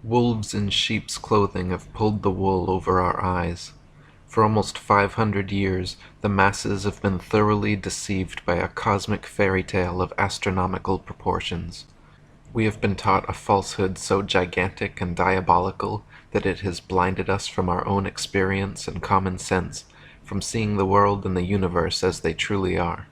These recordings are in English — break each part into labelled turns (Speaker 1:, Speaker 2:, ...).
Speaker 1: Wolves in sheep's clothing have pulled the wool over our eyes. For almost 500 years, the masses have been thoroughly deceived by a cosmic fairy tale of astronomical proportions. We have been taught a falsehood so gigantic and diabolical that it has blinded us from our own experience and common sense, from seeing the world and the universe as they truly are.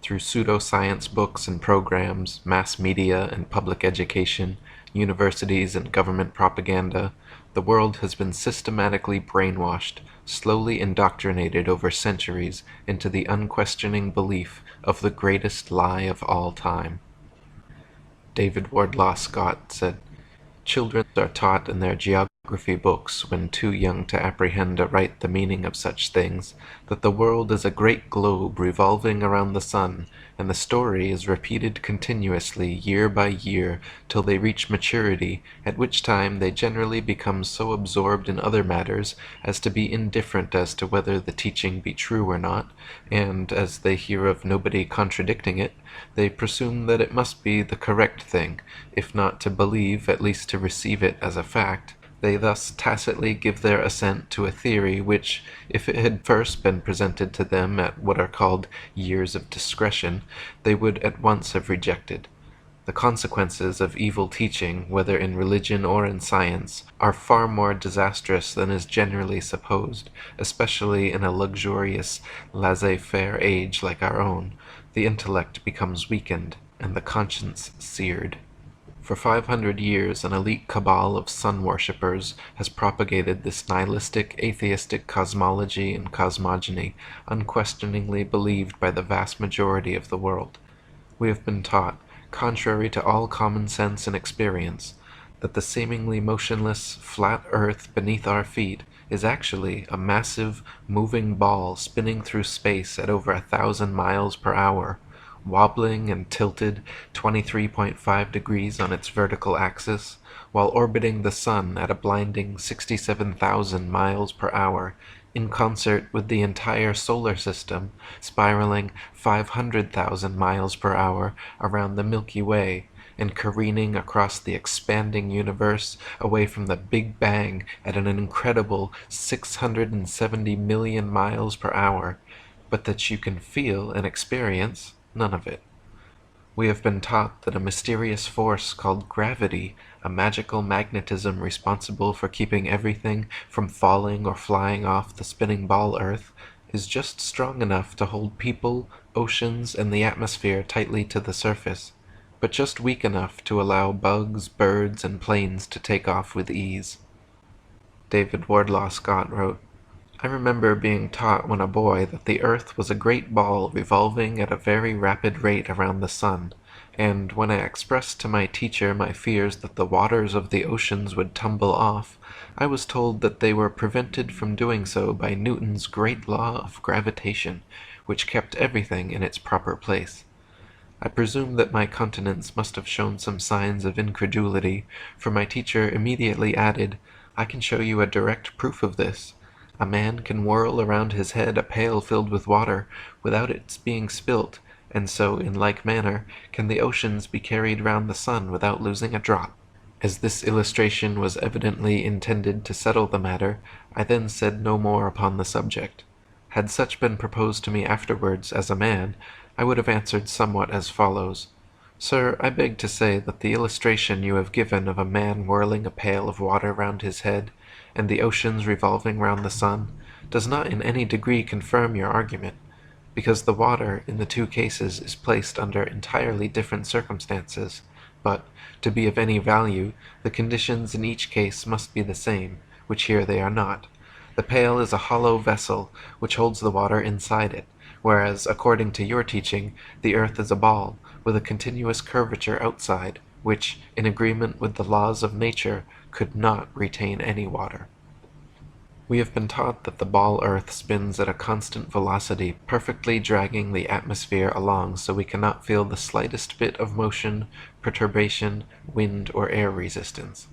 Speaker 1: Through pseudoscience books and programs, mass media and public education, universities and government propaganda, the world has been systematically brainwashed, slowly indoctrinated over centuries into the unquestioning belief of the greatest lie of all time. David Wardlaw Scott said, "Children are taught in their geography books, when too young to apprehend aright the meaning of such things, that the world is a great globe revolving around the sun, and the story is repeated continuously year by year till they reach maturity, at which time they generally become so absorbed in other matters as to be indifferent as to whether the teaching be true or not, and, as they hear of nobody contradicting it, they presume that it must be the correct thing, if not to believe, at least to receive it as a fact. They thus tacitly give their assent to a theory which, if it had first been presented to them at what are called years of discretion, they would at once have rejected. The consequences of evil teaching, whether in religion or in science, are far more disastrous than is generally supposed, especially in a luxurious, laissez-faire age like our own. The intellect becomes weakened, and the conscience seared. For 500 years an elite cabal of sun-worshippers has propagated this nihilistic, atheistic cosmology and cosmogony, unquestioningly believed by the vast majority of the world. We have been taught, contrary to all common sense and experience, that the seemingly motionless, flat earth beneath our feet is actually a massive, moving ball spinning through space at over 1,000 miles per hour, wobbling and tilted 23.5 degrees on its vertical axis, while orbiting the sun at a blinding 67,000 miles per hour, in concert with the entire solar system, spiraling 500,000 miles per hour around the Milky Way, and careening across the expanding universe away from the Big Bang at an incredible 670 million miles per hour, but that you can feel and experience none of it. We have been taught that a mysterious force called gravity, a magical magnetism responsible for keeping everything from falling or flying off the spinning ball Earth, is just strong enough to hold people, oceans, and the atmosphere tightly to the surface, but just weak enough to allow bugs, birds, and planes to take off with ease." David Wardlaw Scott wrote, "I remember being taught when a boy that the earth was a great ball revolving at a very rapid rate around the sun, and when I expressed to my teacher my fears that the waters of the oceans would tumble off, I was told that they were prevented from doing so by Newton's great law of gravitation, which kept everything in its proper place. I presume that my countenance must have shown some signs of incredulity, for my teacher immediately added, 'I can show you a direct proof of this. A man can whirl around his head a pail filled with water without its being spilt, and so, in like manner, can the oceans be carried round the sun without losing a drop.' As this illustration was evidently intended to settle the matter, I then said no more upon the subject. Had such been proposed to me afterwards as a man, I would have answered somewhat as follows: 'Sir, I beg to say that the illustration you have given of a man whirling a pail of water round his head, and the oceans revolving round the sun, does not in any degree confirm your argument, because the water in the two cases is placed under entirely different circumstances, but, to be of any value, the conditions in each case must be the same, which here they are not. The pail is a hollow vessel, which holds the water inside it, whereas, according to your teaching, the earth is a ball, with a continuous curvature outside, which, in agreement with the laws of nature, could not retain any water. We have been taught that the ball earth spins at a constant velocity, perfectly dragging the atmosphere along so we cannot feel the slightest bit of motion, perturbation, wind, or air resistance.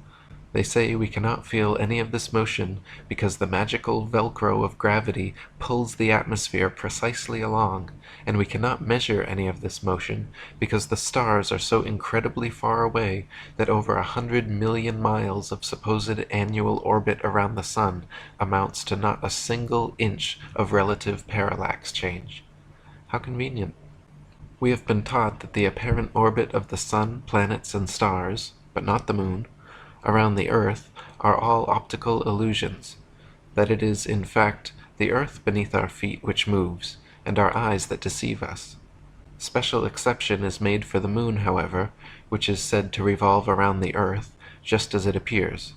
Speaker 1: They say we cannot feel any of this motion because the magical velcro of gravity pulls the atmosphere precisely along, and we cannot measure any of this motion because the stars are so incredibly far away that over 100 million miles of supposed annual orbit around the sun amounts to not a single inch of relative parallax change. How convenient. We have been taught that the apparent orbit of the sun, planets, and stars, but not the moon, around the earth are all optical illusions, that it is, in fact, the earth beneath our feet which moves, and our eyes that deceive us. Special exception is made for the moon, however, which is said to revolve around the earth just as it appears.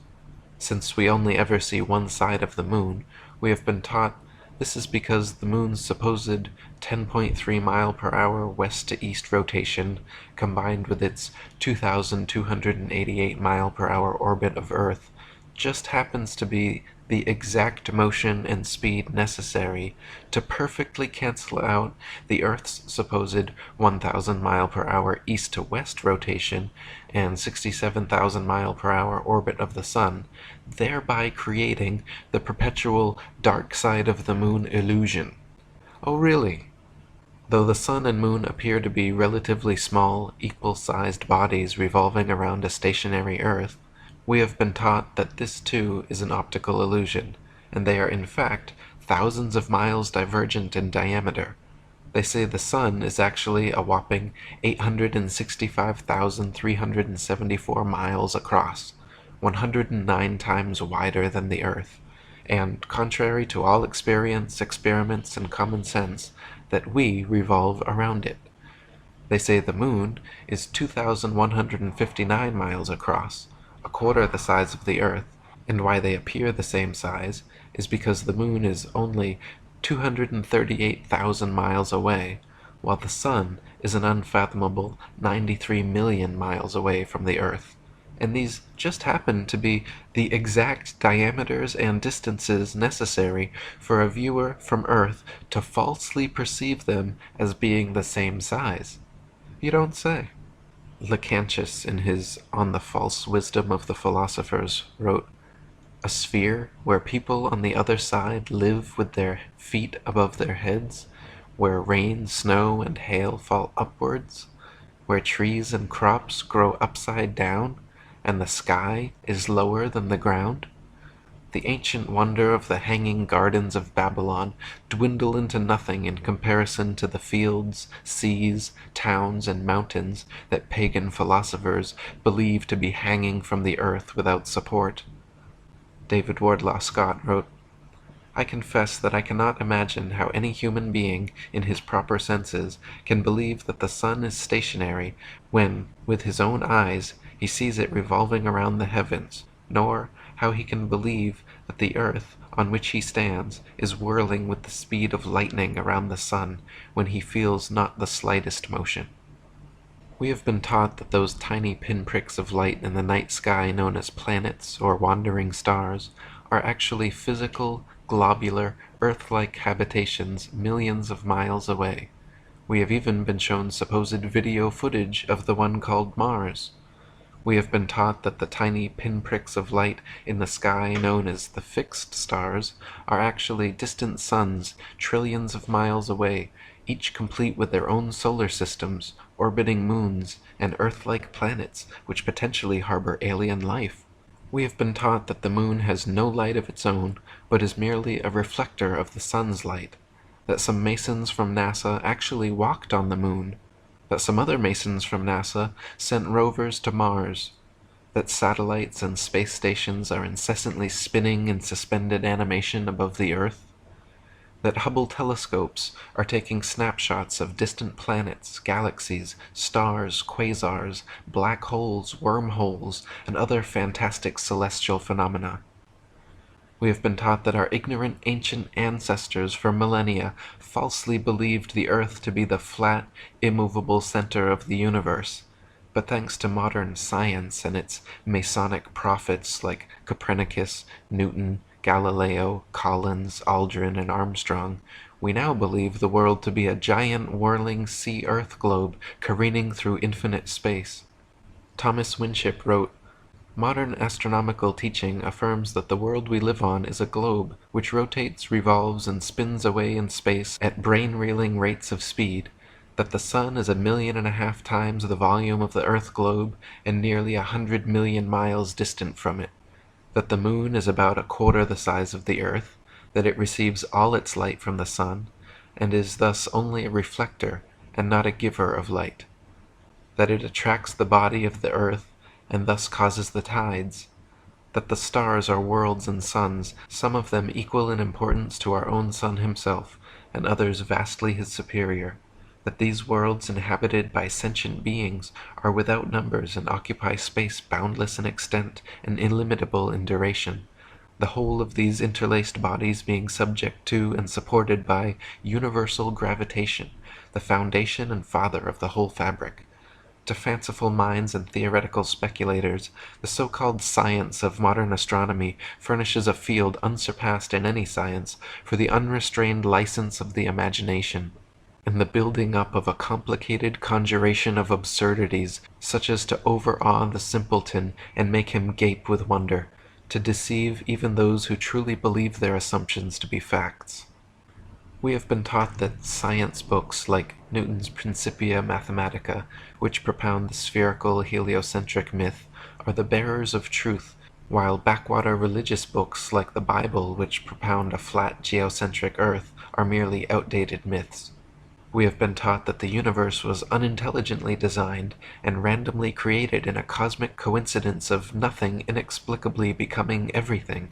Speaker 1: Since we only ever see one side of the moon, we have been taught this is because the moon's supposed 10.3 mile per hour west to east rotation, combined with its 2,288 mile per hour orbit of Earth, just happens to be the exact motion and speed necessary to perfectly cancel out the Earth's supposed 1,000 mile per hour east to west rotation and 67,000 mile per hour orbit of the Sun, thereby creating the perpetual dark side of the moon illusion. Oh really? Though the Sun and Moon appear to be relatively small, equal-sized bodies revolving around a stationary Earth, we have been taught that this too is an optical illusion, and they are in fact thousands of miles divergent in diameter. They say the Sun is actually a whopping 865,374 miles across, 109 times wider than the Earth, and, contrary to all experience, experiments, and common sense, that we revolve around it. They say the Moon is 2,159 miles across, a quarter the size of the Earth, and why they appear the same size is because the Moon is only 238,000 miles away, while the Sun is an unfathomable 93 million miles away from the Earth, and these just happen to be the exact diameters and distances necessary for a viewer from Earth to falsely perceive them as being the same size. You don't say. Lactantius, in his On the False Wisdom of the Philosophers, wrote, "A sphere where people on the other side live with their feet above their heads, where rain, snow, and hail fall upwards, where trees and crops grow upside down, and the sky is lower than the ground. The ancient wonder of the hanging gardens of Babylon dwindle into nothing in comparison to the fields, seas, towns, and mountains that pagan philosophers believe to be hanging from the earth without support." David Wardlaw Scott wrote, "I confess that I cannot imagine how any human being, in his proper senses, can believe that the sun is stationary when, with his own eyes, he sees it revolving around the heavens, nor how he can believe that the earth on which he stands is whirling with the speed of lightning around the sun when he feels not the slightest motion." We have been taught that those tiny pinpricks of light in the night sky known as planets or wandering stars are actually physical, globular, Earth-like habitations millions of miles away. We have even been shown supposed video footage of the one called Mars. We have been taught that the tiny pinpricks of light in the sky known as the fixed stars are actually distant suns trillions of miles away, each complete with their own solar systems, orbiting moons, and Earth-like planets which potentially harbor alien life. We have been taught that the moon has no light of its own, but is merely a reflector of the sun's light, that some masons from NASA actually walked on the moon, that some other masons from NASA sent rovers to Mars, that satellites and space stations are incessantly spinning in suspended animation above the Earth, that Hubble telescopes are taking snapshots of distant planets, galaxies, stars, quasars, black holes, wormholes, and other fantastic celestial phenomena. We have been taught that our ignorant ancient ancestors for millennia falsely believed the Earth to be the flat, immovable center of the universe, but thanks to modern science and its Masonic prophets like Copernicus, Newton, Galileo, Collins, Aldrin, and Armstrong, we now believe the world to be a giant whirling sea-Earth globe careening through infinite space. Thomas Winship wrote, Modern astronomical teaching affirms that the world we live on is a globe which rotates, revolves, and spins away in space at brain-reeling rates of speed, that the sun is 1.5 million times the volume of the Earth globe and nearly 100 million miles distant from it, that the moon is about a quarter the size of the Earth, that it receives all its light from the sun, and is thus only a reflector and not a giver of light, that it attracts the body of the Earth and thus causes the tides, that the stars are worlds and suns, some of them equal in importance to our own sun himself, and others vastly his superior, that these worlds inhabited by sentient beings are without numbers and occupy space boundless in extent and illimitable in duration, the whole of these interlaced bodies being subject to and supported by universal gravitation, the foundation and father of the whole fabric. To fanciful minds and theoretical speculators, the so-called science of modern astronomy furnishes a field unsurpassed in any science for the unrestrained license of the imagination, and the building up of a complicated conjuration of absurdities, such as to overawe the simpleton and make him gape with wonder, to deceive even those who truly believe their assumptions to be facts. We have been taught that science books like Newton's Principia Mathematica, which propound the spherical heliocentric myth, are the bearers of truth, while backwater religious books like the Bible, which propound a flat geocentric Earth, are merely outdated myths. We have been taught that the universe was unintelligently designed and randomly created in a cosmic coincidence of nothing inexplicably becoming everything.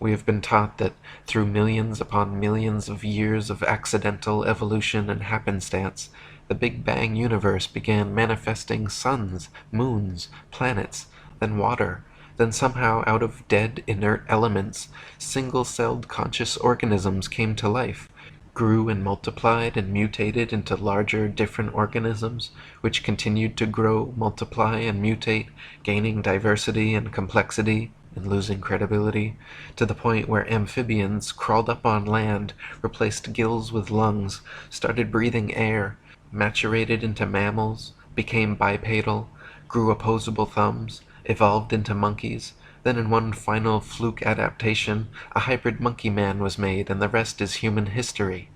Speaker 1: We have been taught that through millions upon millions of years of accidental evolution and happenstance, the Big Bang universe began manifesting suns, moons, planets, then water, then somehow out of dead, inert elements, single-celled conscious organisms came to life, grew and multiplied and mutated into larger, different organisms, which continued to grow, multiply, and mutate, gaining diversity and complexity, and losing credibility, to the point where amphibians crawled up on land, replaced gills with lungs, started breathing air, maturated into mammals, became bipedal, grew opposable thumbs, evolved into monkeys. Then in one final fluke adaptation, a hybrid monkey man was made, and the rest is human history.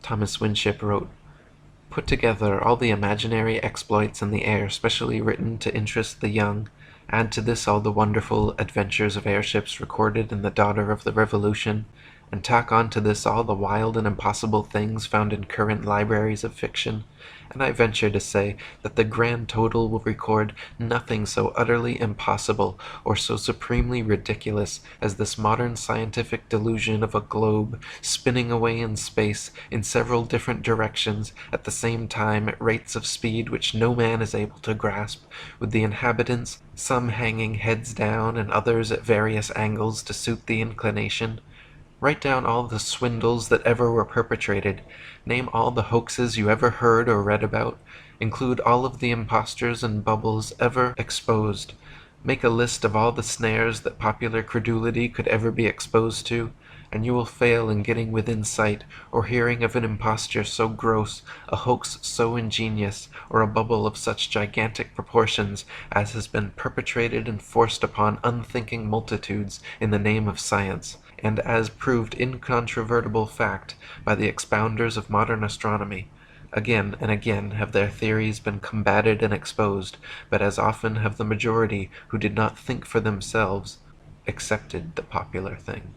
Speaker 1: Thomas Winship wrote, "Put together all the imaginary exploits in the air specially written to interest the young, add to this all the wonderful adventures of airships recorded in The Daughter of the Revolution, and tack on to this all the wild and impossible things found in current libraries of fiction, and I venture to say that the grand total will record nothing so utterly impossible or so supremely ridiculous as this modern scientific delusion of a globe spinning away in space in several different directions at the same time at rates of speed which no man is able to grasp, with the inhabitants, some hanging heads down and others at various angles to suit the inclination. Write down all the swindles that ever were perpetrated, name all the hoaxes you ever heard or read about, include all of the impostures and bubbles ever exposed, make a list of all the snares that popular credulity could ever be exposed to, and you will fail in getting within sight or hearing of an imposture so gross, a hoax so ingenious, or a bubble of such gigantic proportions as has been perpetrated and forced upon unthinking multitudes in the name of science, and as proved incontrovertible fact by the expounders of modern astronomy. Again and again have their theories been combated and exposed, but as often have the majority who did not think for themselves accepted the popular thing.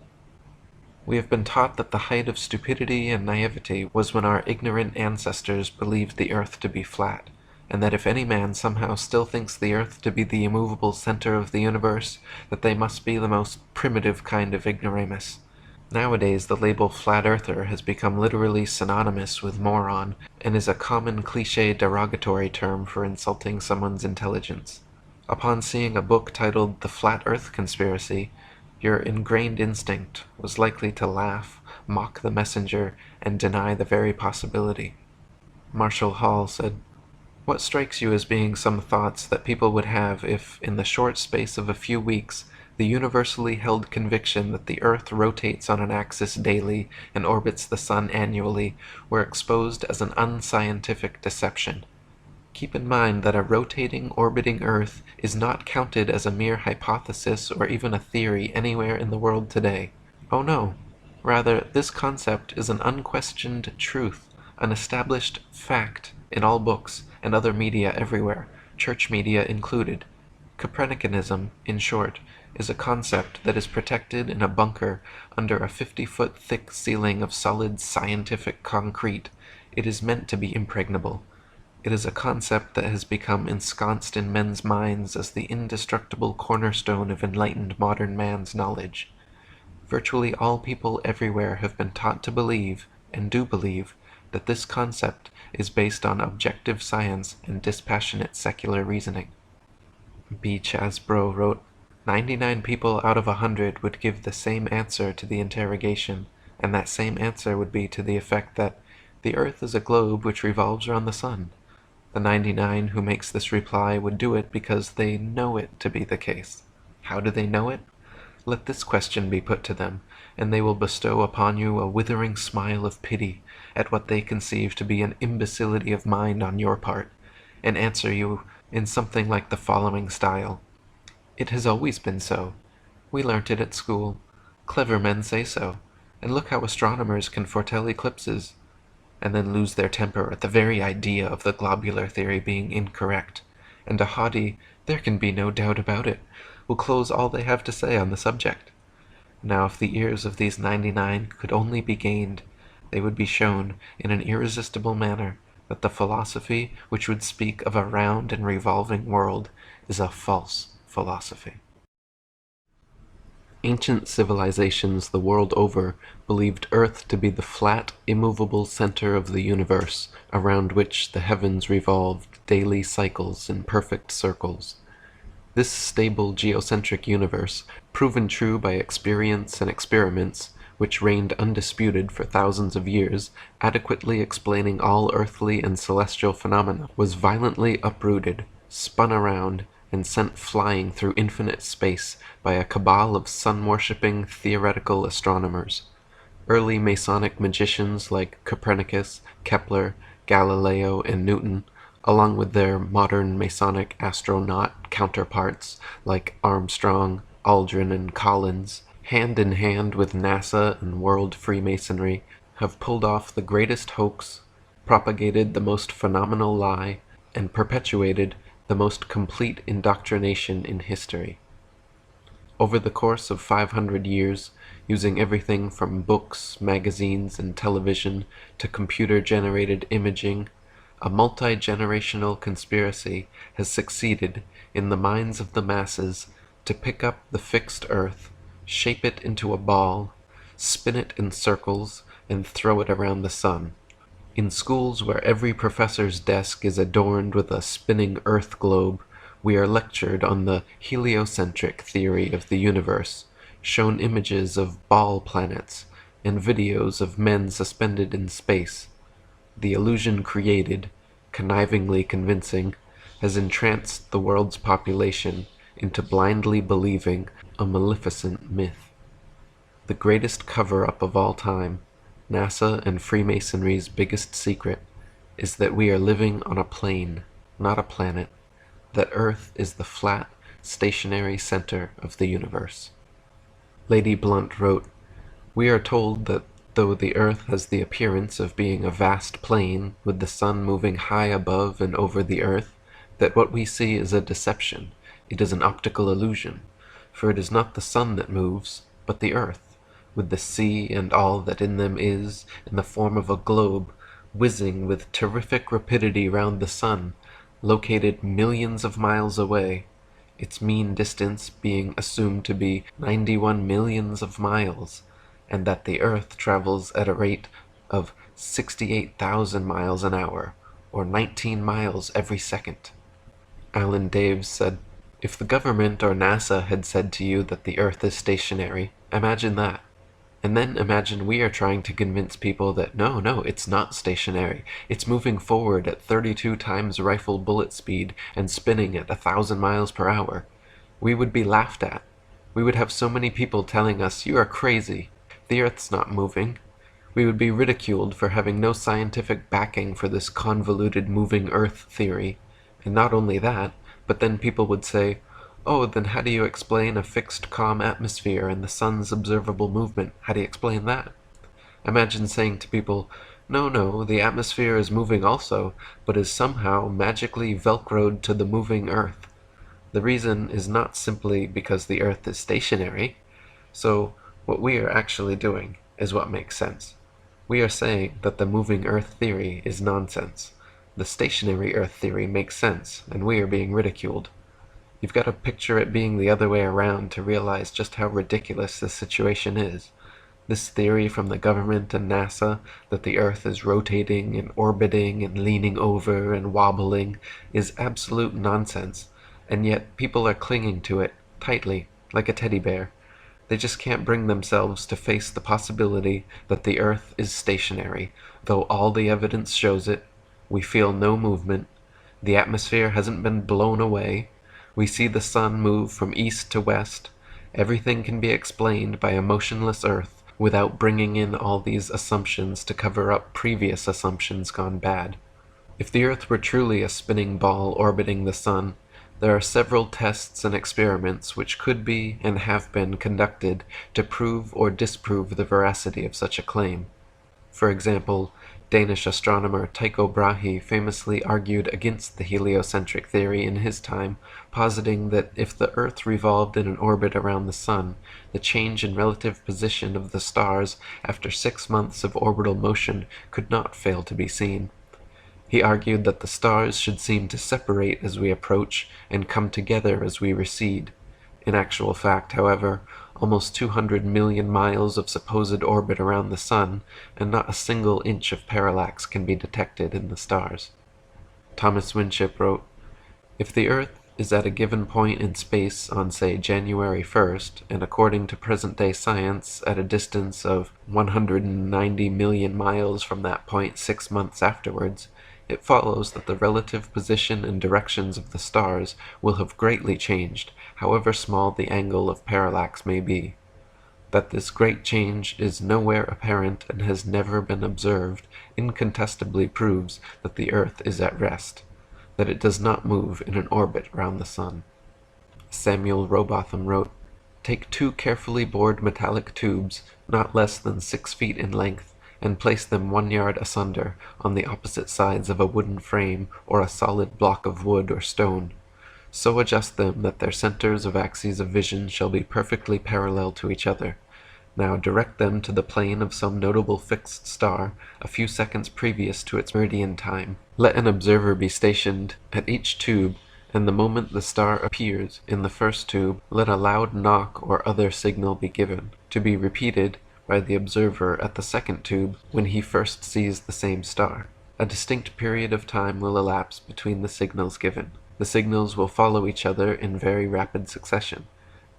Speaker 1: We have been taught that the height of stupidity and naivety was when our ignorant ancestors believed the earth to be flat, and that if any man somehow still thinks the earth to be the immovable center of the universe, that they must be the most primitive kind of ignoramus. Nowadays the label flat earther has become literally synonymous with moron, and is a common cliché derogatory term for insulting someone's intelligence. Upon seeing a book titled The Flat Earth Conspiracy, your ingrained instinct was likely to laugh, mock the messenger, and deny the very possibility. Marshall Hall said, "What strikes you as being some thoughts that people would have if, in the short space of a few weeks, the universally held conviction that the earth rotates on an axis daily and orbits the sun annually were exposed as an unscientific deception? Keep in mind that a rotating, orbiting Earth is not counted as a mere hypothesis or even a theory anywhere in the world today. Oh no. Rather, this concept is an unquestioned truth, an established fact in all books and other media everywhere, church media included. Copernicanism, in short, is a concept that is protected in a bunker under a 50-foot thick ceiling of solid scientific concrete. It is meant to be impregnable. It is a concept that has become ensconced in men's minds as the indestructible cornerstone of enlightened modern man's knowledge. Virtually all people everywhere have been taught to believe, and do believe, that this concept is based on objective science and dispassionate secular reasoning. B. Chasbro wrote, 99 people out of 100 would give the same answer to the interrogation, and that same answer would be to the effect that the Earth is a globe which revolves around the sun. The 99 who makes this reply would do it because they know it to be the case. How do they know it? Let this question be put to them, and they will bestow upon you a withering smile of pity at what they conceive to be an imbecility of mind on your part, and answer you in something like the following style. It has always been so. We learnt it at school. Clever men say so, and look how astronomers can foretell eclipses, and then lose their temper at the very idea of the globular theory being incorrect, and a haughty, there can be no doubt about it, will close all they have to say on the subject. Now if the ears of these 99 could only be gained, they would be shown, in an irresistible manner, that the philosophy which would speak of a round and revolving world is a false philosophy. Ancient civilizations the world over believed Earth to be the flat, immovable center of the universe, around which the heavens revolved daily cycles in perfect circles. This stable geocentric universe, proven true by experience and experiments, which reigned undisputed for thousands of years, adequately explaining all earthly and celestial phenomena, was violently uprooted, spun around, and sent flying through infinite space by a cabal of sun-worshipping theoretical astronomers. Early Masonic magicians like Copernicus, Kepler, Galileo, and Newton, along with their modern Masonic astronaut counterparts like Armstrong, Aldrin, and Collins, hand in hand with NASA and world Freemasonry, have pulled off the greatest hoax, propagated the most phenomenal lie, and perpetuated the most complete indoctrination in history. Over the course of 500 years, using everything from books, magazines, and television to computer-generated imaging, a multi-generational conspiracy has succeeded, in the minds of the masses, to pick up the fixed Earth, shape it into a ball, spin it in circles, and throw it around the sun. In schools where every professor's desk is adorned with a spinning Earth globe, we are lectured on the heliocentric theory of the universe, shown images of ball planets, and videos of men suspended in space. The illusion created, connivingly convincing, has entranced the world's population into blindly believing a maleficent myth. The greatest cover-up of all time, NASA and Freemasonry's biggest secret, is that we are living on a plane, not a planet, that Earth is the flat, stationary center of the universe. Lady Blunt wrote, "We are told that though the Earth has the appearance of being a vast plain, with the sun moving high above and over the Earth, that what we see is a deception, it is an optical illusion, for it is not the sun that moves, but the Earth, with the sea and all that in them is, in the form of a globe, whizzing with terrific rapidity round the sun, located millions of miles away, its mean distance being assumed to be 91 millions of miles, and that the Earth travels at a rate of 68,000 miles an hour, or 19 miles every second." Alan Daves said, "If the government or NASA had said to you that the Earth is stationary, imagine that. And then imagine we are trying to convince people that no, it's not stationary. It's moving forward at 32 times rifle bullet speed and spinning at 1,000 miles per hour. We would be laughed at. We would have so many people telling us, 'You are crazy. The Earth's not moving.' We would be ridiculed for having no scientific backing for this convoluted moving Earth theory. And not only that, but then people would say, oh, then how do you explain a fixed calm atmosphere and the sun's observable movement? How do you explain that? Imagine saying to people, no, the atmosphere is moving also, but is somehow magically velcroed to the moving Earth. The reason is not simply because the Earth is stationary. So what we are actually doing is what makes sense. We are saying that the moving Earth theory is nonsense. The stationary Earth theory makes sense, and we are being ridiculed. You've got to picture it being the other way around to realize just how ridiculous this situation is. This theory from the government and NASA that the Earth is rotating and orbiting and leaning over and wobbling is absolute nonsense, and yet people are clinging to it tightly, like a teddy bear. They just can't bring themselves to face the possibility that the Earth is stationary, though all the evidence shows it. We feel no movement. The atmosphere hasn't been blown away. We see the sun move from east to west. Everything can be explained by a motionless Earth without bringing in all these assumptions to cover up previous assumptions gone bad. If the Earth were truly a spinning ball orbiting the sun, there are several tests and experiments which could be and have been conducted to prove or disprove the veracity of such a claim. For example, Danish astronomer Tycho Brahe famously argued against the heliocentric theory in his time, positing that if the Earth revolved in an orbit around the Sun, the change in relative position of the stars after 6 months of orbital motion could not fail to be seen. He argued that the stars should seem to separate as we approach and come together as we recede. In actual fact, however, almost 200 million miles of supposed orbit around the Sun, and not a single inch of parallax can be detected in the stars. Thomas Winship wrote, "If the Earth is at a given point in space on, say, January 1st, and according to present-day science at a distance of 190 million miles from that point 6 months afterwards, it follows that the relative position and directions of the stars will have greatly changed, however small the angle of parallax may be. That this great change is nowhere apparent and has never been observed incontestably proves that the Earth is at rest, that it does not move in an orbit round the Sun." Samuel Rowbotham wrote, "Take 2 carefully bored metallic tubes, not less than 6 feet in length, and place them 1 yard asunder on the opposite sides of a wooden frame or a solid block of wood or stone. So adjust them that their centers of axes of vision shall be perfectly parallel to each other. Now direct them to the plane of some notable fixed star a few seconds previous to its meridian time. Let an observer be stationed at each tube, and the moment the star appears in the first tube, let a loud knock or other signal be given, to be repeated by the observer at the second tube when he first sees the same star. A distinct period of time will elapse between the signals given. The signals will follow each other in very rapid succession,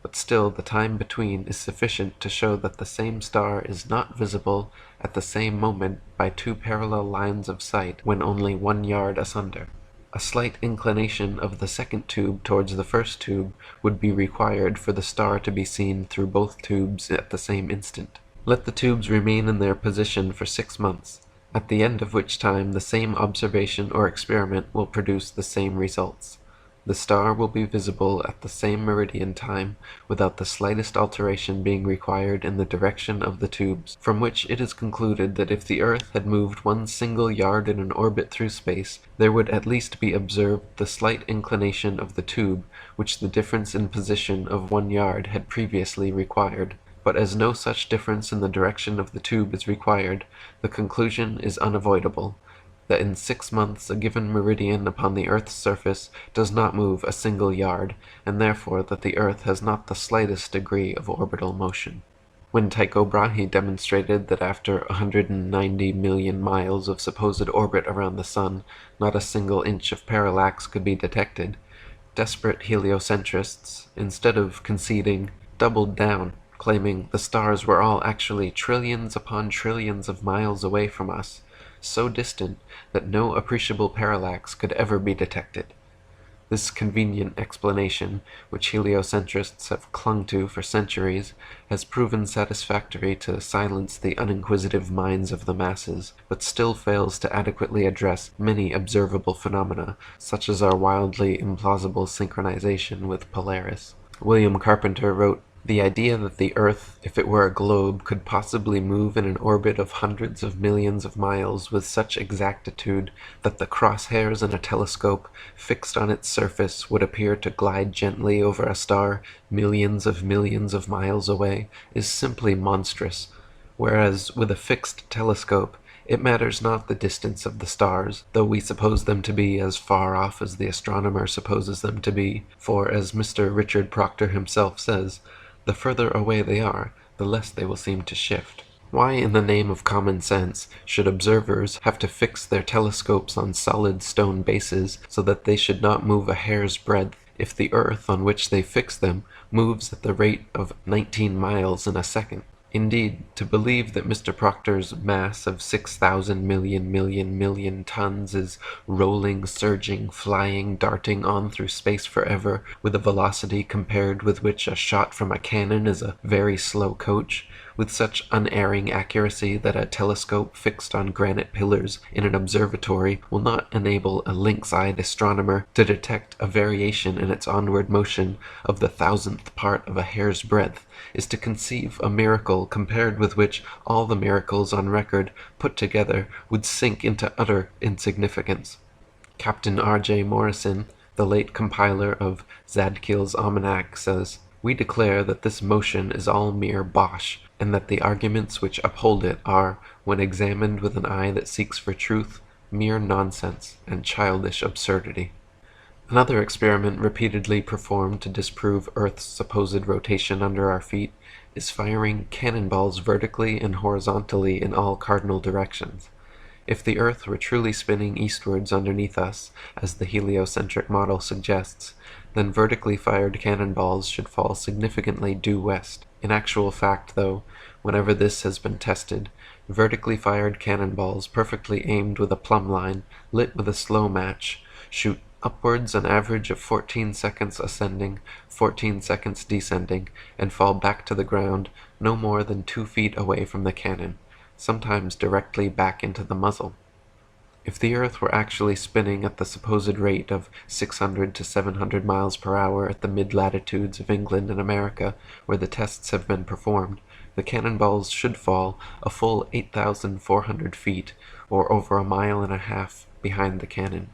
Speaker 1: but still the time between is sufficient to show that the same star is not visible at the same moment by 2 parallel lines of sight when only 1 yard asunder. A slight inclination of the second tube towards the first tube would be required for the star to be seen through both tubes at the same instant. Let the tubes remain in their position for 6 months, at the end of which time the same observation or experiment will produce the same results. The star will be visible at the same meridian time without the slightest alteration being required in the direction of the tubes, from which it is concluded that if the Earth had moved 1 single yard in an orbit through space, there would at least be observed the slight inclination of the tube which the difference in position of 1 yard had previously required. But as no such difference in the direction of the tube is required, the conclusion is unavoidable, that in 6 months a given meridian upon the Earth's surface does not move a single yard, and therefore that the Earth has not the slightest degree of orbital motion. When Tycho Brahe demonstrated that after 190 million miles of supposed orbit around the Sun, not a single inch of parallax could be detected, desperate heliocentrists, instead of conceding, doubled down, claiming the stars were all actually trillions upon trillions of miles away from us, so distant that no appreciable parallax could ever be detected. This convenient explanation, which heliocentrists have clung to for centuries, has proven satisfactory to silence the uninquisitive minds of the masses, but still fails to adequately address many observable phenomena, such as our wildly implausible synchronization with Polaris. William Carpenter wrote, "The idea that the Earth, if it were a globe, could possibly move in an orbit of hundreds of millions of miles with such exactitude that the crosshairs in a telescope fixed on its surface would appear to glide gently over a star millions of miles away, is simply monstrous, whereas with a fixed telescope it matters not the distance of the stars, though we suppose them to be as far off as the astronomer supposes them to be, for, as Mr. Richard Proctor himself says, the further away they are, the less they will seem to shift." Why, in the name of common sense, should observers have to fix their telescopes on solid stone bases so that they should not move a hair's breadth, if the earth on which they fix them moves at the rate of 19 miles in a second? Indeed, to believe that Mr. Proctor's mass of 6,000 million tons is rolling, surging, flying, darting on through space forever, with a velocity compared with which a shot from a cannon is a very slow coach, with such unerring accuracy that a telescope fixed on granite pillars in an observatory will not enable a lynx-eyed astronomer to detect a variation in its onward motion of the thousandth part of a hair's breadth, is to conceive a miracle compared with which all the miracles on record put together would sink into utter insignificance. Captain R.J. Morrison, the late compiler of Zadkiel's Almanac, says, "We declare that this motion is all mere bosh, and that the arguments which uphold it are, when examined with an eye that seeks for truth, mere nonsense and childish absurdity." Another experiment repeatedly performed to disprove Earth's supposed rotation under our feet is firing cannonballs vertically and horizontally in all cardinal directions. If the Earth were truly spinning eastwards underneath us, as the heliocentric model suggests, then vertically fired cannonballs should fall significantly due west. In actual fact, though, whenever this has been tested, vertically fired cannonballs perfectly aimed with a plumb line, lit with a slow match, shoot upwards an average of 14 seconds ascending, 14 seconds descending, and fall back to the ground no more than 2 feet away from the cannon, sometimes directly back into the muzzle. If the Earth were actually spinning at the supposed rate of 600 to 700 miles per hour at the mid-latitudes of England and America, where the tests have been performed, the cannonballs should fall a full 8,400 feet, or over a mile and a half, behind the cannon.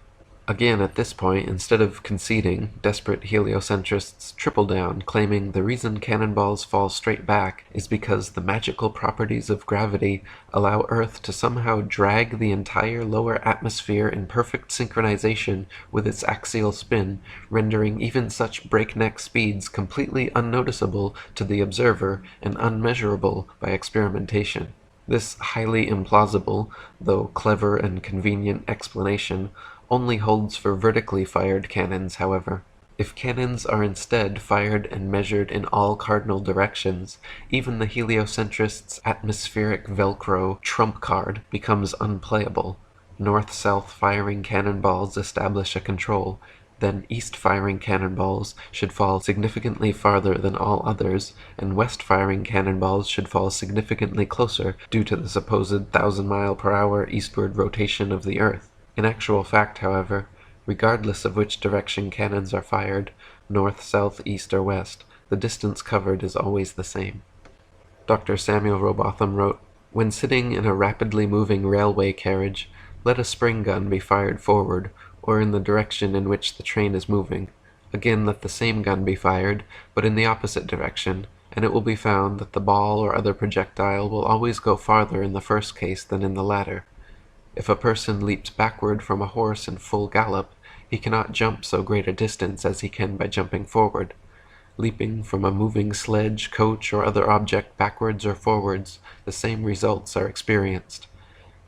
Speaker 1: Again, at this point, instead of conceding, desperate heliocentrists triple down, claiming the reason cannonballs fall straight back is because the magical properties of gravity allow Earth to somehow drag the entire lower atmosphere in perfect synchronization with its axial spin, rendering even such breakneck speeds completely unnoticeable to the observer and unmeasurable by experimentation. This highly implausible, though clever and convenient explanation only holds for vertically fired cannons, however. If cannons are instead fired and measured in all cardinal directions, even the heliocentrist's atmospheric Velcro trump card becomes unplayable. North-south firing cannonballs establish a control, then east-firing cannonballs should fall significantly farther than all others, and west-firing cannonballs should fall significantly closer due to the supposed 1,000-mile-per-hour eastward rotation of the Earth. In actual fact, however, regardless of which direction cannons are fired, north, south, east, or west, the distance covered is always the same. Dr. Samuel Robotham wrote, "When sitting in a rapidly moving railway carriage, let a spring gun be fired forward, or in the direction in which the train is moving. Again let the same gun be fired, but in the opposite direction, and it will be found that the ball or other projectile will always go farther in the first case than in the latter. If a person leaps backward from a horse in full gallop, he cannot jump so great a distance as he can by jumping forward. Leaping from a moving sledge, coach, or other object backwards or forwards, the same results are experienced.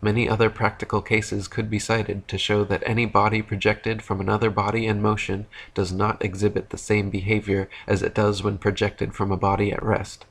Speaker 1: Many other practical cases could be cited to show that any body projected from another body in motion does not exhibit the same behavior as it does when projected from a body at rest.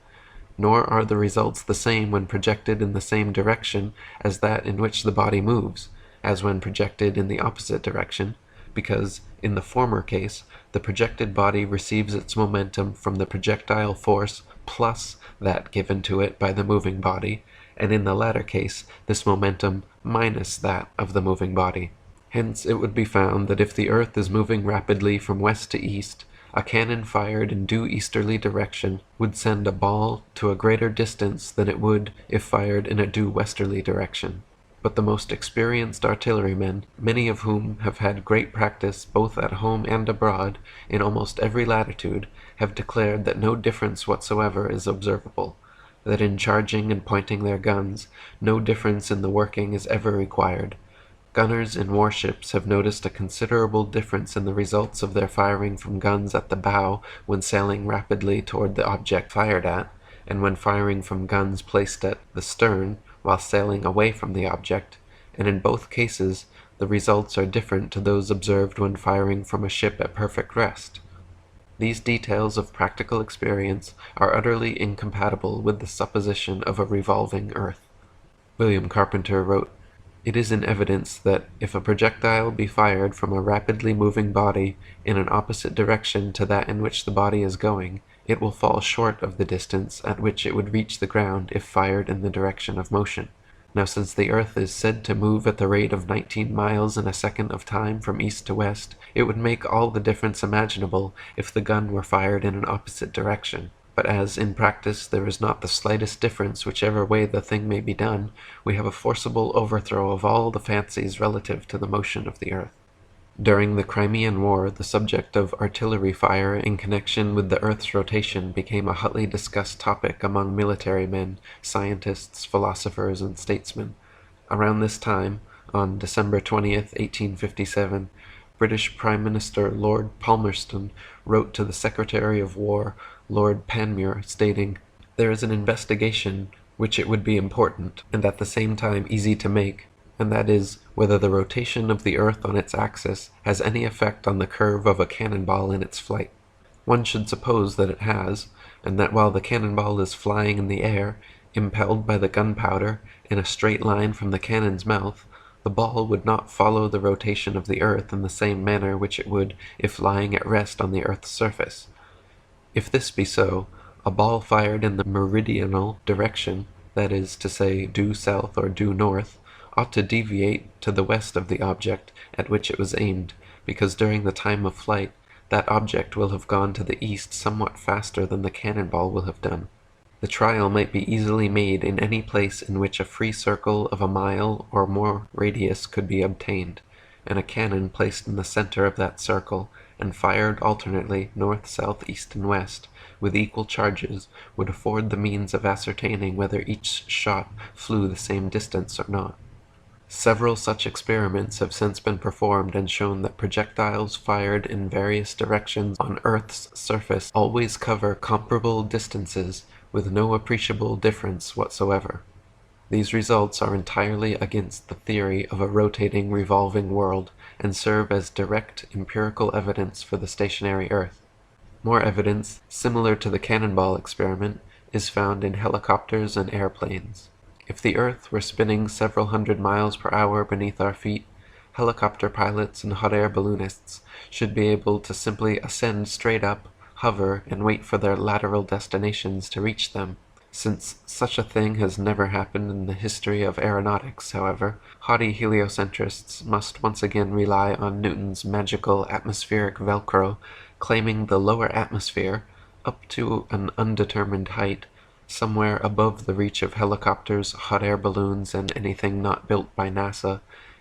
Speaker 1: Nor are the results the same when projected in the same direction as that in which the body moves, as when projected in the opposite direction, because, in the former case, the projected body receives its momentum from the projectile force plus that given to it by the moving body, and in the latter case, this momentum minus that of the moving body. Hence it would be found that if the earth is moving rapidly from west to east, a cannon fired in due easterly direction would send a ball to a greater distance than it would if fired in a due westerly direction. But the most experienced artillerymen, many of whom have had great practice both at home and abroad, in almost every latitude, have declared that no difference whatsoever is observable, that in charging and pointing their guns, no difference in the working is ever required. Gunners in warships have noticed a considerable difference in the results of their firing from guns at the bow when sailing rapidly toward the object fired at, and when firing from guns placed at the stern while sailing away from the object, and in both cases the results are different to those observed when firing from a ship at perfect rest. These details of practical experience are utterly incompatible with the supposition of a revolving earth. William Carpenter wrote, "It is in evidence that if a projectile be fired from a rapidly moving body in an opposite direction to that in which the body is going, it will fall short of the distance at which it would reach the ground if fired in the direction of motion. Now since the earth is said to move at the rate of 19 miles in a second of time from east to west, it would make all the difference imaginable if the gun were fired in an opposite direction. But as, in practice, there is not the slightest difference whichever way the thing may be done, we have a forcible overthrow of all the fancies relative to the motion of the earth." During the Crimean War, the subject of artillery fire in connection with the earth's rotation became a hotly discussed topic among military men, scientists, philosophers, and statesmen. Around this time, on December 20th, 1857, British Prime Minister Lord Palmerston wrote to the Secretary of War, Lord Panmure, stating, "There is an investigation which it would be important, and at the same time easy to make, and that is, whether the rotation of the earth on its axis has any effect on the curve of a cannonball in its flight. One should suppose that it has, and that while the cannonball is flying in the air, impelled by the gunpowder, in a straight line from the cannon's mouth, the ball would not follow the rotation of the earth in the same manner which it would if lying at rest on the earth's surface. If this be so, a ball fired in the meridional direction, that is to say, due south or due north, ought to deviate to the west of the object at which it was aimed, because during the time of flight that object will have gone to the east somewhat faster than the cannonball will have done. The trial might be easily made in any place in which a free circle of a mile or more radius could be obtained, and a cannon placed in the center of that circle, and fired alternately north, south, east, and west, with equal charges, would afford the means of ascertaining whether each shot flew the same distance or not. Several such experiments have since been performed and shown that projectiles fired in various directions on Earth's surface always cover comparable distances with no appreciable difference whatsoever. These results are entirely against the theory of a rotating, revolving world, and serve as direct empirical evidence for the stationary Earth. More evidence, similar to the cannonball experiment, is found in helicopters and airplanes. If the Earth were spinning several hundred miles per hour beneath our feet, helicopter pilots and hot air balloonists should be able to simply ascend straight up, hover, and wait for their lateral destinations to reach them. Since such a thing has never happened in the history of aeronautics, however, haughty heliocentrists must once again rely on Newton's magical atmospheric Velcro, claiming the lower atmosphere, up to an undetermined height, somewhere above the reach of helicopters, hot air balloons, and anything not built by NASA,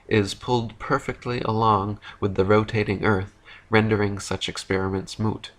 Speaker 1: is pulled perfectly along with the rotating Earth, rendering such experiments moot.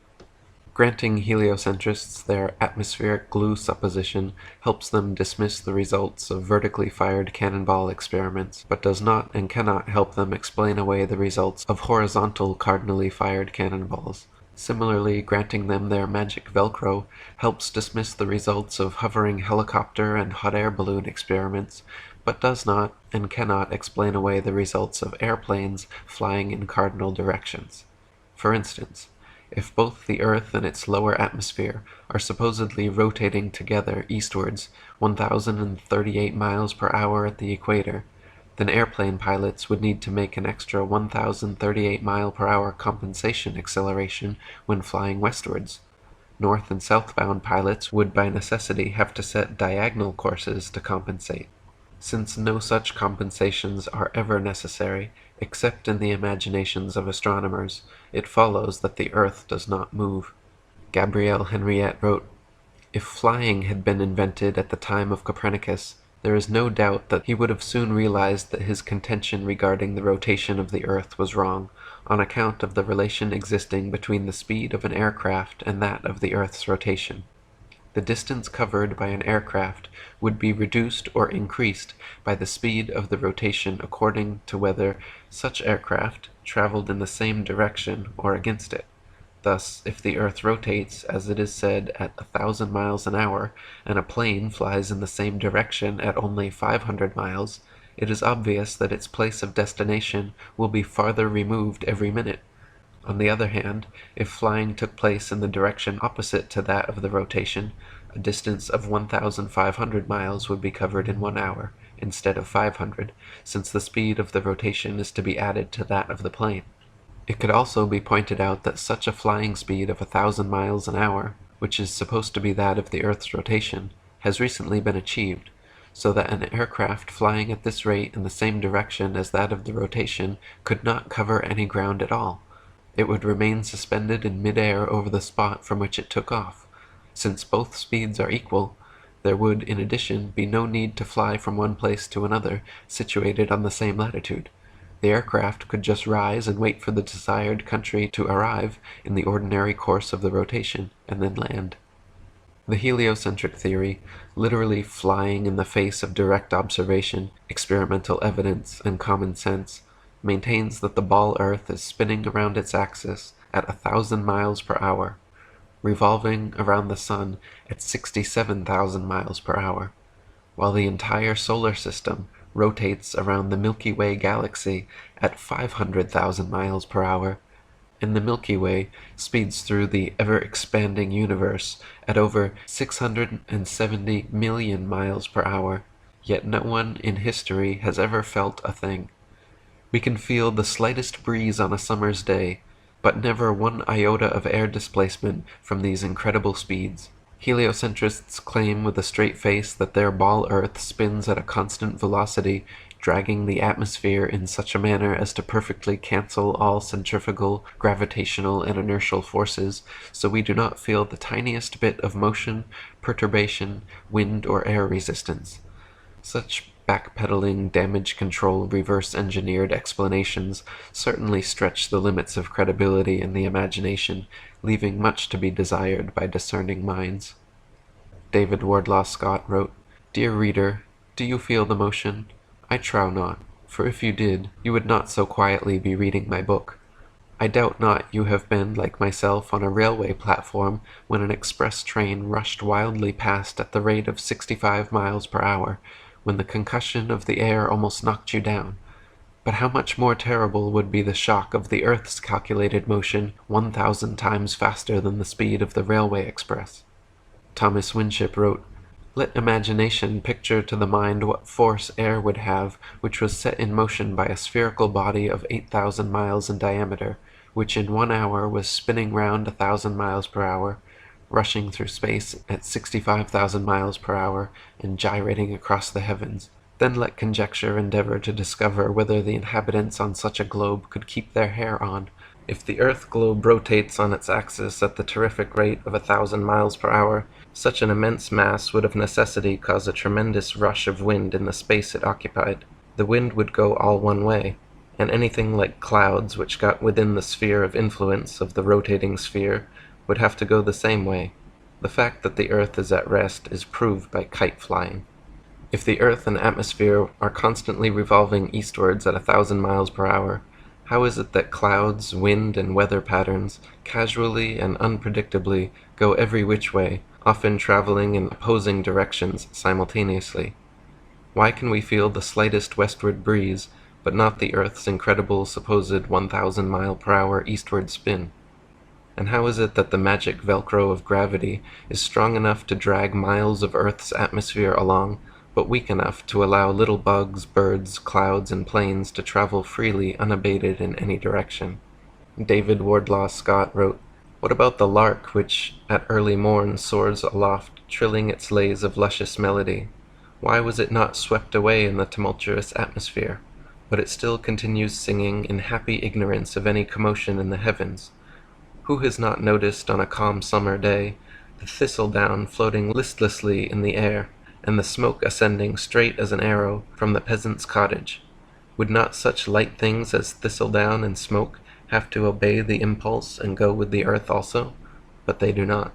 Speaker 1: Granting heliocentrists their atmospheric glue supposition helps them dismiss the results of vertically fired cannonball experiments, but does not and cannot help them explain away the results of horizontal cardinally fired cannonballs. Similarly, granting them their magic Velcro helps dismiss the results of hovering helicopter and hot air balloon experiments, but does not and cannot explain away the results of airplanes flying in cardinal directions. For instance, if both the Earth and its lower atmosphere are supposedly rotating together eastwards 1,038 miles per hour at the equator, then airplane pilots would need to make an extra 1,038 mile per hour compensation acceleration when flying westwards. North and southbound pilots would by necessity have to set diagonal courses to compensate. Since no such compensations are ever necessary, except in the imaginations of astronomers, it follows that the Earth does not move. Gabrielle Henriette wrote, "If flying had been invented at the time of Copernicus, there is no doubt that he would have soon realized that his contention regarding the rotation of the Earth was wrong, on account of the relation existing between the speed of an aircraft and that of the Earth's rotation. The distance covered by an aircraft would be reduced or increased by the speed of the rotation according to whether such aircraft traveled in the same direction or against it. Thus, if the Earth rotates, as it is said, at 1,000 miles an hour, and a plane flies in the same direction at only 500 miles, it is obvious that its place of destination will be farther removed every minute. On the other hand, if flying took place in the direction opposite to that of the rotation, a distance of 1,500 miles would be covered in 1 hour, instead of 500, since the speed of the rotation is to be added to that of the plane. It could also be pointed out that such a flying speed of 1,000 miles an hour, which is supposed to be that of the Earth's rotation, has recently been achieved, so that an aircraft flying at this rate in the same direction as that of the rotation could not cover any ground at all. It would remain suspended in mid-air over the spot from which it took off. Since both speeds are equal, there would, in addition, be no need to fly from one place to another situated on the same latitude. The aircraft could just rise and wait for the desired country to arrive in the ordinary course of the rotation, and then land. The heliocentric theory, literally flying in the face of direct observation, experimental evidence, and common sense, maintains that the ball Earth is spinning around its axis at 1,000 miles per hour, revolving around the Sun at 67,000 miles per hour, while the entire solar system rotates around the Milky Way galaxy at 500,000 miles per hour, and the Milky Way speeds through the ever-expanding universe at over 670 million miles per hour, yet no one in history has ever felt a thing. We can feel the slightest breeze on a summer's day, but never one iota of air displacement from these incredible speeds. Heliocentrists claim with a straight face that their ball Earth spins at a constant velocity, dragging the atmosphere in such a manner as to perfectly cancel all centrifugal, gravitational, and inertial forces, so we do not feel the tiniest bit of motion, perturbation, wind, or air resistance. Such backpedaling, damage control, reverse-engineered explanations certainly stretch the limits of credibility in the imagination, leaving much to be desired by discerning minds. David Wardlaw Scott wrote, "Dear reader, do you feel the motion? I trow not, for if you did, you would not so quietly be reading my book. I doubt not you have been, like myself, on a railway platform when an express train rushed wildly past at the rate of 65 miles per hour, when the concussion of the air almost knocked you down. But how much more terrible would be the shock of the Earth's calculated motion 1,000 times faster than the speed of the railway express." Thomas Winship wrote, "Let imagination picture to the mind what force air would have which was set in motion by a spherical body of 8,000 miles in diameter, which in 1 hour was spinning round 1,000 miles per hour, rushing through space at 65,000 miles per hour, and gyrating across the heavens. Then let conjecture endeavor to discover whether the inhabitants on such a globe could keep their hair on. If the earth globe rotates on its axis at the terrific rate of 1,000 miles per hour, such an immense mass would of necessity cause a tremendous rush of wind in the space it occupied. The wind would go all one way, and anything like clouds which got within the sphere of influence of the rotating sphere would have to go the same way. The fact that the earth is at rest is proved by kite flying. If the earth and atmosphere are constantly revolving eastwards at 1,000 miles per hour, how is it that clouds, wind, and weather patterns casually and unpredictably go every which way, often traveling in opposing directions simultaneously? Why can we feel the slightest westward breeze, but not the earth's incredible supposed 1,000 mile per hour eastward spin? And how is it that the magic velcro of gravity is strong enough to drag miles of Earth's atmosphere along, but weak enough to allow little bugs, birds, clouds, and planes to travel freely unabated in any direction. David Wardlaw Scott wrote, "What about the lark which at early morn soars aloft, trilling its lays of luscious melody? Why was it not swept away in the tumultuous atmosphere? But it still continues singing in happy ignorance of any commotion in the heavens. Who has not noticed on a calm summer day the thistledown floating listlessly in the air, and the smoke ascending straight as an arrow from the peasant's cottage? Would not such light things as thistledown and smoke have to obey the impulse and go with the earth also? But they do not."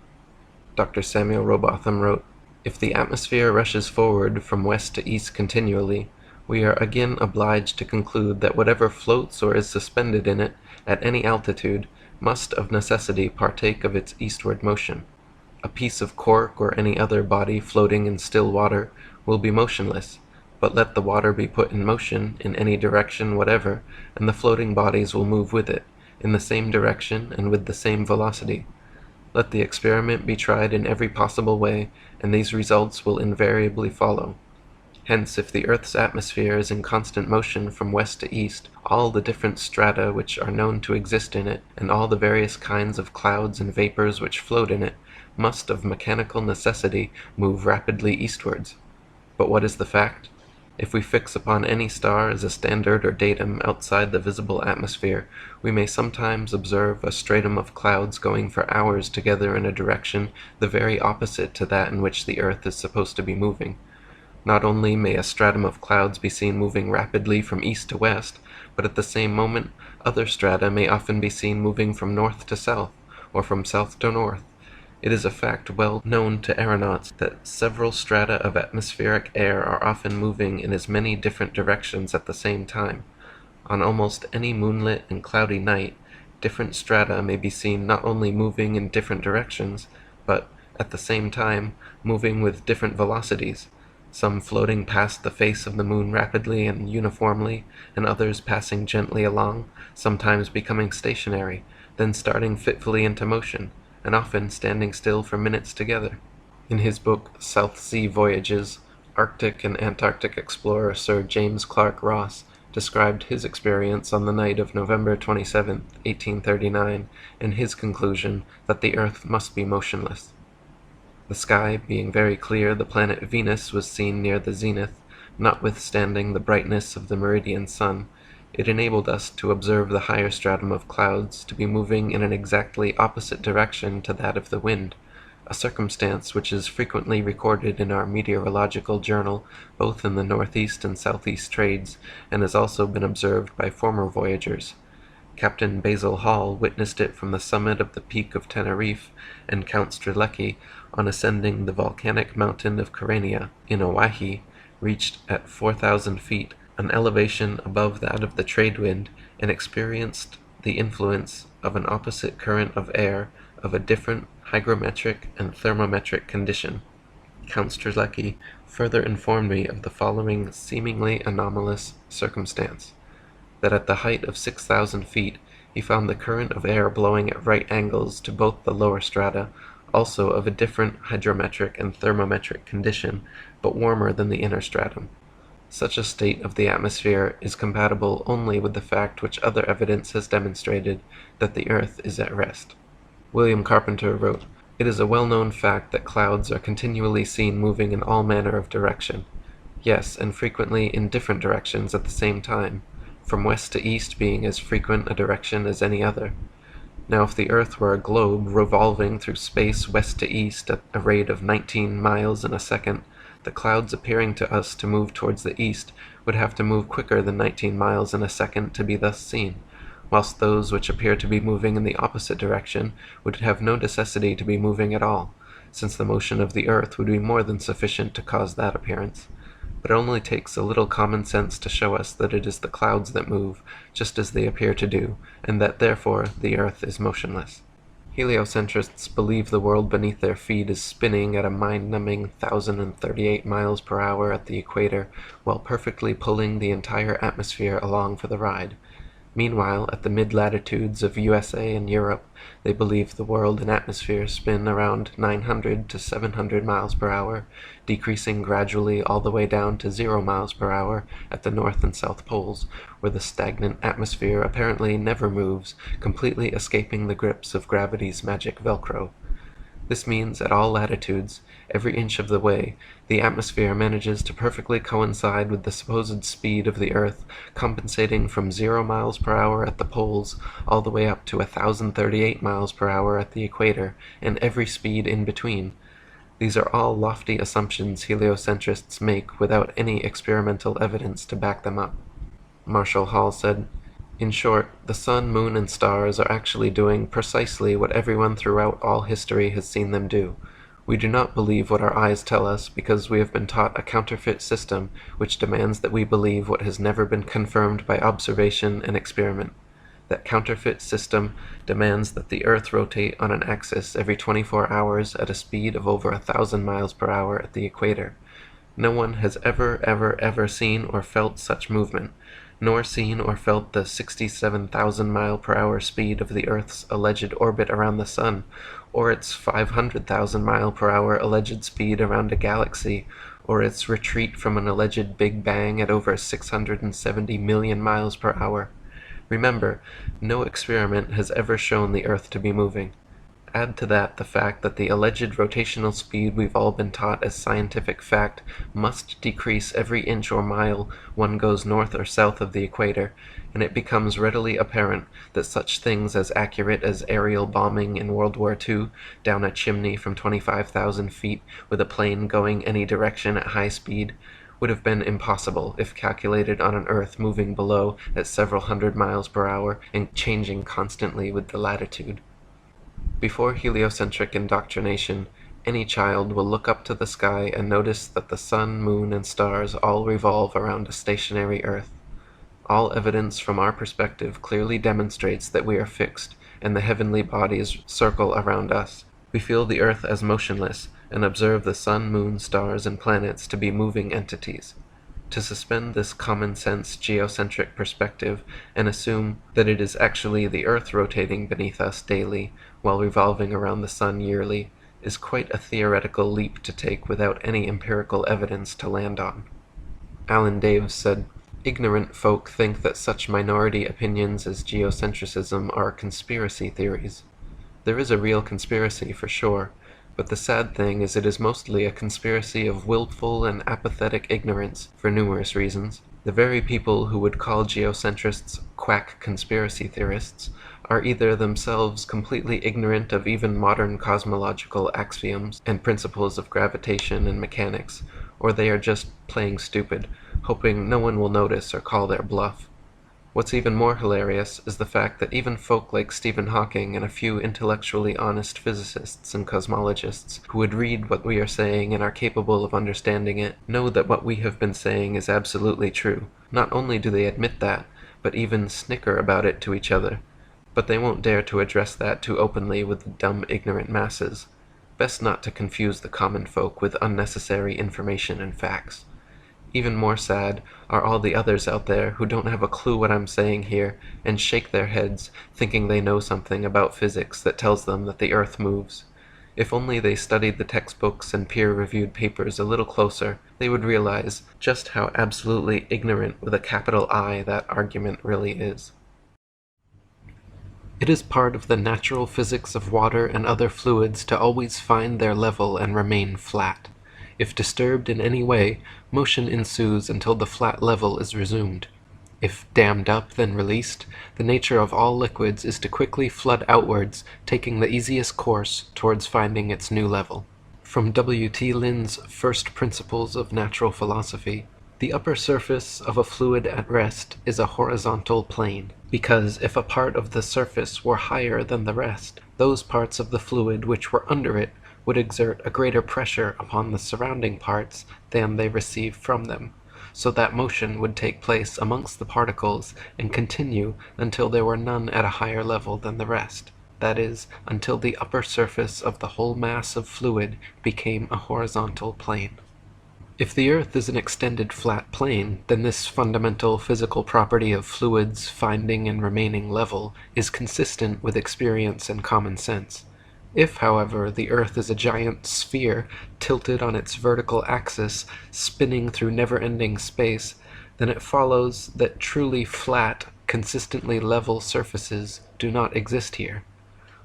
Speaker 1: Dr. Samuel Robotham wrote, "If the atmosphere rushes forward from west to east continually, we are again obliged to conclude that whatever floats or is suspended in it at any altitude must of necessity partake of its eastward motion. A piece of cork or any other body floating in still water will be motionless, but let the water be put in motion in any direction whatever, and the floating bodies will move with it, in the same direction and with the same velocity. Let the experiment be tried in every possible way, and these results will invariably follow. Hence, if the earth's atmosphere is in constant motion from west to east, all the different strata which are known to exist in it, and all the various kinds of clouds and vapors which float in it, must of mechanical necessity move rapidly eastwards. But what is the fact? If we fix upon any star as a standard or datum outside the visible atmosphere, we may sometimes observe a stratum of clouds going for hours together in a direction the very opposite to that in which the earth is supposed to be moving. Not only may a stratum of clouds be seen moving rapidly from east to west, but at the same moment other strata may often be seen moving from north to south, or from south to north. It is a fact well known to aeronauts that several strata of atmospheric air are often moving in as many different directions at the same time. On almost any moonlit and cloudy night, different strata may be seen not only moving in different directions, but, at the same time, moving with different velocities, some floating past the face of the moon rapidly and uniformly, and others passing gently along, sometimes becoming stationary, then starting fitfully into motion, and often standing still for minutes together." In his book South Sea Voyages, Arctic and Antarctic explorer Sir James Clark Ross described his experience on the night of November 27, 1839, and his conclusion that the earth must be motionless. "The sky being very clear, the planet Venus was seen near the zenith, notwithstanding the brightness of the meridian sun. It enabled us to observe the higher stratum of clouds to be moving in an exactly opposite direction to that of the wind, a circumstance which is frequently recorded in our meteorological journal, both in the northeast and southeast trades, and has also been observed by former voyagers. Captain Basil Hall witnessed it from the summit of the peak of Teneriffe, and Count Strzelecki, on ascending the volcanic mountain of Kyrenia, in Oahe, reached at 4,000 feet, an elevation above that of the trade wind, and experienced the influence of an opposite current of air of a different hygrometric and thermometric condition. Count Strzelecki further informed me of the following seemingly anomalous circumstance, that at the height of 6,000 feet he found the current of air blowing at right angles to both the lower strata, also of a different hydrometric and thermometric condition, but warmer than the inner stratum. Such a state of the atmosphere is compatible only with the fact which other evidence has demonstrated, that the earth is at rest." William Carpenter wrote, "It is a well-known fact that clouds are continually seen moving in all manner of direction. Yes, and frequently in different directions at the same time, from west to east being as frequent a direction as any other. Now if the earth were a globe revolving through space west to east at a rate of 19 miles in a second, the clouds appearing to us to move towards the east would have to move quicker than 19 miles in a second to be thus seen, whilst those which appear to be moving in the opposite direction would have no necessity to be moving at all, since the motion of the earth would be more than sufficient to cause that appearance. But it only takes a little common sense to show us that it is the clouds that move, just as they appear to do, and that therefore the earth is motionless." Heliocentrists believe the world beneath their feet is spinning at a mind-numbing 1,038 miles per hour at the equator, while perfectly pulling the entire atmosphere along for the ride. Meanwhile, at the mid-latitudes of USA and Europe, they believe the world and atmosphere spin around 900 to 700 miles per hour, decreasing gradually all the way down to 0 miles per hour at the North and South Poles, where the stagnant atmosphere apparently never moves, completely escaping the grips of gravity's magic Velcro. This means at all latitudes, every inch of the way, the atmosphere manages to perfectly coincide with the supposed speed of the Earth, compensating from 0 miles per hour at the poles all the way up to 1,038 miles per hour at the equator, and every speed in between. These are all lofty assumptions heliocentrists make without any experimental evidence to back them up. Marshall Hall said, "In short, the sun, moon, and stars are actually doing precisely what everyone throughout all history has seen them do. We do not believe what our eyes tell us because we have been taught a counterfeit system which demands that we believe what has never been confirmed by observation and experiment. That counterfeit system demands that the Earth rotate on an axis every 24 hours at a speed of over 1,000 miles per hour at the equator. No one has ever seen or felt such movement, nor seen or felt the 67,000 mile per hour speed of the Earth's alleged orbit around the Sun, or its 500,000 mile per hour alleged speed around a galaxy, or its retreat from an alleged Big Bang at over 670 million miles per hour. Remember, no experiment has ever shown the Earth to be moving. Add to that the fact that the alleged rotational speed we've all been taught as scientific fact must decrease every inch or mile one goes north or south of the equator, and it becomes readily apparent that such things as accurate as aerial bombing in World War II down a chimney from 25,000 feet with a plane going any direction at high speed would have been impossible if calculated on an Earth moving below at several hundred miles per hour and changing constantly with the latitude. Before heliocentric indoctrination, any child will look up to the sky and notice that the sun, moon, and stars all revolve around a stationary Earth. All evidence from our perspective clearly demonstrates that we are fixed, and the heavenly bodies circle around us. We feel the Earth as motionless, and observe the sun, moon, stars, and planets to be moving entities. To suspend this common-sense geocentric perspective and assume that it is actually the Earth rotating beneath us daily while revolving around the sun yearly is quite a theoretical leap to take without any empirical evidence to land on. Alan Daves said, "Ignorant folk think that such minority opinions as geocentrism are conspiracy theories. There is a real conspiracy for sure, but the sad thing is it is mostly a conspiracy of willful and apathetic ignorance for numerous reasons. The very people who would call geocentrists quack conspiracy theorists are either themselves completely ignorant of even modern cosmological axioms and principles of gravitation and mechanics, or they are just playing stupid, hoping no one will notice or call their bluff. What's even more hilarious is the fact that even folk like Stephen Hawking and a few intellectually honest physicists and cosmologists who would read what we are saying and are capable of understanding it know that what we have been saying is absolutely true. Not only do they admit that, but even snicker about it to each other. But they won't dare to address that too openly with the dumb, ignorant masses. Best not to confuse the common folk with unnecessary information and facts. Even more sad are all the others out there who don't have a clue what I'm saying here and shake their heads, thinking they know something about physics that tells them that the Earth moves. If only they studied the textbooks and peer-reviewed papers a little closer, they would realize just how absolutely ignorant with a capital I that argument really is. It is part of the natural physics of water and other fluids to always find their level and remain flat. If disturbed in any way, motion ensues until the flat level is resumed. If dammed up, then released, the nature of all liquids is to quickly flood outwards, taking the easiest course towards finding its new level. From W. T. Lynn's First Principles of Natural Philosophy, the upper surface of a fluid at rest is a horizontal plane, because if a part of the surface were higher than the rest, those parts of the fluid which were under it would exert a greater pressure upon the surrounding parts than they receive from them, so that motion would take place amongst the particles and continue until there were none at a higher level than the rest, that is, until the upper surface of the whole mass of fluid became a horizontal plane. If the Earth is an extended flat plane, then this fundamental physical property of fluids finding and remaining level is consistent with experience and common sense. If, however, the Earth is a giant sphere tilted on its vertical axis, spinning through never-ending space, then it follows that truly flat, consistently level surfaces do not exist here.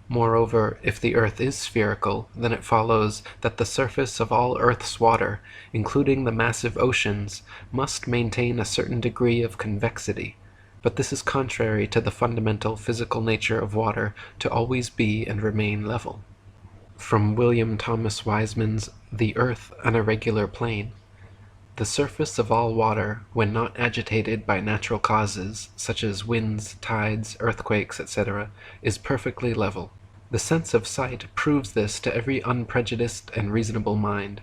Speaker 1: Moreover, if the Earth is spherical, then it follows that the surface of all Earth's water, including the massive oceans, must maintain a certain degree of convexity. But this is contrary to the fundamental physical nature of water to always be and remain level. From William Thomas Wiseman's The Earth an Irregular Plane. The surface of all water, when not agitated by natural causes, such as winds, tides, earthquakes, etc., is perfectly level. The sense of sight proves this to every unprejudiced and reasonable mind.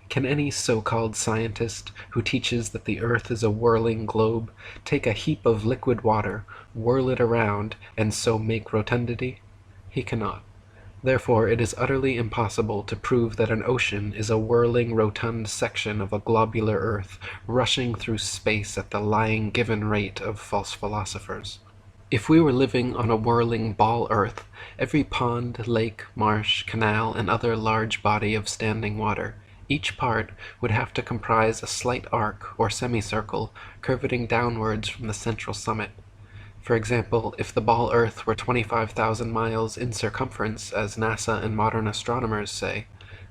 Speaker 1: Can any so-called scientist, who teaches that the earth is a whirling globe, take a heap of liquid water, whirl it around, and so make rotundity? He cannot. Therefore it is utterly impossible to prove that an ocean is a whirling rotund section of a globular earth, rushing through space at the lying given rate of false philosophers. If we were living on a whirling ball earth, every pond, lake, marsh, canal, and other large body of standing water, each part would have to comprise a slight arc or semicircle curveting downwards from the central summit. For example, if the ball Earth were 25,000 miles in circumference, as NASA and modern astronomers say,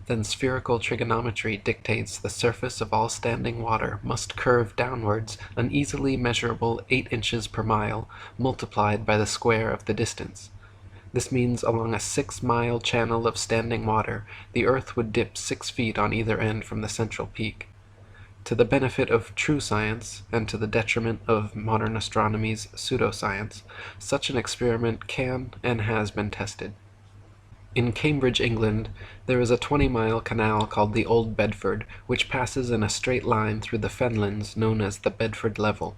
Speaker 1: then spherical trigonometry dictates the surface of all standing water must curve downwards an easily measurable 8 inches per mile, multiplied by the square of the distance. This means along a 6-mile channel of standing water, the Earth would dip 6 feet on either end from the central peak. To the benefit of true science, and to the detriment of modern astronomy's pseudoscience, such an experiment can and has been tested. In Cambridge, England, there is a 20-mile canal called the Old Bedford, which passes in a straight line through the fenlands known as the Bedford Level.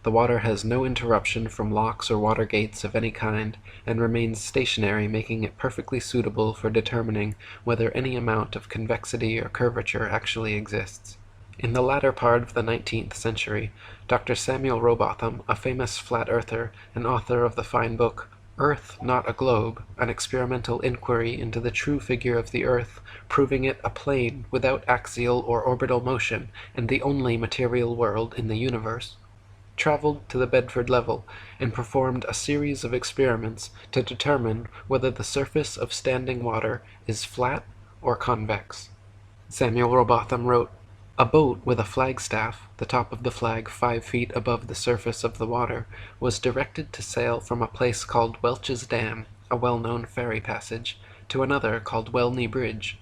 Speaker 1: The water has no interruption from locks or water gates of any kind, and remains stationary, making it perfectly suitable for determining whether any amount of convexity or curvature actually exists. In the latter part of the 19th century, Dr. Samuel Rowbotham, a famous flat-earther and author of the fine book, Earth Not a Globe, an experimental inquiry into the true figure of the Earth, proving it a plane without axial or orbital motion and the only material world in the universe, traveled to the Bedford Level and performed a series of experiments to determine whether the surface of standing water is flat or convex. Samuel Rowbotham wrote, "A boat with a flagstaff, the top of the flag 5 feet above the surface of the water, was directed to sail from a place called Welch's Dam, a well-known ferry passage, to another called Welney Bridge.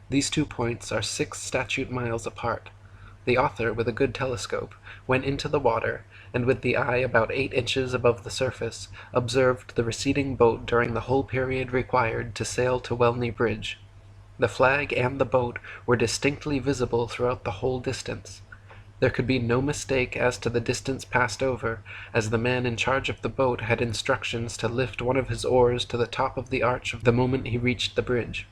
Speaker 1: These 2 points are 6 statute miles apart. The author, with a good telescope, went into the water, and with the eye about 8 inches above the surface, observed the receding boat during the whole period required to sail to Welney Bridge. The flag and the boat were distinctly visible throughout the whole distance. There could be no mistake as to the distance passed over, as the man in charge of the boat had instructions to lift one of his oars to the top of the arch the moment he reached the bridge.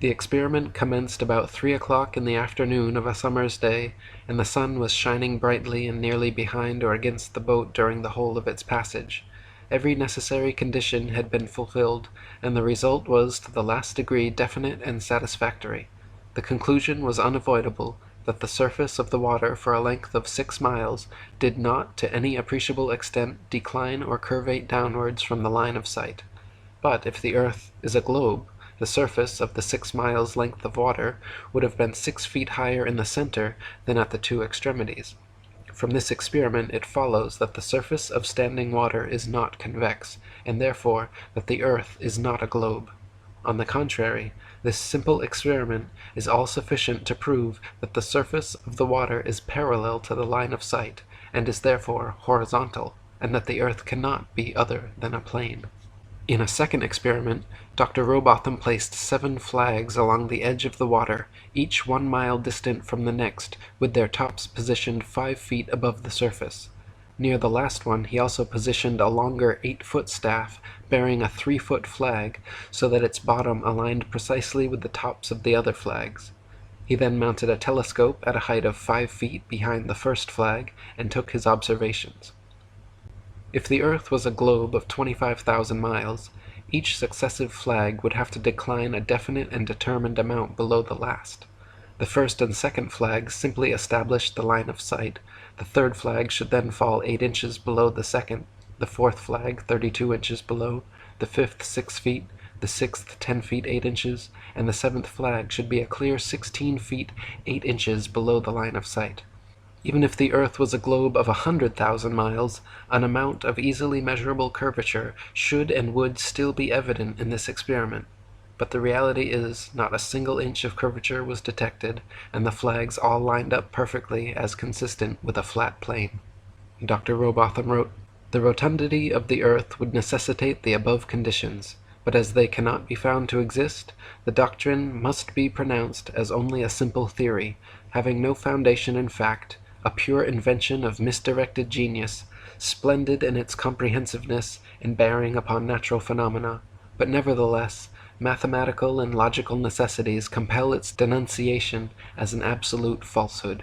Speaker 1: The experiment commenced about 3 o'clock in the afternoon of a summer's day, and the sun was shining brightly and nearly behind or against the boat during the whole of its passage. Every necessary condition had been fulfilled, and the result was to the last degree definite and satisfactory. The conclusion was unavoidable, that the surface of the water for a length of 6 miles did not to any appreciable extent decline or curvate downwards from the line of sight. But if the Earth is a globe, the surface of the 6 miles length of water would have been 6 feet higher in the center than at the 2 extremities. From this experiment it follows that the surface of standing water is not convex, and therefore that the Earth is not a globe. On the contrary, this simple experiment is all sufficient to prove that the surface of the water is parallel to the line of sight, and is therefore horizontal, and that the Earth cannot be other than a plane. In a second experiment, Dr. Rowbotham placed 7 flags along the edge of the water, each 1 mile distant from the next, with their tops positioned 5 feet above the surface. Near the last one he also positioned a longer 8-foot staff bearing a 3-foot flag, so that its bottom aligned precisely with the tops of the other flags. He then mounted a telescope at a height of 5 feet behind the first flag and took his observations. If the Earth was a globe of 25,000 miles, each successive flag would have to decline a definite and determined amount below the last. The first and second flags simply established the line of sight. The third flag should then fall 8 inches below the second, the fourth flag 32 inches below, the fifth 6 feet, the sixth 10 feet 8 inches, and the seventh flag should be a clear 16 feet 8 inches below the line of sight. Even if the Earth was a globe of 100,000 miles, an amount of easily measurable curvature should and would still be evident in this experiment. But the reality is, not a single inch of curvature was detected, and the flags all lined up perfectly as consistent with a flat plane. Dr. Robotham wrote, "The rotundity of the Earth would necessitate the above conditions, but as they cannot be found to exist, the doctrine must be pronounced as only a simple theory, having no foundation in fact, a pure invention of misdirected genius, splendid in its comprehensiveness and bearing upon natural phenomena, but nevertheless, mathematical and logical necessities compel its denunciation as an absolute falsehood."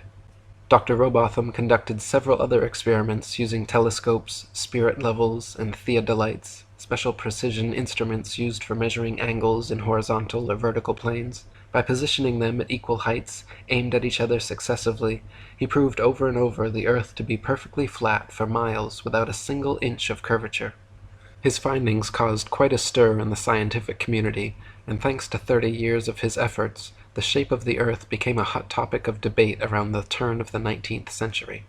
Speaker 1: Dr. Robotham conducted several other experiments using telescopes, spirit levels, and theodolites, special precision instruments used for measuring angles in horizontal or vertical planes. By positioning them at equal heights, aimed at each other successively, he proved over and over the Earth to be perfectly flat for miles without a single inch of curvature. His findings caused quite a stir in the scientific community, and thanks to 30 years of his efforts, the shape of the Earth became a hot topic of debate around the turn of the 19th century.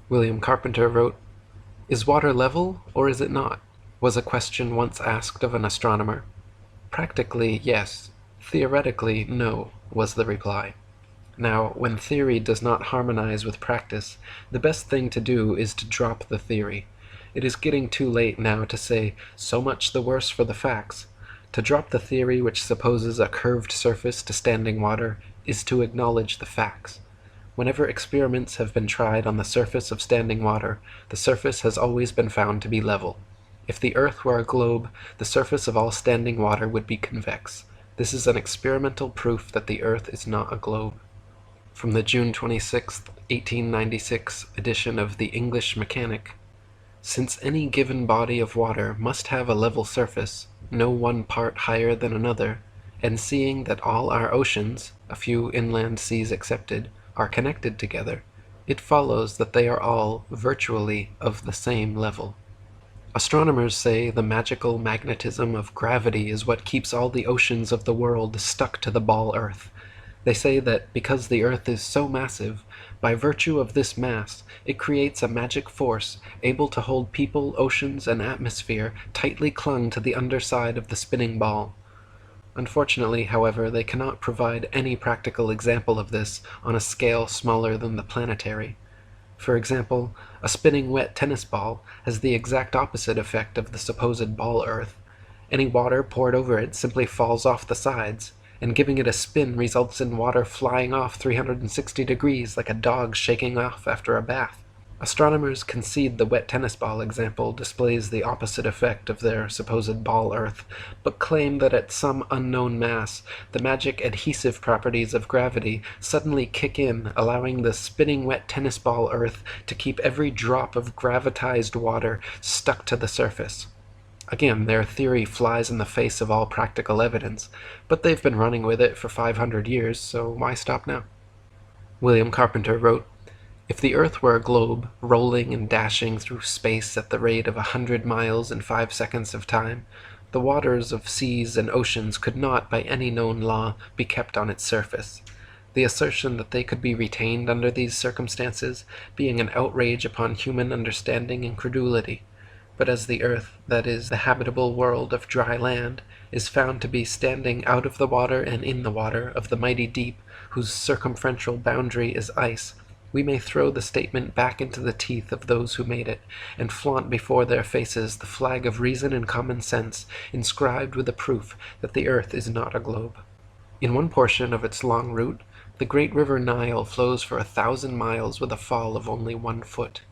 Speaker 1: William Carpenter wrote, "Is water level, or is it not?" was a question once asked of an astronomer. "Practically, yes. Theoretically, no," was the reply. Now, when theory does not harmonize with practice, the best thing to do is to drop the theory. It is getting too late now to say, "so much the worse for the facts." To drop the theory which supposes a curved surface to standing water is to acknowledge the facts. Whenever experiments have been tried on the surface of standing water, the surface has always been found to be level. If the Earth were a globe, the surface of all standing water would be convex. This is an experimental proof that the Earth is not a globe. From the June 26, 1896 edition of the English Mechanic, "Since any given body of water must have a level surface, no one part higher than another, and seeing that all our oceans, a few inland seas excepted, are connected together, it follows that they are all, virtually, of the same level." Astronomers say the magical magnetism of gravity is what keeps all the oceans of the world stuck to the ball Earth. They say that because the Earth is so massive, by virtue of this mass, it creates a magic force able to hold people, oceans, and atmosphere tightly clung to the underside of the spinning ball. Unfortunately, however, they cannot provide any practical example of this on a scale smaller than the planetary. For example, a spinning wet tennis ball has the exact opposite effect of the supposed ball Earth. Any water poured over it simply falls off the sides, and giving it a spin results in water flying off 360 degrees like a dog shaking off after a bath. Astronomers concede the wet tennis ball example displays the opposite effect of their supposed ball Earth, but claim that at some unknown mass, the magic adhesive properties of gravity suddenly kick in, allowing the spinning wet tennis ball Earth to keep every drop of gravitized water stuck to the surface. Again, their theory flies in the face of all practical evidence, but they've been running with it for 500 years, so why stop now? William Carpenter wrote, "If the Earth were a globe, rolling and dashing through space at the rate of 100 miles in 5 seconds of time, the waters of seas and oceans could not, by any known law, be kept on its surface. The assertion that they could be retained under these circumstances being an outrage upon human understanding and credulity. But as the Earth, that is, the habitable world of dry land, is found to be standing out of the water and in the water of the mighty deep, whose circumferential boundary is ice, we may throw the statement back into the teeth of those who made it, and flaunt before their faces the flag of reason and common sense, inscribed with the proof that the Earth is not a globe. In one portion of its long route, the great river Nile flows for 1,000 miles with a fall of only 1 foot.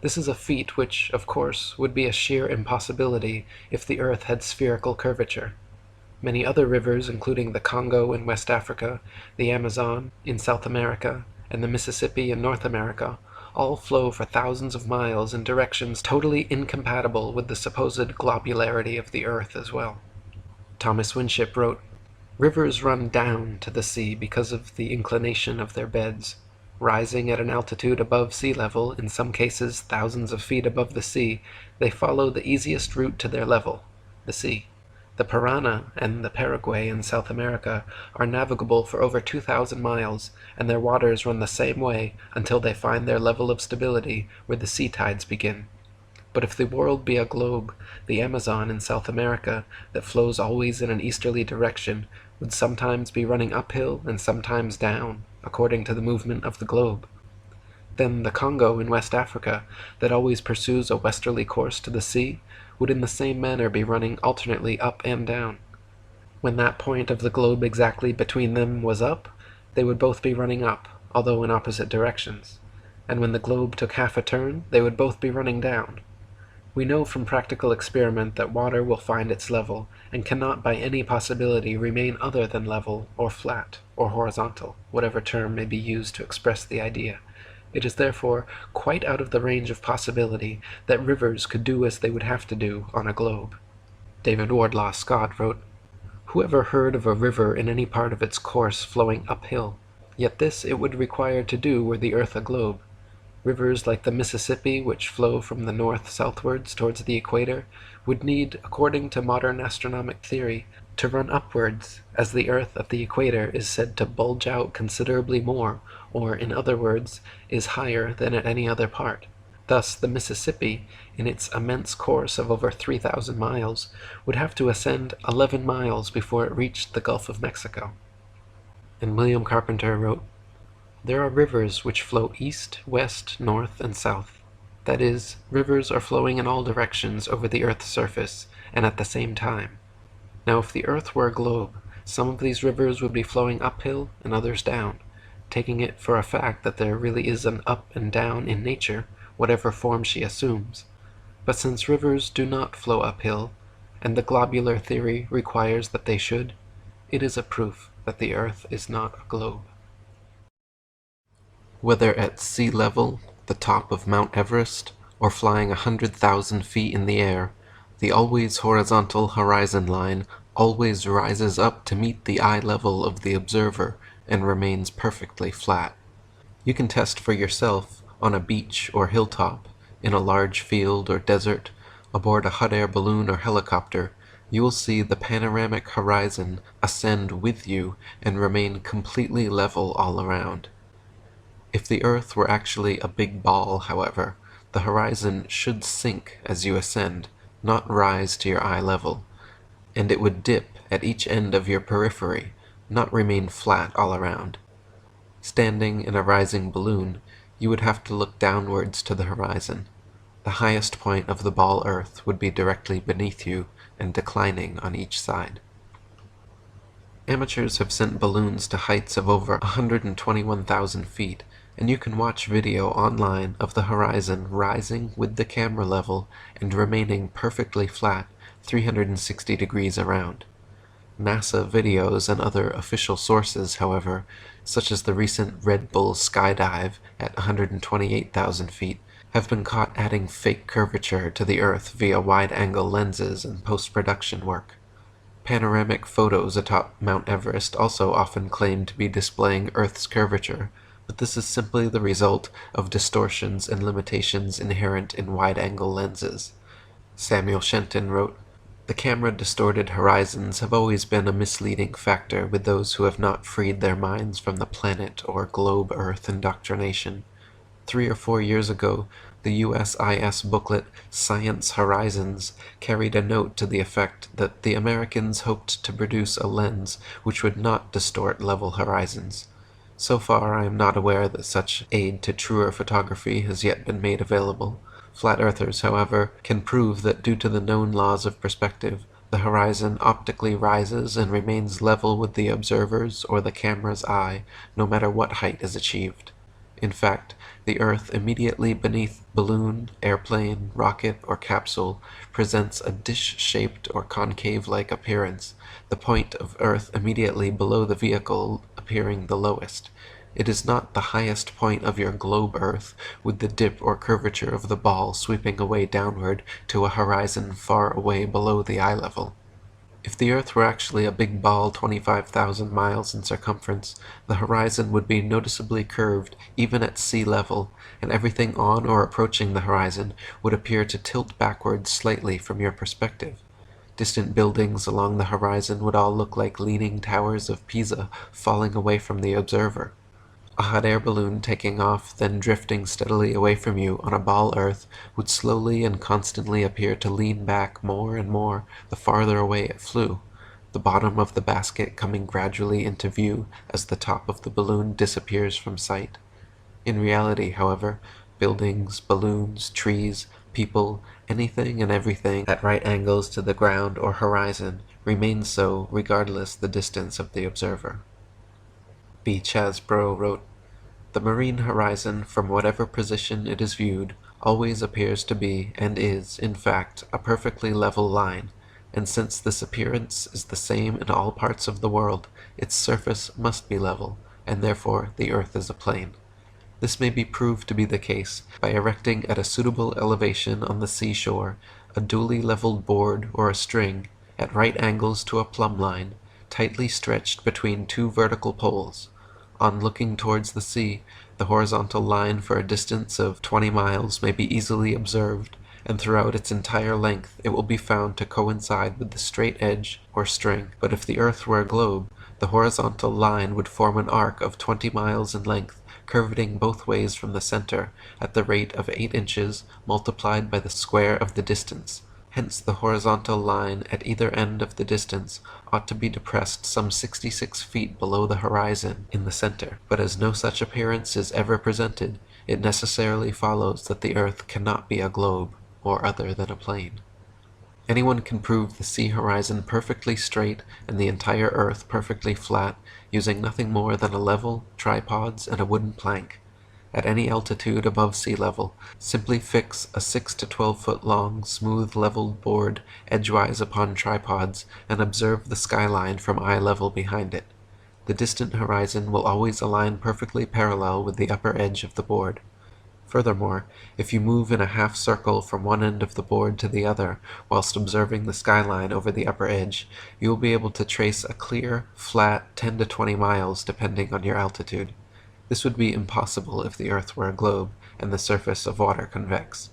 Speaker 1: This is a feat which, of course, would be a sheer impossibility if the Earth had spherical curvature. Many other rivers, including the Congo in West Africa, the Amazon in South America, and the Mississippi in North America, all flow for thousands of miles in directions totally incompatible with the supposed globularity of the Earth as well. Thomas Winship wrote, "Rivers run down to the sea because of the inclination of their beds. Rising at an altitude above sea level, in some cases thousands of feet above the sea, they follow the easiest route to their level, the sea. The Parana and the Paraguay in South America are navigable for over 2,000 miles, and their waters run the same way until they find their level of stability where the sea tides begin. But if the world be a globe, the Amazon in South America, that flows always in an easterly direction, would sometimes be running uphill and sometimes down, according to the movement of the globe. Then the Congo in West Africa, that always pursues a westerly course to the sea, would in the same manner be running alternately up and down. When that point of the globe exactly between them was up, they would both be running up, although in opposite directions. And when the globe took half a turn, they would both be running down. We know from practical experiment that water will find its level, and cannot by any possibility remain other than level, or flat, or horizontal, whatever term may be used to express the idea. It is therefore quite out of the range of possibility that rivers could do as they would have to do on a globe." David Wardlaw Scott wrote, "Whoever heard of a river in any part of its course flowing uphill? Yet this it would require to do were the earth a globe. Rivers like the Mississippi, which flow from the north southwards towards the equator, would need, according to modern astronomic theory, to run upwards, as the earth at the equator is said to bulge out considerably more, or, in other words, is higher than at any other part. Thus the Mississippi, in its immense course of over 3,000 miles, would have to ascend 11 miles before it reached the Gulf of Mexico." And William Carpenter wrote, "There are rivers which flow east, west, north, and south. That is, rivers are flowing in all directions over the earth's surface, and at the same time. Now if the earth were a globe, some of these rivers would be flowing uphill and others down, taking it for a fact that there really is an up and down in nature, whatever form she assumes. But since rivers do not flow uphill, and the globular theory requires that they should, it is a proof that the earth is not a globe." Whether at sea level, the top of Mount Everest, or flying 100,000 feet in the air, the always horizontal horizon line always rises up to meet the eye level of the observer and remains perfectly flat. You can test for yourself on a beach or hilltop, in a large field or desert, aboard a hot air balloon or helicopter. You will see the panoramic horizon ascend with you and remain completely level all around. If the earth were actually a big ball, however, the horizon should sink as you ascend, not rise to your eye level, and it would dip at each end of your periphery, not remain flat all around. Standing in a rising balloon, you would have to look downwards to the horizon. The highest point of the ball earth would be directly beneath you and declining on each side. Amateurs have sent balloons to heights of over 121,000 feet, and you can watch video online of the horizon rising with the camera level and remaining perfectly flat 360 degrees around. NASA videos and other official sources, however, such as the recent Red Bull skydive at 128,000 feet, have been caught adding fake curvature to the Earth via wide-angle lenses and post-production work. Panoramic photos atop Mount Everest also often claim to be displaying Earth's curvature, but this is simply the result of distortions and limitations inherent in wide-angle lenses. Samuel Shenton wrote, "The camera-distorted horizons have always been a misleading factor with those who have not freed their minds from the planet or globe Earth indoctrination. 3 or 4 years ago, the USIS booklet Science Horizons carried a note to the effect that the Americans hoped to produce a lens which would not distort level horizons. So far, I am not aware that such aid to truer photography has yet been made available. Flat earthers, however, can prove that due to the known laws of perspective, the horizon optically rises and remains level with the observer's or the camera's eye, no matter what height is achieved. In fact, the Earth immediately beneath balloon, airplane, rocket, or capsule presents a dish-shaped or concave-like appearance, the point of Earth immediately below the vehicle appearing the lowest. It is not the highest point of your globe Earth, with the dip or curvature of the ball sweeping away downward to a horizon far away below the eye level. If the Earth were actually a big ball 25,000 miles in circumference, the horizon would be noticeably curved even at sea level, and everything on or approaching the horizon would appear to tilt backwards slightly from your perspective. Distant buildings along the horizon would all look like leaning towers of Pisa falling away from the observer. A hot air balloon taking off, then drifting steadily away from you on a ball Earth, would slowly and constantly appear to lean back more and more the farther away it flew, the bottom of the basket coming gradually into view as the top of the balloon disappears from sight. In reality, however, buildings, balloons, trees, people, anything and everything at right angles to the ground or horizon remains so regardless the distance of the observer. B. Chasbro wrote, "The marine horizon, from whatever position it is viewed, always appears to be, and is, in fact, a perfectly level line, and since this appearance is the same in all parts of the world, its surface must be level, and therefore the earth is a plane. This may be proved to be the case by erecting at a suitable elevation on the seashore a duly leveled board or a string, at right angles to a plumb line, tightly stretched between two vertical poles. On looking towards the sea, the horizontal line for a distance of 20 miles may be easily observed, and throughout its entire length it will be found to coincide with the straight edge or string. But if the earth were a globe, the horizontal line would form an arc of 20 miles in length, curveting both ways from the center, at the rate of 8 inches multiplied by the square of the distance. Hence the horizontal line at either end of the distance ought to be depressed some 66 feet below the horizon in the center. But as no such appearance is ever presented, it necessarily follows that the earth cannot be a globe, or other than a plane. Anyone can prove the sea horizon perfectly straight and the entire earth perfectly flat, using nothing more than a level, tripods, and a wooden plank. At any altitude above sea level, simply fix a 6 to 12 foot long, smooth leveled board edgewise upon tripods, and observe the skyline from eye level behind it. The distant horizon will always align perfectly parallel with the upper edge of the board. Furthermore, if you move in a half circle from one end of the board to the other, whilst observing the skyline over the upper edge, you will be able to trace a clear, flat 10 to 20 miles depending on your altitude. This would be impossible if the earth were a globe and the surface of water convex.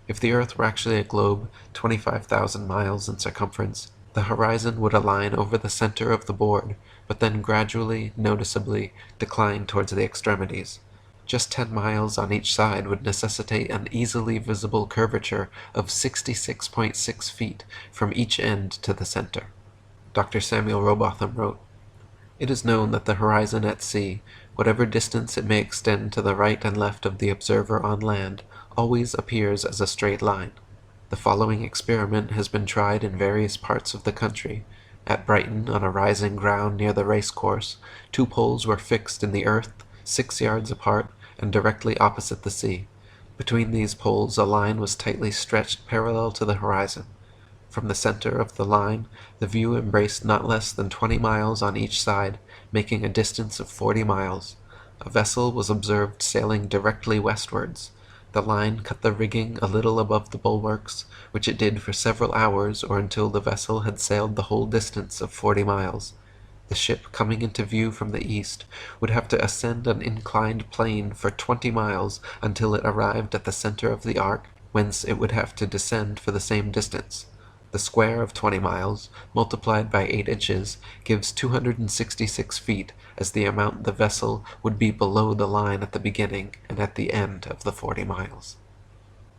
Speaker 1: If the earth were actually a globe 25,000 miles in circumference, the horizon would align over the center of the board, but then gradually, noticeably, decline towards the extremities. Just 10 miles on each side would necessitate an easily visible curvature of 66.6 feet from each end to the center." Dr. Samuel Robotham wrote, "It is known that the horizon at sea, whatever distance it may extend to the right and left of the observer on land, always appears as a straight line. The following experiment has been tried in various parts of the country. At Brighton, on a rising ground near the race course, 2 poles were fixed in the earth, 6 yards apart, and directly opposite the sea. Between these poles a line was tightly stretched parallel to the horizon. From the center of the line, the view embraced not less than 20 miles on each side, making a distance of 40 miles. A vessel was observed sailing directly westwards. The line cut the rigging a little above the bulwarks, which it did for several hours or until the vessel had sailed the whole distance of 40 miles. The ship, coming into view from the east, would have to ascend an inclined plane for 20 miles until it arrived at the center of the arc, whence it would have to descend for the same distance. The square of 20 miles, multiplied by 8 inches, gives 266 feet, as the amount the vessel would be below the line at the beginning and at the end of the 40 miles.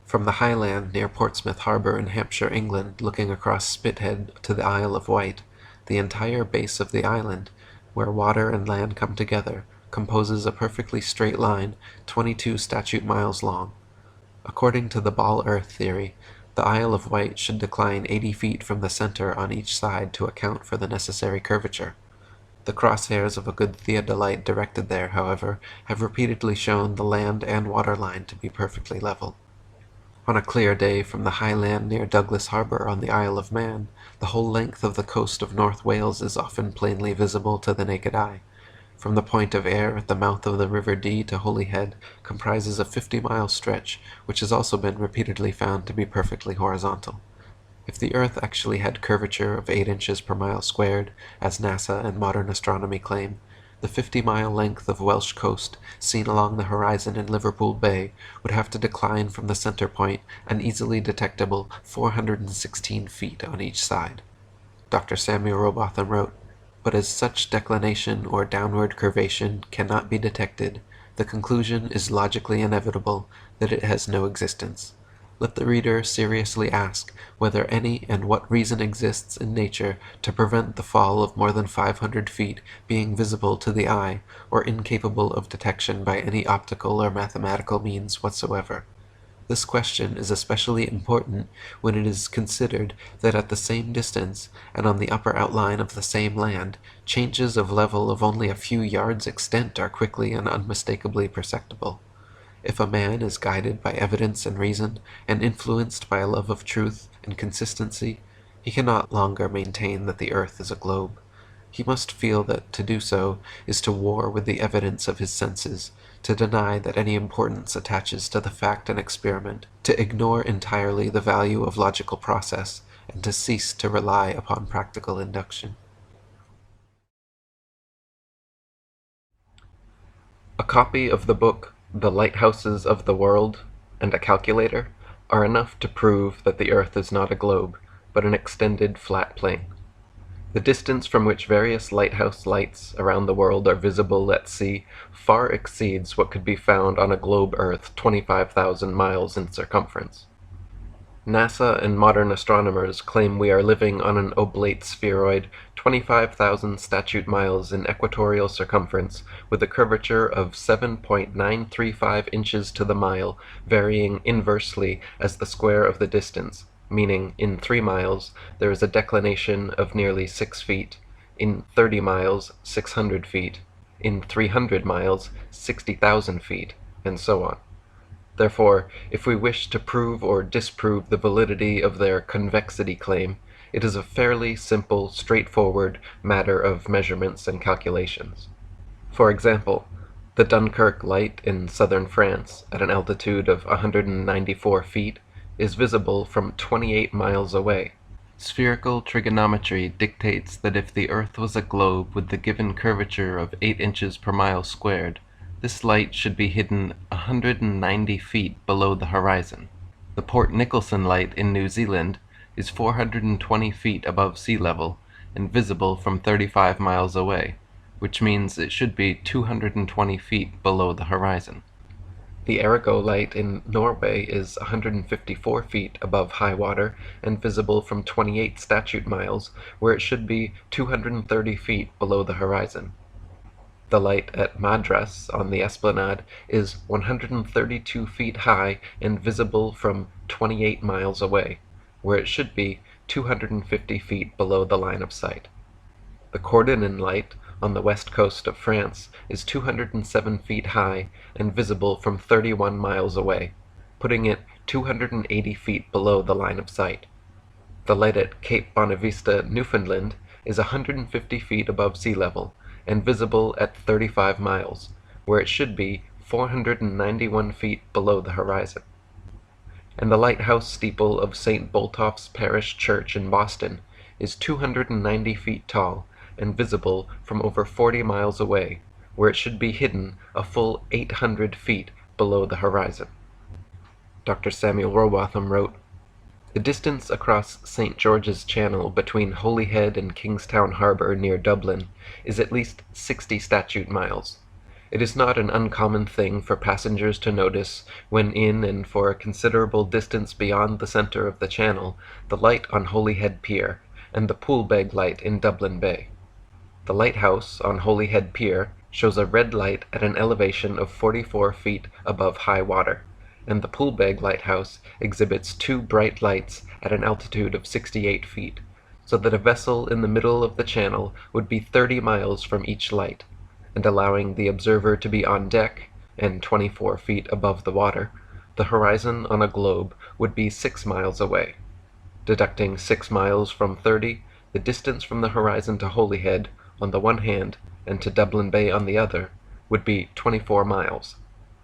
Speaker 1: From the high land near Portsmouth Harbour in Hampshire, England, looking across Spithead to the Isle of Wight, the entire base of the island, where water and land come together, composes a perfectly straight line 22 statute miles long. According to the ball earth theory, the Isle of Wight should decline 80 feet from the center on each side to account for the necessary curvature. The crosshairs of a good theodolite directed there, however, have repeatedly shown the land and water line to be perfectly level. On a clear day from the high land near Douglas Harbour on the Isle of Man, the whole length of the coast of North Wales is often plainly visible to the naked eye. From the point of Ayr at the mouth of the River Dee to Holyhead comprises a 50-mile stretch, which has also been repeatedly found to be perfectly horizontal. If the Earth actually had curvature of 8 inches per mile squared, as NASA and modern astronomy claim, the 50-mile length of Welsh coast seen along the horizon in Liverpool Bay would have to decline from the center point an easily detectable 416 feet on each side. Dr. Samuel Robotham wrote, "But as such declination or downward curvation cannot be detected, the conclusion is logically inevitable that it has no existence. Let the reader seriously ask whether any and what reason exists in nature to prevent the fall of more than 500 feet being visible to the eye, or incapable of detection by any optical or mathematical means whatsoever. This question is especially important when it is considered that at the same distance, and on the upper outline of the same land, changes of level of only a few yards extent are quickly and unmistakably perceptible. If a man is guided by evidence and reason, and influenced by a love of truth and consistency, he cannot longer maintain that the earth is a globe. He must feel that to do so is to war with the evidence of his senses, to deny that any importance attaches to the fact and experiment, to ignore entirely the value of logical process, and to cease to rely upon practical induction." A copy of the book The Lighthouses of the World and a calculator are enough to prove that the earth is not a globe, but an extended flat plane. The distance from which various lighthouse lights around the world are visible at sea far exceeds what could be found on a globe Earth 25,000 miles in circumference. NASA and modern astronomers claim we are living on an oblate spheroid 25,000 statute miles in equatorial circumference with a curvature of 7.935 inches to the mile, varying inversely as the square of the distance, meaning in 3 miles there is a declination of nearly 6 feet, in 30 miles 600 feet, in 300 miles 60,000 feet, and so on. Therefore, if we wish to prove or disprove the validity of their convexity claim, it is a fairly simple, straightforward matter of measurements and calculations. For example, the Dunkirk light in southern France, at an altitude of 194 feet, is visible from 28 miles away. Spherical trigonometry dictates that if the Earth was a globe with the given curvature of 8 inches per mile squared, this light should be hidden 190 feet below the horizon. The Port Nicholson light in New Zealand is 420 feet above sea level and visible from 35 miles away, which means it should be 220 feet below the horizon. The Arago light in Norway is 154 feet above high water and visible from 28 statute miles, where it should be 230 feet below the horizon. The light at Madras on the Esplanade is 132 feet high and visible from 28 miles away, where it should be 250 feet below the line of sight. The Cordonan light on the west coast of France is 207 feet high and visible from 31 miles away, putting it 280 feet below the line of sight. The light at Cape Bonavista, Newfoundland, is 150 feet above sea level and visible at 35 miles, where it should be 491 feet below the horizon. And the lighthouse steeple of St. Botolph's Parish Church in Boston is 290 feet tall and visible from over 40 miles away, where it should be hidden a full 800 feet below the horizon. Dr. Samuel Robotham wrote, "The distance across St. George's Channel between Holyhead and Kingstown Harbour near Dublin is at least 60 statute miles. It is not an uncommon thing for passengers to notice, when in and for a considerable distance beyond the centre of the channel, the light on Holyhead Pier, and the Poolbeg light in Dublin Bay. The lighthouse on Holyhead Pier shows a red light at an elevation of 44 feet above high water, and the Poolbeg lighthouse exhibits 2 bright lights at an altitude of 68 feet, so that a vessel in the middle of the channel would be 30 miles from each light, and allowing the observer to be on deck and 24 feet above the water, the horizon on a globe would be 6 miles away. Deducting 6 miles from 30, the distance from the horizon to Holyhead on the one hand and to Dublin Bay on the other would be 24 miles.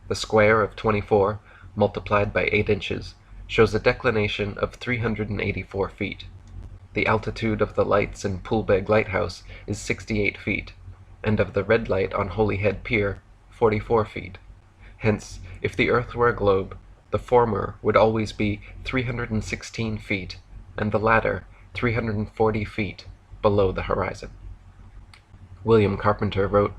Speaker 1: The square of 24 multiplied by 8 inches shows a declination of 384 feet. The altitude of the lights in Poolbeg Lighthouse is 68 feet, and of the red light on Holyhead Pier, 44 feet. Hence, if the earth were a globe, the former would always be 316 feet, and the latter 340 feet below the horizon. William Carpenter wrote,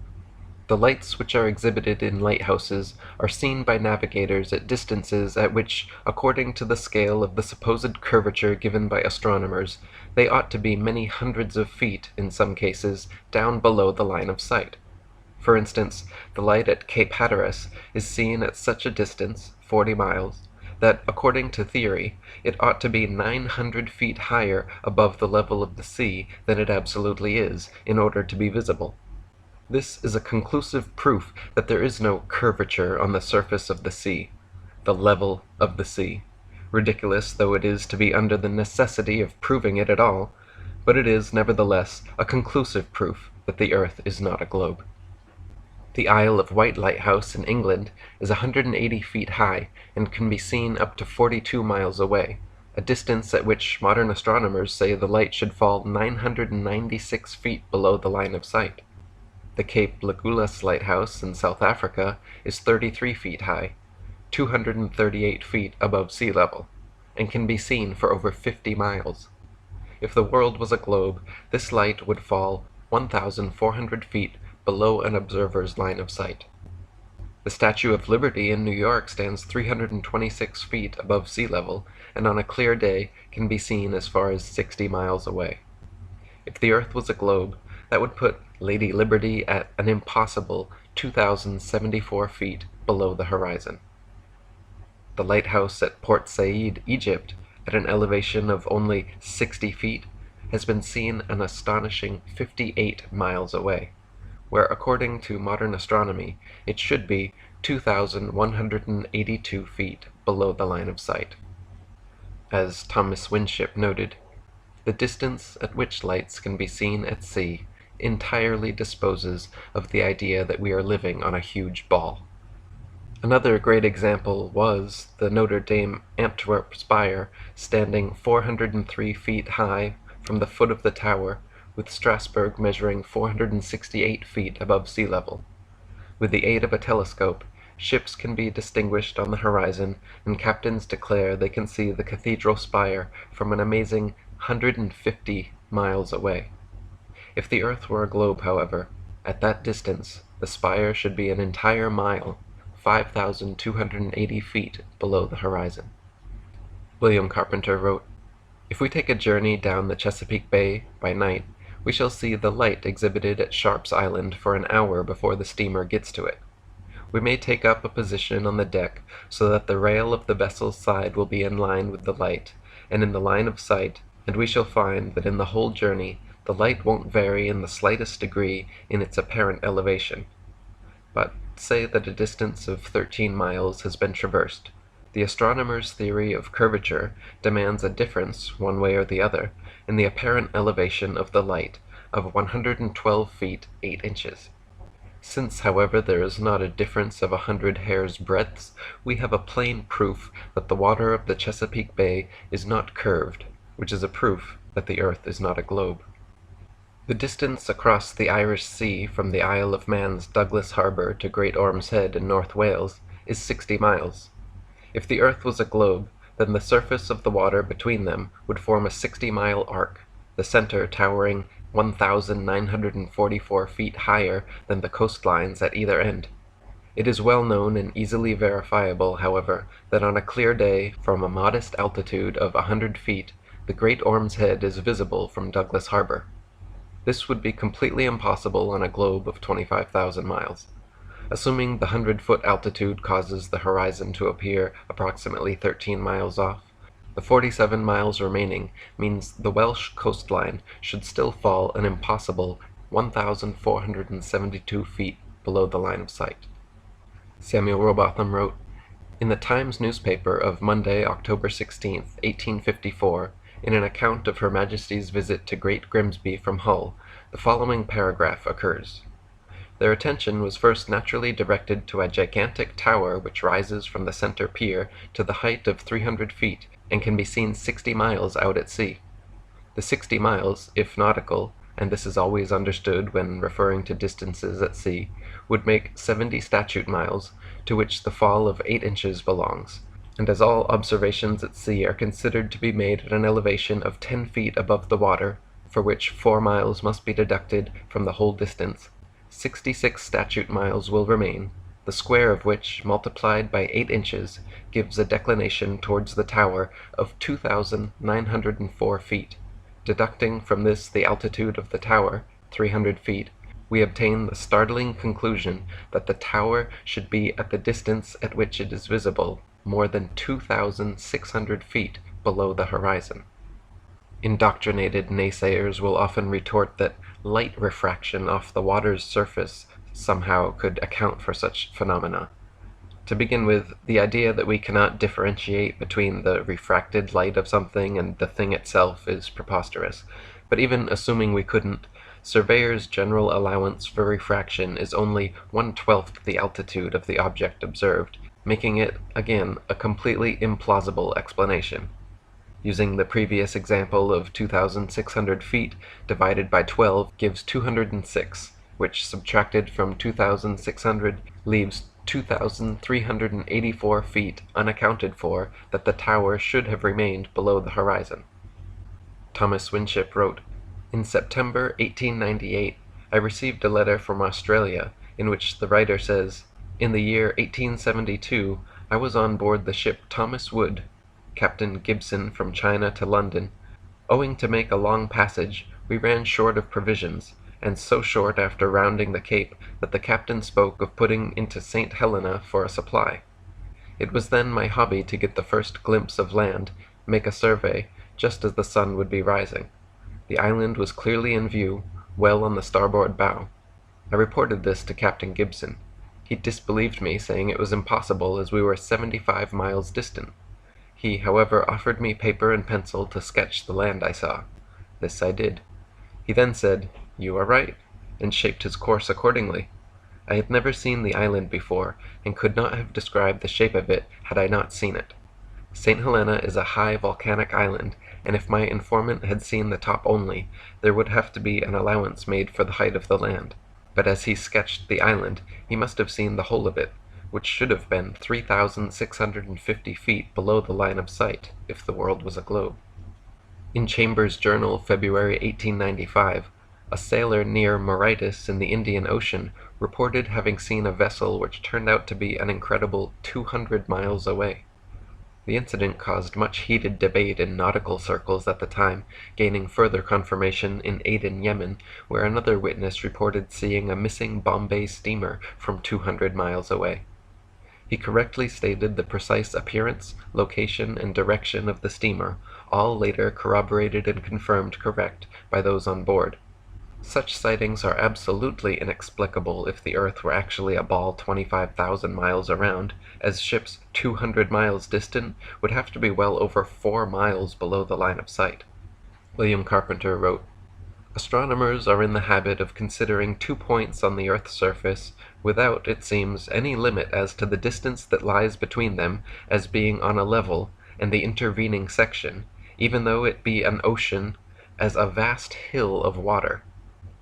Speaker 1: "The lights which are exhibited in lighthouses are seen by navigators at distances at which, according to the scale of the supposed curvature given by astronomers, they ought to be many hundreds of feet, in some cases, down below the line of sight. For instance, the light at Cape Hatteras is seen at such a distance, 40 miles, that, according to theory, it ought to be 900 feet higher above the level of the sea than it absolutely is, in order to be visible. This is a conclusive proof that there is no curvature on the surface of the sea, the level of the sea, ridiculous though it is to be under the necessity of proving it at all, but it is, nevertheless, a conclusive proof that the earth is not a globe. The Isle of Wight lighthouse in England is 180 feet high and can be seen up to 42 miles away, a distance at which modern astronomers say the light should fall 996 feet below the line of sight. The Cape Legulas lighthouse in South Africa is 33 feet high, 238 feet above sea level, and can be seen for over 50 miles. If the world was a globe, this light would fall 1,400 feet below an observer's line of sight. The Statue of Liberty in New York stands 326 feet above sea level, and on a clear day can be seen as far as 60 miles away. If the earth was a globe, that would put Lady Liberty at an impossible 2,074 feet below the horizon. The lighthouse at Port Said, Egypt, at an elevation of only 60 feet, has been seen an astonishing 58 miles away, where according to modern astronomy it should be 2,182 feet below the line of sight. As Thomas Winship noted, the distance at which lights can be seen at sea entirely disposes of the idea that we are living on a huge ball. Another great example was the Notre Dame Antwerp spire, standing 403 feet high from the foot of the tower, with Strasbourg measuring 468 feet above sea level. With the aid of a telescope, ships can be distinguished on the horizon, and captains declare they can see the cathedral spire from an amazing 150 miles away. If the earth were a globe, however, at that distance the spire should be an entire mile, 5,280 feet below the horizon. William Carpenter wrote, "If we take a journey down the Chesapeake Bay by night, we shall see the light exhibited at Sharp's Island for an hour before the steamer gets to it. We may take up a position on the deck so that the rail of the vessel's side will be in line with the light, and in the line of sight, and we shall find that in the whole journey the light won't vary in the slightest degree in its apparent elevation. But say that a distance of 13 miles has been traversed. The astronomer's theory of curvature demands a difference, one way or the other, in the apparent elevation of the light of 112 feet 8 inches. Since, however, there is not a difference of 100 hairs' breadths, we have a plain proof that the water of the Chesapeake Bay is not curved, which is a proof that the earth is not a globe. The distance across the Irish Sea from the Isle of Man's Douglas Harbour to Great Orme's Head in North Wales is 60 miles. If the earth was a globe, then the surface of the water between them would form a 60-mile arc, the center towering 1,944 feet higher than the coastlines at either end. It is well known and easily verifiable, however, that on a clear day, from a modest altitude of 100 feet, the Great Orme's Head is visible from Douglas Harbour. This would be completely impossible on a globe of 25,000 miles. Assuming the 100-foot altitude causes the horizon to appear approximately 13 miles off, The 47 miles remaining means the Welsh coastline should still fall an impossible 1,472 feet below the line of sight. Samuel Rowbotham wrote, "In the Times newspaper of Monday, October 16, 1854, in an account of Her Majesty's visit to Great Grimsby from Hull, the following paragraph occurs. Their attention was first naturally directed to a gigantic tower which rises from the center pier to the height of 300 feet, and can be seen 60 miles out at sea. The 60 miles, if nautical, and this is always understood when referring to distances at sea, would make 70 statute miles, to which the fall of 8 inches belongs, and as all observations at sea are considered to be made at an elevation of 10 feet above the water, for which 4 miles must be deducted from the whole distance, 66 statute miles will remain, the square of which, multiplied by 8 inches, gives a declination towards the tower of 2,904 feet. Deducting from this the altitude of the tower, 300 feet, we obtain the startling conclusion that the tower should be at the distance at which it is visible, more than 2,600 feet below the horizon." Indoctrinated naysayers will often retort that light refraction off the water's surface somehow could account for such phenomena. To begin with, the idea that we cannot differentiate between the refracted light of something and the thing itself is preposterous, but even assuming we couldn't, surveyors' general allowance for refraction is only 1/12 the altitude of the object observed, making it, again, a completely implausible explanation. Using the previous example of 2,600 feet divided by 12 gives 206, which subtracted from 2,600 leaves 2,384 feet unaccounted for that the tower should have remained below the horizon. Thomas Winship wrote, "In September 1898 I received a letter from Australia in which the writer says, 'In the year 1872 I was on board the ship Thomas Wood, Captain Gibson, from China to London. Owing to make a long passage, we ran short of provisions, and so short after rounding the Cape that the captain spoke of putting into St. Helena for a supply. It was then my hobby to get the first glimpse of land, make a survey, just as the sun would be rising. The island was clearly in view, well on the starboard bow. I reported this to Captain Gibson. He disbelieved me, saying it was impossible, as we were 75 miles distant. He, however, offered me paper and pencil to sketch the land I saw. This I did. He then said, 'You are right,' and shaped his course accordingly. I had never seen the island before, and could not have described the shape of it had I not seen it. St. Helena is a high volcanic island, and if my informant had seen the top only, there would have to be an allowance made for the height of the land. But as he sketched the island, he must have seen the whole of it, which should have been 3,650 feet below the line of sight, if the world was a globe." In Chambers' Journal, February 1895, a sailor near Mauritius in the Indian Ocean reported having seen a vessel which turned out to be an incredible 200 miles away. The incident caused much heated debate in nautical circles at the time, gaining further confirmation in Aden, Yemen, where another witness reported seeing a missing Bombay steamer from 200 miles away. He correctly stated the precise appearance, location, and direction of the steamer, all later corroborated and confirmed correct by those on board. Such sightings are absolutely inexplicable if the Earth were actually a ball 25,000 miles around, as ships 200 miles distant would have to be well over 4 miles below the line of sight. William Carpenter wrote, "Astronomers are in the habit of considering 2 points on the Earth's surface without, it seems, any limit as to the distance that lies between them as being on a level, and the intervening section, even though it be an ocean, as a vast hill of water.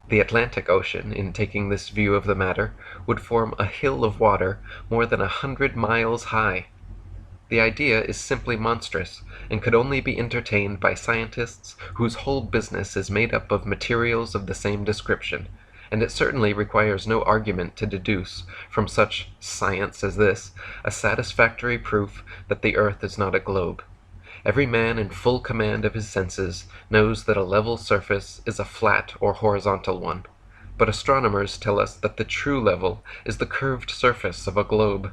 Speaker 1: The Atlantic Ocean, in taking this view of the matter, would form a hill of water more than 100 miles high. The idea is simply monstrous, and could only be entertained by scientists whose whole business is made up of materials of the same description, and it certainly requires no argument to deduce, from such science as this, a satisfactory proof that the earth is not a globe. Every man in full command of his senses knows that a level surface is a flat or horizontal one, but astronomers tell us that the true level is the curved surface of a globe.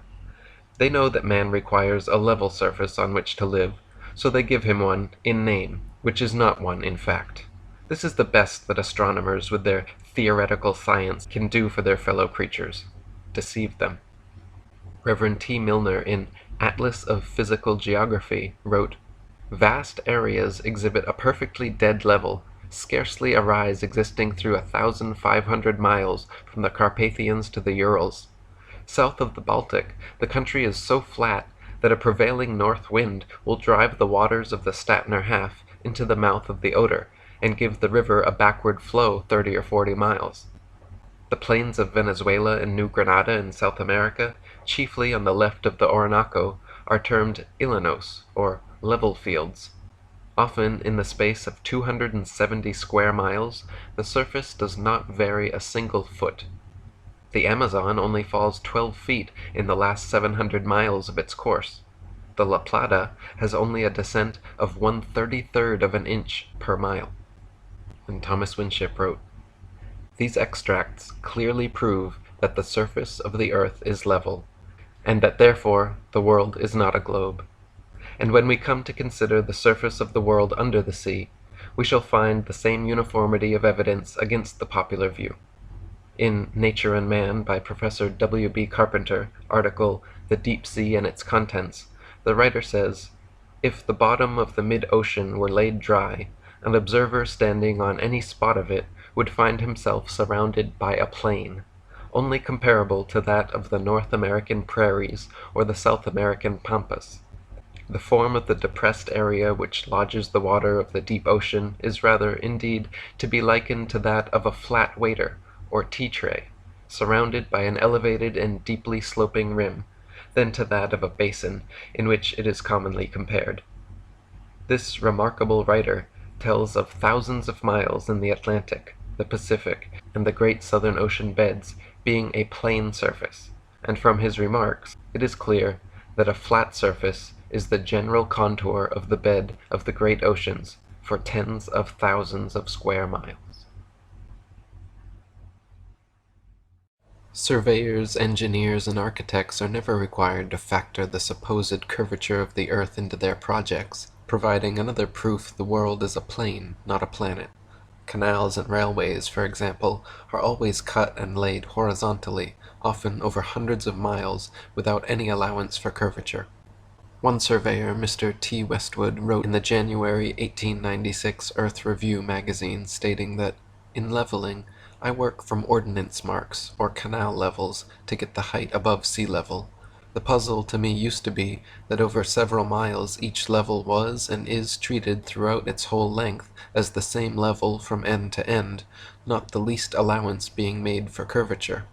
Speaker 1: They know that man requires a level surface on which to live, so they give him one in name, which is not one in fact. This is the best that astronomers with their theoretical science can do for their fellow creatures: deceive them. Reverend T. Milner, in Atlas of Physical Geography, wrote, "Vast areas exhibit a perfectly dead level, scarcely a rise existing through 1,500 miles from the Carpathians to the Urals. South of the Baltic, the country is so flat that a prevailing north wind will drive the waters of the Statner Half into the mouth of the Oder, and give the river a backward flow 30 or 40 miles. The plains of Venezuela and New Granada in South America, chiefly on the left of the Orinoco, are termed llanos, or level fields. Often, in the space of 270 square miles, the surface does not vary a single foot. The Amazon only falls 12 feet in the last 700 miles of its course. The La Plata has only a descent of 1/33rd of an inch per mile." And Thomas Winship wrote, "These extracts clearly prove that the surface of the earth is level, and that therefore the world is not a globe. And when we come to consider the surface of the world under the sea, we shall find the same uniformity of evidence against the popular view." In Nature and Man, by Professor W. B. Carpenter, article "The Deep Sea and its Contents," the writer says, "If the bottom of the mid-ocean were laid dry, an observer standing on any spot of it would find himself surrounded by a plain, only comparable to that of the North American prairies or the South American pampas. The form of the depressed area which lodges the water of the deep ocean is rather, indeed, to be likened to that of a flat waiter, or tea-tray, surrounded by an elevated and deeply sloping rim, than to that of a basin, in which it is commonly compared." This remarkable writer tells of thousands of miles in the Atlantic, the Pacific, and the great Southern Ocean beds being a plane surface, and from his remarks it is clear that a flat surface is the general contour of the bed of the great oceans for tens of thousands of square miles. Surveyors, engineers, and architects are never required to factor the supposed curvature of the earth into their projects, providing another proof the world is a plane, not a planet. Canals and railways, for example, are always cut and laid horizontally, often over hundreds of miles, without any allowance for curvature. One surveyor, Mr. T. Westwood, wrote in the January 1896 Earth Review magazine, stating that, "In leveling, I work from ordnance marks, or canal levels, to get the height above sea level. The puzzle to me used to be that over several miles each level was and is treated throughout its whole length as the same level from end to end, not the least allowance being made for curvature.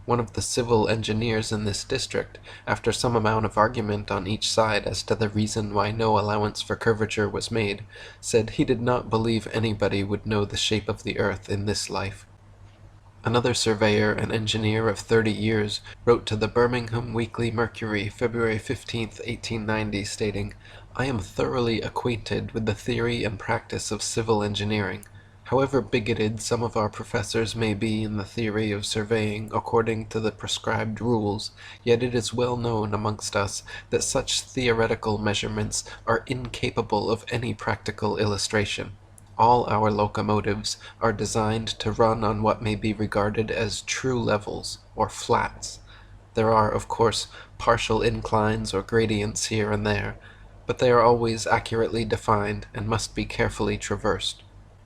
Speaker 1: One of the civil engineers in this district, after some amount of argument on each side as to the reason why no allowance for curvature was made, said he did not believe anybody would know the shape of the earth in this life." Another surveyor and engineer of 30 years wrote to the Birmingham Weekly Mercury, February 15, 1890, stating, "I am thoroughly acquainted with the theory and practice of civil engineering. However bigoted some of our professors may be in the theory of surveying according to the prescribed rules, yet it is well known amongst us that such theoretical measurements are incapable of any practical illustration. All our locomotives are designed to run on what may be regarded as true levels, or flats. There are, of course, partial inclines or gradients here and there, but they are always accurately defined and must be carefully traversed.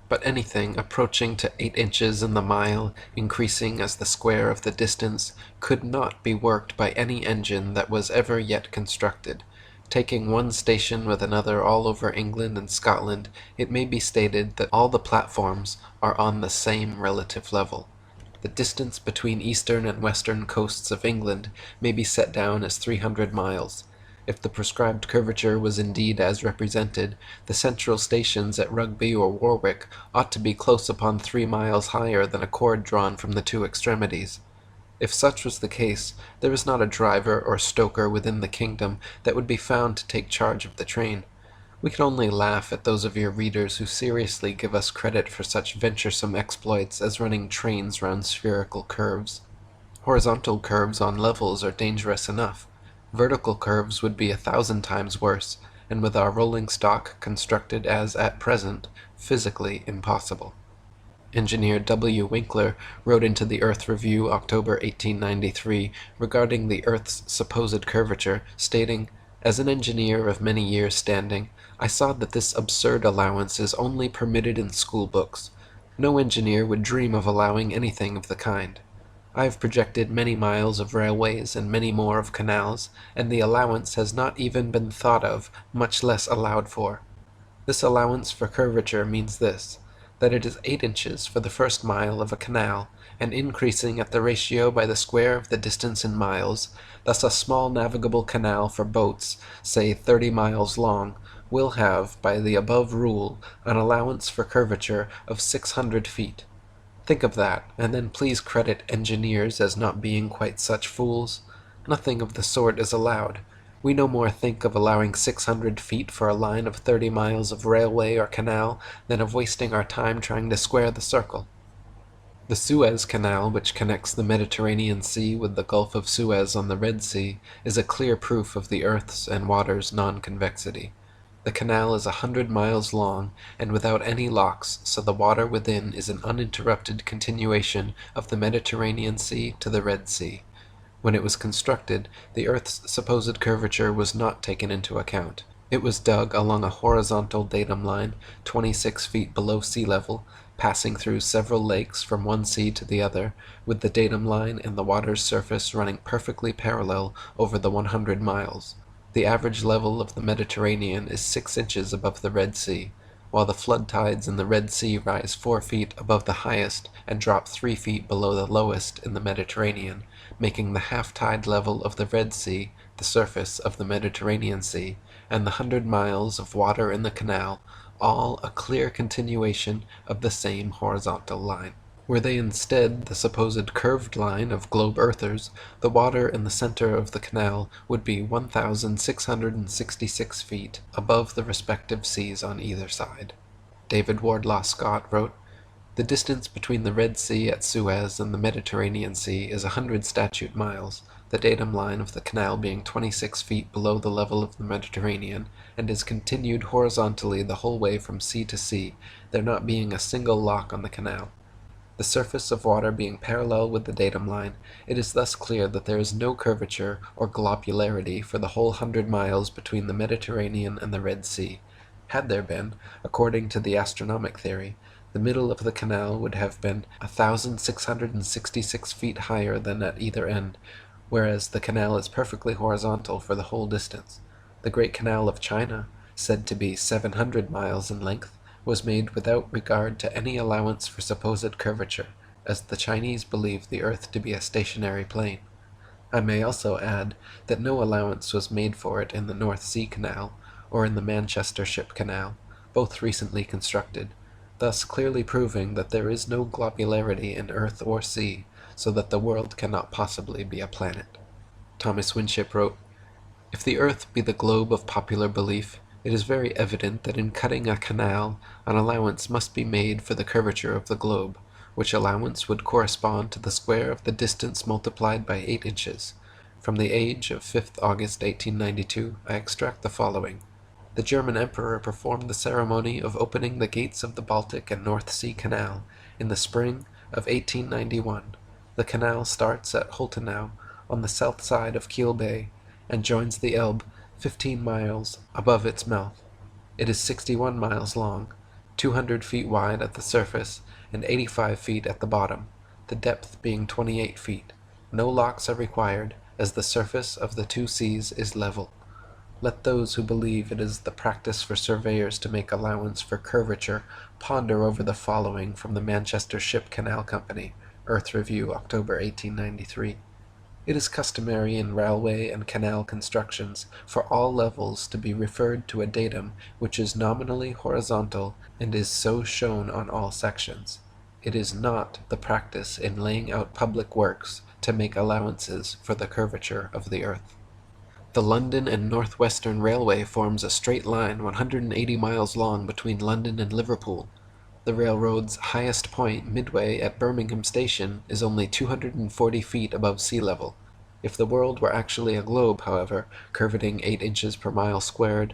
Speaker 1: But anything approaching to 8 inches in the mile, increasing as the square of the distance, could not be worked by any engine that was ever yet constructed. Taking one station with another all over England and Scotland, it may be stated that all the platforms are on the same relative level. The distance between eastern and western coasts of England may be set down as 300 miles. If the prescribed curvature was indeed as represented, the central stations at Rugby or Warwick ought to be close upon 3 miles higher than a cord drawn from the two extremities. If such was the case, there is not a driver or stoker within the kingdom that would be found to take charge of the train. We can only laugh at those of your readers who seriously give us credit for such venturesome exploits as running trains round spherical curves. Horizontal curves on levels are dangerous enough. Vertical curves would be 1,000 times worse, and with our rolling stock constructed as at present physically impossible. Engineer W. Winkler wrote into the Earth Review, October 1893, regarding the Earth's supposed curvature, stating, "As an engineer of many years' standing, I saw that this absurd allowance is only permitted in school books. No engineer would dream of allowing anything of the kind. I have projected many miles of railways and many more of canals, and the allowance has not even been thought of, much less allowed for. This allowance for curvature means this, that it is 8 inches for the first mile of a canal, and increasing at the ratio by the square of the distance in miles. Thus a small navigable canal for boats, say 30 miles long, will have, by the above rule, an allowance for curvature of 600 feet. Think of that, and then please credit engineers as not being quite such fools. Nothing of the sort is allowed. We no more think of allowing 600 feet for a line of 30 miles of railway or canal than of wasting our time trying to square the circle. The Suez Canal, which connects the Mediterranean Sea with the Gulf of Suez on the Red Sea, is a clear proof of the earth's and water's non-convexity. The canal is 100 miles long, and without any locks, so the water within is an uninterrupted continuation of the Mediterranean Sea to the Red Sea. When it was constructed, the earth's supposed curvature was not taken into account. It was dug along a horizontal datum line, 26 feet below sea level, passing through several lakes from one sea to the other, with the datum line and the water's surface running perfectly parallel over the 100 miles. The average level of the Mediterranean is 6 inches above the Red Sea, while the flood tides in the Red Sea rise 4 feet above the highest and drop 3 feet below the lowest in the Mediterranean, making the half-tide level of the Red Sea the surface of the Mediterranean Sea, and the 100 miles of water in the canal all a clear continuation of the same horizontal line. Were they instead the supposed curved line of globe-earthers, the water in the center of the canal would be 1,666 feet above the respective seas on either side. David Wardlaw Scott wrote, "The distance between the Red Sea at Suez and the Mediterranean Sea is 100 statute miles, the datum line of the canal being 26 feet below the level of the Mediterranean, and is continued horizontally the whole way from sea to sea, there not being a single lock on the canal. The surface of water being parallel with the datum line, it is thus clear that there is no curvature or globularity for the whole 100 miles between the Mediterranean and the Red Sea. Had there been, according to the astronomic theory, the middle of the canal would have been 1,666 feet higher than at either end, whereas the canal is perfectly horizontal for the whole distance. The Great Canal of China, said to be 700 miles in length, was made without regard to any allowance for supposed curvature, as the Chinese believe the earth to be a stationary plane. I may also add that no allowance was made for it in the North Sea Canal, or in the Manchester Ship Canal, both recently constructed, thus clearly proving that there is no globularity in earth or sea, so that the world cannot possibly be a planet." Thomas Winship wrote, "If the earth be the globe of popular belief, it is very evident that in cutting a canal an allowance must be made for the curvature of the globe, which allowance would correspond to the square of the distance multiplied by 8 inches. From the Age of 5th August 1892 I extract the following. The German Emperor performed the ceremony of opening the gates of the Baltic and North Sea Canal in the spring of 1891. The canal starts at Holtenau on the south side of Kiel Bay and joins the Elbe 15 miles above its mouth. It is 61 miles long, 200 feet wide at the surface, and 85 feet at the bottom, the depth being 28 feet. No locks are required, as the surface of the two seas is level. Let those who believe it is the practice for surveyors to make allowance for curvature ponder over the following from the Manchester Ship Canal Company, Earth Review, October 1893. It is customary in railway and canal constructions for all levels to be referred to a datum which is nominally horizontal and is so shown on all sections. It is not the practice in laying out public works to make allowances for the curvature of the earth. The London and North Western Railway forms a straight line 180 miles long between London and Liverpool. The railroad's highest point, midway at Birmingham Station, is only 240 feet above sea level. If the world were actually a globe, however, curveting 8 inches per mile squared,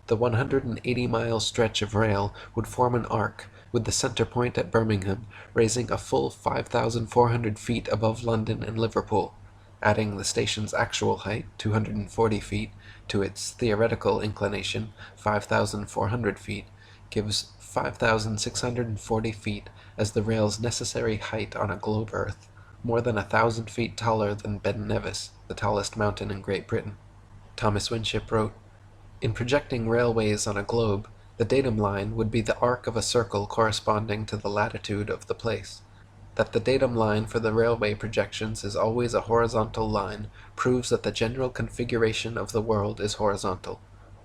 Speaker 1: The 180-mile stretch of rail would form an arc, with the center point at Birmingham raising a full 5,400 feet above London and Liverpool. Adding the station's actual height, 240 feet, to its theoretical inclination, 5,400 feet, gives 5,640 feet as the rail's necessary height on a globe Earth, more than 1,000 feet taller than Ben Nevis, the tallest mountain in Great Britain. Thomas Winship wrote, "In projecting railways on a globe, the datum line would be the arc of a circle corresponding to the latitude of the place. That the datum line for the railway projections is always a horizontal line proves that the general configuration of the world is horizontal.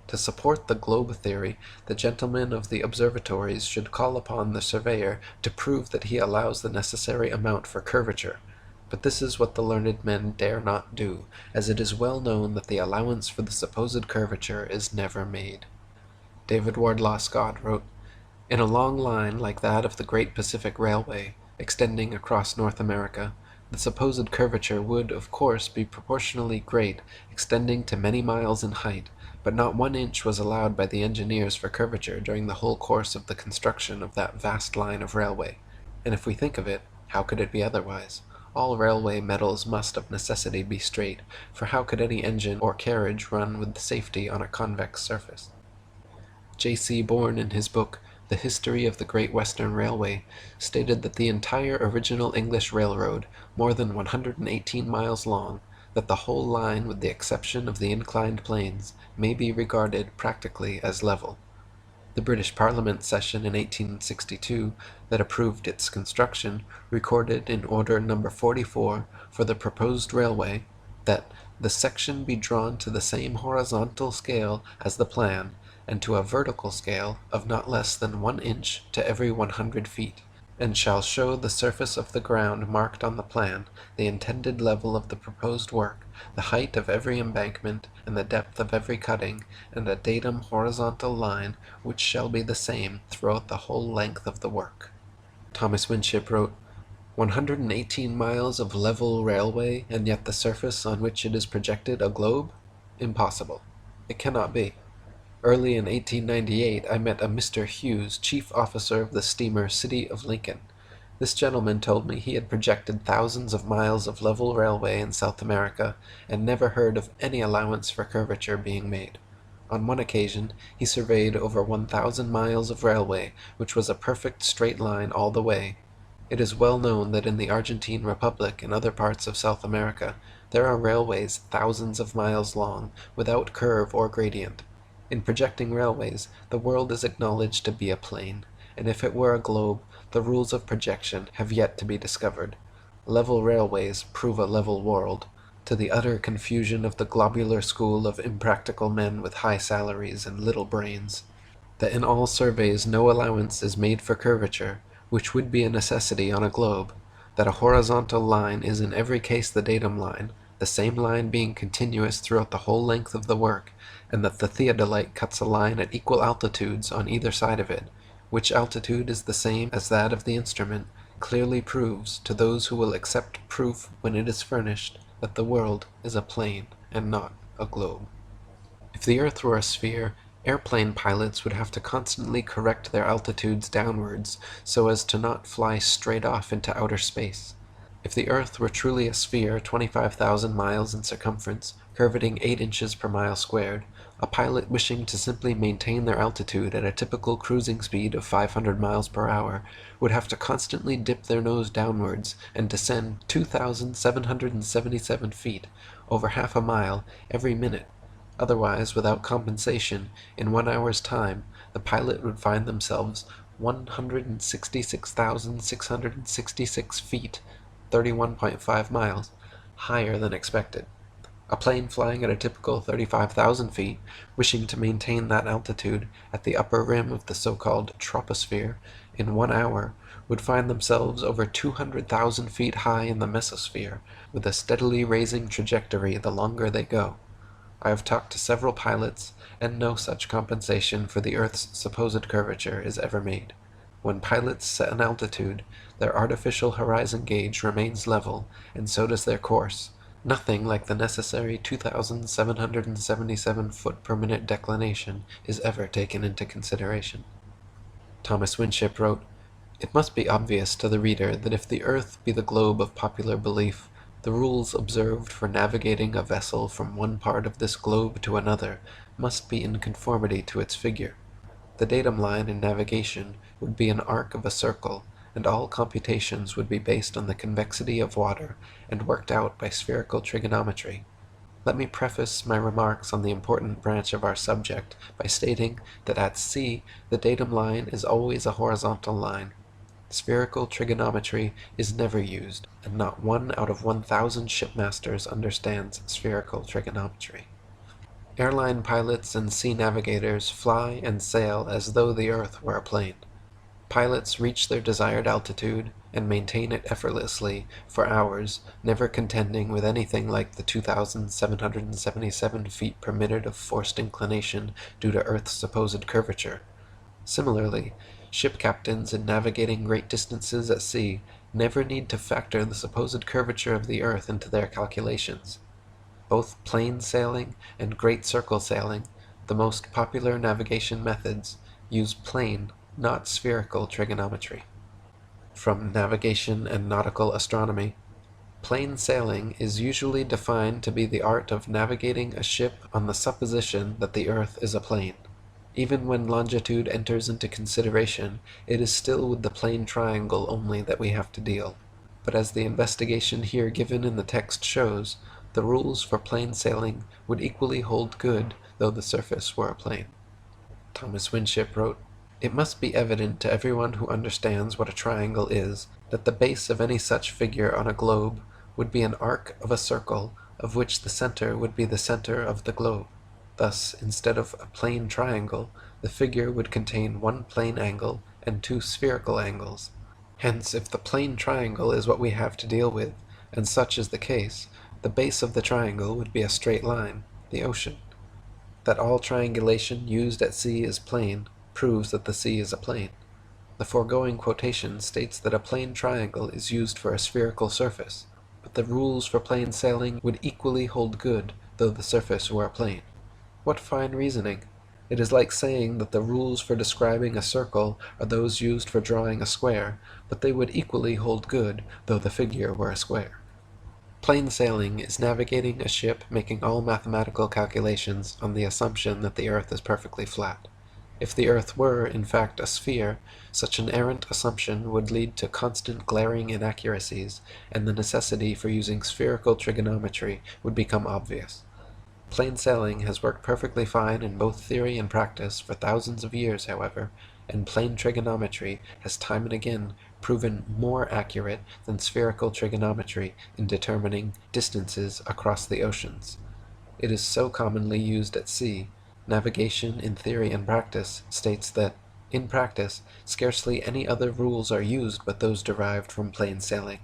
Speaker 1: To support the globe theory, the gentlemen of the observatories should call upon the surveyor to prove that he allows the necessary amount for curvature. But this is what the learned men dare not do, as it is well known that the allowance for the supposed curvature is never made." David Wardlaw Scott wrote, "In a long line like that of the Great Pacific Railway, extending across North America, the supposed curvature would, of course, be proportionally great, extending to many miles in height, but not 1 inch was allowed by the engineers for curvature during the whole course of the construction of that vast line of railway. And if we think of it, how could it be otherwise? All railway metals must of necessity be straight, for how could any engine or carriage run with safety on a convex surface?" J.C. Bourne, in his book The History of the Great Western Railway, stated that the entire original English railroad, more than 118 miles long, that the whole line with the exception of the inclined planes, may be regarded practically as level. The British Parliament session in 1862 that approved its construction recorded in Order No. 44 for the proposed railway that "the section be drawn to the same horizontal scale as the plan, and to a vertical scale of not less than 1 inch to every 100 feet, and shall show the surface of the ground marked on the plan, the intended level of the proposed work, the height of every embankment, and the depth of every cutting, and a datum horizontal line which shall be the same throughout the whole length of the work." Thomas Winship wrote, 118 miles of level railway, and yet the surface on which it is projected a globe? Impossible. It cannot be. Early in 1898 I met a Mr. Hughes, chief officer of the steamer City of Lincoln. This gentleman told me he had projected thousands of miles of level railway in South America, and never heard of any allowance for curvature being made. On one occasion he surveyed over 1,000 miles of railway, which was a perfect straight line all the way. It is well known that in the Argentine Republic and other parts of South America there are railways thousands of miles long, without curve or gradient. In projecting railways, the world is acknowledged to be a plane, and if it were a globe, the rules of projection have yet to be discovered. Level railways prove a level world, to the utter confusion of the globular school of impractical men with high salaries and little brains. That in all surveys no allowance is made for curvature, which would be a necessity on a globe. That a horizontal line is in every case the datum line, the same line being continuous throughout the whole length of the work, and that the theodolite cuts a line at equal altitudes on either side of it, which altitude is the same as that of the instrument, clearly proves, to those who will accept proof when it is furnished, that the world is a plane and not a globe. If the earth were a sphere, airplane pilots would have to constantly correct their altitudes downwards so as to not fly straight off into outer space. If the earth were truly a sphere 25,000 miles in circumference, curvating 8 inches per mile squared, a pilot wishing to simply maintain their altitude at a typical cruising speed of 500 miles per hour would have to constantly dip their nose downwards and descend 2,777 feet, over half a mile, every minute. Otherwise, without compensation, in 1 hour's time, the pilot would find themselves 166,666 feet, 31.5 miles, higher than expected. A plane flying at a typical 35,000 feet, wishing to maintain that altitude at the upper rim of the so-called troposphere in 1 hour, would find themselves over 200,000 feet high in the mesosphere, with a steadily raising trajectory the longer they go. I have talked to several pilots, and no such compensation for the Earth's supposed curvature is ever made. When pilots set an altitude, their artificial horizon gauge remains level, and so does their course. Nothing like the necessary 2,777 foot per minute declination is ever taken into consideration. Thomas Winship wrote, "It must be obvious to the reader that if the earth be the globe of popular belief, the rules observed for navigating a vessel from one part of this globe to another must be in conformity to its figure. The datum line in navigation would be an arc of a circle, and all computations would be based on the convexity of water and worked out by spherical trigonometry. Let me preface my remarks on the important branch of our subject by stating that at sea the datum line is always a horizontal line. Spherical trigonometry is never used, and not 1 out of 1,000 shipmasters understands spherical trigonometry. Airline pilots and sea navigators fly and sail as though the earth were a plane. Pilots reach their desired altitude and maintain it effortlessly for hours, never contending with anything like the 2,777 feet per minute of forced inclination due to Earth's supposed curvature. Similarly, ship captains in navigating great distances at sea never need to factor the supposed curvature of the Earth into their calculations. Both plain sailing and great circle sailing, the most popular navigation methods, use plane, not spherical trigonometry. From Navigation and Nautical Astronomy, plain sailing is usually defined to be the art of navigating a ship on the supposition that the earth is a plane. Even when longitude enters into consideration, it is still with the plane triangle only that we have to deal. But as the investigation here given in the text shows, the rules for plain sailing would equally hold good though the surface were a plane. Thomas Winship wrote, "It must be evident to everyone who understands what a triangle is, that the base of any such figure on a globe would be an arc of a circle, of which the center would be the center of the globe. Thus, instead of a plane triangle, the figure would contain one plane angle and two spherical angles. Hence, if the plane triangle is what we have to deal with, and such is the case, the base of the triangle would be a straight line, the ocean. That all triangulation used at sea is plane proves that the sea is a plane. The foregoing quotation states that a plane triangle is used for a spherical surface, but the rules for plane sailing would equally hold good though the surface were a plane. What fine reasoning! It is like saying that the rules for describing a circle are those used for drawing a square, but they would equally hold good though the figure were a square. Plain sailing is navigating a ship making all mathematical calculations on the assumption that the earth is perfectly flat. If the earth were, in fact, a sphere, such an errant assumption would lead to constant glaring inaccuracies, and the necessity for using spherical trigonometry would become obvious. Plain sailing has worked perfectly fine in both theory and practice for thousands of years, however, and plane trigonometry has time and again proven more accurate than spherical trigonometry in determining distances across the oceans. It is so commonly used at sea. Navigation in Theory and Practice states that, in practice, scarcely any other rules are used but those derived from plain sailing.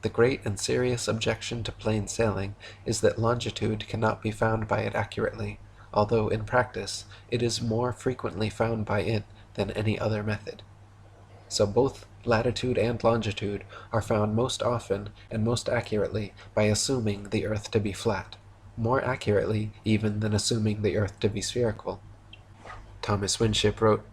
Speaker 1: The great and serious objection to plain sailing is that longitude cannot be found by it accurately, although in practice it is more frequently found by it than any other method. So both latitude and longitude are found most often and most accurately by assuming the earth to be flat, more accurately even than assuming the earth to be spherical. Thomas Winship wrote,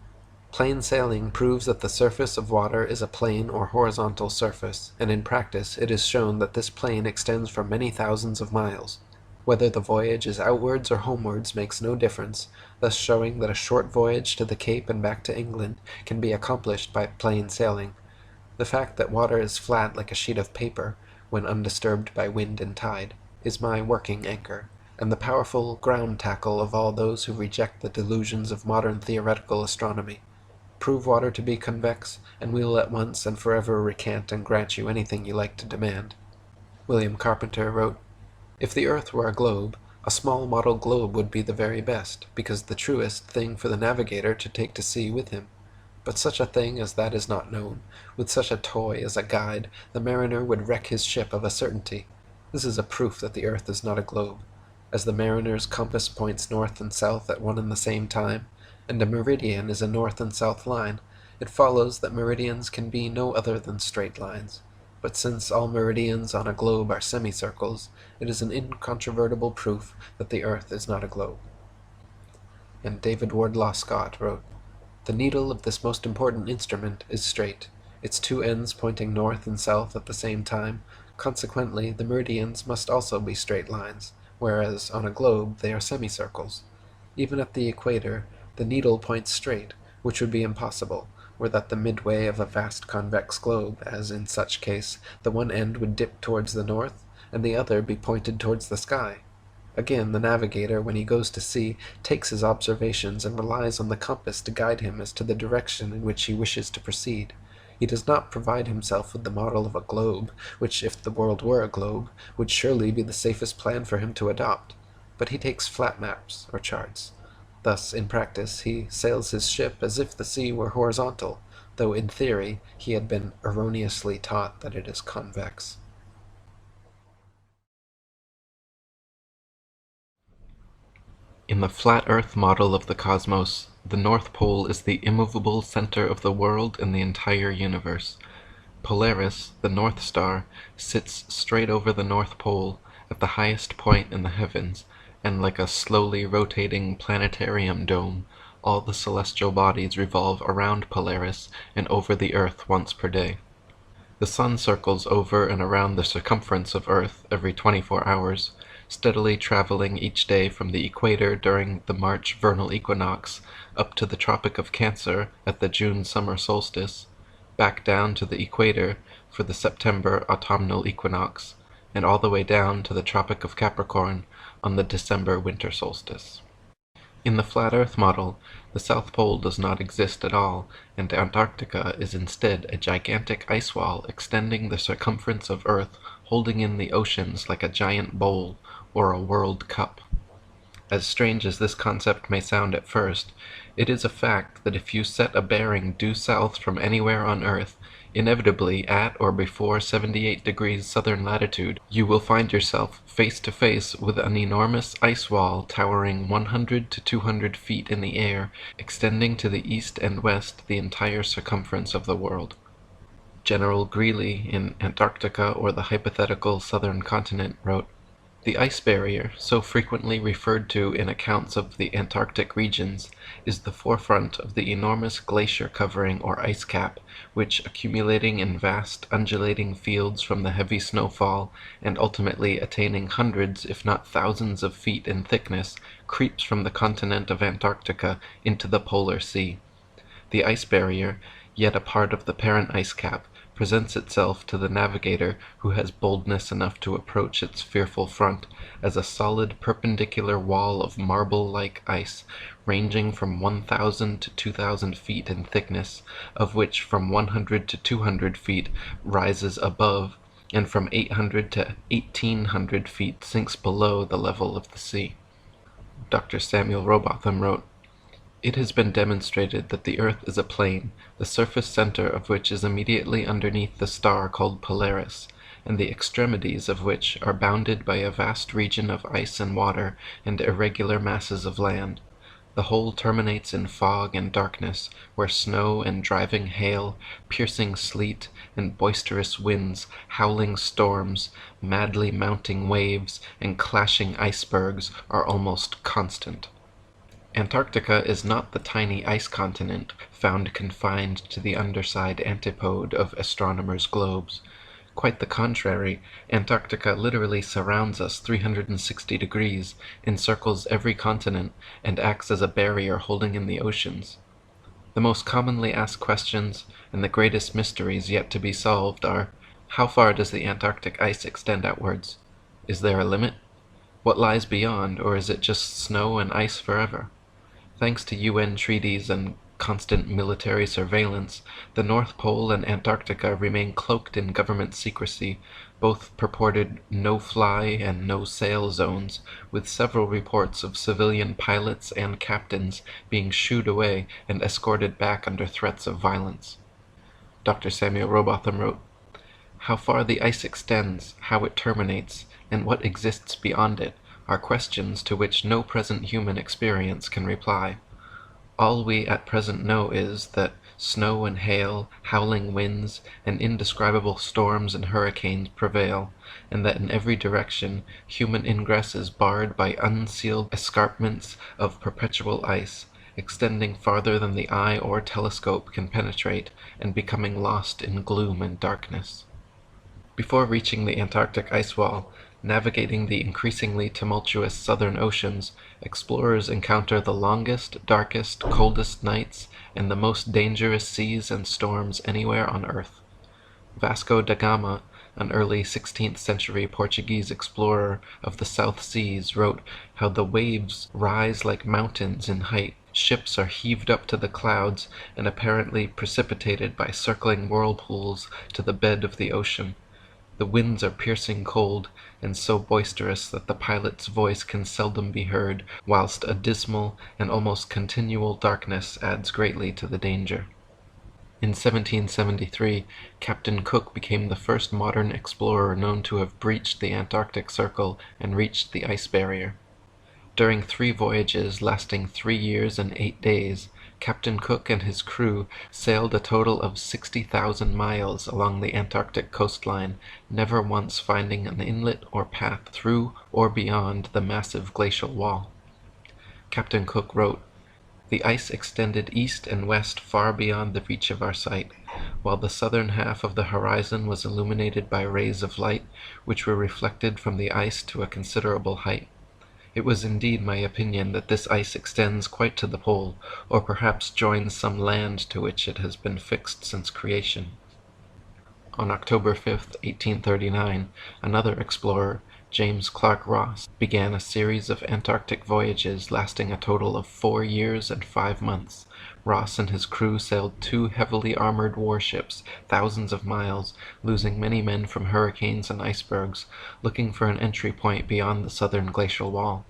Speaker 1: "Plain sailing proves that the surface of water is a plane or horizontal surface, and in practice it is shown that this plane extends for many thousands of miles. Whether the voyage is outwards or homewards makes no difference, thus showing that a short voyage to the Cape and back to England can be accomplished by plain sailing. The fact that water is flat like a sheet of paper, when undisturbed by wind and tide, is my working anchor, and the powerful ground tackle of all those who reject the delusions of modern theoretical astronomy. Prove water to be convex, and we will at once and forever recant and grant you anything you like to demand." William Carpenter wrote, "If the earth were a globe, a small model globe would be the very best, because the truest thing for the navigator to take to sea with him. But such a thing as that is not known. With such a toy as a guide, the mariner would wreck his ship of a certainty. This is a proof that the earth is not a globe. As the mariner's compass points north and south at one and the same time, and a meridian is a north and south line, it follows that meridians can be no other than straight lines. but since all meridians on a globe are semicircles, it is an incontrovertible proof that the earth is not a globe. And David Wardlaw Scott wrote, "The needle of this most important instrument is straight, its two ends pointing north and south at the same time. Consequently, the meridians must also be straight lines, whereas on a globe they are semicircles. Even at the equator, the needle points straight, which would be impossible, were that the midway of a vast convex globe, as in such case the one end would dip towards the north, and the other be pointed towards the sky. Again, the navigator, when he goes to sea, takes his observations and relies on the compass to guide him as to the direction in which he wishes to proceed. He does not provide himself with the model of a globe, which, if the world were a globe, would surely be the safest plan for him to adopt, but he takes flat maps or charts. Thus, in practice, he sails his ship as if the sea were horizontal, though in theory he had been erroneously taught that it is convex."
Speaker 2: In the flat Earth model of the cosmos, the North Pole is the immovable center of the world and the entire universe. Polaris, the North Star, sits straight over the North Pole at the highest point in the heavens, and like a slowly rotating planetarium dome, all the celestial bodies revolve around Polaris and over the Earth once per day. The Sun circles over and around the circumference of Earth every 24 hours, steadily traveling each day from the equator during the March vernal equinox up to the Tropic of Cancer at the June summer solstice, back down to the equator for the September autumnal equinox, and all the way down to the Tropic of Capricorn on the December winter solstice. In the flat Earth model, the South Pole does not exist at all, and Antarctica is instead a gigantic ice wall extending the circumference of Earth, holding in the oceans like a giant bowl or a World Cup. As strange as this concept may sound at first, it is a fact that if you set a bearing due south from anywhere on Earth, inevitably at or before 78 degrees southern latitude, you will find yourself face to face with an enormous ice wall towering 100 to 200 feet in the air, extending to the east and west the entire circumference of the world. General Greely in Antarctica or the Hypothetical Southern Continent wrote, "The ice barrier, so frequently referred to in accounts of the Antarctic regions, is the forefront of the enormous glacier covering or ice cap, which, accumulating in vast undulating fields from the heavy snowfall, and ultimately attaining hundreds if not thousands of feet in thickness, creeps from the continent of Antarctica into the polar sea. The ice barrier, yet a part of the parent ice cap, presents itself to the navigator who has boldness enough to approach its fearful front, as a solid perpendicular wall of marble-like ice, ranging from 1,000 to 2,000 feet in thickness, of which from 100 to 200 feet rises above, and from 800 to 1,800 feet sinks below the level of the sea." Dr. Samuel Robotham wrote, "It has been demonstrated that the Earth is a plane, the surface center of which is immediately underneath the star called Polaris, and the extremities of which are bounded by a vast region of ice and water and irregular masses of land. The whole terminates in fog and darkness, where snow and driving hail, piercing sleet, and boisterous winds, howling storms, madly mounting waves, and clashing icebergs are almost constant. Antarctica is not the tiny ice continent found confined to the underside antipode of astronomers' globes. Quite the contrary, Antarctica literally surrounds us 360 degrees, encircles every continent, and acts as a barrier holding in the oceans. The most commonly asked questions, and the greatest mysteries yet to be solved are, how far does the Antarctic ice extend outwards? Is there a limit? What lies beyond, or is it just snow and ice forever? Thanks to UN treaties and constant military surveillance, the North Pole and Antarctica remain cloaked in government secrecy, both purported no-fly and no-sail zones, with several reports of civilian pilots and captains being shooed away and escorted back under threats of violence. Dr. Samuel Robotham wrote, "How far the ice extends, how it terminates, and what exists beyond it, are questions to which no present human experience can reply. All we at present know is, that snow and hail, howling winds, and indescribable storms and hurricanes prevail, and that in every direction human ingress is barred by unsealed escarpments of perpetual ice, extending farther than the eye or telescope can penetrate, and becoming lost in gloom and darkness. Before reaching the Antarctic ice wall, navigating the increasingly tumultuous southern oceans, explorers encounter the longest, darkest, coldest nights and the most dangerous seas and storms anywhere on earth. Vasco da Gama, an early 16th century Portuguese explorer of the South Seas, wrote how the waves rise like mountains in height, ships are heaved up to the clouds, and apparently precipitated by circling whirlpools to the bed of the ocean. The winds are piercing cold, and so boisterous that the pilot's voice can seldom be heard, whilst a dismal and almost continual darkness adds greatly to the danger. In 1773, Captain Cook became the first modern explorer known to have breached the Antarctic Circle and reached the ice barrier. During 3 voyages lasting 3 years and 8 days, Captain Cook and his crew sailed a total of 60,000 miles along the Antarctic coastline, never once finding an inlet or path through or beyond the massive glacial wall. Captain Cook wrote, "The ice extended east and west far beyond the reach of our sight, while the southern half of the horizon was illuminated by rays of light, which were reflected from the ice to a considerable height. It was indeed my opinion that this ice extends quite to the pole, or perhaps joins some land to which it has been fixed since creation." On October 5, 1839, another explorer, James Clark Ross, began a series of Antarctic voyages lasting a total of 4 years and 5 months. Ross and his crew sailed 2 heavily armored warships thousands of miles, losing many men from hurricanes and icebergs, looking for an entry point beyond the southern glacial wall.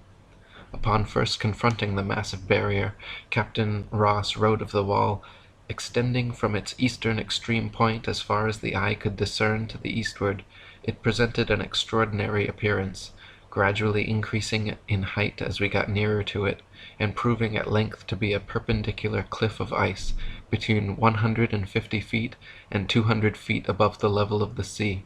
Speaker 2: Upon first confronting the massive barrier, Captain Ross wrote of the wall, "Extending from its eastern extreme point as far as the eye could discern to the eastward, it presented an extraordinary appearance, gradually increasing in height as we got nearer to it, and proving at length to be a perpendicular cliff of ice, between 150 feet and 200 feet above the level of the sea,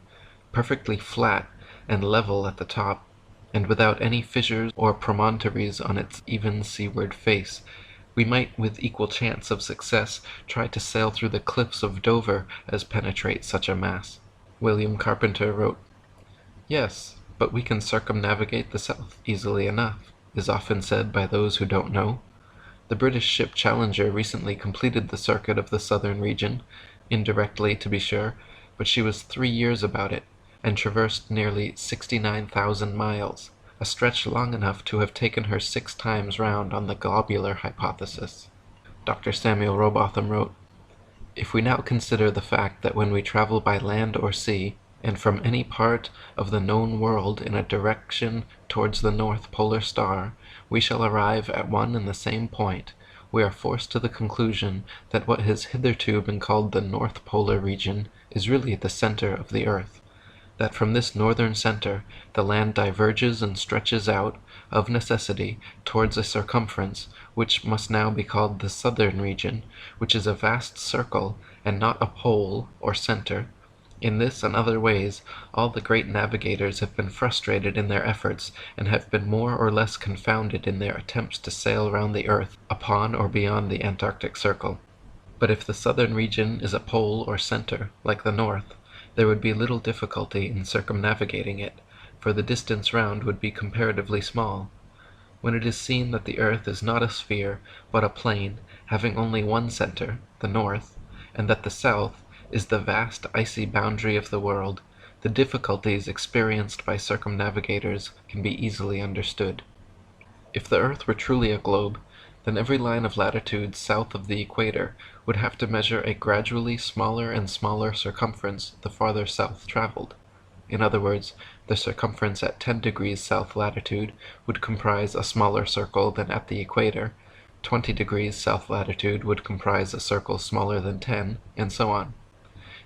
Speaker 2: perfectly flat and level at the top, and without any fissures or promontories on its even seaward face. We might with equal chance of success try to sail through the cliffs of Dover as penetrate such a mass." William Carpenter wrote, "Yes, but we can circumnavigate the south easily enough, is often said by those who don't know. The British ship Challenger recently completed the circuit of the southern region, indirectly to be sure, but she was 3 years about it, and traversed nearly 69,000 miles, a stretch long enough to have taken her 6 times round on the globular hypothesis." Dr. Samuel Rowbotham wrote, "If we now consider the fact that when we travel by land or sea, and from any part of the known world in a direction towards the North Polar Star, we shall arrive at one and the same point, we are forced to the conclusion that what has hitherto been called the North Polar region is really the center of the earth. That from this northern center the land diverges and stretches out, of necessity, towards a circumference, which must now be called the southern region, which is a vast circle, and not a pole or center. In this and other ways, all the great navigators have been frustrated in their efforts, and have been more or less confounded in their attempts to sail round the earth upon or beyond the Antarctic Circle. But if the southern region is a pole or center, like the north, there would be little difficulty in circumnavigating it, for the distance round would be comparatively small. When it is seen that the earth is not a sphere, but a plane, having only one center, the north, and that the south is the vast icy boundary of the world, the difficulties experienced by circumnavigators can be easily understood. If the earth were truly a globe, then every line of latitude south of the equator would have to measure a gradually smaller and smaller circumference the farther south traveled. In other words, the circumference at 10 degrees south latitude would comprise a smaller circle than at the equator, 20 degrees south latitude would comprise a circle smaller than 10, and so on.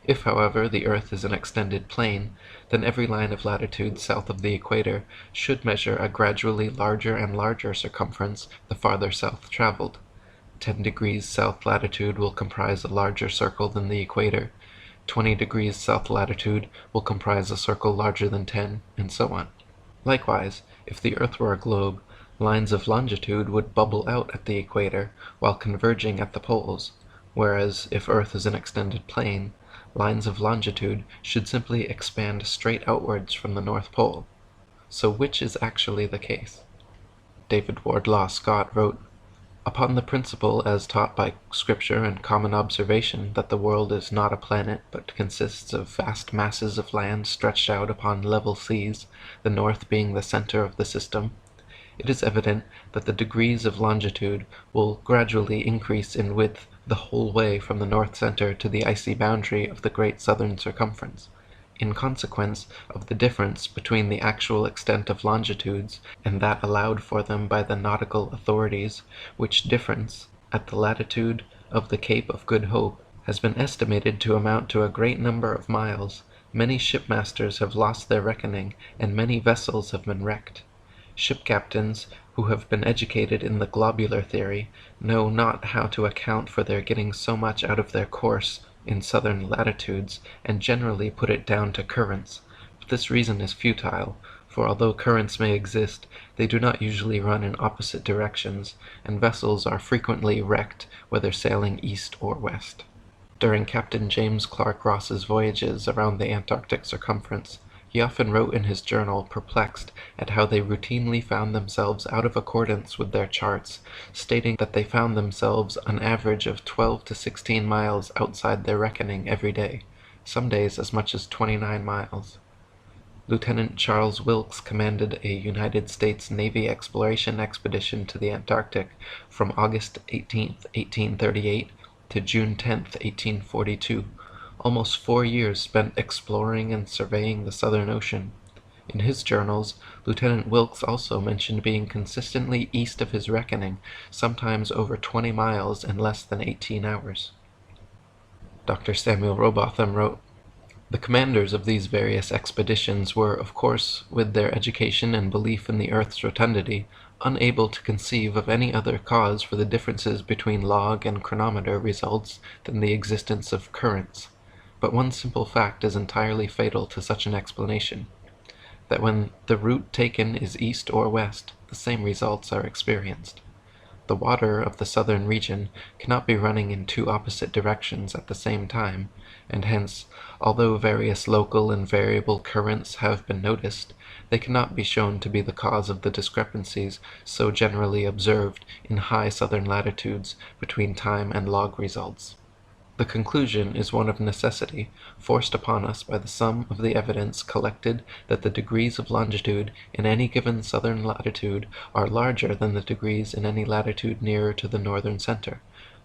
Speaker 2: If, however, the earth is an extended plane, then every line of latitude south of the equator should measure a gradually larger and larger circumference the farther south traveled. 10 degrees south latitude will comprise a larger circle than the equator, 20 degrees south latitude will comprise a circle larger than 10, and so on. Likewise, if the Earth were a globe, lines of longitude would bubble out at the equator while converging at the poles, whereas if Earth is an extended plane, lines of longitude should simply expand straight outwards from the North Pole. So which is actually the case? David Wardlaw Scott wrote, "Upon the principle as taught by Scripture and common observation that the world is not a planet but consists of vast masses of land stretched out upon level seas, the north being the center of the system, it is evident that the degrees of longitude will gradually increase in width the whole way from the north center to the icy boundary of the great southern circumference, in consequence of the difference between the actual extent of longitudes and that allowed for them by the nautical authorities, which difference, at the latitude of the Cape of Good Hope, has been estimated to amount to a great number of miles. Many shipmasters have lost their reckoning, and many vessels have been wrecked. Ship captains, who have been educated in the globular theory, know not how to account for their getting so much out of their course in southern latitudes, and generally put it down to currents. But this reason is futile, for although currents may exist, they do not usually run in opposite directions, and vessels are frequently wrecked whether sailing east or west." During Captain James Clark Ross's voyages around the Antarctic circumference, he often wrote in his journal, perplexed at how they routinely found themselves out of accordance with their charts, stating that they found themselves an average of 12 to 16 miles outside their reckoning every day, some days as much as 29 miles. Lieutenant Charles Wilkes commanded a United States Navy exploration expedition to the Antarctic from August 18, 1838 to June 10, 1842. Almost 4 years spent exploring and surveying the Southern Ocean. In his journals, Lieutenant Wilkes also mentioned being consistently east of his reckoning, sometimes over 20 miles in less than 18 hours. Dr. Samuel Robotham wrote, "The commanders of these various expeditions were, of course, with their education and belief in the earth's rotundity, unable to conceive of any other cause for the differences between log and chronometer results than the existence of currents. But one simple fact is entirely fatal to such an explanation, that when the route taken is east or west, the same results are experienced. The water of the southern region cannot be running in two opposite directions at the same time, and hence, although various local and variable currents have been noticed, they cannot be shown to be the cause of the discrepancies so generally observed in high southern latitudes between time and log results. The conclusion is one of necessity, forced upon us by the sum of the evidence collected that the degrees of longitude in any given southern latitude are larger than the degrees in any latitude nearer to the northern center,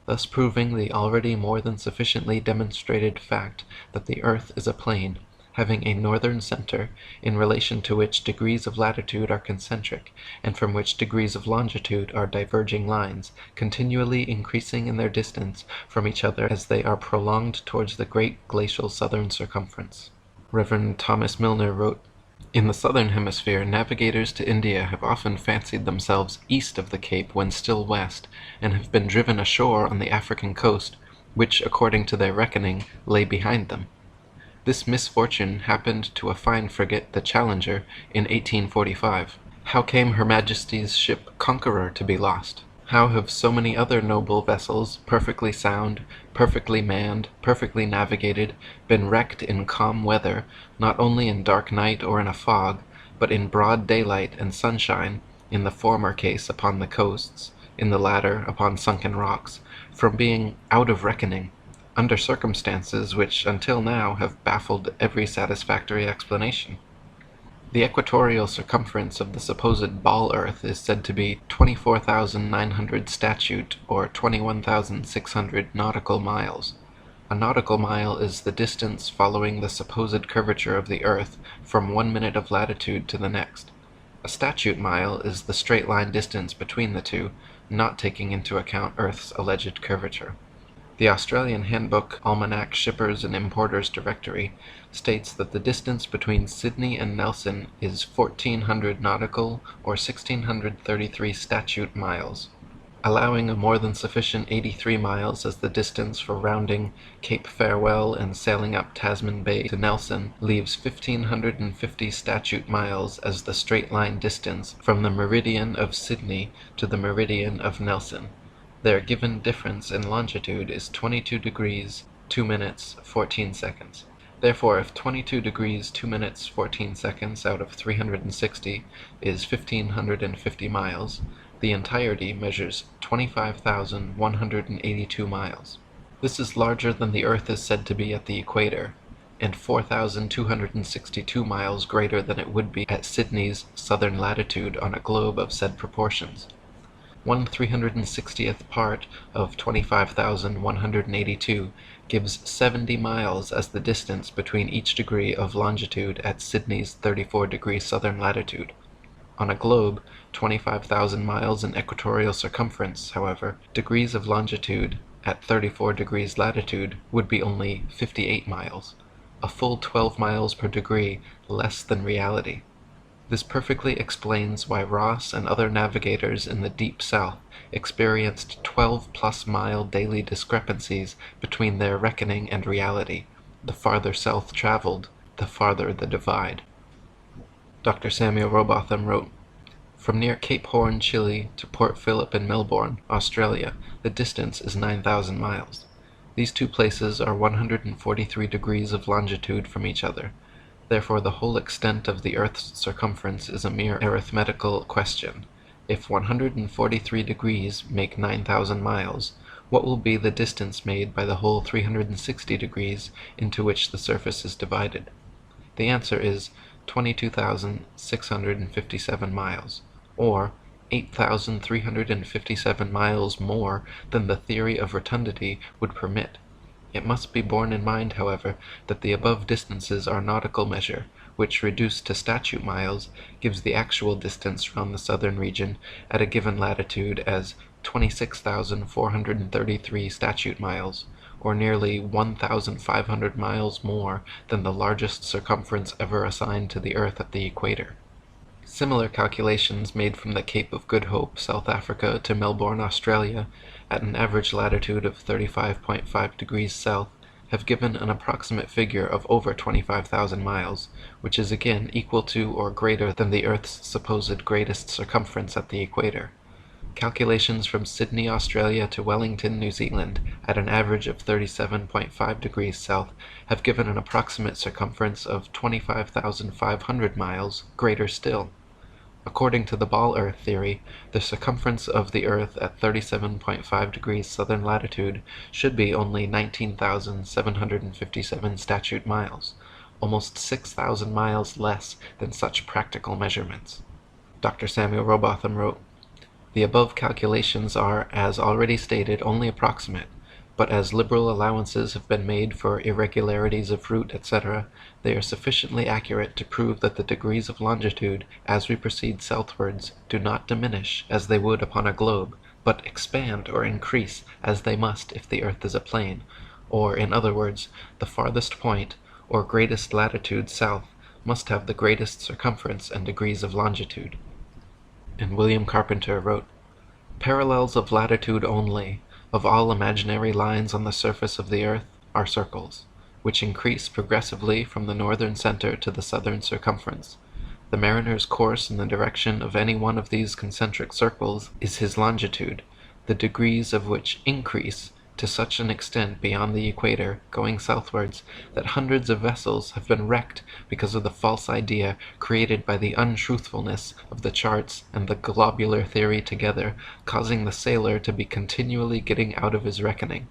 Speaker 2: thus proving the already more than sufficiently demonstrated fact that the earth is a plane, having a northern center, in relation to which degrees of latitude are concentric, and from which degrees of longitude are diverging lines, continually increasing in their distance from each other as they are prolonged towards the great glacial southern circumference." Rev. Thomas Milner wrote, "In the southern hemisphere, navigators to India have often fancied themselves east of the Cape when still west, and have been driven ashore on the African coast, which, according to their reckoning, lay behind them. This misfortune happened to a fine frigate, the Challenger, in 1845. How came Her Majesty's ship Conqueror to be lost? How have so many other noble vessels, perfectly sound, perfectly manned, perfectly navigated, been wrecked in calm weather, not only in dark night or in a fog, but in broad daylight and sunshine, in the former case upon the coasts, in the latter upon sunken rocks, from being out of reckoning, under circumstances which until now have baffled every satisfactory explanation? The equatorial circumference of the supposed ball earth is said to be 24,900 statute, or 21,600 nautical miles. A nautical mile is the distance following the supposed curvature of the earth from 1 minute of latitude to the next. A statute mile is the straight line distance between the two, not taking into account Earth's alleged curvature. The Australian Handbook Almanac Shippers and Importers Directory states that the distance between Sydney and Nelson is 1,400 nautical, or 1,633 statute miles. allowing a more than sufficient 83 miles as the distance for rounding Cape Farewell and sailing up Tasman Bay to Nelson, leaves 1,550 statute miles as the straight-line distance from the meridian of Sydney to the meridian of Nelson. Their given difference in longitude is 22 degrees 2 minutes 14 seconds. Therefore, if 22 degrees 2 minutes 14 seconds out of 360 is 1,550 miles, the entirety measures 25,182 miles. This is larger than the Earth is said to be at the equator, and 4,262 miles greater than it would be at Sydney's southern latitude on a globe of said proportions. 1/360th part of 25,182 gives 70 miles as the distance between each degree of longitude at Sydney's 34° southern latitude. On a globe 25,000 miles in equatorial circumference, however, degrees of longitude at 34° latitude would be only 58 miles, a full 12 miles per degree less than reality. This perfectly explains why Ross and other navigators in the deep south experienced 12-plus-mile daily discrepancies between their reckoning and reality. The farther south traveled, the farther the divide. Dr. Samuel Robotham wrote, "From near Cape Horn, Chile, to Port Phillip in Melbourne, Australia, the distance is 9,000 miles. These two places are 143 degrees of longitude from each other. Therefore the whole extent of the Earth's circumference is a mere arithmetical question. If 143 degrees make 9,000 miles, what will be the distance made by the whole 360 degrees into which the surface is divided? The answer is 22,657 miles, or 8,357 miles more than the theory of rotundity would permit. It must be borne in mind, however, that the above distances are nautical measure, which, reduced to statute miles, gives the actual distance round the southern region at a given latitude as 26,433 statute miles, or nearly 1,500 miles more than the largest circumference ever assigned to the Earth at the equator. Similar calculations made from the Cape of Good Hope, South Africa, to Melbourne, Australia, at an average latitude of 35.5 degrees south, have given an approximate figure of over 25,000 miles, which is again equal to or greater than the Earth's supposed greatest circumference at the equator. Calculations from Sydney, Australia, to Wellington, New Zealand, at an average of 37.5 degrees south, have given an approximate circumference of 25,500 miles, greater still. According to the ball-earth theory, the circumference of the Earth at 37.5 degrees southern latitude should be only 19,757 statute miles, almost 6,000 miles less than such practical measurements. Dr. Samuel Robotham wrote, "The above calculations are, as already stated, only approximate, but as liberal allowances have been made for irregularities of route, etc., they are sufficiently accurate to prove that the degrees of longitude, as we proceed southwards, do not diminish, as they would upon a globe, but expand or increase, as they must if the Earth is a plane, or, in other words, the farthest point, or greatest latitude south, must have the greatest circumference and degrees of longitude." And William Carpenter wrote, "Parallels of latitude only, of all imaginary lines on the surface of the Earth, are circles, which increase progressively from the northern center to the southern circumference. The mariner's course in the direction of any one of these concentric circles is his longitude, the degrees of which increase to such an extent beyond the equator, going southwards, that hundreds of vessels have been wrecked because of the false idea created by the untruthfulness of the charts and the globular theory together, causing the sailor to be continually getting out of his reckoning.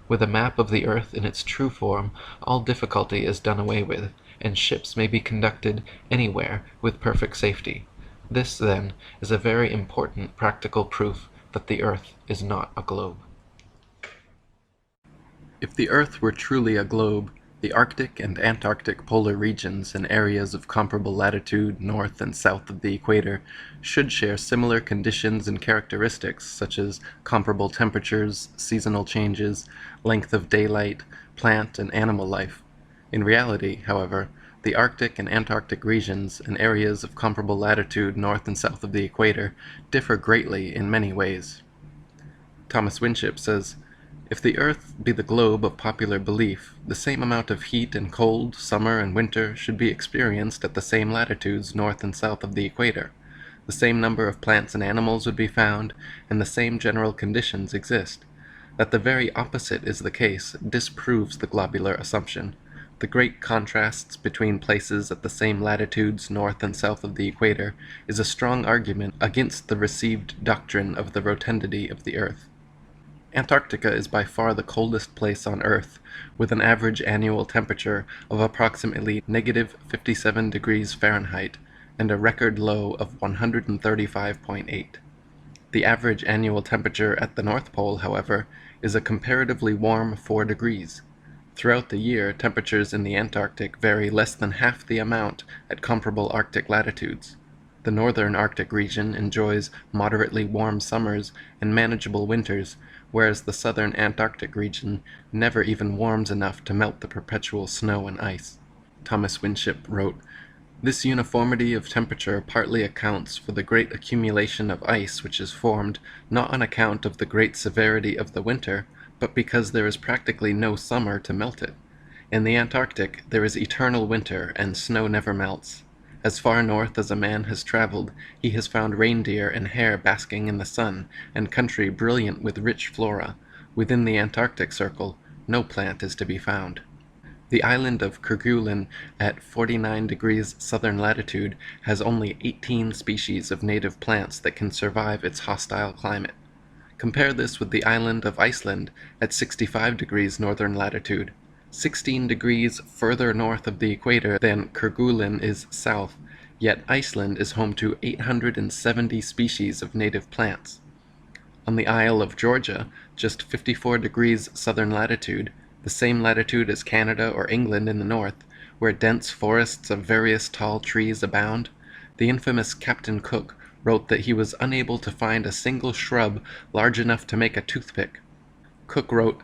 Speaker 2: With a map of the Earth in its true form, all difficulty is done away with, and ships may be conducted anywhere with perfect safety. This, then, is a very important practical proof that the Earth is not a globe." If the Earth were truly a globe, the Arctic and Antarctic polar regions and areas of comparable latitude north and south of the equator should share similar conditions and characteristics such as comparable temperatures, seasonal changes, length of daylight, plant and animal life. In reality, however, the Arctic and Antarctic regions and areas of comparable latitude north and south of the equator differ greatly in many ways. Thomas Winship says, "If the earth be the globe of popular belief, the same amount of heat and cold, summer and winter, should be experienced at the same latitudes north and south of the equator. The same number of plants and animals would be found, and the same general conditions exist. That the very opposite is the case disproves the globular assumption. The great contrasts between places at the same latitudes north and south of the equator is a strong argument against the received doctrine of the rotundity of the earth. Antarctica is by far the coldest place on Earth, with an average annual temperature of approximately negative 57 degrees Fahrenheit and a record low of 135.8. The average annual temperature at the North Pole, however, is a comparatively warm 4 degrees. Throughout the year, temperatures in the Antarctic vary less than half the amount at comparable Arctic latitudes. The northern Arctic region enjoys moderately warm summers and manageable winters, whereas the southern Antarctic region never even warms enough to melt the perpetual snow and ice." Thomas Winship wrote, "This uniformity of temperature partly accounts for the great accumulation of ice which is formed, not on account of the great severity of the winter, but because there is practically no summer to melt it. In the Antarctic there is eternal winter, and snow never melts. As far north as a man has traveled, he has found reindeer and hare basking in the sun, and country brilliant with rich flora. Within the Antarctic Circle, no plant is to be found. The island of Kerguelen at 49 degrees southern latitude has only 18 species of native plants that can survive its hostile climate. Compare this with the island of Iceland at 65 degrees northern latitude, 16 degrees further north of the equator than Kerguelen is south, yet Iceland is home to 870 species of native plants. On the Isle of Georgia, just 54 degrees southern latitude, the same latitude as Canada or England in the north, where dense forests of various tall trees abound, the infamous Captain Cook wrote that he was unable to find a single shrub large enough to make a toothpick. Cook wrote,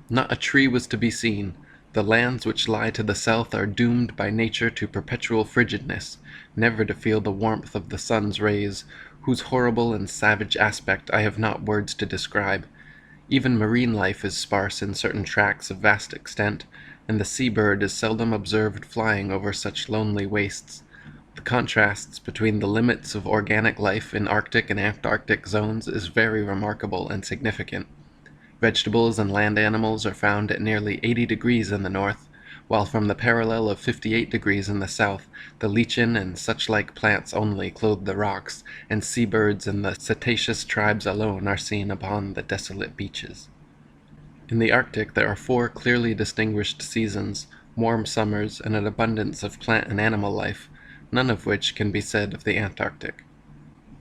Speaker 2: "Not a tree was to be seen. The lands which lie to the south are doomed by nature to perpetual frigidness, never to feel the warmth of the sun's rays, whose horrible and savage aspect I have not words to describe. Even marine life is sparse in certain tracts of vast extent, and the sea-bird is seldom observed flying over such lonely wastes. The contrasts between the limits of organic life in Arctic and Antarctic zones is very remarkable and significant. Vegetables and land animals are found at nearly 80 degrees in the north, while from the parallel of 58 degrees in the south, the lichen and such-like plants only clothe the rocks, and sea-birds and the cetaceous tribes alone are seen upon the desolate beaches." In the Arctic there are 4 clearly distinguished seasons, warm summers, and an abundance of plant and animal life, none of which can be said of the Antarctic.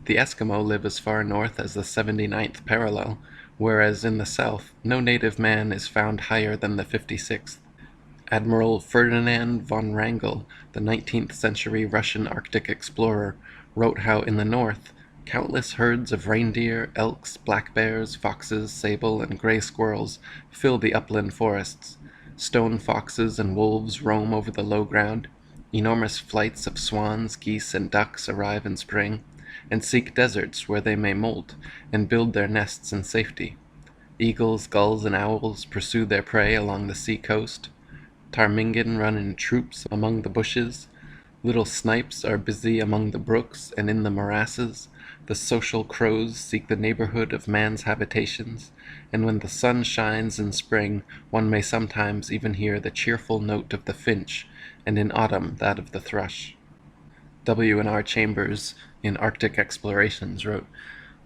Speaker 2: The Eskimo live as far north as the 79th parallel, whereas in the south no native man is found higher than the 56th. Admiral Ferdinand von Wrangel, the 19th century Russian Arctic explorer, wrote how in the north countless herds of reindeer, elks, black bears, foxes, sable, and gray squirrels fill the upland forests. Stone foxes and wolves roam over the low ground. Enormous flights of swans, geese, and ducks arrive in spring, and seek deserts where they may molt and build their nests in safety. Eagles, gulls, and owls pursue their prey along the sea coast. Ptarmigan run in troops among the bushes. Little snipes are busy among the brooks and in the morasses. The social crows seek the neighborhood of man's habitations, and when the sun shines in spring, one may sometimes even hear the cheerful note of the finch, and in autumn that of the thrush. W.N.R. Chambers, in Arctic Explorations, wrote,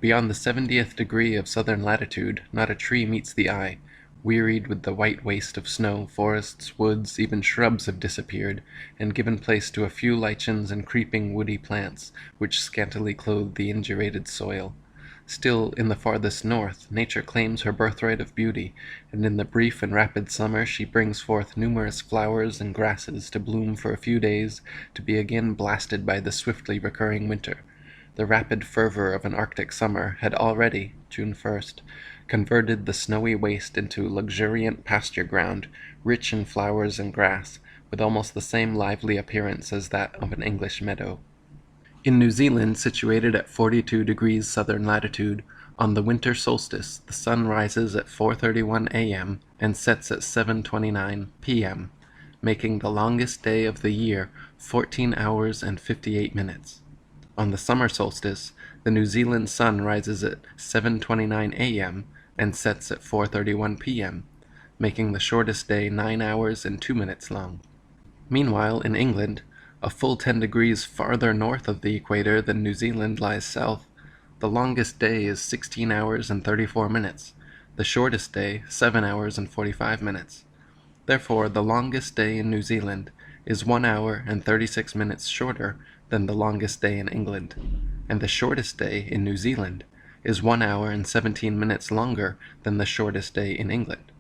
Speaker 2: "Beyond the 70th degree of southern latitude, not a tree meets the eye. Wearied with the white waste of snow, forests, woods, even shrubs have disappeared, and given place to a few lichens and creeping woody plants, which scantily clothe the indurated soil. Still, in the farthest north, nature claims her birthright of beauty, and in the brief and rapid summer she brings forth numerous flowers and grasses to bloom for a few days, to be again blasted by the swiftly recurring winter. The rapid fervor of an Arctic summer had already, June 1st, converted the snowy waste into luxuriant pasture ground, rich in flowers and grass, with almost the same lively appearance as that of an English meadow." In New Zealand, situated at 42 degrees southern latitude, On the winter solstice, the sun rises at 4:31 a.m. and sets at 7:29 p.m., making the longest day of the year 14 hours and 58 minutes. On the summer solstice, the New Zealand sun rises at 7:29 a.m. and sets at 4:31 p.m., making the shortest day 9 hours and 2 minutes long. Meanwhile, in England, a full 10 degrees farther north of the equator than New Zealand lies south, the longest day is 16 hours and 34 minutes, the shortest day 7 hours and 45 minutes. Therefore, the longest day in New Zealand is 1 hour and 36 minutes shorter than the longest day in England, and the shortest day in New Zealand is 1 hour and 17 minutes longer than the shortest day in England.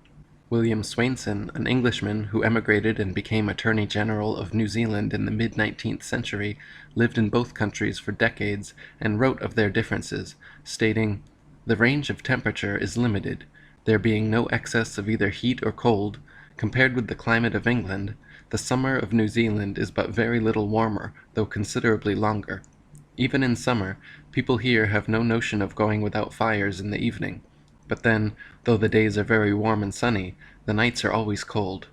Speaker 2: William Swainson, an Englishman who emigrated and became Attorney General of New Zealand in the mid-19th century, lived in both countries for decades and wrote of their differences, stating, "The range of temperature is limited, there being no excess of either heat or cold. Compared with the climate of England, the summer of New Zealand is but very little warmer, though considerably longer. Even in summer, people here have no notion of going without fires in the evening. But then, though the days are very warm and sunny, the nights are always cold.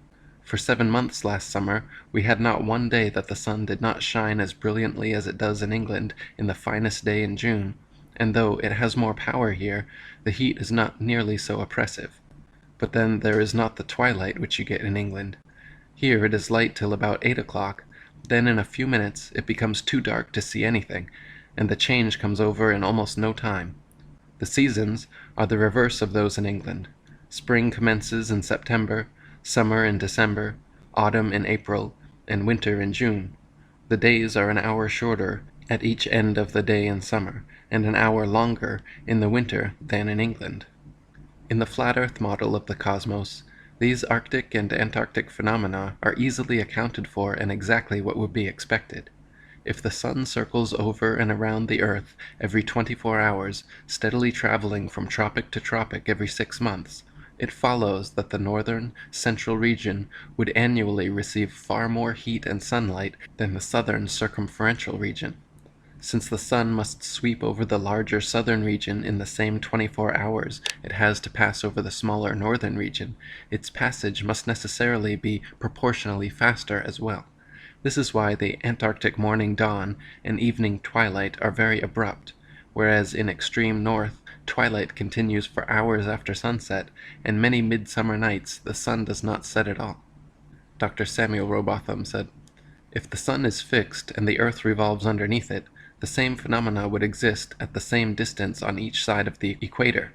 Speaker 2: For 7 months last summer we had not one day that the sun did not shine as brilliantly as it does in England in the finest day in June, and though it has more power here, the heat is not nearly so oppressive. But then there is not the twilight which you get in England. Here it is light till about 8 o'clock, then in a few minutes it becomes too dark to see anything, and the change comes over in almost no time. The seasons are the reverse of those in England. Spring commences in September, summer in December, autumn in April, and winter in June. The days are an hour shorter at each end of the day in summer, and an hour longer in the winter than in England." In the flat earth model of the cosmos, these Arctic and Antarctic phenomena are easily accounted for and exactly what would be expected. If the sun circles over and around the earth every 24 hours, steadily traveling from tropic to tropic every 6 months, it follows that the northern, central region would annually receive far more heat and sunlight than the southern circumferential region. Since the sun must sweep over the larger southern region in the same 24 hours it has to pass over the smaller northern region, its passage must necessarily be proportionally faster as well. This is why the Antarctic morning dawn and evening twilight are very abrupt, whereas in extreme north, twilight continues for hours after sunset, and many midsummer nights the sun does not set at all. Dr. Samuel Robotham said, "If the sun is fixed and the earth revolves underneath it, the same phenomena would exist at the same distance on each side of the equator.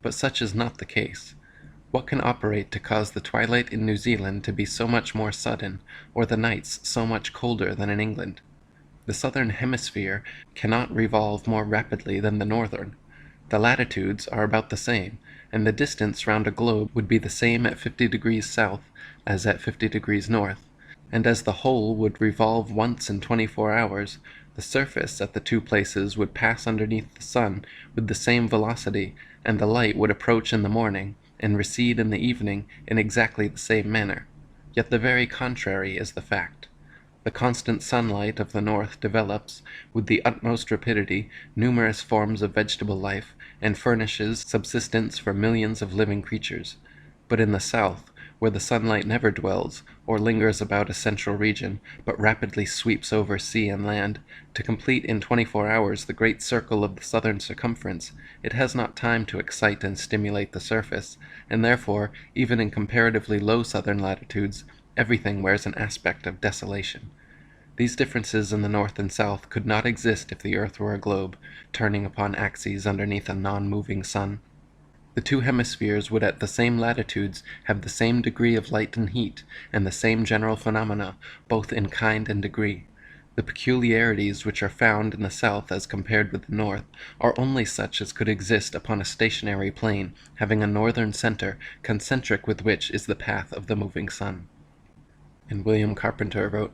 Speaker 2: But such is not the case. What can operate to cause the twilight in New Zealand to be so much more sudden, or the nights so much colder than in England? The southern hemisphere cannot revolve more rapidly than the northern. The latitudes are about the same, and the distance round a globe would be the same at 50 degrees south as at 50 degrees north, and as the whole would revolve once in 24 hours, the surface at the two places would pass underneath the sun with the same velocity, and the light would approach in the morning and recede in the evening in exactly the same manner. Yet the very contrary is the fact. The constant sunlight of the north develops, with the utmost rapidity, numerous forms of vegetable life, and furnishes subsistence for millions of living creatures. But in the south, where the sunlight never dwells, or lingers about a central region, but rapidly sweeps over sea and land, to complete in 24 hours the great circle of the southern circumference, it has not time to excite and stimulate the surface, and therefore, even in comparatively low southern latitudes, everything wears an aspect of desolation. These differences in the north and south could not exist if the earth were a globe, turning upon axes underneath a non-moving sun. The two hemispheres would at the same latitudes have the same degree of light and heat, and the same general phenomena, both in kind and degree. The peculiarities which are found in the south as compared with the north are only such as could exist upon a stationary plane, having a northern center, concentric with which is the path of the moving sun." And William Carpenter wrote,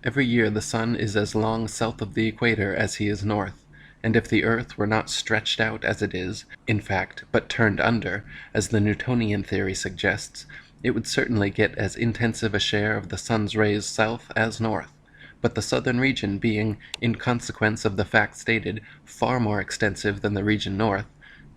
Speaker 2: "Every year the sun is as long south of the equator as he is north, and if the earth were not stretched out as it is, in fact, but turned under, as the Newtonian theory suggests, it would certainly get as intensive a share of the sun's rays south as north, but the southern region being, in consequence of the fact stated, far more extensive than the region north,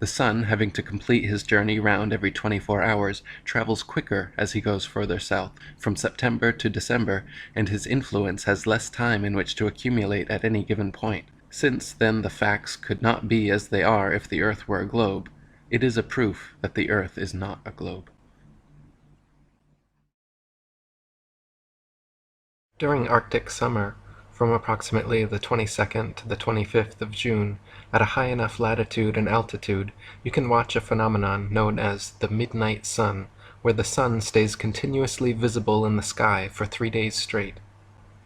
Speaker 2: The sun, having to complete his journey round every 24 hours, travels quicker as he goes further south, from September to December, and his influence has less time in which to accumulate at any given point. Since, then, the facts could not be as they are if the earth were a globe, it is a proof that the earth is not a globe.
Speaker 1: During Arctic summer, from approximately the 22nd to the 25th of June, at a high enough latitude and altitude, you can watch a phenomenon known as the midnight sun, where the sun stays continuously visible in the sky for 3 days straight.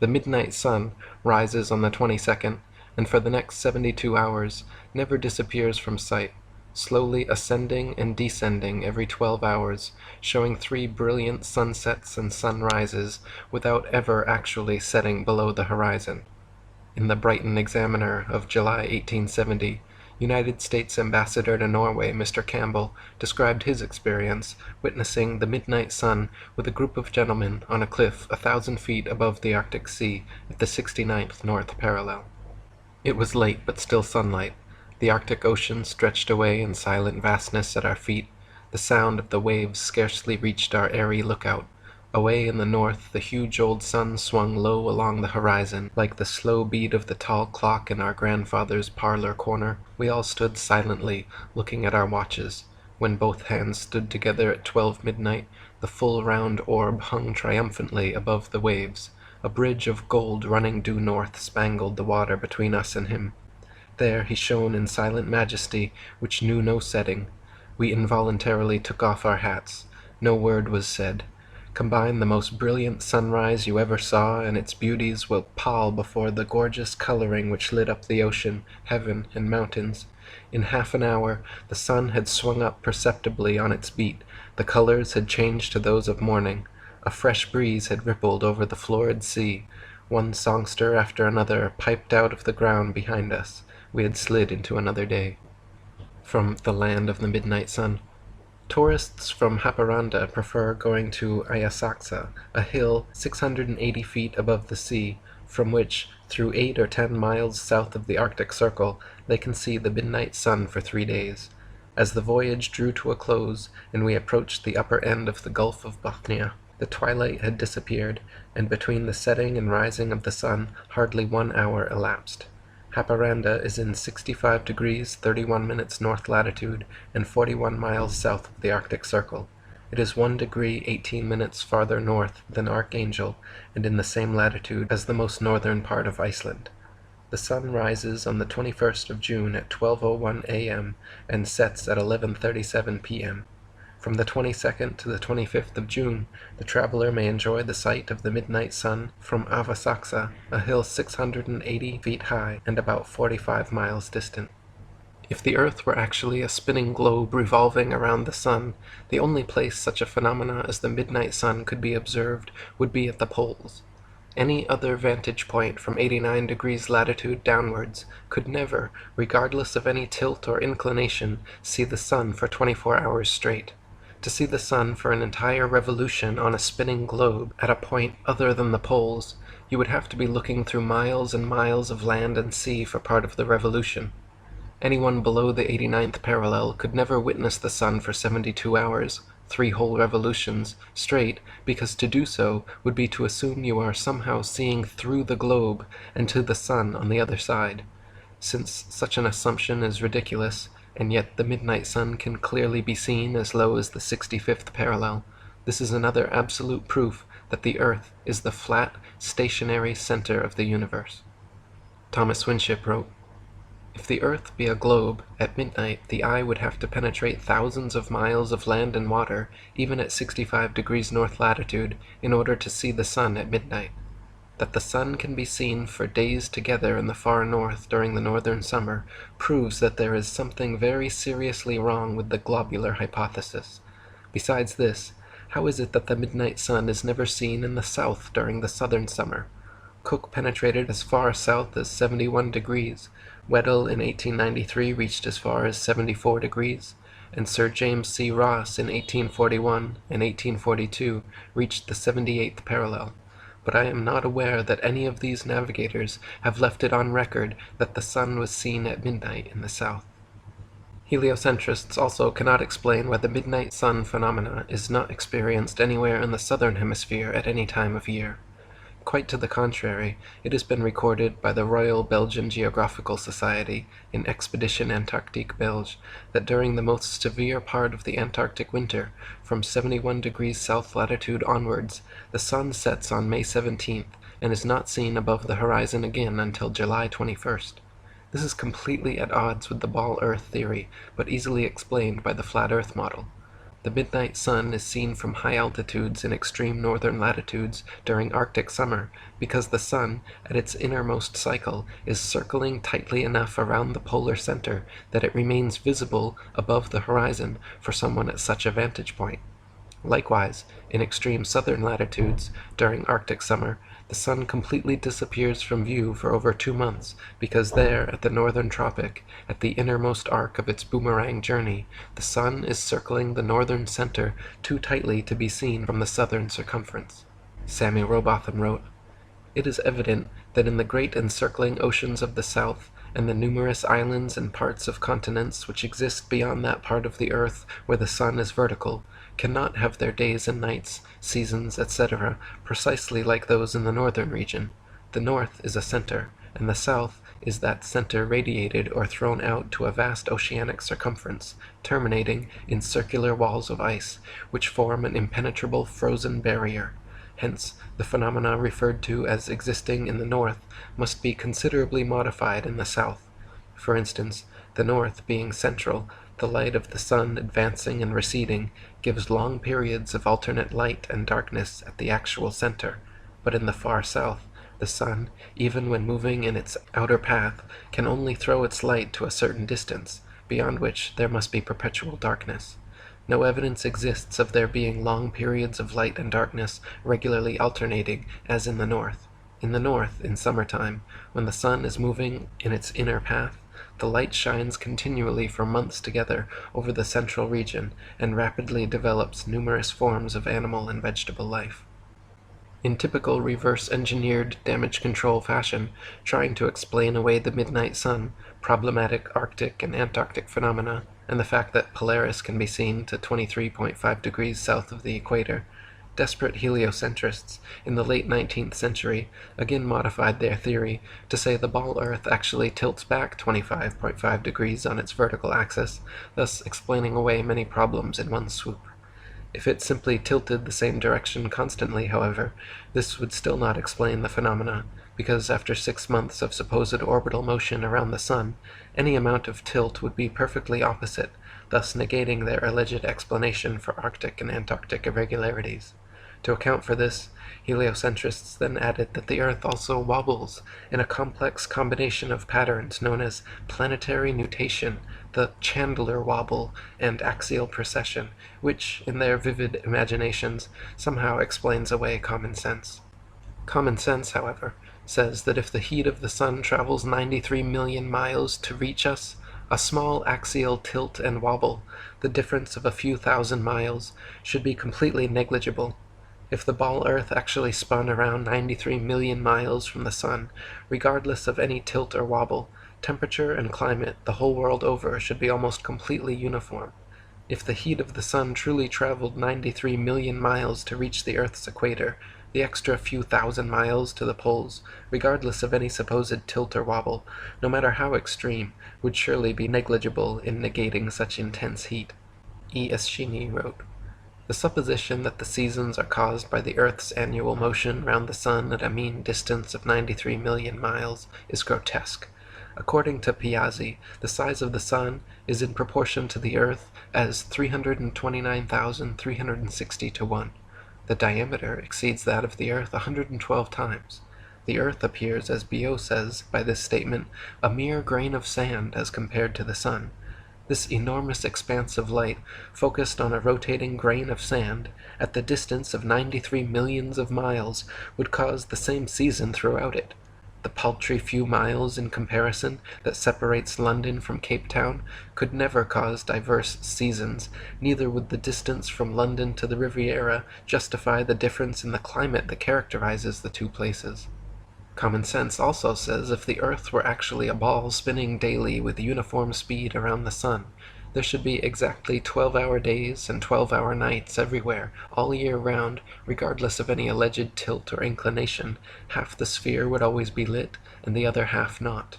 Speaker 1: The midnight sun rises on the 22nd, and for the next 72 hours never disappears from sight, slowly ascending and descending every 12 hours, showing 3 brilliant sunsets and sunrises without ever actually setting below the horizon. In the Brighton Examiner of July 1870, United States Ambassador to Norway Mr. Campbell described his experience witnessing the midnight sun with a group of gentlemen on a cliff 1,000 feet above the Arctic Sea at the 69th north parallel. It was late but still sunlight. The Arctic Ocean stretched away in silent vastness at our feet. The sound of the waves scarcely reached our airy lookout. Away in the north the huge old sun swung low along the horizon, like the slow beat of the tall clock in our grandfather's parlor corner. We all stood silently, looking at our watches. When both hands stood together at 12 midnight, the full round orb hung triumphantly above the waves. A bridge of gold running due north spangled the water between us and him. There he shone in silent majesty, which knew no setting. We involuntarily took off our hats. No word was said. Combine the most brilliant sunrise you ever saw, and its beauties will pall before the gorgeous coloring which lit up the ocean, heaven, and mountains. In half an hour the sun had swung up perceptibly on its beat. The colors had changed to those of morning. A fresh breeze had rippled over the florid sea. One songster after another piped out of the ground behind us. We had slid into another day. From the land of the midnight sun. Tourists from Haparanda prefer going to Ayasaxa, a hill 680 feet above the sea, from which, through 8 or 10 miles south of the Arctic Circle, they can see the midnight sun for 3 days. As the voyage drew to a close, and we approached the upper end of the Gulf of Bothnia, the twilight had disappeared, and between the setting and rising of the sun hardly 1 hour elapsed. Haparanda is in 65 degrees 31 minutes north latitude and 41 miles south of the Arctic Circle. It is 1 degree 18 minutes farther north than Archangel and in the same latitude as the most northern part of Iceland. The sun rises on the 21st of June at 12:01 a.m. and sets at 11:37 p.m. From the 22nd to the 25th of June, the traveler may enjoy the sight of the midnight sun from Avasaxa, a hill 680 feet high and about 45 miles distant. If the earth were actually a spinning globe revolving around the sun, the only place such a phenomena as the midnight sun could be observed would be at the poles. Any other vantage point from 89 degrees latitude downwards could never, regardless of any tilt or inclination, see the sun for 24 hours straight. To see the sun for an entire revolution on a spinning globe at a point other than the poles, you would have to be looking through miles and miles of land and sea for part of the revolution. Anyone below the 89th parallel could never witness the sun for 72 hours, 3 whole revolutions, straight, because to do so would be to assume you are somehow seeing through the globe and to the sun on the other side. Since such an assumption is ridiculous, and yet the midnight sun can clearly be seen as low as the 65th parallel, this is another absolute proof that the earth is the flat, stationary center of the universe. Thomas Winship wrote, "If the earth be a globe, at midnight the eye would have to penetrate thousands of miles of land and water, even at 65 degrees north latitude, in order to see the sun at midnight. That the sun can be seen for days together in the far north during the northern summer proves that there is something very seriously wrong with the globular hypothesis. Besides this, how is it that the midnight sun is never seen in the south during the southern summer? Cook penetrated as far south as 71 degrees, Weddell in 1893 reached as far as 74 degrees, and Sir James C. Ross in 1841 and 1842 reached the 78th parallel. But I am not aware that any of these navigators have left it on record that the sun was seen at midnight in the south." Heliocentrists also cannot explain why the midnight sun phenomena is not experienced anywhere in the southern hemisphere at any time of year. Quite to the contrary, it has been recorded by the Royal Belgian Geographical Society in Expedition Antarctique Belge that during the most severe part of the Antarctic winter, from 71 degrees south latitude onwards, the sun sets on May 17th and is not seen above the horizon again until July 21st. This is completely at odds with the ball Earth theory, but easily explained by the flat Earth model. The midnight sun is seen from high altitudes in extreme northern latitudes during Arctic summer because the sun, at its innermost cycle, is circling tightly enough around the polar center that it remains visible above the horizon for someone at such a vantage point. Likewise, in extreme southern latitudes, during Arctic summer, the sun completely disappears from view for over 2 months, because there, at the northern tropic, at the innermost arc of its boomerang journey, the sun is circling the northern center too tightly to be seen from the southern circumference. Samuel Rowbotham wrote, "It is evident that in the great encircling oceans of the south, and the numerous islands and parts of continents which exist beyond that part of the earth where the sun is vertical, cannot have their days and nights, seasons, etc., precisely like those in the northern region. The north is a center, and the south is that center radiated or thrown out to a vast oceanic circumference, terminating in circular walls of ice, which form an impenetrable frozen barrier. Hence, the phenomena referred to as existing in the north must be considerably modified in the south. For instance, the north being central, the light of the sun advancing and receding gives long periods of alternate light and darkness at the actual center, but in the far south, the sun, even when moving in its outer path, can only throw its light to a certain distance, beyond which there must be perpetual darkness. No evidence exists of there being long periods of light and darkness regularly alternating, as in the north. In the north, in summertime, when the sun is moving in its inner path, the light shines continually for months together over the central region, and rapidly develops numerous forms of animal and vegetable life." In typical reverse-engineered damage control fashion, trying to explain away the midnight sun, problematic Arctic and Antarctic phenomena, and the fact that Polaris can be seen to 23.5 degrees south of the equator, desperate heliocentrists in the late 19th century again modified their theory to say the ball Earth actually tilts back 25.5 degrees on its vertical axis, thus explaining away many problems in one swoop. If it simply tilted the same direction constantly, however, this would still not explain the phenomena, because after 6 months of supposed orbital motion around the sun, any amount of tilt would be perfectly opposite, thus negating their alleged explanation for Arctic and Antarctic irregularities. To account for this, heliocentrists then added that the Earth also wobbles in a complex combination of patterns known as planetary nutation, the Chandler wobble, and axial precession, which, in their vivid imaginations, somehow explains away common sense. Common sense, however, says that if the heat of the sun travels 93 million miles to reach us, a small axial tilt and wobble, the difference of a few thousand miles, should be completely negligible. If the ball Earth actually spun around 93 million miles from the sun, regardless of any tilt or wobble, temperature and climate the whole world over should be almost completely uniform. If the heat of the sun truly traveled 93 million miles to reach the Earth's equator, the extra few thousand miles to the poles, regardless of any supposed tilt or wobble, no matter how extreme, would surely be negligible in negating such intense heat. E. Eschini wrote, "The supposition that the seasons are caused by the Earth's annual motion round the sun at a mean distance of 93 million miles is grotesque. According to Piazzi, the size of the sun is in proportion to the Earth as 329,360 to 1. The diameter exceeds that of the Earth 112 times. The Earth appears, as Biot says by this statement, a mere grain of sand as compared to the sun. This enormous expanse of light, focused on a rotating grain of sand, at the distance of 93 millions of miles, would cause the same season throughout it. The paltry few miles in comparison that separates London from Cape Town could never cause diverse seasons, neither would the distance from London to the Riviera justify the difference in the climate that characterizes the two places. Common sense also says if the Earth were actually a ball spinning daily with uniform speed around the sun, There should be exactly 12-hour days and 12-hour nights everywhere, all year round, regardless of any alleged tilt or inclination. Half the sphere would always be lit, and the other half not.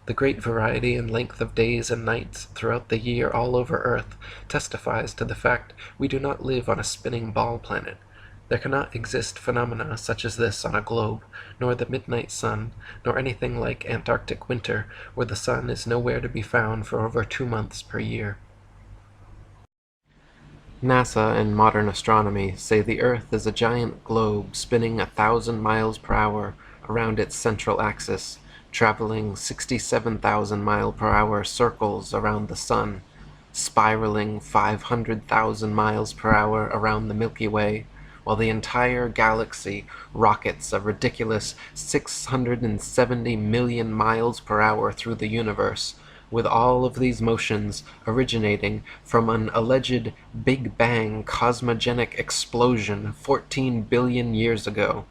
Speaker 1: The great variety and length of days and nights throughout the year all over Earth testifies to the fact we do not live on a spinning ball planet. There cannot exist phenomena such as this on a globe, nor the midnight sun, nor anything like Antarctic winter, where the sun is nowhere to be found for over 2 months per year.
Speaker 2: NASA and modern astronomy say the Earth is a giant globe spinning 1,000 miles per hour around its central axis, traveling 67,000 mile per hour circles around the Sun, spiraling 500,000 miles per hour around the Milky Way, while the entire galaxy rockets a ridiculous 670 million miles per hour through the universe, with all of these motions originating from an alleged Big Bang cosmogenic explosion 14 billion years ago.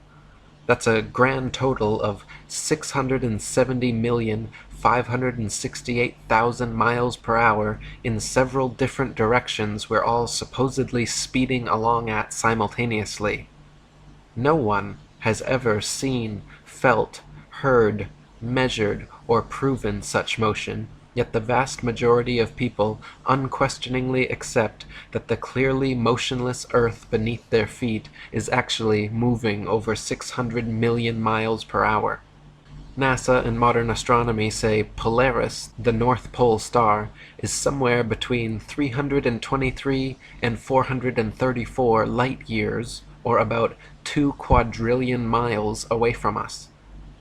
Speaker 2: That's a grand total of 670,568,000 miles per hour in several different directions we're all supposedly speeding along at simultaneously. No one has ever seen, felt, heard, measured, or proven such motion, yet the vast majority of people unquestioningly accept that the clearly motionless earth beneath their feet is actually moving over 600 million miles per hour. NASA and modern astronomy say Polaris, the North Pole star, is somewhere between 323 and 434 light years, or about 2 quadrillion miles away from us.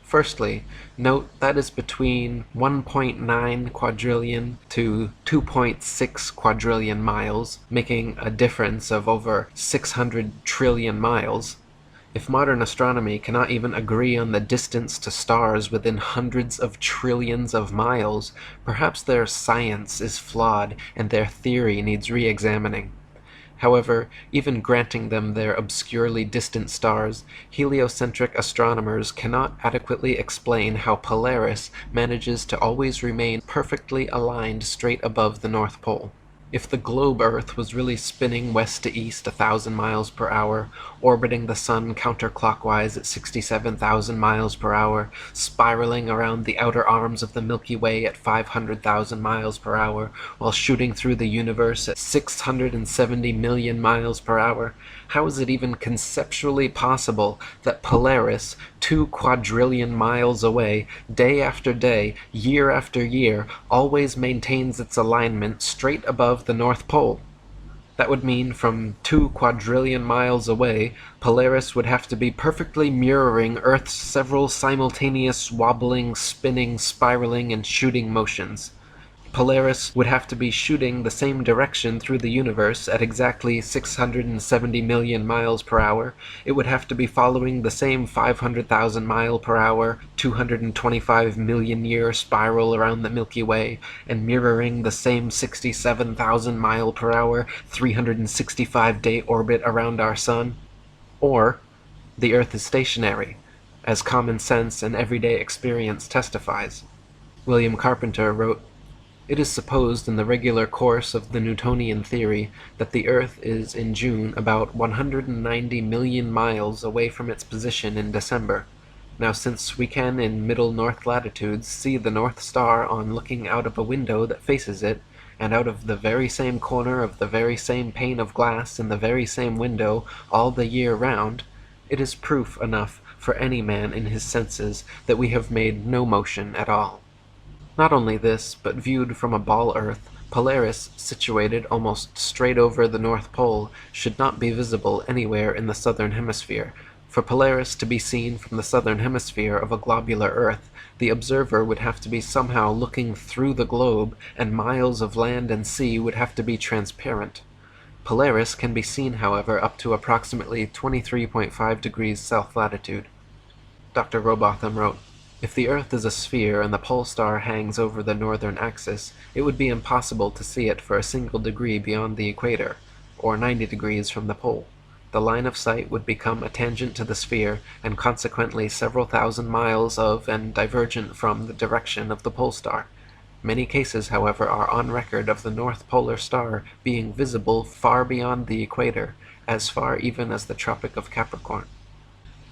Speaker 2: Firstly, note that is between 1.9 quadrillion to 2.6 quadrillion miles, making a difference of over 600 trillion miles. If modern astronomy cannot even agree on the distance to stars within hundreds of trillions of miles, perhaps their science is flawed and their theory needs re-examining. However, even granting them their obscurely distant stars, heliocentric astronomers cannot adequately explain how Polaris manages to always remain perfectly aligned straight above the North Pole. If the globe Earth was really spinning west to east 1,000 miles per hour, orbiting the sun counterclockwise at 67,000 miles per hour, spiraling around the outer arms of the Milky Way at 500,000 miles per hour, while shooting through the universe at 670 million miles per hour, how is it even conceptually possible that Polaris, 2 quadrillion miles away, day after day, year after year, always maintains its alignment straight above the North Pole? That would mean from 2 quadrillion miles away, Polaris would have to be perfectly mirroring Earth's several simultaneous wobbling, spinning, spiraling, and shooting motions. Polaris would have to be shooting the same direction through the universe at exactly 670 million miles per hour. It would have to be following the same 500,000 mile per hour, 225 million year spiral around the Milky Way, and mirroring the same 67,000 mile per hour, 365-day orbit around our sun. Or, the Earth is stationary, as common sense and everyday experience testifies. William Carpenter wrote, "It is supposed in the regular course of the Newtonian theory that the Earth is in June about 190 million miles away from its position in December. Now since we can in middle north latitudes see the North Star on looking out of a window that faces it, and out of the very same corner of the very same pane of glass in the very same window all the year round, it is proof enough for any man in his senses that we have made no motion at all." Not only this, but viewed from a ball Earth, Polaris, situated almost straight over the North Pole, should not be visible anywhere in the southern hemisphere. For Polaris to be seen from the southern hemisphere of a globular Earth, the observer would have to be somehow looking through the globe, and miles of land and sea would have to be transparent. Polaris can be seen, however, up to approximately 23.5 degrees south latitude. Dr. Robotham wrote, "If the Earth is a sphere and the pole star hangs over the northern axis, it would be impossible to see it for a single degree beyond the equator, or 90 degrees from the pole. The line of sight would become a tangent to the sphere, and consequently several thousand miles of and divergent from the direction of the pole star.
Speaker 1: Many cases, however, are on record of the North Polar Star being visible far beyond the equator, as far even as the Tropic of Capricorn.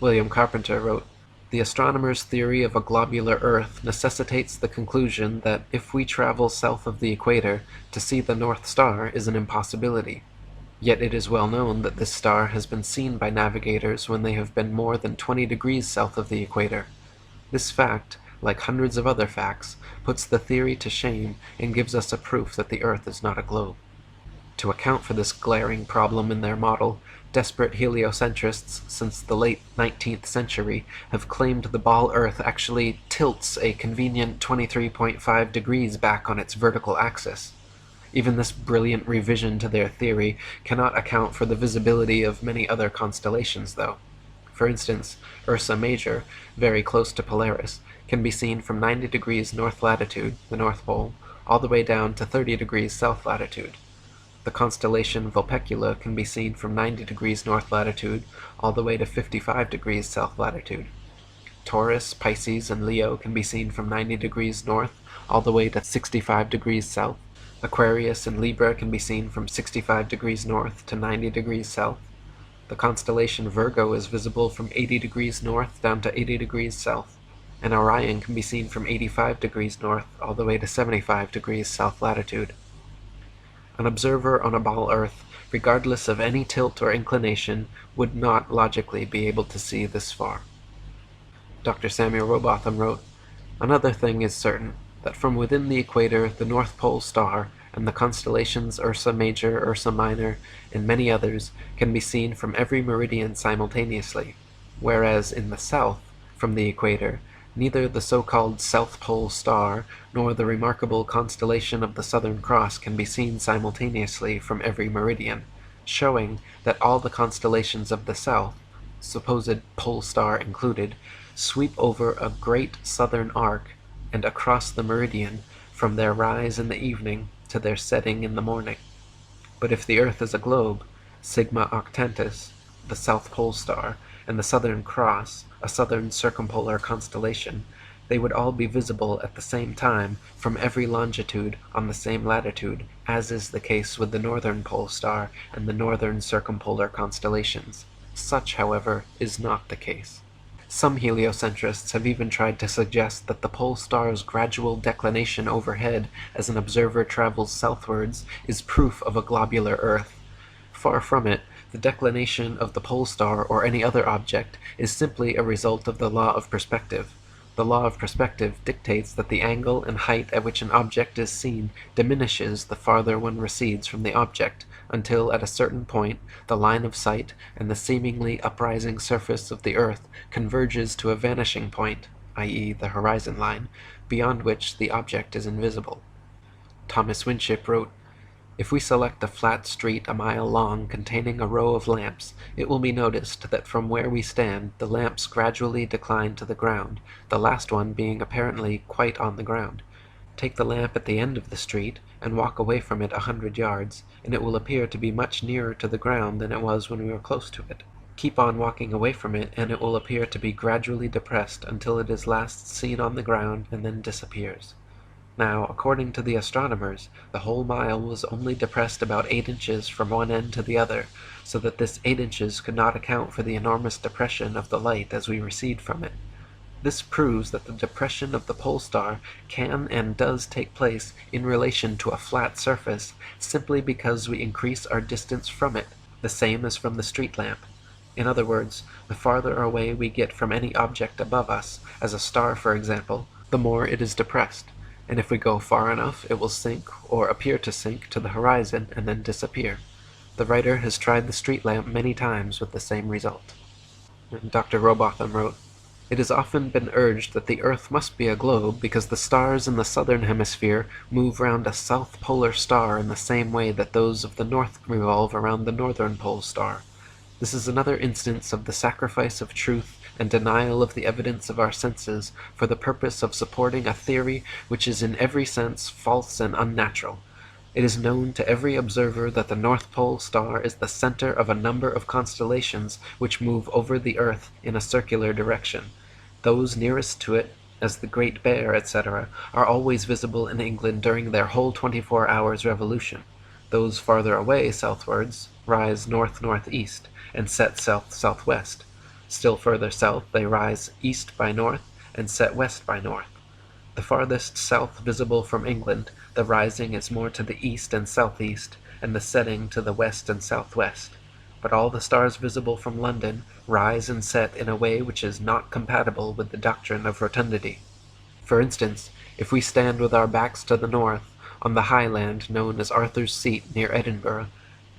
Speaker 1: William Carpenter wrote, "The astronomer's theory of a globular Earth necessitates the conclusion that if we travel south of the equator, to see the North Star is an impossibility. Yet it is well known that this star has been seen by navigators when they have been more than 20 degrees south of the equator. This fact, like hundreds of other facts, puts the theory to shame and gives us a proof that the Earth is not a globe." To account for this glaring problem in their model, desperate heliocentrists since the late 19th century have claimed the ball Earth actually tilts a convenient 23.5 degrees back on its vertical axis. Even this brilliant revision to their theory cannot account for the visibility of many other constellations, though. For instance, Ursa Major, very close to Polaris, can be seen from 90 degrees north latitude, the North Pole, all the way down to 30 degrees south latitude. The constellation Vulpecula can be seen from 90 degrees north latitude all the way to 55 degrees south latitude. Taurus, Pisces, and Leo can be seen from 90 degrees north all the way to 65 degrees south. Aquarius and Libra can be seen from 65 degrees north to 90 degrees south. The constellation Virgo is visible from 80 degrees north down to 80 degrees south, and Orion can be seen from 85 degrees north all the way to 75 degrees south latitude. An observer on a ball Earth, regardless of any tilt or inclination, would not logically be able to see this far. Dr. Samuel Rowbotham wrote, "Another thing is certain, that from within the equator the North Pole Star and the constellations Ursa Major, Ursa Minor, and many others can be seen from every meridian simultaneously, whereas in the south, from the equator, neither the so-called South Pole Star nor the remarkable constellation of the Southern Cross can be seen simultaneously from every meridian, showing that all the constellations of the south, supposed pole star included, sweep over a great southern arc and across the meridian from their rise in the evening to their setting in the morning. But if the Earth is a globe, Sigma Octantis, the South Pole Star, and the Southern Cross, a southern circumpolar constellation, they would all be visible at the same time from every longitude on the same latitude, as is the case with the Northern Pole Star and the northern circumpolar constellations. Such, however, is not the case. Some heliocentrists have even tried to suggest that the pole star's gradual declination overhead as an observer travels southwards is proof of a globular Earth. Far from it, the declination of the pole star or any other object is simply a result of the law of perspective. The law of perspective dictates that the angle and height at which an object is seen diminishes the farther one recedes from the object, until at a certain point the line of sight and the seemingly uprising surface of the Earth converges to a vanishing point, i.e. the horizon line, beyond which the object is invisible. Thomas Winship wrote, "If we select a flat street a mile long containing a row of lamps, it will be noticed that from where we stand the lamps gradually decline to the ground, the last one being apparently quite on the ground. Take the lamp at the end of the street, and walk away from it 100 yards, and it will appear to be much nearer to the ground than it was when we were close to it. Keep on walking away from it, and it will appear to be gradually depressed until it is last seen on the ground and then disappears. Now, according to the astronomers, the whole mile was only depressed about 8 inches from one end to the other, so that this 8 inches could not account for the enormous depression of the light as we recede from it. This proves that the depression of the pole star can and does take place in relation to a flat surface simply because we increase our distance from it, the same as from the street lamp. In other words, the farther away we get from any object above us, as a star for example, the more it is depressed, and if we go far enough it will sink or appear to sink to the horizon and then disappear. The writer has tried the street lamp many times with the same result." And Dr. Rowbotham wrote, "It has often been urged that the Earth must be a globe because the stars in the southern hemisphere move round a south polar star in the same way that those of the north revolve around the northern pole star. This is another instance of the sacrifice of truth and denial of the evidence of our senses for the purpose of supporting a theory which is in every sense false and unnatural. It is known to every observer that the North Pole Star is the center of a number of constellations which move over the Earth in a circular direction. Those nearest to it, as the Great Bear, etc., are always visible in England during their whole 24 hours revolution. Those farther away southwards rise north-northeast and set south-southwest. Still further south they rise east by north and set west by north. The farthest south visible from England, the rising is more to the east and southeast, and the setting to the west and southwest. But all the stars visible from London rise and set in a way which is not compatible with the doctrine of rotundity. For instance, if we stand with our backs to the north, on the high land known as Arthur's Seat near Edinburgh,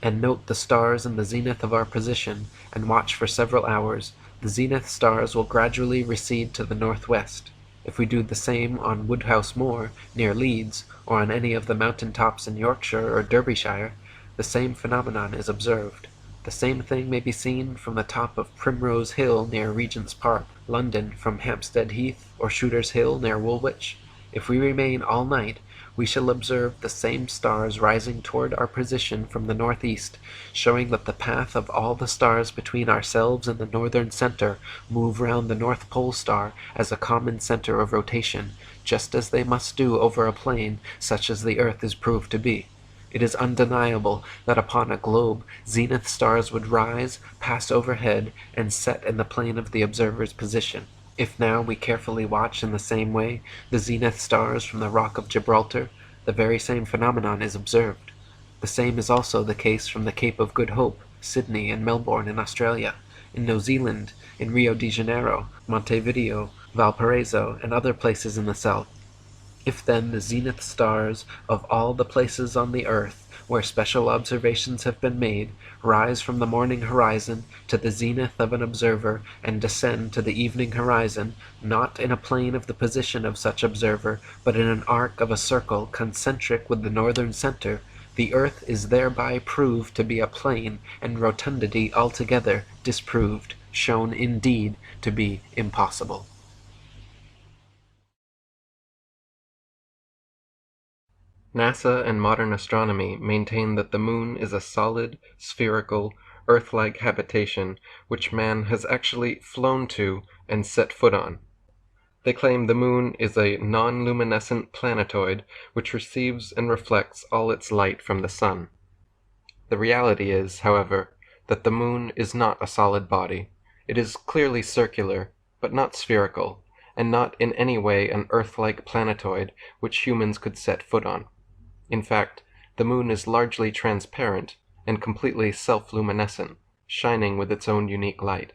Speaker 1: and note the stars in the zenith of our position, and watch for several hours, the zenith stars will gradually recede to the northwest. If we do the same on Woodhouse Moor, near Leeds, or on any of the mountain tops in Yorkshire or Derbyshire, the same phenomenon is observed. The same thing may be seen from the top of Primrose Hill near Regent's Park, London, from Hampstead Heath or Shooter's Hill near Woolwich. If we remain all night, we shall observe the same stars rising toward our position from the northeast, showing that the path of all the stars between ourselves and the northern center move round the North Pole star as a common center of rotation, just as they must do over a plane such as the earth is proved to be. It is undeniable that upon a globe zenith stars would rise, pass overhead, and set in the plane of the observer's position. If now we carefully watch in the same way the zenith stars from the Rock of Gibraltar, the very same phenomenon is observed. The same is also the case from the Cape of Good Hope, Sydney, and Melbourne in Australia, in New Zealand, in Rio de Janeiro, Montevideo, Valparaiso, and other places in the south. If then the zenith stars of all the places on the earth where special observations have been made rise from the morning horizon to the zenith of an observer and descend to the evening horizon, not in a plane of the position of such observer, but in an arc of a circle concentric with the northern center, the earth is thereby proved to be a plane, and rotundity altogether disproved, shown indeed to be impossible.
Speaker 2: NASA and modern astronomy maintain that the moon is a solid, spherical, Earth-like habitation which man has actually flown to and set foot on. They claim the moon is a non-luminescent planetoid which receives and reflects all its light from the sun. The reality is, however, that the moon is not a solid body. It is clearly circular, but not spherical, and not in any way an Earth-like planetoid which humans could set foot on. In fact, the moon is largely transparent and completely self-luminescent, shining with its own unique light.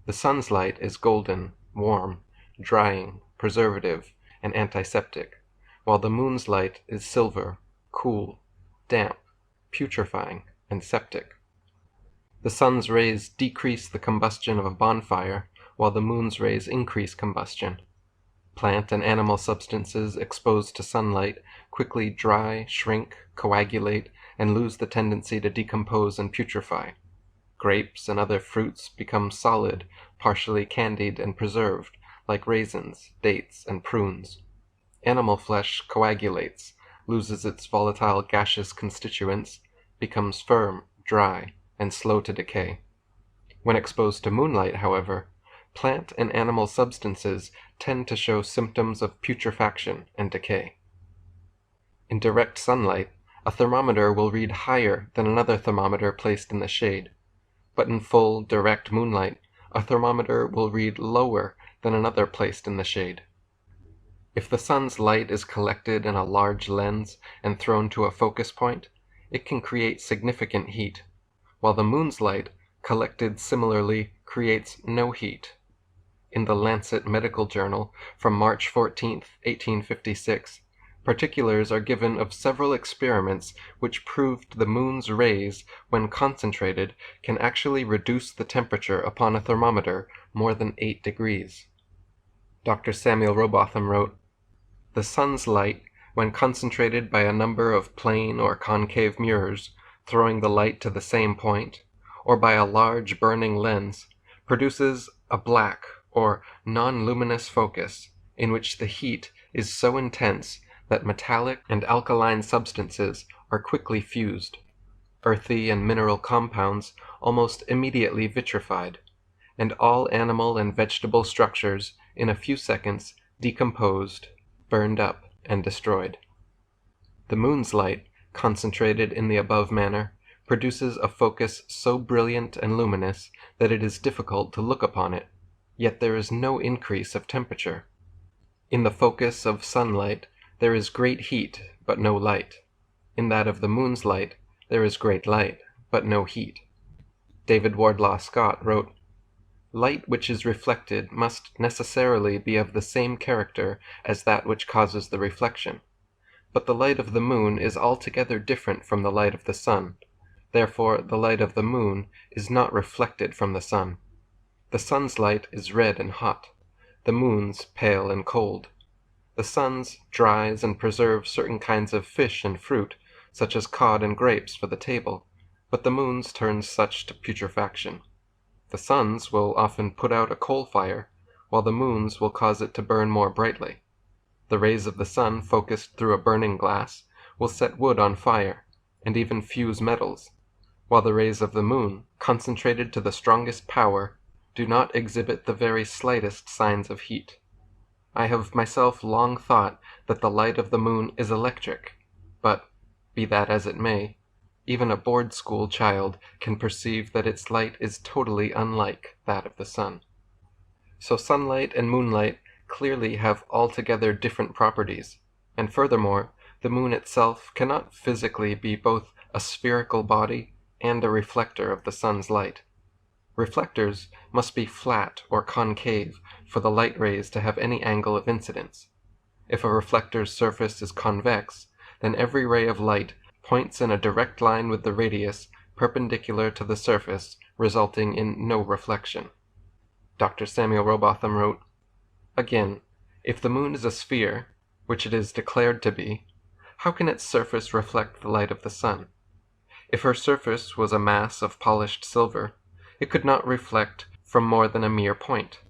Speaker 2: The sun's light is golden, warm, drying, preservative, and antiseptic, while the moon's light is silver, cool, damp, putrefying, and septic. The sun's rays decrease the combustion of a bonfire, while the moon's rays increase combustion. Plant and animal substances exposed to sunlight quickly dry, shrink, coagulate, and lose the tendency to decompose and putrefy. Grapes and other fruits become solid, partially candied and preserved, like raisins, dates, and prunes. Animal flesh coagulates, loses its volatile gaseous constituents, becomes firm, dry, and slow to decay. When exposed to moonlight, however, plant and animal substances tend to show symptoms of putrefaction and decay. In direct sunlight, a thermometer will read higher than another thermometer placed in the shade, but in full, direct moonlight, a thermometer will read lower than another placed in the shade. If the sun's light is collected in a large lens and thrown to a focus point, it can create significant heat, while the moon's light, collected similarly, creates no heat. In the Lancet Medical Journal from March 14, 1856, particulars are given of several experiments which proved the moon's rays, when concentrated, can actually reduce the temperature upon a thermometer more than 8 degrees. Dr. Samuel Robotham wrote, "The sun's light, when concentrated by a number of plane or concave mirrors, throwing the light to the same point, or by a large burning lens, produces a black or non-luminous focus, in which the heat is so intense that metallic and alkaline substances are quickly fused, earthy and mineral compounds almost immediately vitrified, and all animal and vegetable structures in a few seconds
Speaker 1: decomposed, burned up, and destroyed. The moon's light, concentrated in the above manner, produces a focus so brilliant and luminous that it is difficult to look upon it, yet there is no increase of temperature. In the focus of sunlight there is great heat, but no light. In that of the moon's light there is great light, but no heat. David Wardlaw Scott wrote, "Light which is reflected must necessarily be of the same character as that which causes the reflection. But the light of the moon is altogether different from the light of the sun. Therefore the light of the moon is not reflected from the sun. The sun's light is red and hot, the moon's pale and cold. The sun's dries and preserves certain kinds of fish and fruit, such as cod and grapes, for the table, but the moon's turns such to putrefaction. The sun's will often put out a coal fire, while the moon's will cause it to burn more brightly. The rays of the sun focused through a burning glass will set wood on fire, and even fuse metals, while the rays of the moon, concentrated to the strongest power, do not exhibit the very slightest signs of heat. I have myself long thought that the light of the moon is electric, but, be that as it may, even a board-school child can perceive that its light is totally unlike that of the sun. So sunlight and moonlight clearly have altogether different properties, and furthermore, the moon itself cannot physically be both a spherical body and a reflector of the sun's light. Reflectors must be flat or concave for the light rays to have any angle of incidence. If a reflector's surface is convex, then every ray of light points in a direct line with the radius perpendicular to the surface, resulting in no reflection. Dr. Samuel Rowbotham wrote, "Again, if the moon is a sphere, which it is declared to be, how can its surface reflect the light of the sun? If her surface was a mass of polished silver, it could not reflect from more than a mere point.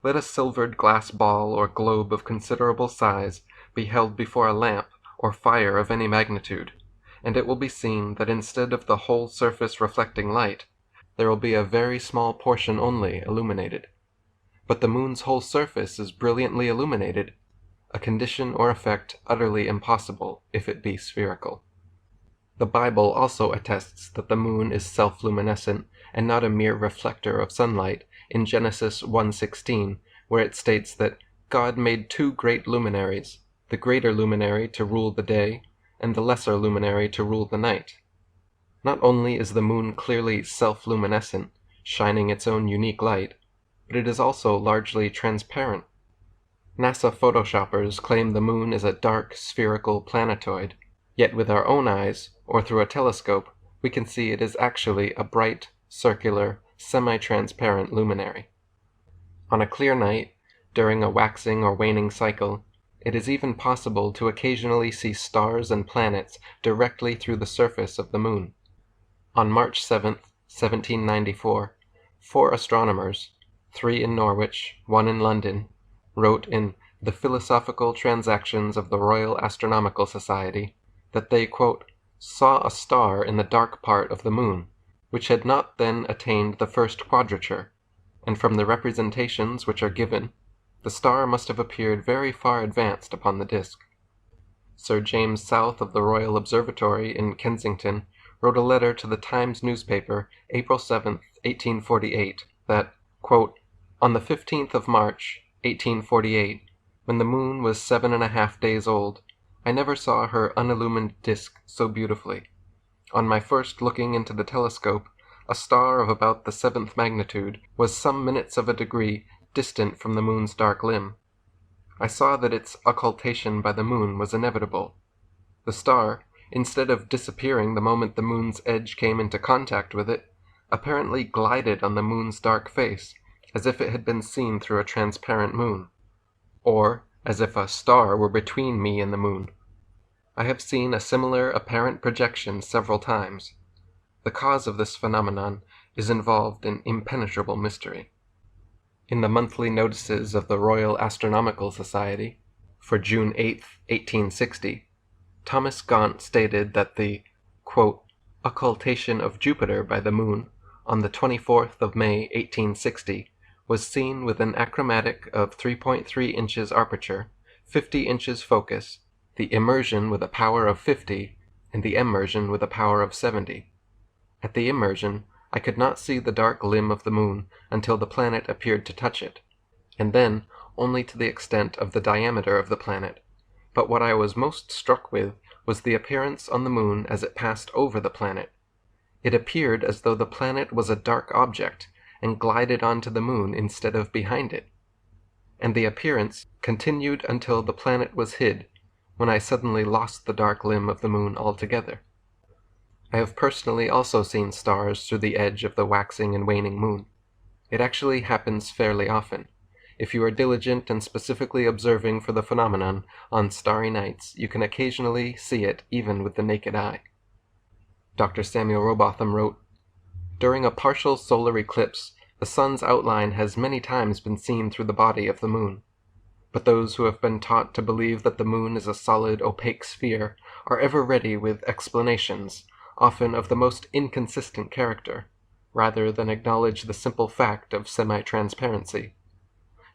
Speaker 1: Let a silvered glass ball or globe of considerable size be held before a lamp or fire of any magnitude, and it will be seen that instead of the whole surface reflecting light, there will be a very small portion only illuminated. But the moon's whole surface is brilliantly illuminated, a condition or effect utterly impossible if it be spherical." The Bible also attests that the moon is self-luminescent and not a mere reflector of sunlight in Genesis 1:16, where it states that God made two great luminaries, the greater luminary to rule the day, and the lesser luminary to rule the night. Not only is the moon clearly self-luminescent, shining its own unique light, but it is also largely transparent. NASA photoshoppers claim the moon is a dark, spherical planetoid, yet with our own eyes, or through a telescope, we can see it is actually a bright, circular, semi-transparent luminary. On a clear night, during a waxing or waning cycle, it is even possible to occasionally see stars and planets directly through the surface of the moon. On March 7, 1794, 4 astronomers, 3 in Norwich, 1 in London, wrote in the Philosophical Transactions of the Royal Astronomical Society that they, quote, "saw a star in the dark part of the moon, which had not then attained the first quadrature, and from the representations which are given, the star must have appeared very far advanced upon the disk." Sir James South of the Royal Observatory in Kensington wrote a letter to the Times newspaper, April 7, 1848, that, quote, "on the 15th of March, 1848, when the moon was 7½ days old, I never saw her unillumined disk so beautifully. On my first looking into the telescope, a star of about the 7th magnitude was some minutes of a degree distant from the moon's dark limb. I saw that its occultation by the moon was inevitable. The star, instead of disappearing the moment the moon's edge came into contact with it, apparently glided on the moon's dark face, as if it had been seen through a transparent moon, or as if a star were between me and the moon. I have seen a similar apparent projection several times. The cause of this phenomenon is involved in impenetrable mystery." In the monthly notices of the Royal Astronomical Society, for June 8, 1860, Thomas Gaunt stated that the, quote, "occultation of Jupiter by the moon, on the 24th of May, 1860, was seen with an achromatic of 3.3 inches aperture, 50 inches focus, the immersion with a power of 50, and the immersion with a power of 70. At the immersion, I could not see the dark limb of the moon until the planet appeared to touch it, and then only to the extent of the diameter of the planet. But what I was most struck with was the appearance on the moon as it passed over the planet. It appeared as though the planet was a dark object, and glided onto the moon instead of behind it. And the appearance continued until the planet was hid, when I suddenly lost the dark limb of the moon altogether. I have personally also seen stars through the edge of the waxing and waning moon. It actually happens fairly often. If you are diligent and specifically observing for the phenomenon on starry nights, you can occasionally see it even with the naked eye. Dr. Samuel Robotham wrote, "During a partial solar eclipse, the sun's outline has many times been seen through the body of the moon. But those who have been taught to believe that the moon is a solid, opaque sphere are ever ready with explanations, often of the most inconsistent character, rather than acknowledge the simple fact of semi-transparency.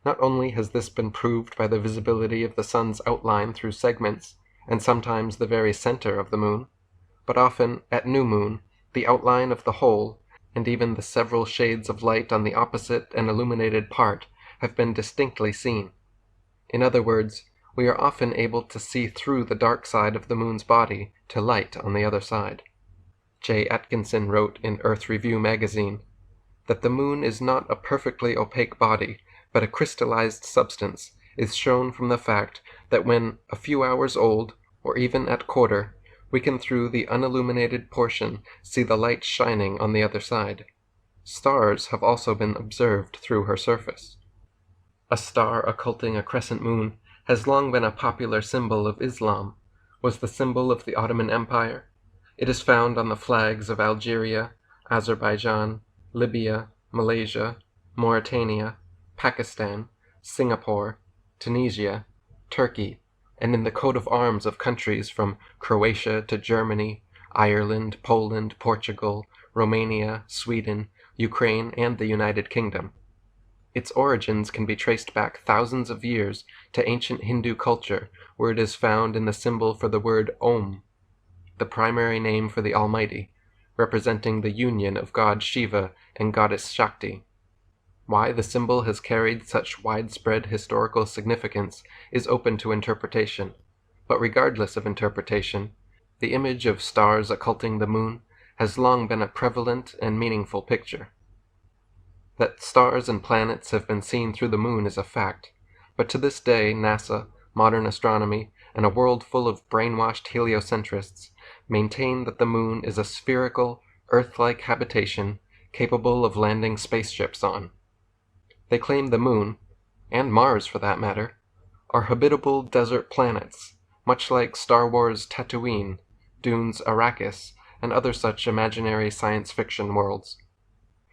Speaker 1: Not only has this been proved by the visibility of the sun's outline through segments, and sometimes the very center of the moon, but often, at new moon, the outline of the whole, and even the several shades of light on the opposite and illuminated part, have been distinctly seen. In other words, we are often able to see through the dark side of the moon's body to light on the other side." J. Atkinson wrote in Earth Review magazine that the moon is not a perfectly opaque body, but a crystallized substance, is shown from the fact that when a few hours old, or even at quarter, we can through the unilluminated portion see the light shining on the other side. Stars have also been observed through her surface. A star occulting a crescent moon has long been a popular symbol of Islam, was the symbol of the Ottoman Empire. It is found on the flags of Algeria, Azerbaijan, Libya, Malaysia, Mauritania, Pakistan, Singapore, Tunisia, Turkey, and in the coat of arms of countries from Croatia to Germany, Ireland, Poland, Portugal, Romania, Sweden, Ukraine, and the United Kingdom. Its origins can be traced back thousands of years to ancient Hindu culture, where it is found in the symbol for the word Om, the primary name for the Almighty, representing the union of god Shiva and goddess Shakti. Why the symbol has carried such widespread historical significance is open to interpretation, but regardless of interpretation, the image of stars occulting the moon has long been a prevalent and meaningful picture. That stars and planets have been seen through the moon is a fact, but to this day NASA, modern astronomy, and a world full of brainwashed heliocentrists maintain that the moon is a spherical, Earth-like habitation capable of landing spaceships on. They claim the moon, and Mars for that matter, are habitable desert planets, much like Star Wars' Tatooine, Dune's Arrakis, and other such imaginary science fiction worlds.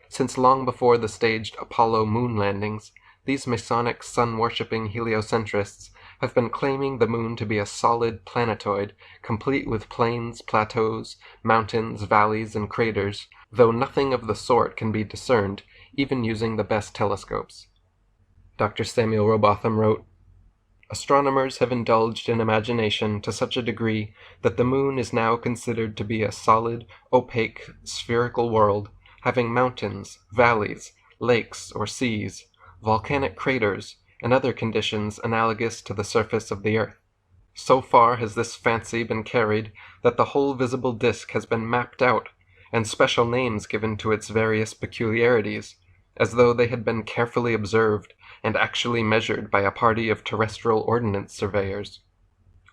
Speaker 1: Since long before the staged Apollo moon landings, these Masonic sun-worshipping heliocentrists have been claiming the moon to be a solid planetoid, complete with plains, plateaus, mountains, valleys, and craters, though nothing of the sort can be discerned, even using the best telescopes. Dr. Samuel Robotham wrote, "Astronomers have indulged in imagination to such a degree that the moon is now considered to be a solid, opaque, spherical world, having mountains, valleys, lakes or seas, volcanic craters, and other conditions analogous to the surface of the earth. So far has this fancy been carried that the whole visible disk has been mapped out, and special names given to its various peculiarities, as though they had been carefully observed and actually measured by a party of terrestrial ordnance surveyors.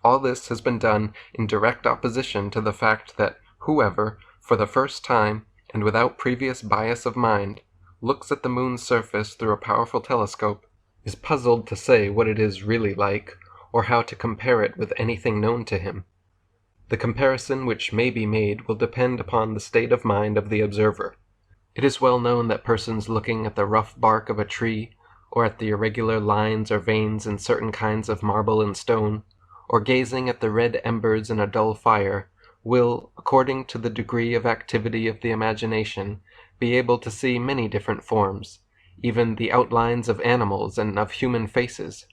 Speaker 1: All this has been done in direct opposition to the fact that whoever, for the first time, and without previous bias of mind, looks at the moon's surface through a powerful telescope, is puzzled to say what it is really like, or how to compare it with anything known to him. The comparison which may be made will depend upon the state of mind of the observer. It is well known that persons looking at the rough bark of a tree, or at the irregular lines or veins in certain kinds of marble and stone, or gazing at the red embers in a dull fire, will, according to the degree of activity of the imagination, be able to see many different forms, even the outlines of animals and of human faces.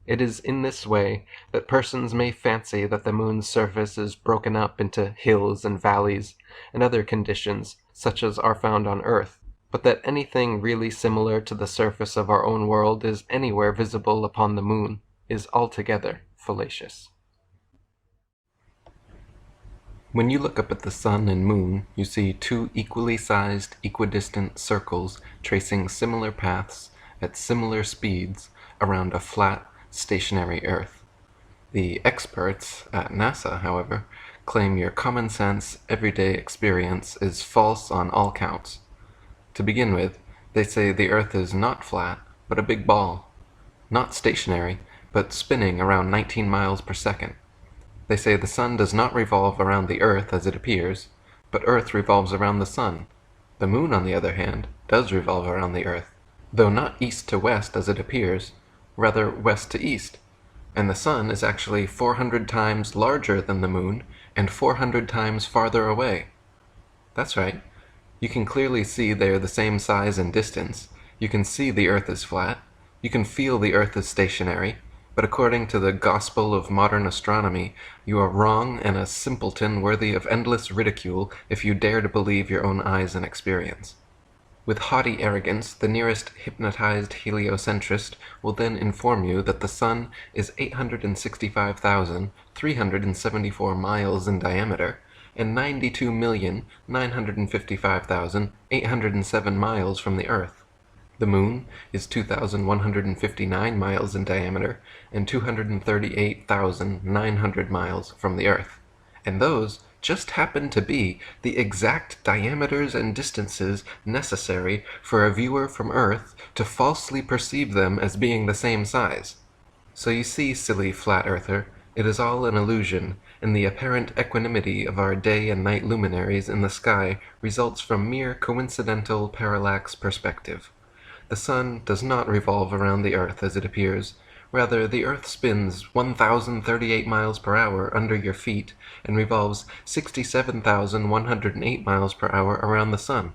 Speaker 1: It is in this way that persons may fancy that the moon's surface is broken up into hills and valleys and other conditions such as are found on Earth, but that anything really similar to the surface of our own world is anywhere visible upon the moon is altogether fallacious. When you look up at the sun and moon, you see two equally sized, equidistant circles tracing similar paths at similar speeds around a flat, stationary Earth. The experts at NASA, however, claim your common sense, everyday experience is false on all counts. To begin with, they say the Earth is not flat, but a big ball. Not stationary, but spinning around 19 miles per second. They say the sun does not revolve around the Earth as it appears, but Earth revolves around the sun. The moon, on the other hand, does revolve around the Earth, though not east to west as it appears, rather west to east, and the sun is actually 400 times larger than the moon and 400 times farther away. That's right. You can clearly see they are the same size and distance. You can see the Earth is flat. You can feel the Earth is stationary. But according to the gospel of modern astronomy, you are wrong and a simpleton worthy of endless ridicule if you dare to believe your own eyes and experience. With haughty arrogance, the nearest hypnotized heliocentrist will then inform you that the sun is 865,374 miles in diameter and 92,955,807 miles from the Earth. The moon is 2,159 miles in diameter and 238,900 miles from the Earth, and those just happen to be the exact diameters and distances necessary for a viewer from Earth to falsely perceive them as being the same size. So you see, silly flat earther, it is all an illusion, and the apparent equanimity of our day and night luminaries in the sky results from mere coincidental parallax perspective. The sun does not revolve around the Earth as it appears. Rather, the Earth spins 1,038 miles per hour under your feet and revolves 67,108 miles per hour around the sun.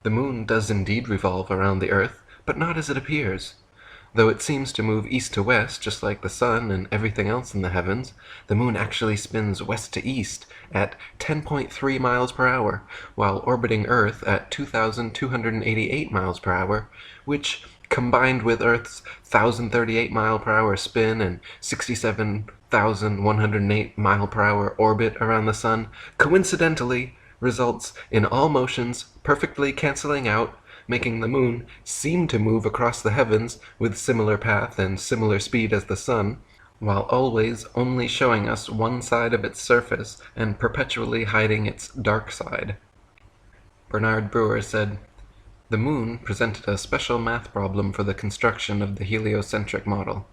Speaker 1: The moon does indeed revolve around the Earth, but not as it appears. Though it seems to move east to west, just like the sun and everything else in the heavens, the moon actually spins west to east at 10.3 miles per hour, while orbiting Earth at 2,288 miles per hour, which, combined with Earth's 1,038 mile per hour spin and 67,108 mile per hour orbit around the sun, coincidentally results in all motions perfectly canceling out, making the moon seem to move across the heavens with similar path and similar speed as the sun, while always only showing us one side of its surface and perpetually hiding its dark side. Bernard Brewer said, "The moon presented a special math problem for the construction of the heliocentric model.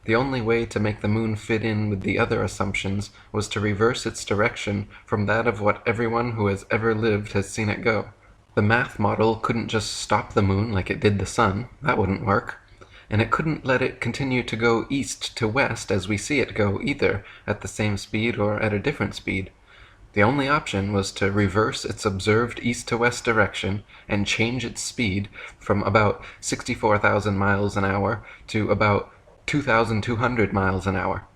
Speaker 1: The only way to make the moon fit in with the other assumptions was to reverse its direction from that of what everyone who has ever lived has seen it go. The math model couldn't just stop the moon like it did the sun, that wouldn't work. And it couldn't let it continue to go east to west as we see it go either, at the same speed or at a different speed. The only option was to reverse its observed east to west direction and change its speed from about 64,000 miles an hour to about 2,200 miles an hour.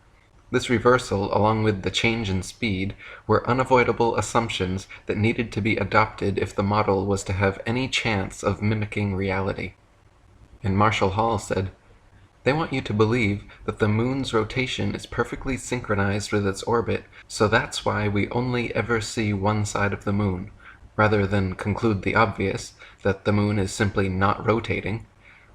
Speaker 1: This reversal, along with the change in speed, were unavoidable assumptions that needed to be adopted if the model was to have any chance of mimicking reality." And Marshall Hall said, "They want you to believe that the moon's rotation is perfectly synchronized with its orbit, so that's why we only ever see one side of the moon, rather than conclude the obvious, that the moon is simply not rotating.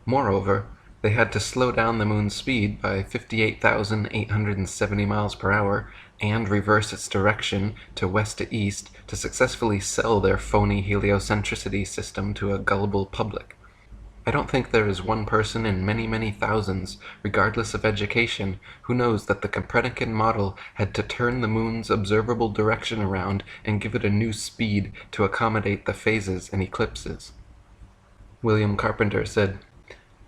Speaker 1: Moreover, they had to slow down the moon's speed by 58,870 miles per hour and reverse its direction to west to east to successfully sell their phony heliocentricity system to a gullible public. I don't think there is one person in many, many thousands, regardless of education, who knows that the Copernican model had to turn the moon's observable direction around and give it a new speed to accommodate the phases and eclipses." William Carpenter said,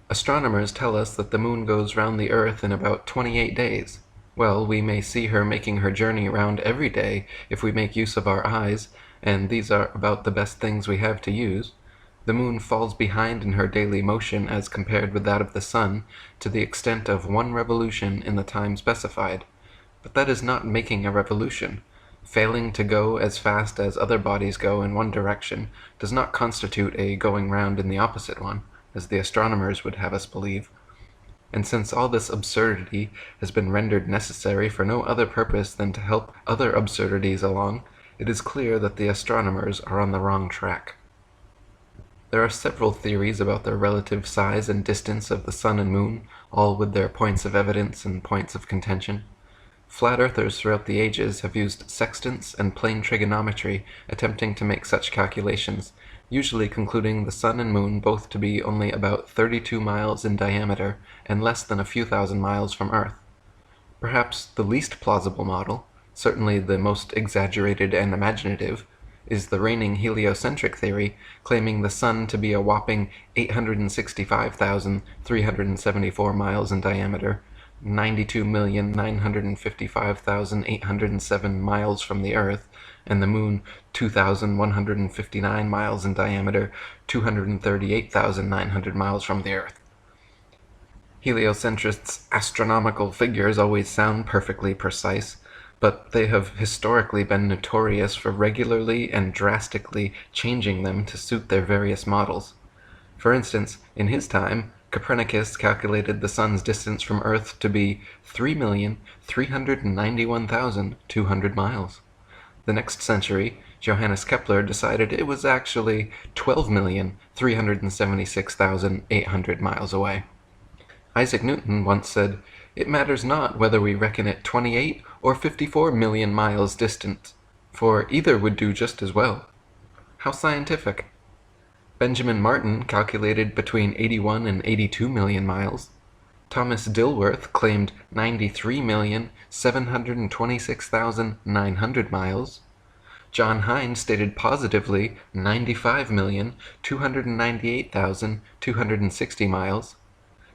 Speaker 1: "Astronomers tell us that the moon goes round the Earth in about 28 days. Well, we may see her making her journey round every day if we make use of our eyes, and these are about the best things we have to use.
Speaker 2: The moon falls behind in her daily motion as compared with that of the sun, to the extent of 1 revolution in the time specified. But that is not making a revolution. Failing to go as fast as other bodies go in one direction does not constitute a going round in the opposite one, as the astronomers would have us believe. And since all this absurdity has been rendered necessary for no other purpose than to help other absurdities along, it is clear that the astronomers are on the wrong track. There are several theories about the relative size and distance of the sun and moon, all with their points of evidence and points of contention. Flat earthers throughout the ages have used sextants and plane trigonometry attempting to make such calculations, usually concluding the sun and moon both to be only about 32 miles in diameter and less than a few thousand miles from Earth. Perhaps the least plausible model, certainly the most exaggerated and imaginative, is the reigning heliocentric theory, claiming the sun to be a whopping 865,374 miles in diameter, 92,955,807 miles from the Earth, and the moon 2,159 miles in diameter, 238,900 miles from the Earth. Heliocentrists' astronomical figures always sound perfectly precise, but they have historically been notorious for regularly and drastically changing them to suit their various models. For instance, in his time, Copernicus calculated the sun's distance from Earth to be 3,391,200 miles. The next century, Johannes Kepler decided it was actually 12,376,800 miles away. Isaac Newton once said, "It matters not whether we reckon it 28 or 54 million miles distant, for either would do just as well." How scientific! Benjamin Martin calculated between 81 and 82 million miles. Thomas Dilworth claimed 93,726,900 miles. John Hind stated positively 95,298,260 miles.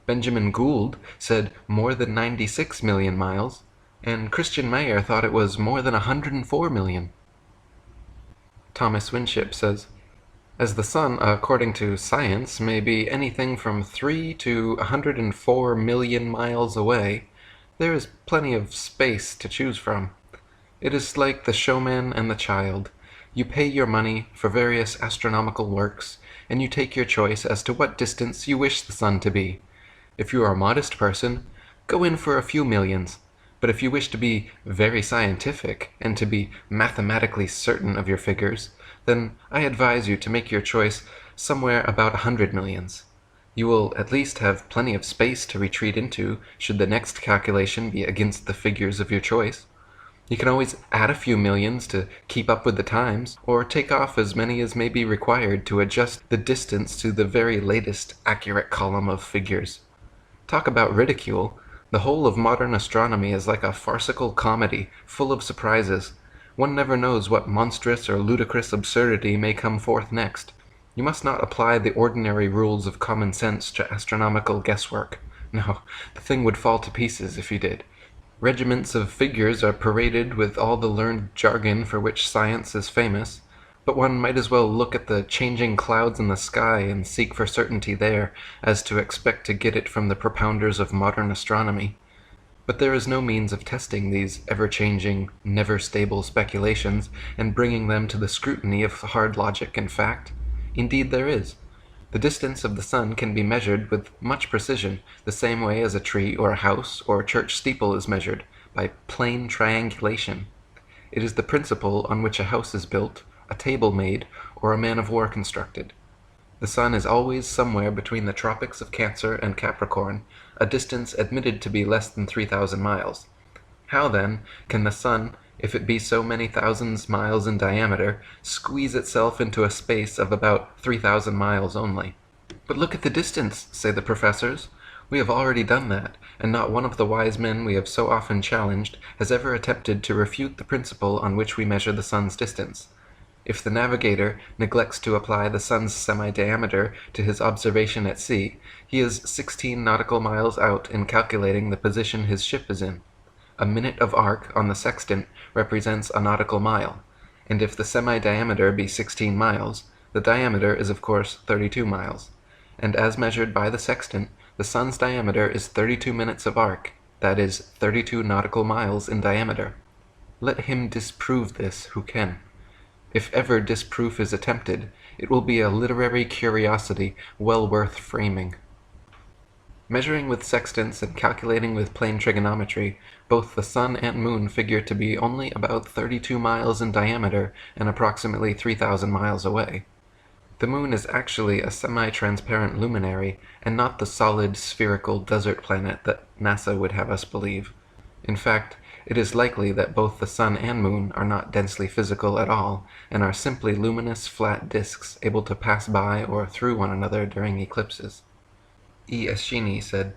Speaker 2: Benjamin Gould said more than 96 million miles, and Christian Mayer thought it was more than 104 million. Thomas Winship says, "As the sun, according to science, may be anything from 3 to 104 million miles away, there is plenty of space to choose from. It is like the showman and the child. You pay your money for various astronomical works, and you take your choice as to what distance you wish the sun to be. If you are a modest person, go in for a few millions, but if you wish to be very scientific and to be mathematically certain of your figures, then I advise you to make your choice somewhere about 100 millions. You will at least have plenty of space to retreat into should the next calculation be against the figures of your choice. You can always add a few millions to keep up with the times, or take off as many as may be required to adjust the distance to the very latest accurate column of figures. Talk about ridicule! The whole of modern astronomy is like a farcical comedy, full of surprises. One never knows what monstrous or ludicrous absurdity may come forth next. You must not apply the ordinary rules of common sense to astronomical guesswork. No, the thing would fall to pieces if you did. Regiments of figures are paraded with all the learned jargon for which science is famous, but one might as well look at the changing clouds in the sky and seek for certainty there, as to expect to get it from the propounders of modern astronomy. But there is no means of testing these ever-changing, never-stable speculations and bringing them to the scrutiny of hard logic and fact. Indeed there is. The distance of the sun can be measured with much precision, the same way as a tree or a house or a church steeple is measured, by plain triangulation. It is the principle on which a house is built, a table made, or a man-of-war constructed. The sun is always somewhere between the tropics of Cancer and Capricorn, a distance admitted to be less than 3,000 miles. How, then, can the sun, if it be so many thousands miles in diameter, squeeze itself into a space of about 3,000 miles only? "But look at the distance," say the professors. We have already done that, and not one of the wise men we have so often challenged has ever attempted to refute the principle on which we measure the sun's distance. If the navigator neglects to apply the sun's semi-diameter to his observation at sea, he is 16 nautical miles out in calculating the position his ship is in. A minute of arc on the sextant represents a nautical mile, and if the semi-diameter be 16 miles,
Speaker 1: The diameter is of course 32 miles, and as measured by the sextant, the sun's diameter is 32 minutes of arc, that is 32 nautical miles in diameter. Let him disprove this who can. If ever disproof is attempted, it will be a literary curiosity well worth framing. Measuring with sextants and calculating with plane trigonometry, both the sun and moon figure to be only about 32 miles in diameter and approximately 3,000 miles away. The moon is actually a semi-transparent luminary and not the solid, spherical desert planet that NASA would have us believe. In fact, it is likely that both the sun and moon are not densely physical at all, and are simply luminous, flat disks able to pass by or through one another during eclipses. E. Eschini said,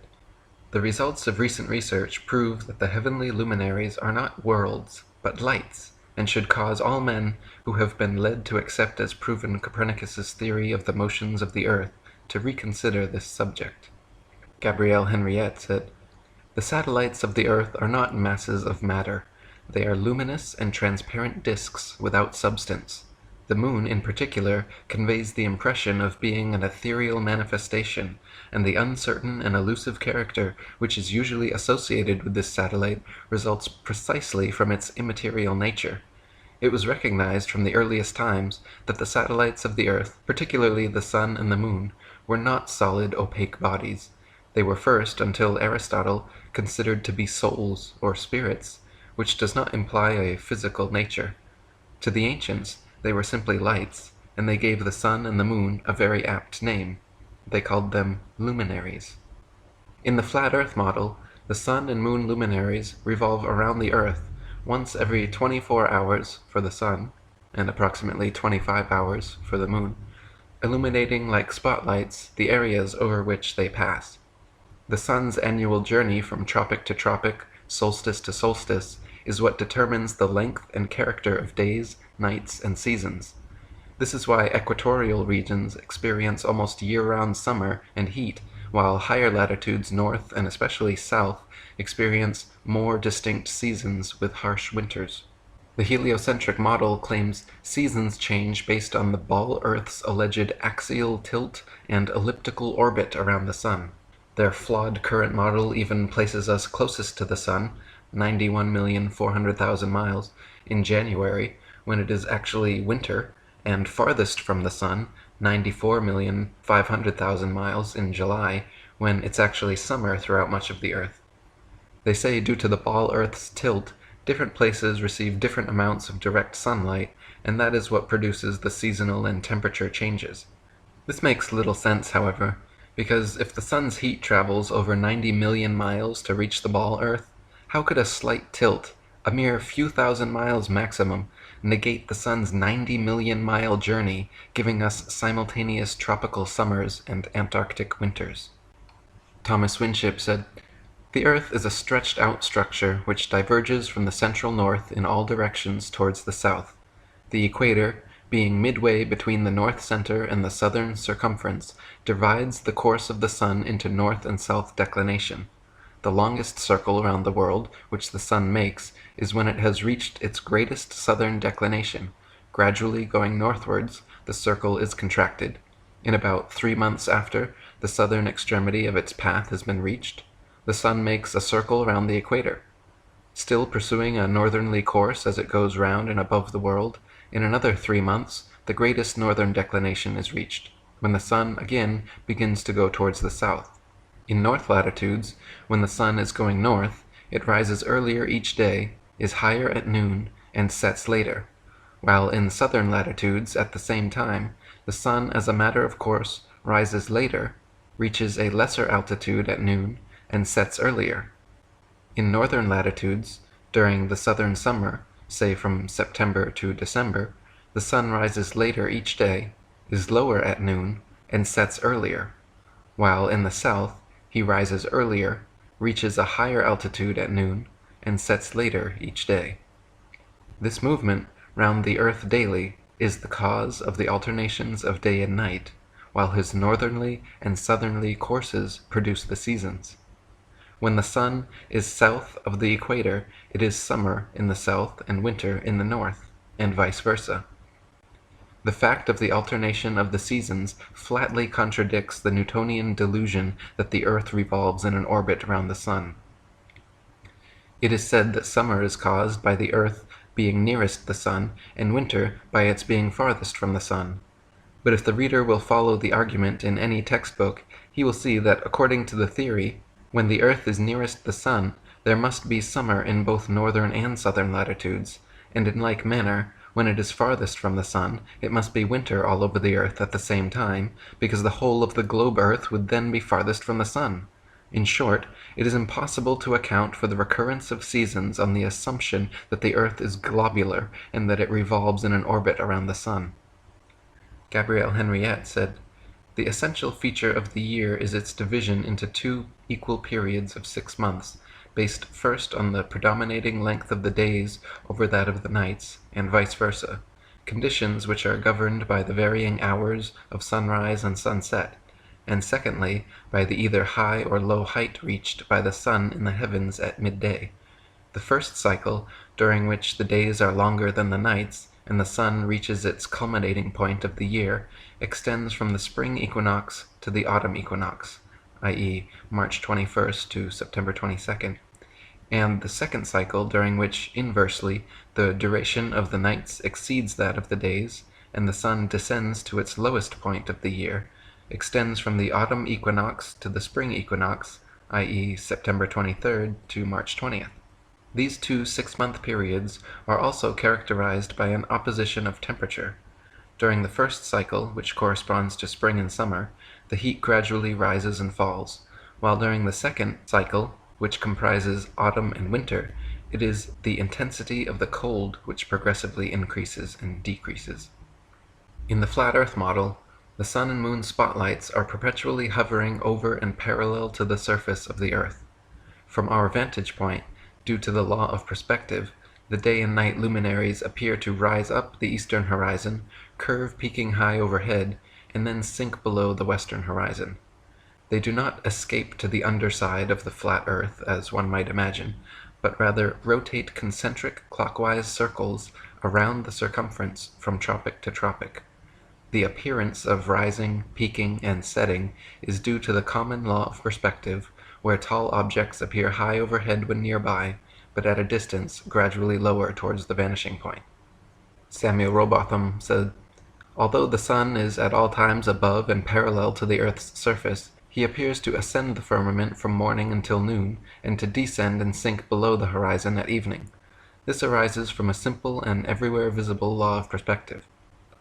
Speaker 1: "The results of recent research prove that the heavenly luminaries are not worlds, but lights, and should cause all men who have been led to accept as proven Copernicus's theory of the motions of the earth to reconsider this subject." Gabrielle Henriette said, "The satellites of the earth are not masses of matter. They are luminous and transparent disks without substance. The moon, in particular, conveys the impression of being an ethereal manifestation, and the uncertain and elusive character which is usually associated with this satellite results precisely from its immaterial nature. It was recognized from the earliest times that the satellites of the earth, particularly the sun and the moon, were not solid, opaque bodies. They were first, until Aristotle, considered to be souls or spirits, which does not imply a physical nature. To the ancients, they were simply lights, and they gave the sun and the moon a very apt name. They called them luminaries. In the flat Earth model, the sun and moon luminaries revolve around the Earth once every 24 hours for the sun, and approximately 25 hours for the moon, illuminating like spotlights the areas over which they pass. The sun's annual journey from tropic to tropic, solstice to solstice, is what determines the length and character of days, nights, and seasons. This is why equatorial regions experience almost year-round summer and heat, while higher latitudes north and especially south experience more distinct seasons with harsh winters. The heliocentric model claims seasons change based on the ball Earth's alleged axial tilt and elliptical orbit around the sun. Their flawed current model even places us closest to the sun, 91,400,000 miles, in January, when it is actually winter, and farthest from the sun, 94,500,000 miles, in July, when it's actually summer throughout much of the Earth. They say due to the ball Earth's tilt, different places receive different amounts of direct sunlight, and that is what produces the seasonal and temperature changes. This makes little sense, however, because if the sun's heat travels over 90 million miles to reach the ball Earth, how could a slight tilt, a mere few thousand miles maximum, negate the sun's 90 million mile journey, giving us simultaneous tropical summers and Antarctic winters? Thomas Winship said, "The Earth is a stretched out structure which diverges from the central north in all directions towards the south. The equator, being midway between the north center and the southern circumference, divides the course of the sun into north and south declination. The longest circle around the world which the sun makes is when it has reached its greatest southern declination. Gradually going northwards, the circle is contracted. In about 3 months after the southern extremity of its path has been reached, the sun makes a circle around the equator. Still pursuing a northerly course as it goes round and above the world, in another 3 months the greatest northern declination is reached, when the sun again begins to go towards the south. In north latitudes, when the sun is going north, it rises earlier each day, is higher at noon, and sets later, while in southern latitudes at the same time, the sun as a matter of course rises later, reaches a lesser altitude at noon, and sets earlier. In northern latitudes, during the southern summer, say from September to December, the sun rises later each day, is lower at noon, and sets earlier, while in the south he rises earlier, reaches a higher altitude at noon, and sets later each day. This movement round the earth daily is the cause of the alternations of day and night, while his northerly and southerly courses produce the seasons. When the sun is south of the equator, it is summer in the south and winter in the north, and vice versa. The fact of the alternation of the seasons flatly contradicts the Newtonian delusion that the earth revolves in an orbit round the sun. It is said that summer is caused by the earth being nearest the sun, and winter by its being farthest from the sun. But if the reader will follow the argument in any textbook, he will see that according to the theory, when the earth is nearest the sun, there must be summer in both northern and southern latitudes, and in like manner, when it is farthest from the sun, it must be winter all over the earth at the same time, because the whole of the globe earth would then be farthest from the sun. In short, it is impossible to account for the recurrence of seasons on the assumption that the earth is globular and that it revolves in an orbit around the sun. Gabrielle Henriette said, "The essential feature of the year is its division into 2 equal periods of 6 months, based first on the predominating length of the days over that of the nights, and vice versa, conditions which are governed by the varying hours of sunrise and sunset, and secondly, by the either high or low height reached by the sun in the heavens at midday. The first cycle, during which the days are longer than the nights, and the sun reaches its culminating point of the year, extends from the spring equinox to the autumn equinox, i.e. March 21st to September 22nd, and the second cycle, during which, inversely, the duration of the nights exceeds that of the days, and the sun descends to its lowest point of the year, extends from the autumn equinox to the spring equinox, i.e. September 23rd to March 20th. These 2 6-month periods are also characterized by an opposition of temperature. During the first cycle, which corresponds to spring and summer, the heat gradually rises and falls, while during the second cycle, which comprises autumn and winter, it is the intensity of the cold which progressively increases and decreases. In the flat Earth model, the sun and moon spotlights are perpetually hovering over and parallel to the surface of the Earth. From our vantage point, due to the law of perspective, the day and night luminaries appear to rise up the eastern horizon, curve peaking high overhead, and then sink below the western horizon. They do not escape to the underside of the flat Earth, as one might imagine, but rather rotate concentric clockwise circles around the circumference from tropic to tropic. The appearance of rising, peaking, and setting is due to the common law of perspective, where tall objects appear high overhead when nearby, but at a distance gradually lower towards the vanishing point. Samuel Rowbotham said, "Although the sun is at all times above and parallel to the earth's surface, he appears to ascend the firmament from morning until noon, and to descend and sink below the horizon at evening. This arises from a simple and everywhere visible law of perspective.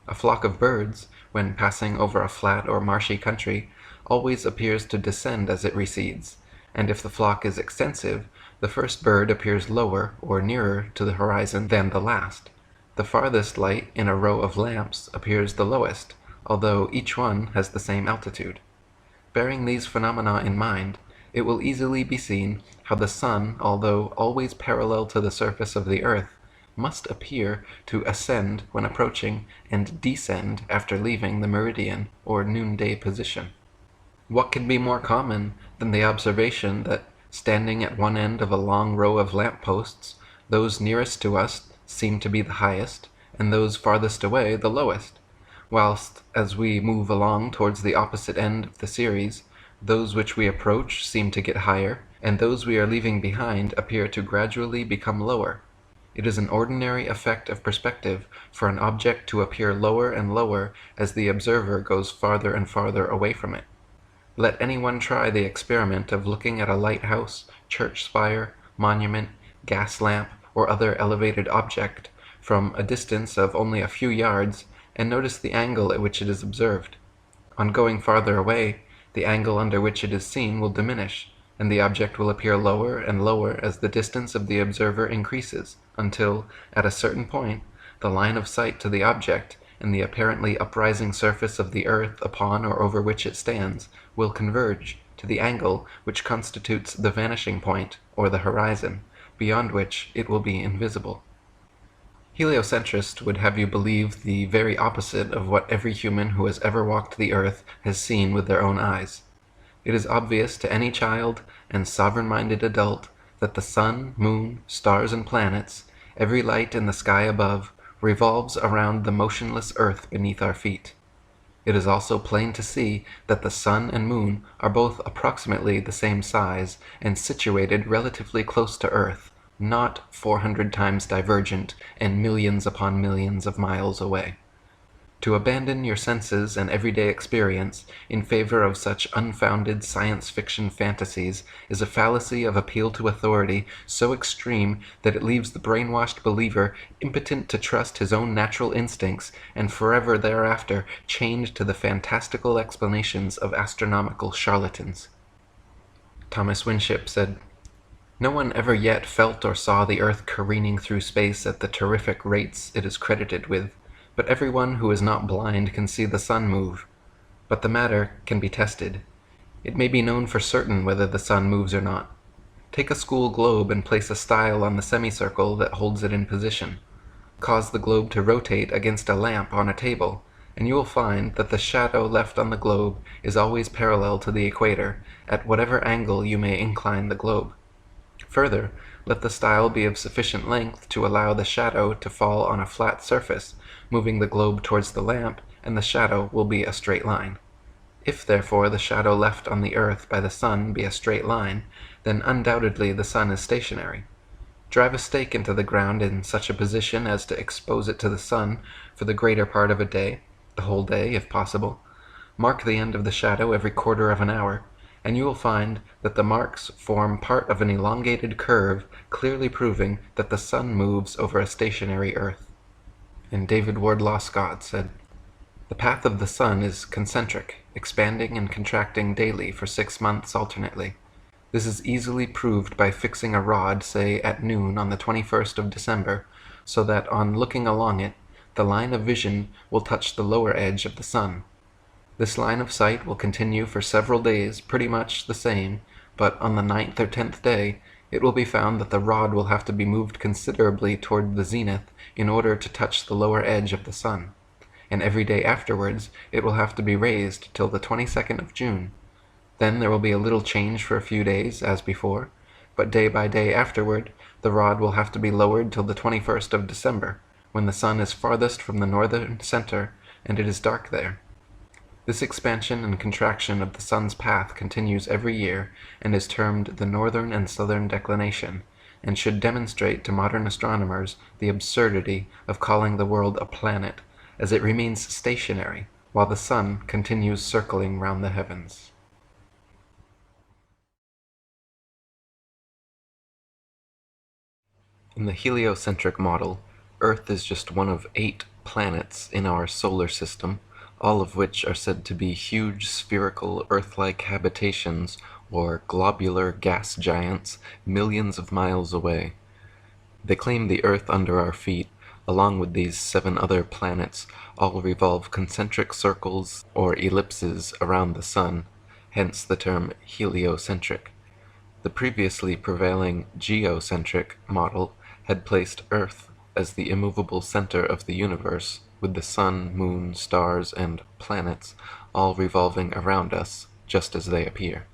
Speaker 1: A flock of birds, when passing over a flat or marshy country, always appears to descend as it recedes, and if the flock is extensive, the first bird appears lower or nearer to the horizon than the last. The farthest light in a row of lamps appears the lowest, although each one has the same altitude. Bearing these phenomena in mind, it will easily be seen how the sun, although always parallel to the surface of the earth, must appear to ascend when approaching and descend after leaving the meridian or noonday position. What can be more common than the observation that, standing at one end of a long row of lamp-posts, those nearest to us seem to be the highest, and those farthest away the lowest, whilst, as we move along towards the opposite end of the series, those which we approach seem to get higher, and those we are leaving behind appear to gradually become lower. It is an ordinary effect of perspective for an object to appear lower and lower as the observer goes farther and farther away from it. Let anyone try the experiment of looking at a lighthouse, church spire, monument, gas lamp, or other elevated object from a distance of only a few yards, and notice the angle at which it is observed. On going farther away, the angle under which it is seen will diminish, and the object will appear lower and lower as the distance of the observer increases, until, at a certain point, the line of sight to the object and the apparently uprising surface of the earth upon or over which it stands will converge to the angle which constitutes the vanishing point or the horizon, beyond which it will be invisible. Heliocentrists would have you believe the very opposite of what every human who has ever walked the earth has seen with their own eyes. It is obvious to any child and sovereign-minded adult that the sun, moon, stars, and planets, every light in the sky above, revolves around the motionless earth beneath our feet. It is also plain to see that the sun and moon are both approximately the same size and situated relatively close to earth, not 400 times divergent and millions upon millions of miles away. To abandon your senses and everyday experience in favor of such unfounded science fiction fantasies is a fallacy of appeal to authority so extreme that it leaves the brainwashed believer impotent to trust his own natural instincts and forever thereafter chained to the fantastical explanations of astronomical charlatans. Thomas Winship said, "No one ever yet felt or saw the earth careening through space at the terrific rates it is credited with, but everyone who is not blind can see the sun move. But the matter can be tested. It may be known for certain whether the sun moves or not. Take a school globe and place a style on the semicircle that holds it in position. Cause the globe to rotate against a lamp on a table, and you will find that the shadow left on the globe is always parallel to the equator, at whatever angle you may incline the globe. Further, let the style be of sufficient length to allow the shadow to fall on a flat surface, moving the globe towards the lamp, and the shadow will be a straight line. If therefore the shadow left on the earth by the sun be a straight line, then undoubtedly the sun is stationary. Drive a stake into the ground in such a position as to expose it to the sun for the greater part of a day, the whole day if possible. Mark the end of the shadow every quarter of an hour, and you will find that the marks form part of an elongated curve clearly proving that the sun moves over a stationary earth." And David Wardlaw Scott said, "The path of the sun is concentric, expanding and contracting daily for 6 months alternately. This is easily proved by fixing a rod, say at noon on the 21st of December, so that on looking along it, the line of vision will touch the lower edge of the sun. This line of sight will continue for several days pretty much the same, but on the 9th or 10th day, it will be found that the rod will have to be moved considerably toward the zenith in order to touch the lower edge of the sun, and every day afterwards it will have to be raised till the 22nd of June. Then there will be a little change for a few days, as before, but day by day afterward the rod will have to be lowered till the 21st of December, when the sun is farthest from the northern center and it is dark there. This expansion and contraction of the sun's path continues every year, and is termed the northern and southern declination, and should demonstrate to modern astronomers the absurdity of calling the world a planet, as it remains stationary, while the sun continues circling round the heavens." In the heliocentric model, Earth is just one of 8 planets in our solar system, all of which are said to be huge spherical Earth-like habitations or globular gas giants millions of miles away. They claim the Earth under our feet, along with these 7 other planets, all revolve concentric circles or ellipses around the Sun, hence the term heliocentric. The previously prevailing geocentric model had placed Earth as the immovable center of the universe, with the sun, moon, stars, and planets all revolving around us, just as they appear.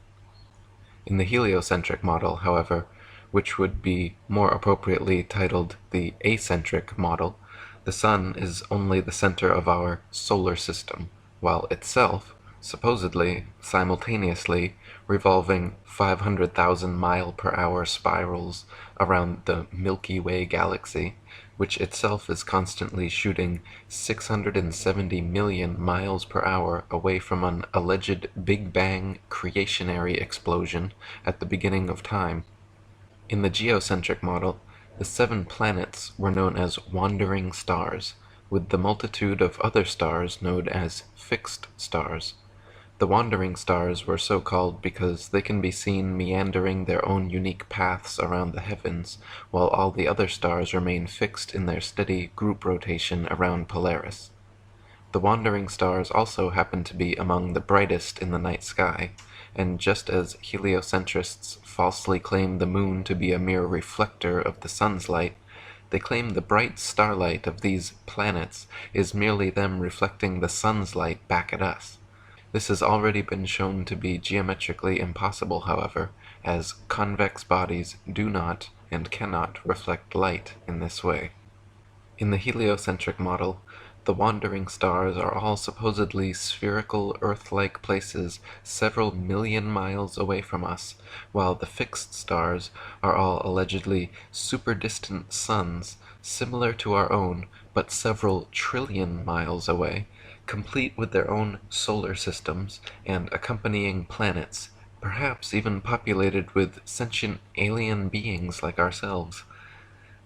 Speaker 1: In the heliocentric model, however, which would be more appropriately titled the acentric model, the sun is only the center of our solar system, while itself, supposedly, simultaneously, revolving 500,000 mile-per-hour spirals around the Milky Way galaxy, which itself is constantly shooting 670 million miles per hour away from an alleged Big Bang creationary explosion at the beginning of time. In the geocentric model, the 7 planets were known as wandering stars, with the multitude of other stars known as fixed stars. The wandering stars were so called because they can be seen meandering their own unique paths around the heavens, while all the other stars remain fixed in their steady group rotation around Polaris. The wandering stars also happen to be among the brightest in the night sky, and just as heliocentrists falsely claim the moon to be a mere reflector of the sun's light, they claim the bright starlight of these planets is merely them reflecting the sun's light back at us. This has already been shown to be geometrically impossible, however, as convex bodies do not and cannot reflect light in this way. In the heliocentric model, the wandering stars are all supposedly spherical Earth-like places several million miles away from us, while the fixed stars are all allegedly super-distant suns, similar to our own, but several trillion miles away, complete with their own solar systems and accompanying planets, perhaps even populated with sentient alien beings like ourselves.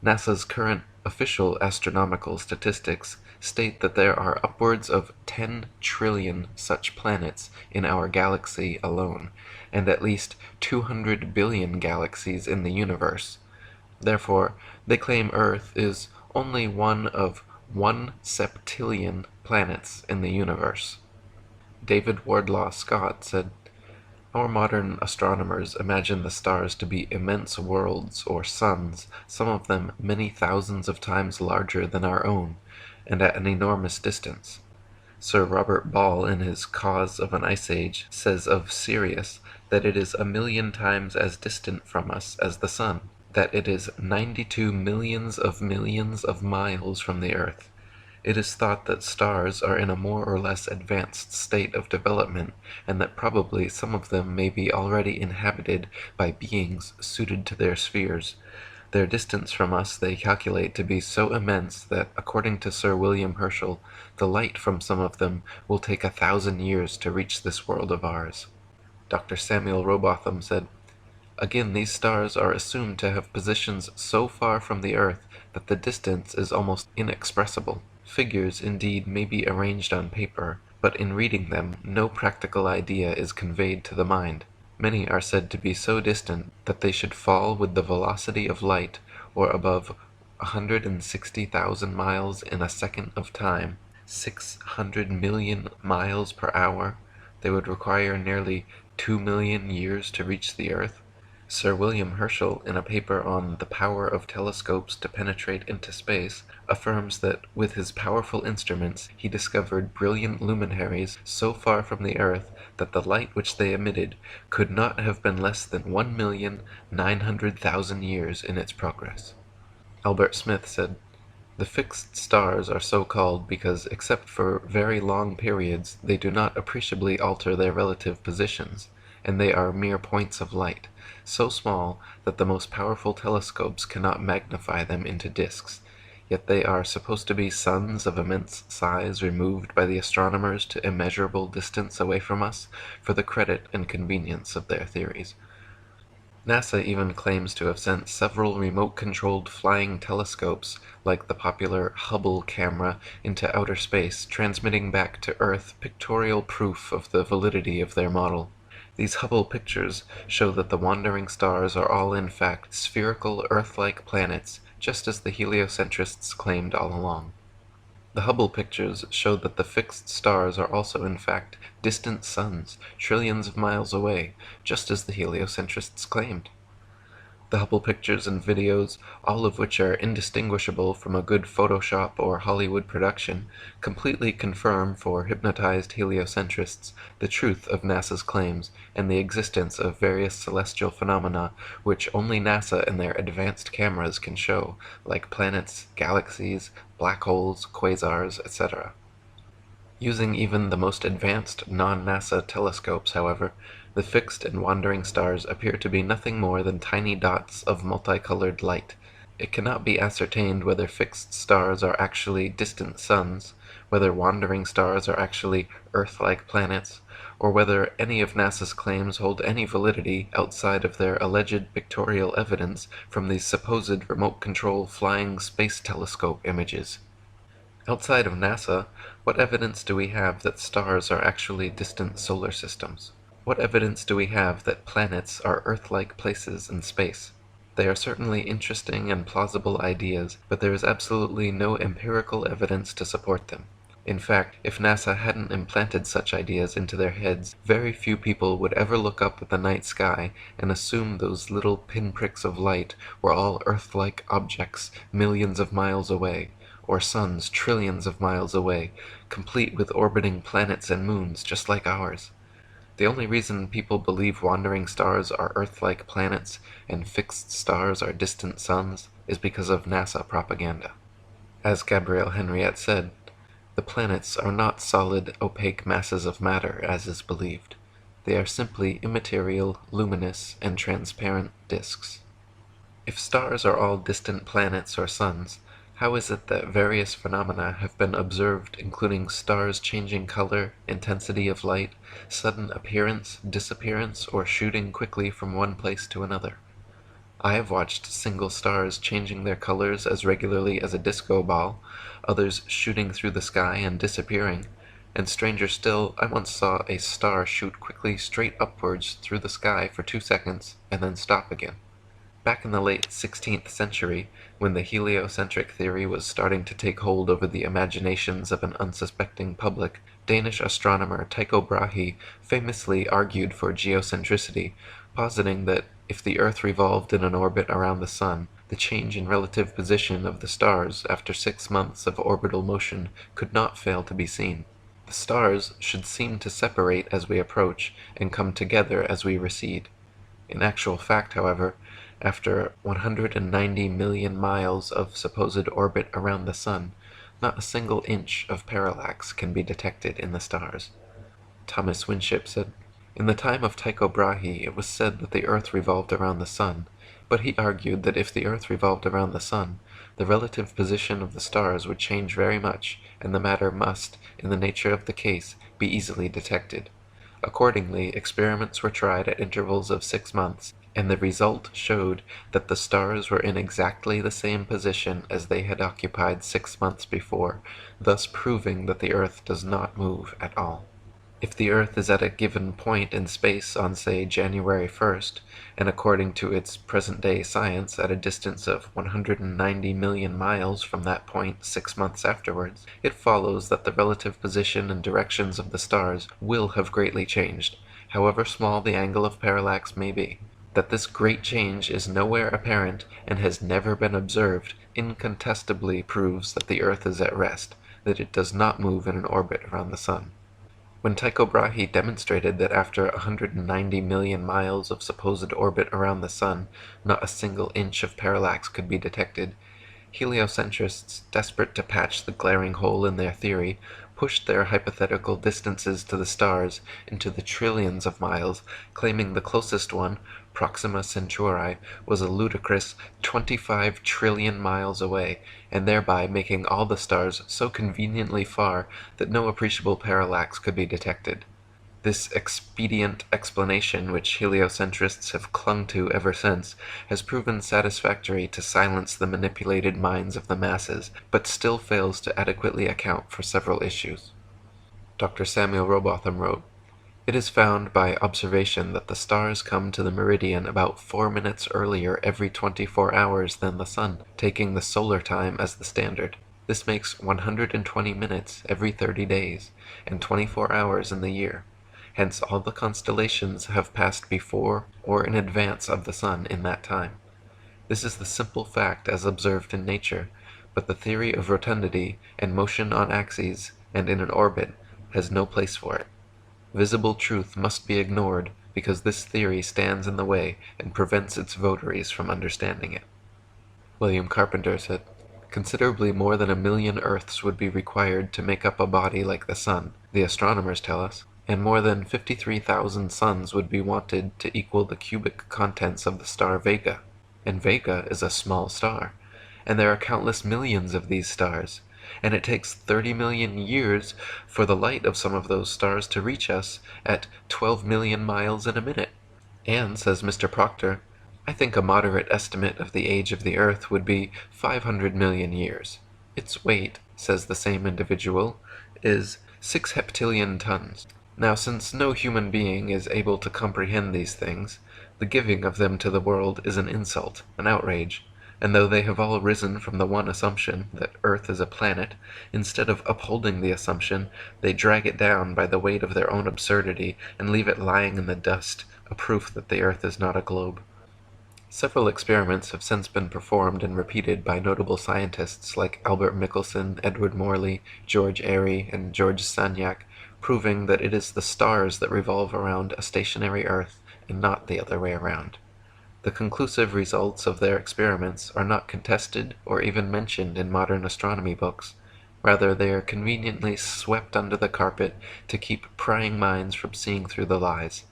Speaker 1: NASA's current official astronomical statistics state that there are upwards of 10 trillion such planets in our galaxy alone, and at least 200 billion galaxies in the universe. Therefore, they claim Earth is only one of 1 septillion planets in the universe. David Wardlaw Scott said, "Our modern astronomers imagine the stars to be immense worlds or suns, some of them many thousands of times larger than our own, and at an enormous distance. Sir Robert Ball, in his Cause of an Ice Age, says of Sirius that it is 1,000,000 times as distant from us as the sun, that it is 92 millions of miles from the earth. It is thought that stars are in a more or less advanced state of development, and that probably some of them may be already inhabited by beings suited to their spheres. Their distance from us they calculate to be so immense that, according to Sir William Herschel, the light from some of them will take 1,000 years to reach this world of ours." Dr. Samuel Robotham said, "Again, these stars are assumed to have positions so far from the earth that the distance is almost inexpressible. Figures, indeed, may be arranged on paper, but in reading them no practical idea is conveyed to the mind. Many are said to be so distant that they should fall with the velocity of light, or above 160,000 miles in a second of time, 600 million miles per hour. They would require nearly 2,000,000 years to reach the earth." Sir William Herschel, in a paper on "The Power of Telescopes to Penetrate into Space," affirms that with his powerful instruments he discovered brilliant luminaries so far from the earth that the light which they emitted could not have been less than 1,900,000 years in its progress. Albert Smith said, "The fixed stars are so called because, except for very long periods, they do not appreciably alter their relative positions, and they are mere points of light, so small that the most powerful telescopes cannot magnify them into disks. Yet they are supposed to be suns of immense size removed by the astronomers to immeasurable distance away from us, for the credit and convenience of their theories." NASA even claims to have sent several remote-controlled flying telescopes, like the popular Hubble camera, into outer space, transmitting back to Earth pictorial proof of the validity of their model. These Hubble pictures show that the wandering stars are all in fact spherical Earth-like planets, just as the heliocentrists claimed all along. The Hubble pictures show that the fixed stars are also in fact distant suns, trillions of miles away, just as the heliocentrists claimed. The Hubble pictures and videos, all of which are indistinguishable from a good Photoshop or Hollywood production, completely confirm for hypnotized heliocentrists the truth of NASA's claims and the existence of various celestial phenomena which only NASA and their advanced cameras can show, like planets, galaxies, black holes, quasars, etc. Using even the most advanced non-NASA telescopes, however, the fixed and wandering stars appear to be nothing more than tiny dots of multicolored light. It cannot be ascertained whether fixed stars are actually distant suns, whether wandering stars are actually Earth-like planets, or whether any of NASA's claims hold any validity outside of their alleged pictorial evidence from these supposed remote-control flying space telescope images. Outside of NASA, what evidence do we have that stars are actually distant solar systems? What evidence do we have that planets are Earth-like places in space? They are certainly interesting and plausible ideas, but there is absolutely no empirical evidence to support them. In fact, if NASA hadn't implanted such ideas into their heads, very few people would ever look up at the night sky and assume those little pinpricks of light were all Earth-like objects millions of miles away, or suns trillions of miles away, complete with orbiting planets and moons just like ours. The only reason people believe wandering stars are Earth-like planets and fixed stars are distant suns is because of NASA propaganda." As Gabrielle Henriette said, the planets are not solid, opaque masses of matter, as is believed. They are simply immaterial, luminous, and transparent disks. If stars are all distant planets or suns, how is it that various phenomena have been observed, including stars changing color, intensity of light, sudden appearance, disappearance, or shooting quickly from one place to another? I have watched single stars changing their colors as regularly as a disco ball, others shooting through the sky and disappearing, and stranger still, I once saw a star shoot quickly straight upwards through the sky for 2 seconds and then stop again. Back in the late 16th century, when the heliocentric theory was starting to take hold over the imaginations of an unsuspecting public, Danish astronomer Tycho Brahe famously argued for geocentricity, positing that if the Earth revolved in an orbit around the Sun, the change in relative position of the stars after 6 months of orbital motion could not fail to be seen. The stars should seem to separate as we approach and come together as we recede. In actual fact, however, after 190 million miles of supposed orbit around the Sun, not a single inch of parallax can be detected in the stars. Thomas Winship said, "In the time of Tycho Brahe it was said that the Earth revolved around the Sun, but he argued that if the Earth revolved around the Sun, the relative position of the stars would change very much, and the matter must, in the nature of the case, be easily detected. Accordingly, experiments were tried at intervals of 6 months, and the result showed that the stars were in exactly the same position as they had occupied 6 months before, thus proving that the Earth does not move at all. If the Earth is at a given point in space on, say, January 1st, and according to its present-day science at a distance of 190 million miles from that point 6 months afterwards, it follows that the relative position and directions of the stars will have greatly changed, however small the angle of parallax may be. That this great change is nowhere apparent and has never been observed incontestably proves that the Earth is at rest, that it does not move in an orbit around the Sun." When Tycho Brahe demonstrated that after 190 million miles of supposed orbit around the Sun, not a single inch of parallax could be detected, heliocentrists, desperate to patch the glaring hole in their theory, pushed their hypothetical distances to the stars into the trillions of miles, claiming the closest one, Proxima Centauri, was a ludicrous 25 trillion miles away, and thereby making all the stars so conveniently far that no appreciable parallax could be detected. This expedient explanation, which heliocentrists have clung to ever since, has proven satisfactory to silence the manipulated minds of the masses, but still fails to adequately account for several issues. Dr. Samuel Robotham wrote, "It is found by observation that the stars come to the meridian about 4 minutes earlier every 24 hours than the Sun, taking the solar time as the standard. This makes 120 minutes every 30 days, and 24 hours in the year. Hence all the constellations have passed before or in advance of the Sun in that time. This is the simple fact as observed in nature, but the theory of rotundity and motion on axes and in an orbit has no place for it. Visible truth must be ignored because this theory stands in the way and prevents its votaries from understanding it." William Carpenter said, "Considerably more than 1,000,000 Earths would be required to make up a body like the Sun, the astronomers tell us, and more than 53,000 suns would be wanted to equal the cubic contents of the star Vega. And Vega is a small star, and there are countless millions of these stars, and it takes 30 million years for the light of some of those stars to reach us at 12 million miles in a minute. And, says Mr. Proctor, I think a moderate estimate of the age of the Earth would be 500 million years. Its weight, says the same individual, is 6 heptillion tons. Now, since no human being is able to comprehend these things, the giving of them to the world is an insult, an outrage, and though they have all risen from the one assumption, that Earth is a planet, instead of upholding the assumption, they drag it down by the weight of their own absurdity and leave it lying in the dust, a proof that the Earth is not a globe. Several experiments have since been performed and repeated by notable scientists like Albert Michelson, Edward Morley, George Airy, and George Sagnac, proving that it is the stars that revolve around a stationary Earth and not the other way around. The conclusive results of their experiments are not contested or even mentioned in modern astronomy books. Rather, they are conveniently swept under the carpet to keep prying minds from seeing through the lies.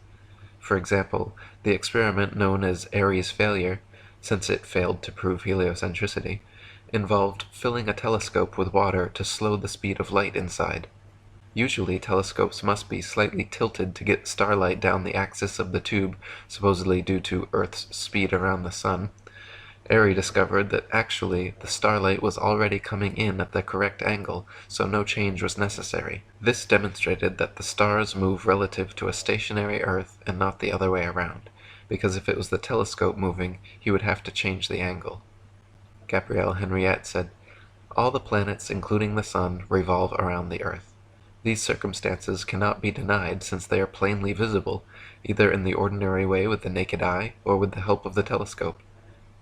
Speaker 1: For example, the experiment known as Airy's failure, since it failed to prove heliocentricity, involved filling a telescope with water to slow the speed of light inside. Usually, telescopes must be slightly tilted to get starlight down the axis of the tube, supposedly due to Earth's speed around the Sun. Airy discovered that actually the starlight was already coming in at the correct angle, so no change was necessary. This demonstrated that the stars move relative to a stationary Earth and not the other way around, because if it was the telescope moving, he would have to change the angle. Gabrielle Henriette said, "All the planets, including the Sun, revolve around the Earth. These circumstances cannot be denied since they are plainly visible, either in the ordinary way with the naked eye or with the help of the telescope.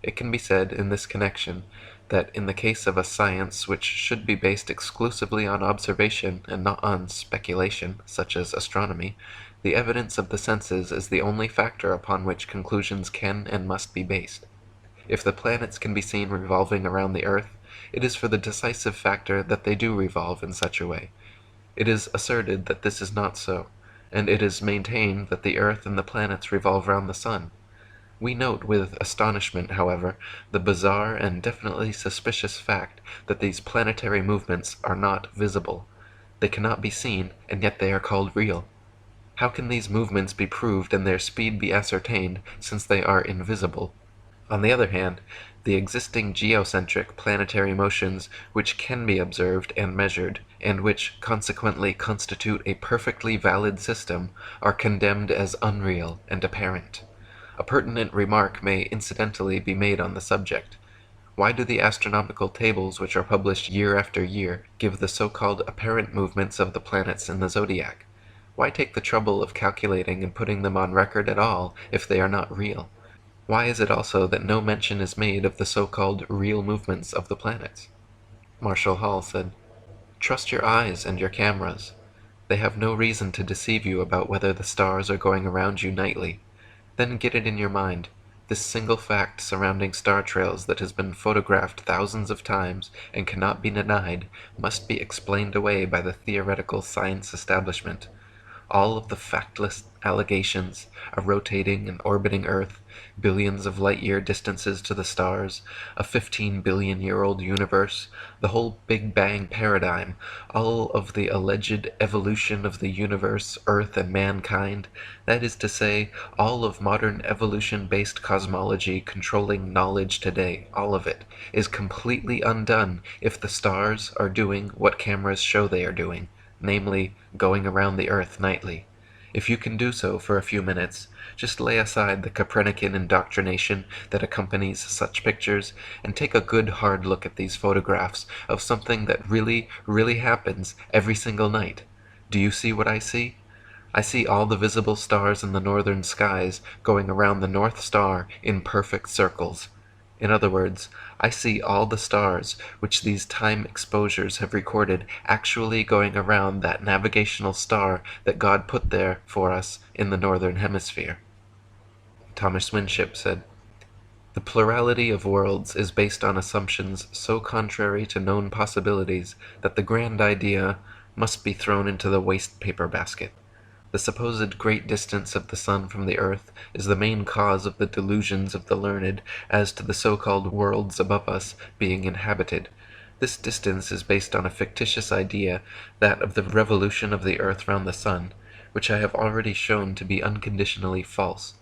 Speaker 1: It can be said in this connection that in the case of a science which should be based exclusively on observation and not on speculation, such as astronomy, the evidence of the senses is the only factor upon which conclusions can and must be based. If the planets can be seen revolving around the Earth, it is for the decisive factor that they do revolve in such a way. It is asserted that this is not so, and it is maintained that the Earth and the planets revolve round the Sun. We note with astonishment, however, the bizarre and definitely suspicious fact that these planetary movements are not visible. They cannot be seen, and yet they are called real. How can these movements be proved and their speed be ascertained, since they are invisible? On the other hand, the existing geocentric planetary motions which can be observed and measured, and which consequently constitute a perfectly valid system, are condemned as unreal and apparent. A pertinent remark may incidentally be made on the subject. Why do the astronomical tables which are published year after year give the so-called apparent movements of the planets in the zodiac? Why take the trouble of calculating and putting them on record at all if they are not real? Why is it also that no mention is made of the so-called real movements of the planets? Marshall Hall said, "Trust your eyes and your cameras. They have no reason to deceive you about whether the stars are going around you nightly. Then get it in your mind. This single fact surrounding star trails that has been photographed thousands of times and cannot be denied must be explained away by the theoretical science establishment. All of the factless allegations, a rotating and orbiting Earth, billions of light-year distances to the stars, a 15-billion-year-old universe, the whole Big Bang paradigm, all of the alleged evolution of the universe, Earth, and mankind, that is to say, all of modern evolution-based cosmology controlling knowledge today, all of it, is completely undone if the stars are doing what cameras show they are doing, namely, going around the Earth nightly. If you can do so for a few minutes, just lay aside the Copernican indoctrination that accompanies such pictures and take a good hard look at these photographs of something that really, really happens every single night. Do you see what I see? I see all the visible stars in the northern skies going around the North Star in perfect circles. In other words, I see all the stars which these time exposures have recorded actually going around that navigational star that God put there for us in the northern hemisphere." Thomas Winship said, "The plurality of worlds is based on assumptions so contrary to known possibilities that the grand idea must be thrown into the waste paper basket. The supposed great distance of the Sun from the Earth is the main cause of the delusions of the learned as to the so-called worlds above us being inhabited. This distance is based on a fictitious idea, that of the revolution of the Earth round the Sun, which I have already shown to be unconditionally false.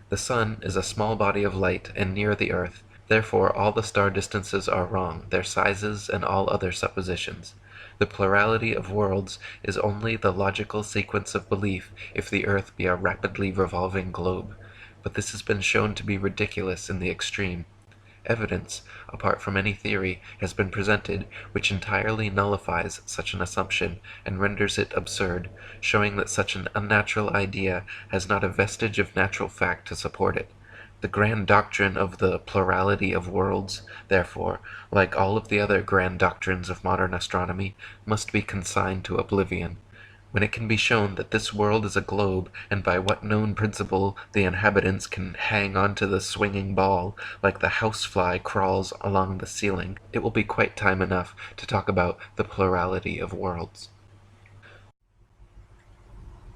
Speaker 1: The Sun is a small body of light and near the Earth, therefore all the star distances are wrong, their sizes and all other suppositions. The plurality of worlds is only the logical sequence of belief if the Earth be a rapidly revolving globe, but this has been shown to be ridiculous in the extreme. Evidence, apart from any theory, has been presented which entirely nullifies such an assumption and renders it absurd, showing that such an unnatural idea has not a vestige of natural fact to support it. The grand doctrine of the plurality of worlds, therefore, like all of the other grand doctrines of modern astronomy, must be consigned to oblivion. When it can be shown that this world is a globe, and by what known principle the inhabitants can hang onto the swinging ball like the housefly crawls along the ceiling, it will be quite time enough to talk about the plurality of worlds.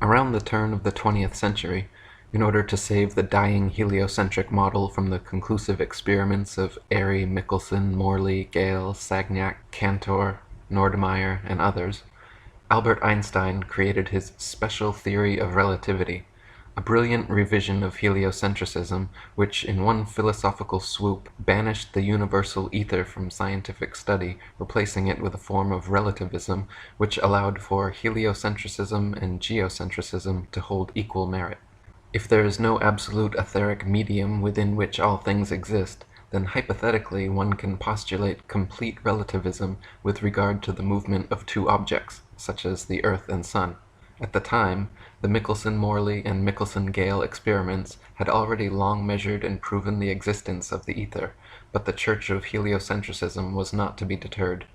Speaker 1: Around the turn of the 20th century, in order to save the dying heliocentric model from the conclusive experiments of Airy, Michelson, Morley, Gale, Sagnac, Cantor, Nordmeyer, and others, Albert Einstein created his special theory of relativity, a brilliant revision of heliocentrism which in one philosophical swoop banished the universal ether from scientific study, replacing it with a form of relativism which allowed for heliocentrism and geocentrism to hold equal merit. If there is no absolute etheric medium within which all things exist, then hypothetically one can postulate complete relativism with regard to the movement of two objects, such as the Earth and Sun. At the time, the Michelson-Morley and Michelson-Gale experiments had already long measured and proven the existence of the ether, but the Church of Heliocentrism was not to be deterred.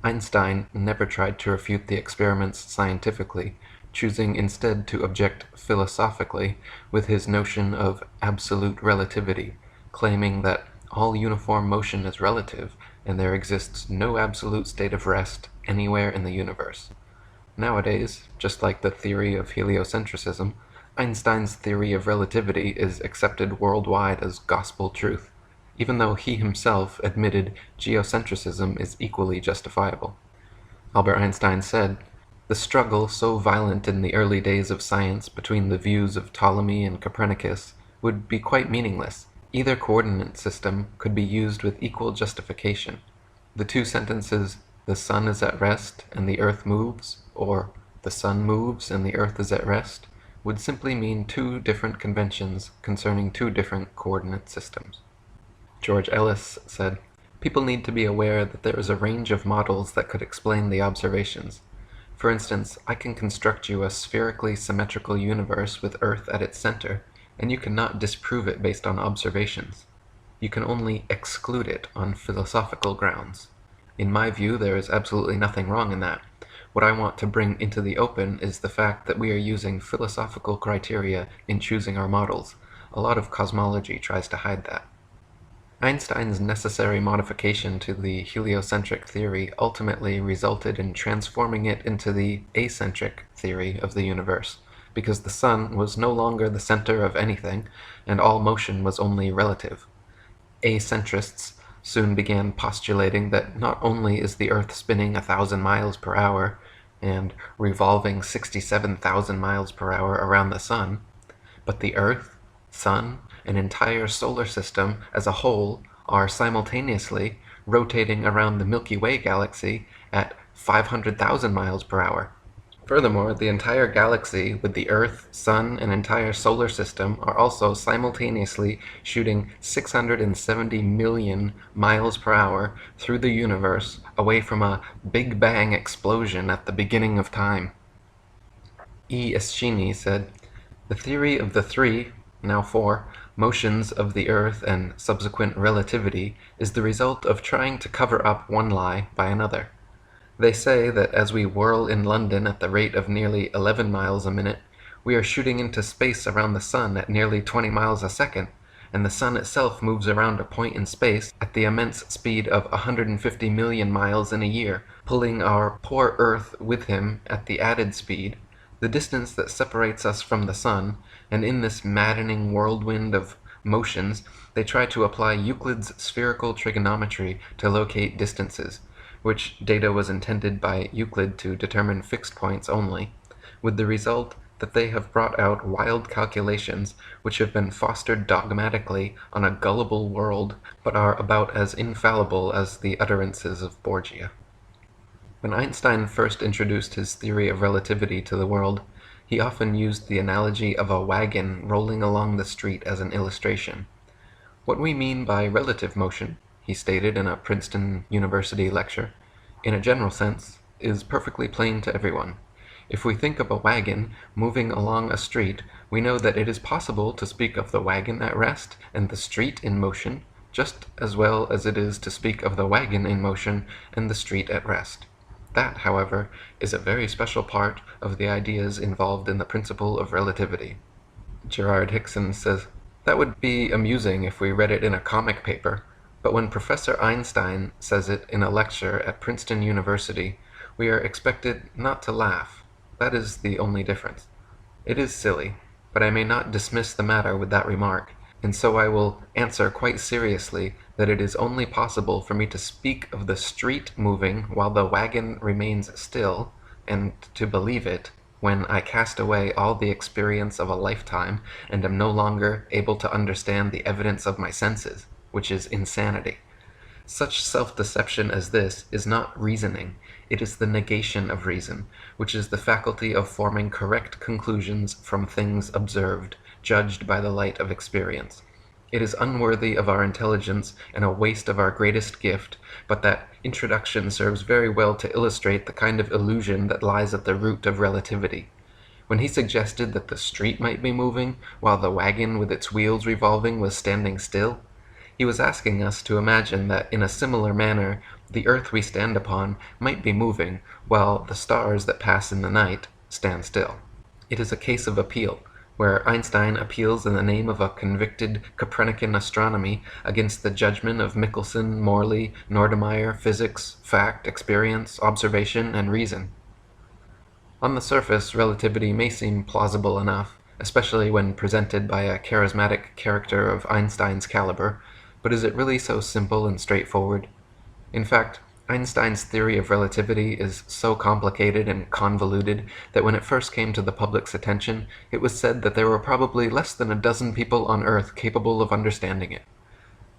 Speaker 1: Einstein never tried to refute the experiments scientifically, choosing instead to object philosophically with his notion of absolute relativity, claiming that all uniform motion is relative, and there exists no absolute state of rest anywhere in the universe. Nowadays, just like the theory of heliocentrism, Einstein's theory of relativity is accepted worldwide as gospel truth, even though he himself admitted geocentrism is equally justifiable. Albert Einstein said, "The struggle so violent in the early days of science between the views of Ptolemy and Copernicus would be quite meaningless. Either coordinate system could be used with equal justification. The two sentences, 'the sun is at rest and the earth moves,' or 'the sun moves and the earth is at rest,' would simply mean two different conventions concerning two different coordinate systems." George Ellis said, "People need to be aware that there is a range of models that could explain the observations. For instance, I can construct you a spherically symmetrical universe with Earth at its center, and you cannot disprove it based on observations. You can only exclude it on philosophical grounds. In my view, there is absolutely nothing wrong in that. What I want to bring into the open is the fact that we are using philosophical criteria in choosing our models. A lot of cosmology tries to hide that." Einstein's necessary modification to the heliocentric theory ultimately resulted in transforming it into the acentric theory of the universe, because the sun was no longer the center of anything, and all motion was only relative. Acentrists soon began postulating that not only is the Earth spinning 1,000 miles per hour and revolving 67,000 miles per hour around the sun, but the Earth, Sun, and entire solar system as a whole are simultaneously rotating around the Milky Way galaxy at 500,000 miles per hour. Furthermore, the entire galaxy with the Earth, Sun, and entire solar system are also simultaneously shooting 670 million miles per hour through the universe away from a Big Bang explosion at the beginning of time. E. Eschini said, "The theory of the three, now four, motions of the Earth and subsequent relativity is the result of trying to cover up one lie by another. They say that as we whirl in London at the rate of nearly 11 miles a minute, we are shooting into space around the sun at nearly 20 miles a second, and the sun itself moves around a point in space at the immense speed of 150 million miles in a year, pulling our poor Earth with him at the added speed, the distance that separates us from the sun, and in this maddening whirlwind of motions, they try to apply Euclid's spherical trigonometry to locate distances, which data was intended by Euclid to determine fixed points only, with the result that they have brought out wild calculations which have been fostered dogmatically on a gullible world, but are about as infallible as the utterances of Borgia." When Einstein first introduced his theory of relativity to the world, he often used the analogy of a wagon rolling along the street as an illustration. "What we mean by relative motion," he stated in a Princeton University lecture, "in a general sense, is perfectly plain to everyone. If we think of a wagon moving along a street, we know that it is possible to speak of the wagon at rest and the street in motion, just as well as it is to speak of the wagon in motion and the street at rest. That, however, is a very special part of the ideas involved in the principle of relativity. Gerard Hickson says, that would be amusing if we read it in a comic paper, but when Professor Einstein says it in a lecture at Princeton University, we are expected not to laugh. That is the only difference. It is silly, but I may not dismiss the matter with that remark, and so I will answer quite seriously that it is only possible for me to speak of the street moving while the wagon remains still, and to believe it, when I cast away all the experience of a lifetime and am no longer able to understand the evidence of my senses, which is insanity. Such self-deception as this is not reasoning, it is the negation of reason, which is the faculty of forming correct conclusions from things observed, judged by the light of experience. It is unworthy of our intelligence and a waste of our greatest gift, but that introduction serves very well to illustrate the kind of illusion that lies at the root of relativity. When he suggested that the street might be moving, while the wagon with its wheels revolving was standing still, he was asking us to imagine that in a similar manner the earth we stand upon might be moving, while the stars that pass in the night stand still. It is a case of appeal, where Einstein appeals in the name of a convicted Copernican astronomy against the judgment of Michelson, Morley, Nordemeyer, physics, fact, experience, observation, and reason. On the surface, relativity may seem plausible enough, especially when presented by a charismatic character of Einstein's caliber, but is it really so simple and straightforward? In fact, Einstein's theory of relativity is so complicated and convoluted that when it first came to the public's attention, it was said that there were probably less than a dozen people on Earth capable of understanding it.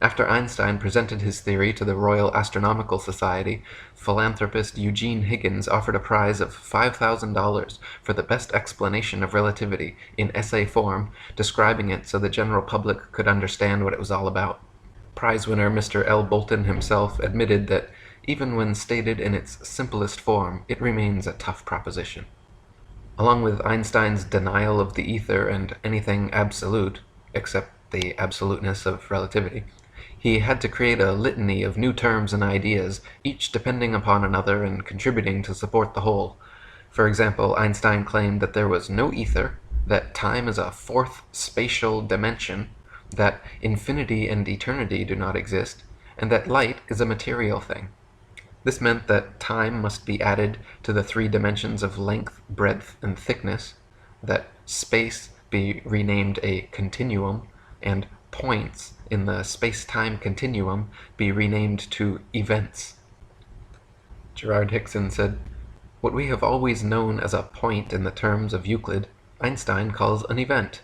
Speaker 1: After Einstein presented his theory to the Royal Astronomical Society, philanthropist Eugene Higgins offered a prize of $5,000 for the best explanation of relativity in essay form, describing it so the general public could understand what it was all about. Prize winner Mr. L. Bolton himself admitted that even when stated in its simplest form, it remains a tough proposition. Along with Einstein's denial of the ether and anything absolute, except the absoluteness of relativity, he had to create a litany of new terms and ideas, each depending upon another and contributing to support the whole. For example, Einstein claimed that there was no ether, that time is a fourth spatial dimension, that infinity and eternity do not exist, and that light is a material thing. This meant that time must be added to the three dimensions of length, breadth, and thickness, that space be renamed a continuum, and points in the space-time continuum be renamed to events. Gerard Hickson said, "What we have always known as a point in the terms of Euclid, Einstein calls an event.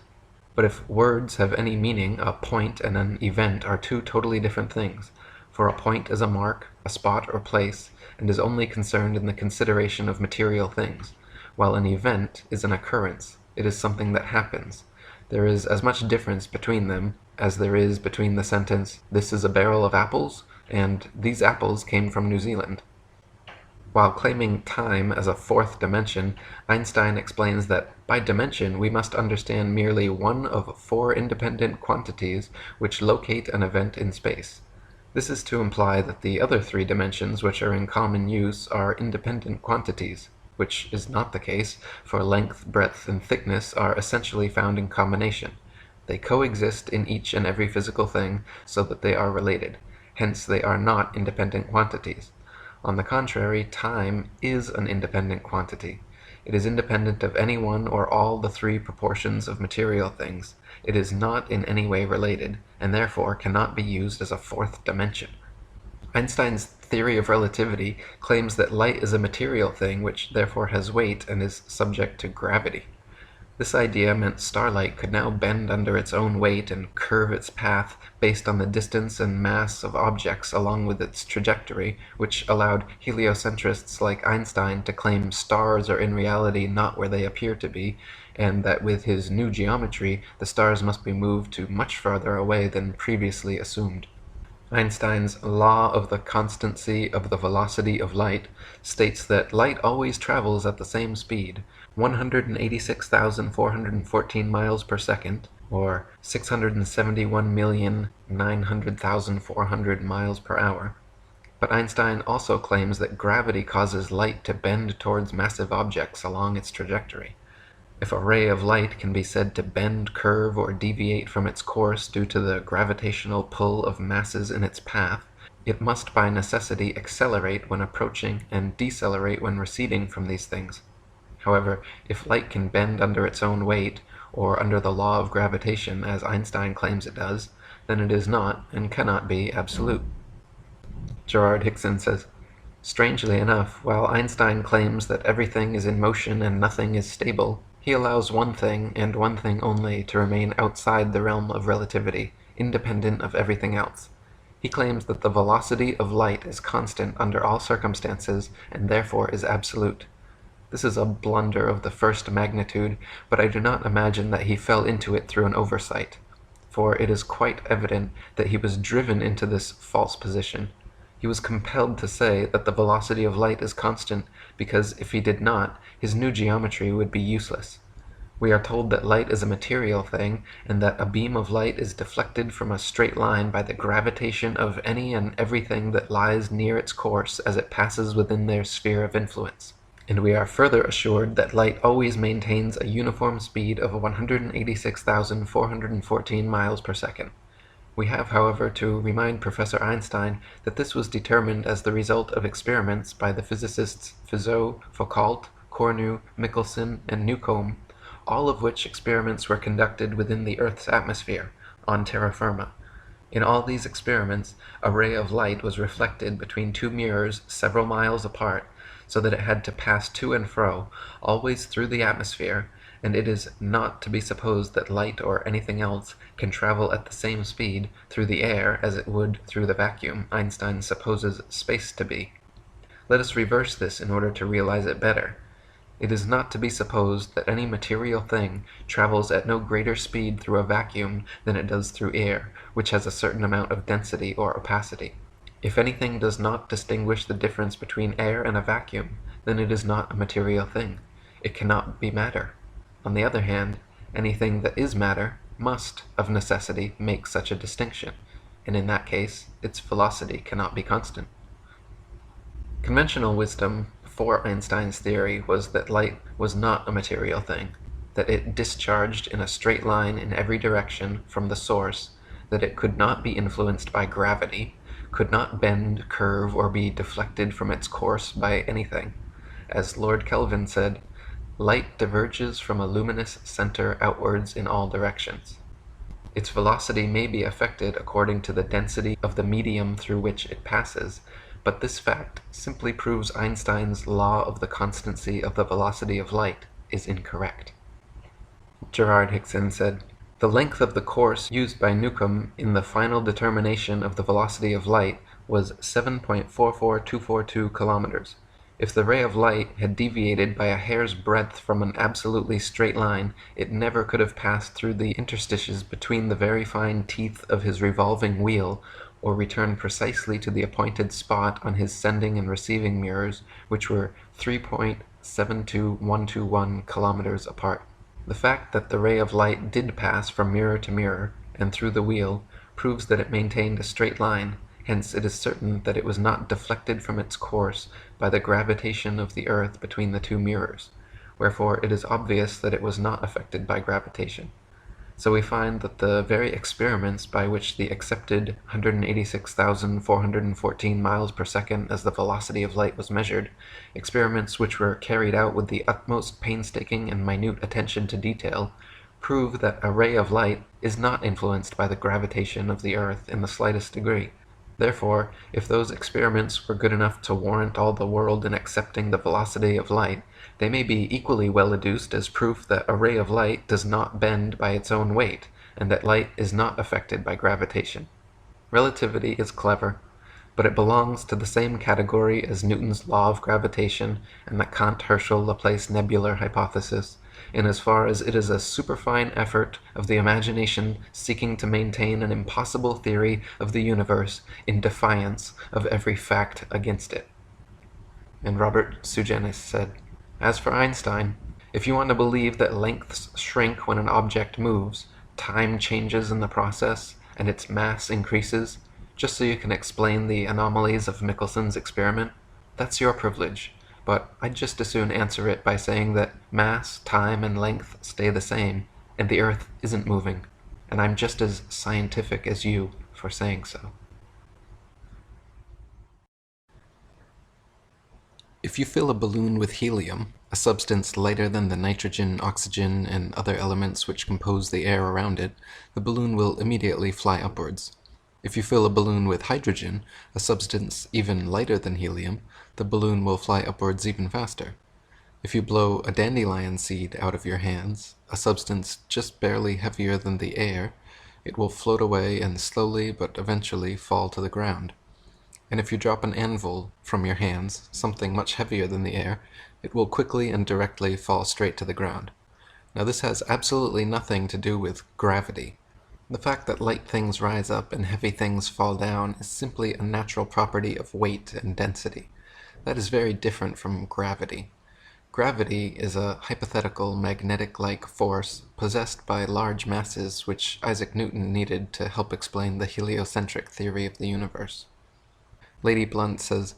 Speaker 1: But if words have any meaning, a point and an event are two totally different things, for a point is a mark, a spot or place, and is only concerned in the consideration of material things, while an event is an occurrence, it is something that happens. There is as much difference between them as there is between the sentence, 'This is a barrel of apples,' and 'These apples came from New Zealand.'" While claiming time as a fourth dimension, Einstein explains that by dimension we must understand merely one of four independent quantities which locate an event in space. This is to imply that the other three dimensions which are in common use are independent quantities, which is not the case, for length, breadth, and thickness are essentially found in combination. They coexist in each and every physical thing so that they are related. Hence they are not independent quantities. On the contrary, time is an independent quantity. It is independent of any one or all the three proportions of material things. It is not in any way related, and therefore cannot be used as a fourth dimension. Einstein's theory of relativity claims that light is a material thing which therefore has weight and is subject to gravity. This idea meant starlight could now bend under its own weight and curve its path based on the distance and mass of objects along with its trajectory, which allowed heliocentrists like Einstein to claim stars are in reality not where they appear to be, and that with his new geometry the stars must be moved to much farther away than previously assumed. Einstein's law of the constancy of the velocity of light states that light always travels at the same speed, 186,414 miles per second, or 671,900,400 miles per hour.
Speaker 2: But Einstein also claims that gravity causes light to bend towards massive objects along its trajectory. If a ray of light can be said to bend, curve, or deviate from its course due to the gravitational pull of masses in its path, it must by necessity accelerate when approaching and decelerate when receding from these things. However, if light can bend under its own weight, or under the law of gravitation as Einstein claims it does, then it is not and cannot be absolute. Gerard Hickson says, strangely enough, while Einstein claims that everything is in motion and nothing is stable, he allows one thing, and one thing only, to remain outside the realm of relativity, independent of everything else. He claims that the velocity of light is constant under all circumstances, and therefore is absolute. This is a blunder of the first magnitude, but I do not imagine that he fell into it through an oversight, for it is quite evident that he was driven into this false position. He was compelled to say that the velocity of light is constant, because if he did not, his new geometry would be useless. We are told that light is a material thing, and that a beam of light is deflected from a straight line by the gravitation of any and everything that lies near its course as it passes within their sphere of influence. And we are further assured that light always maintains a uniform speed of 186,414 miles per second. We have, however, to remind Professor Einstein that this was determined as the result of experiments by the physicists Fizeau, Foucault, Cornu, Michelson, and Newcomb, all of which experiments were conducted within the Earth's atmosphere, on terra firma. In all these experiments, a ray of light was reflected between two mirrors several miles apart, so that it had to pass to and fro, always through the atmosphere, and it is not to be supposed that light or anything else can travel at the same speed through the air as it would through the vacuum Einstein supposes space to be. Let us reverse this in order to realize it better. It is not to be supposed that any material thing travels at no greater speed through a vacuum than it does through air, which has a certain amount of density or opacity. If anything does not distinguish the difference between air and a vacuum, then it is not a material thing. It cannot be matter. On the other hand, anything that is matter must, of necessity, make such a distinction, and in that case, its velocity cannot be constant. Conventional wisdom before Einstein's theory was that light was not a material thing, that it discharged in a straight line in every direction from the source, that it could not be influenced by gravity, could not bend, curve, or be deflected from its course by anything. As Lord Kelvin said, light diverges from a luminous center outwards in all directions. Its velocity may be affected according to the density of the medium through which it passes, but this fact simply proves Einstein's law of the constancy of the velocity of light is incorrect. Gerard Hickson said, the length of the course used by Newcomb in the final determination of the velocity of light was 7.44242 kilometers. If the ray of light had deviated by a hair's breadth from an absolutely straight line, it never could have passed through the interstices between the very fine teeth of his revolving wheel, or returned precisely to the appointed spot on his sending and receiving mirrors, which were 3.72121 kilometers apart. The fact that the ray of light did pass from mirror to mirror, and through the wheel, proves that it maintained a straight line, hence it is certain that it was not deflected from its course by the gravitation of the earth between the two mirrors, wherefore it is obvious that it was not affected by gravitation. So we find that the very experiments by which the accepted 186,414 miles per second as the velocity of light was measured, experiments which were carried out with the utmost painstaking and minute attention to detail, prove that a ray of light is not influenced by the gravitation of the earth in the slightest degree. Therefore, if those experiments were good enough to warrant all the world in accepting the velocity of light, they may be equally well adduced as proof that a ray of light does not bend by its own weight, and that light is not affected by gravitation. Relativity is clever, but it belongs to the same category as Newton's law of gravitation and the Kant-Herschel-Laplace nebular hypothesis, in as far as it is a superfine effort of the imagination seeking to maintain an impossible theory of the universe in defiance of every fact against it. And Robert Sugenis said, as for Einstein, if you want to believe that lengths shrink when an object moves, time changes in the process, and its mass increases,
Speaker 1: Just so you can explain the anomalies of Mickelson's experiment? That's your privilege, but I'd just as soon answer it by saying that mass, time, and length stay the same, and the Earth isn't moving, and I'm just as scientific as you for saying so. If you fill a balloon with helium, a substance lighter than the nitrogen, oxygen, and other elements which compose the air around it, the balloon will immediately fly upwards. If you fill a balloon with hydrogen, a substance even lighter than helium, the balloon will fly upwards even faster. If you blow a dandelion seed out of your hands, a substance just barely heavier than the air, it will float away and slowly but eventually fall to the ground. And if you drop an anvil from your hands, something much heavier than the air, it will quickly and directly fall straight to the ground. Now this has absolutely nothing to do with gravity. The fact that light things rise up and heavy things fall down is simply a natural property of weight and density. That is very different from gravity. Gravity is a hypothetical magnetic-like force possessed by large masses which Isaac Newton needed to help explain the heliocentric theory of the universe. Lady Blunt says,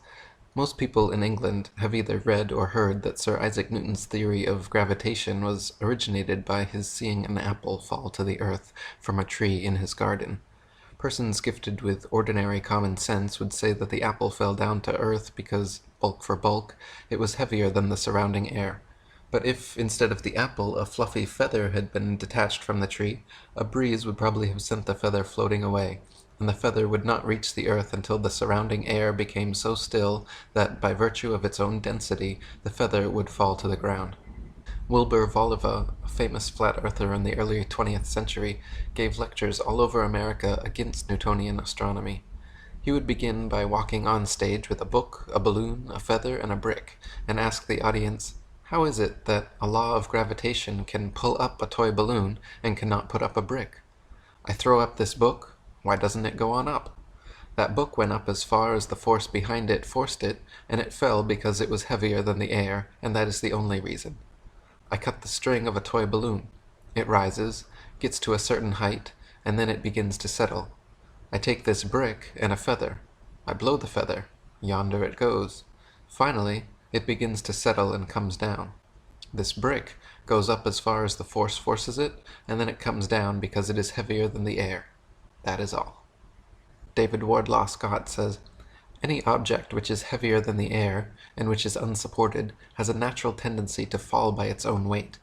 Speaker 1: most people in England have either read or heard that Sir Isaac Newton's theory of gravitation was originated by his seeing an apple fall to the earth from a tree in his garden. Persons gifted with ordinary common sense would say that the apple fell down to earth because, bulk for bulk, it was heavier than the surrounding air. But if, instead of the apple, a fluffy feather had been detached from the tree, a breeze would probably have sent the feather floating away, and the feather would not reach the earth until the surrounding air became so still that, by virtue of its own density, the feather would fall to the ground. Wilbur Voliva, a famous flat-earther in the early 20th century, gave lectures all over America against Newtonian astronomy. He would begin by walking on stage with a book, a balloon, a feather, and a brick, and ask the audience, how is it that a law of gravitation can pull up a toy balloon and cannot put up a brick? I throw up this book, why doesn't it go on up? That book went up as far as the force behind it forced it, and it fell because it was heavier than the air, and that is the only reason. I cut the string of a toy balloon. It rises, gets to a certain height, and then it begins to settle. I take this brick and a feather. I blow the feather. Yonder it goes. Finally, it begins to settle and comes down. This brick goes up as far as the force forces it, and then it comes down because it is heavier than the air. That is all. David Wardlaw Scott says, any object which is heavier than the air, and which is unsupported, has a natural tendency to fall by its own weight.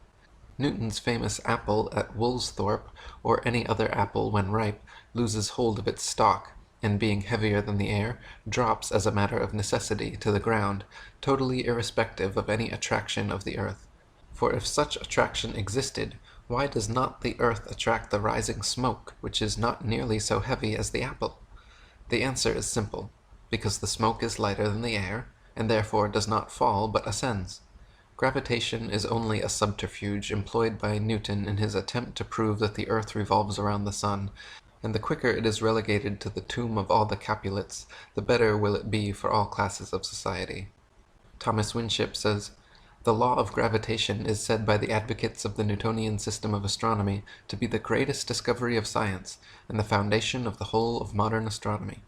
Speaker 1: Newton's famous apple at Woolsthorpe, or any other apple when ripe, loses hold of its stalk, and being heavier than the air, drops as a matter of necessity to the ground, totally irrespective of any attraction of the earth. For if such attraction existed, why does not the earth attract the rising smoke, which is not nearly so heavy as the apple? The answer is simple. Because the smoke is lighter than the air, and therefore does not fall but ascends. Gravitation is only a subterfuge employed by Newton in his attempt to prove that the earth revolves around the sun, and the quicker it is relegated to the tomb of all the Capulets, the better will it be for all classes of society. Thomas Winship says, the law of gravitation is said by the advocates of the Newtonian system of astronomy to be the greatest discovery of science, and the foundation of the whole of modern astronomy.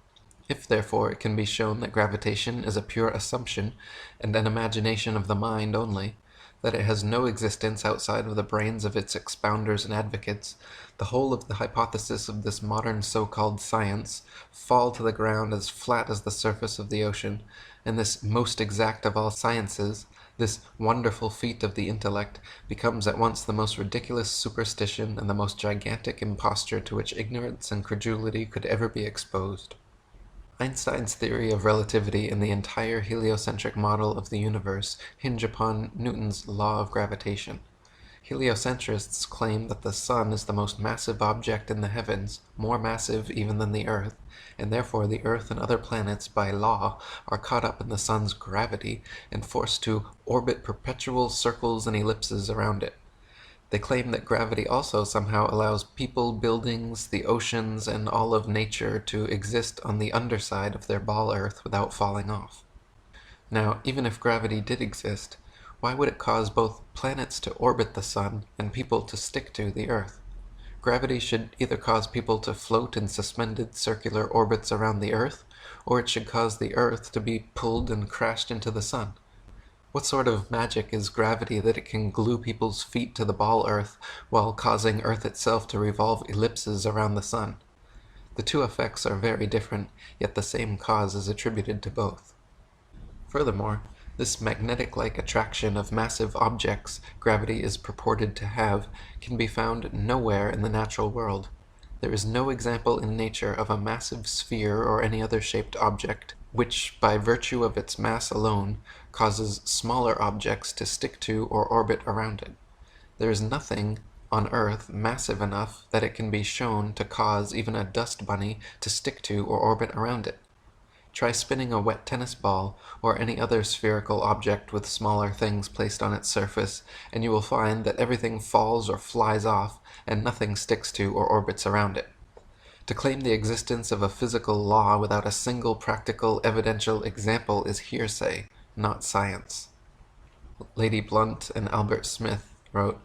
Speaker 1: If, therefore, it can be shown that gravitation is a pure assumption, and an imagination of the mind only, that it has no existence outside of the brains of its expounders and advocates, the whole of the hypothesis of this modern so-called science fall to the ground as flat as the surface of the ocean, and this most exact of all sciences, this wonderful feat of the intellect, becomes at once the most ridiculous superstition and the most gigantic imposture to which ignorance and credulity could ever be exposed. Einstein's theory of relativity and the entire heliocentric model of the universe hinge upon Newton's law of gravitation. Heliocentrists claim that the sun is the most massive object in the heavens, more massive even than the earth, and therefore the earth and other planets, by law, are caught up in the sun's gravity and forced to orbit perpetual circles and ellipses around it. They claim that gravity also somehow allows people, buildings, the oceans, and all of nature to exist on the underside of their ball earth without falling off. Now, even if gravity did exist, why would it cause both planets to orbit the sun and people to stick to the earth? Gravity should either cause people to float in suspended circular orbits around the Earth, or it should cause the Earth to be pulled and crashed into the sun. What sort of magic is gravity that it can glue people's feet to the ball Earth while causing Earth itself to revolve ellipses around the sun? The two effects are very different, yet the same cause is attributed to both. Furthermore, this magnetic-like attraction of massive objects gravity is purported to have can be found nowhere in the natural world. There is no example in nature of a massive sphere or any other shaped object which, by virtue of its mass alone, causes smaller objects to stick to or orbit around it. There is nothing on Earth massive enough that it can be shown to cause even a dust bunny to stick to or orbit around it. Try spinning a wet tennis ball or any other spherical object with smaller things placed on its surface, and you will find that everything falls or flies off, and nothing sticks to or orbits around it. To claim the existence of a physical law without a single practical evidential example is hearsay, not science. Lady Blunt and Albert Smith wrote,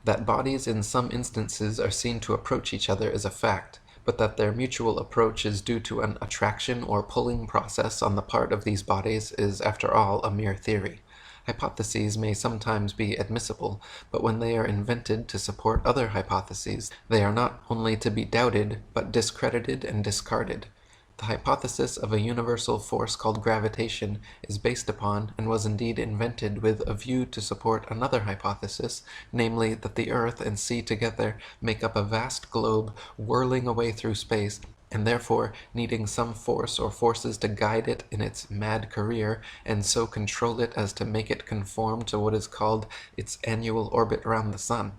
Speaker 1: "That bodies in some instances are seen to approach each other is a fact, but that their mutual approach is due to an attraction or pulling process on the part of these bodies is, after all, a mere theory. Hypotheses may sometimes be admissible, but when they are invented to support other hypotheses, they are not only to be doubted, but discredited and discarded. The hypothesis of a universal force called gravitation is based upon, and was indeed invented with a view to support another hypothesis, namely that the earth and sea together make up a vast globe whirling away through space, and therefore needing some force or forces to guide it in its mad career, and so control it as to make it conform to what is called its annual orbit round the sun.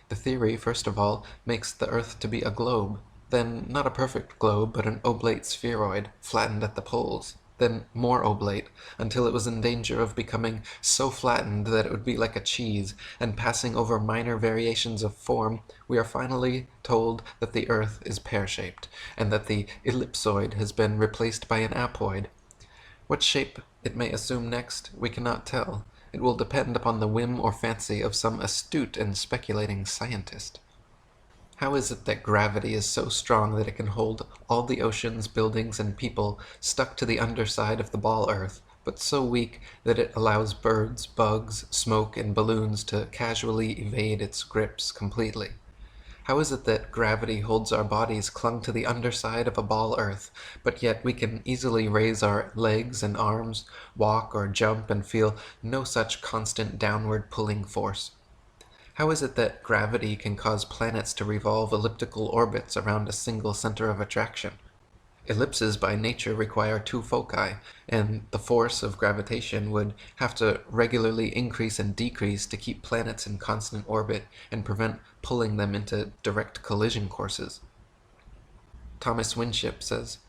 Speaker 1: The theory, first of all, makes the earth to be a globe, then not a perfect globe, but an oblate spheroid, flattened at the poles, then more oblate, until it was in danger of becoming so flattened that it would be like a cheese, and passing over minor variations of form, we are finally told that the earth is pear-shaped, and that the ellipsoid has been replaced by an apoid. What shape it may assume next, we cannot tell. It will depend upon the whim or fancy of some astute and speculating scientist. How is it that gravity is so strong that it can hold all the oceans, buildings, and people stuck to the underside of the ball Earth, but so weak that it allows birds, bugs, smoke, and balloons to casually evade its grips completely? How is it that gravity holds our bodies clung to the underside of a ball Earth, but yet we can easily raise our legs and arms, walk or jump, and feel no such constant downward pulling force? How is it that gravity can cause planets to revolve elliptical orbits around a single center of attraction? Ellipses by nature require two foci, and the force of gravitation would have to regularly increase and decrease to keep planets in constant orbit and prevent pulling them into direct collision courses. Thomas Winship says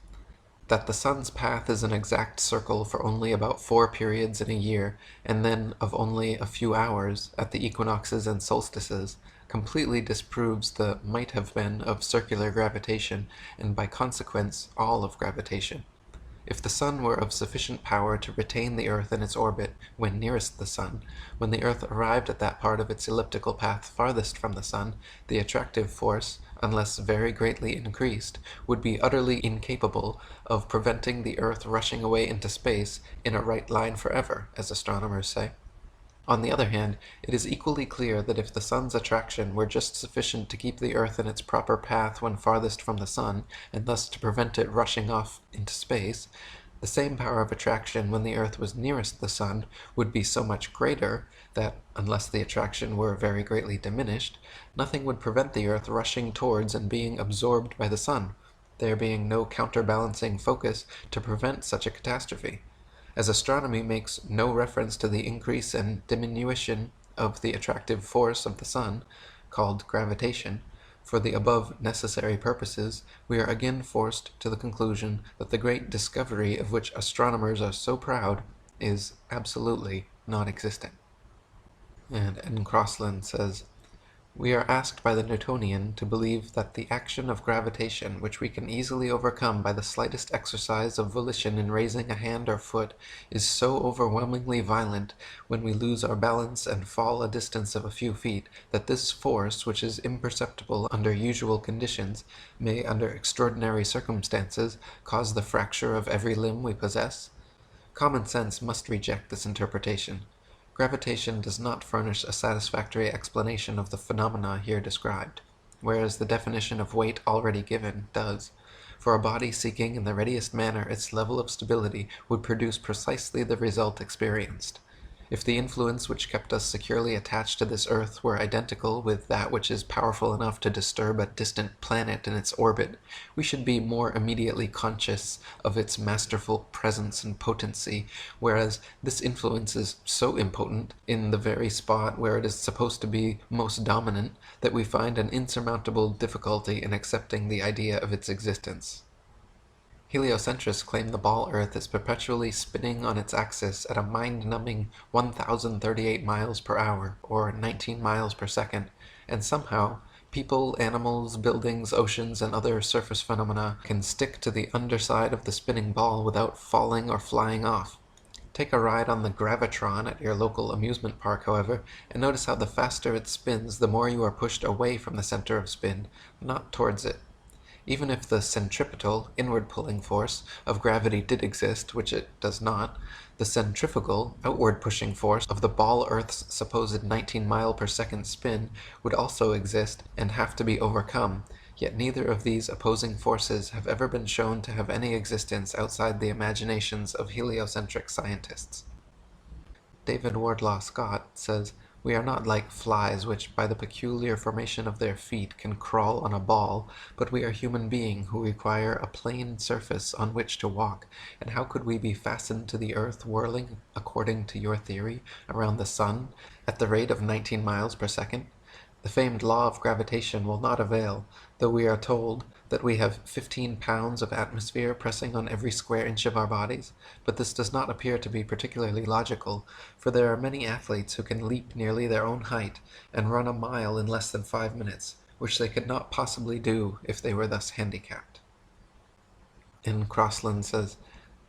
Speaker 1: that the sun's path is an exact circle for only about 4 periods in a year, and then of only a few hours at the equinoxes and solstices, completely disproves the might have been of circular gravitation, and by consequence all of gravitation. If the sun were of sufficient power to retain the earth in its orbit when nearest the sun, when the earth arrived at that part of its elliptical path farthest from the sun, the attractive force, unless very greatly increased, would be utterly incapable of preventing the earth rushing away into space in a right line forever, as astronomers say. On the other hand, it is equally clear that if the sun's attraction were just sufficient to keep the earth in its proper path when farthest from the sun, and thus to prevent it rushing off into space, the same power of attraction when the earth was nearest the sun would be so much greater that, unless the attraction were very greatly diminished, nothing would prevent the earth rushing towards and being absorbed by the sun, there being no counterbalancing focus to prevent such a catastrophe. As astronomy makes no reference to the increase and diminution of the attractive force of the sun, called gravitation, for the above necessary purposes, we are again forced to the conclusion that the great discovery of which astronomers are so proud is absolutely non-existent. And Ed Crossland says, We are asked by the Newtonian to believe that the action of gravitation, which we can easily overcome by the slightest exercise of volition in raising a hand or foot, is so overwhelmingly violent when we lose our balance and fall a distance of a few feet, that this force, which is imperceptible under usual conditions, may, under extraordinary circumstances, cause the fracture of every limb we possess. Common sense must reject this interpretation. Gravitation does not furnish a satisfactory explanation of the phenomena here described, whereas the definition of weight already given does, for a body seeking in the readiest manner its level of stability would produce precisely the result experienced. If the influence which kept us securely attached to this earth were identical with that which is powerful enough to disturb a distant planet in its orbit, we should be more immediately conscious of its masterful presence and potency, whereas this influence is so impotent in the very spot where it is supposed to be most dominant that we find an insurmountable difficulty in accepting the idea of its existence. Heliocentrists claim the ball Earth is perpetually spinning on its axis at a mind-numbing 1,038 miles per hour, or 19 miles per second, and somehow people, animals, buildings, oceans, and other surface phenomena can stick to the underside of the spinning ball without falling or flying off. Take a ride on the gravitron at your local amusement park, however, and notice how the faster it spins, the more you are pushed away from the center of spin, not towards it. Even if the centripetal, inward-pulling force of gravity did exist, which it does not, the centrifugal, outward-pushing force of the ball Earth's supposed 19-mile-per-second spin would also exist and have to be overcome, yet neither of these opposing forces have ever been shown to have any existence outside the imaginations of heliocentric scientists. David Wardlaw Scott says, "We are not like flies which, by the peculiar formation of their feet, can crawl on a ball, but we are human beings who require a plane surface on which to walk, and how could we be fastened to the earth whirling, according to your theory, around the sun, at the rate of 19 miles per second? The famed law of gravitation will not avail, though we are told that we have 15 pounds of atmosphere pressing on every square inch of our bodies, but this does not appear to be particularly logical, for there are many athletes who can leap nearly their own height, and run a mile in less than 5 minutes, which they could not possibly do if they were thus handicapped." And Crossland says,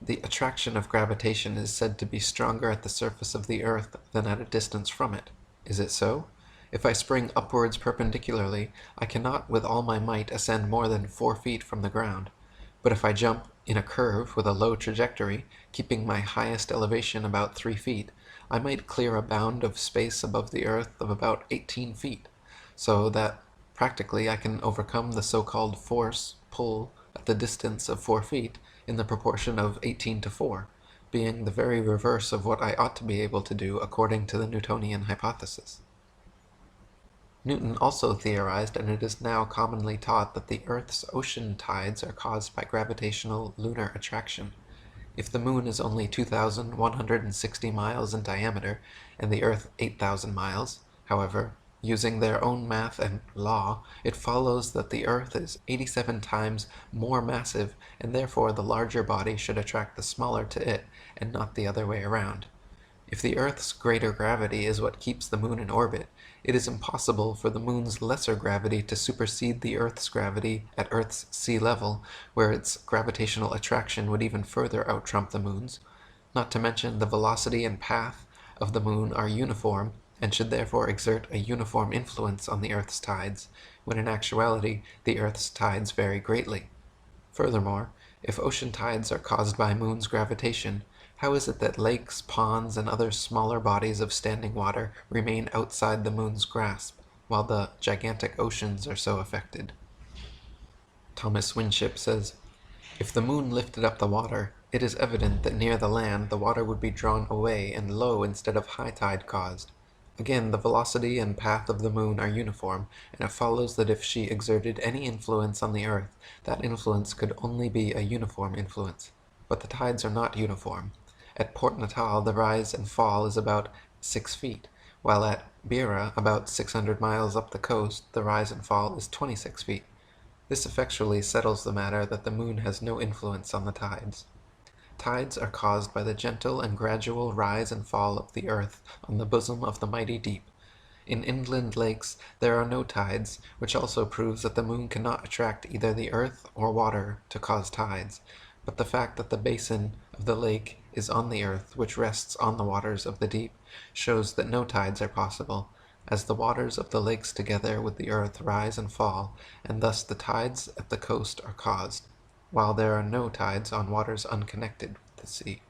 Speaker 1: "The attraction of gravitation is said to be stronger at the surface of the earth than at a distance from it. Is it so? If I spring upwards perpendicularly, I cannot with all my might ascend more than 4 feet from the ground. But if I jump in a curve with a low trajectory, keeping my highest elevation about 3 feet, I might clear a bound of space above the earth of about 18 feet, so that practically I can overcome the so-called force, pull, at the distance of 4 feet, in the proportion of 18 to 4, being the very reverse of what I ought to be able to do according to the Newtonian hypothesis." Newton also theorized, and it is now commonly taught, that the Earth's ocean tides are caused by gravitational lunar attraction. If the moon is only 2,160 miles in diameter, and the Earth 8,000 miles, however, using their own math and law, it follows that the Earth is 87 times more massive, and therefore the larger body should attract the smaller to it, and not the other way around. If the Earth's greater gravity is what keeps the moon in orbit, it is impossible for the moon's lesser gravity to supersede the Earth's gravity at Earth's sea level, where its gravitational attraction would even further out-trump the moon's. Not to mention the velocity and path of the moon are uniform, and should therefore exert a uniform influence on the Earth's tides, when in actuality the Earth's tides vary greatly. Furthermore, if ocean tides are caused by moon's gravitation, how is it that lakes, ponds, and other smaller bodies of standing water remain outside the moon's grasp, while the gigantic oceans are so affected? Thomas Winship says, "If the moon lifted up the water, it is evident that near the land the water would be drawn away and low instead of high tide caused. Again, the velocity and path of the moon are uniform, and it follows that if she exerted any influence on the earth, that influence could only be a uniform influence. But the tides are not uniform. At Port Natal the rise and fall is about 6 feet, while at Beira, about 600 miles up the coast, the rise and fall is 26 feet. This effectually settles the matter that the moon has no influence on the tides. Tides are caused by the gentle and gradual rise and fall of the earth on the bosom of the mighty deep. In inland lakes there are no tides, which also proves that the moon cannot attract either the earth or water to cause tides, but the fact that the basin of the lake is on the earth, which rests on the waters of the deep, shows that no tides are possible, as the waters of the lakes together with the earth rise and fall, and thus the tides at the coast are caused, while there are no tides on waters unconnected with the sea.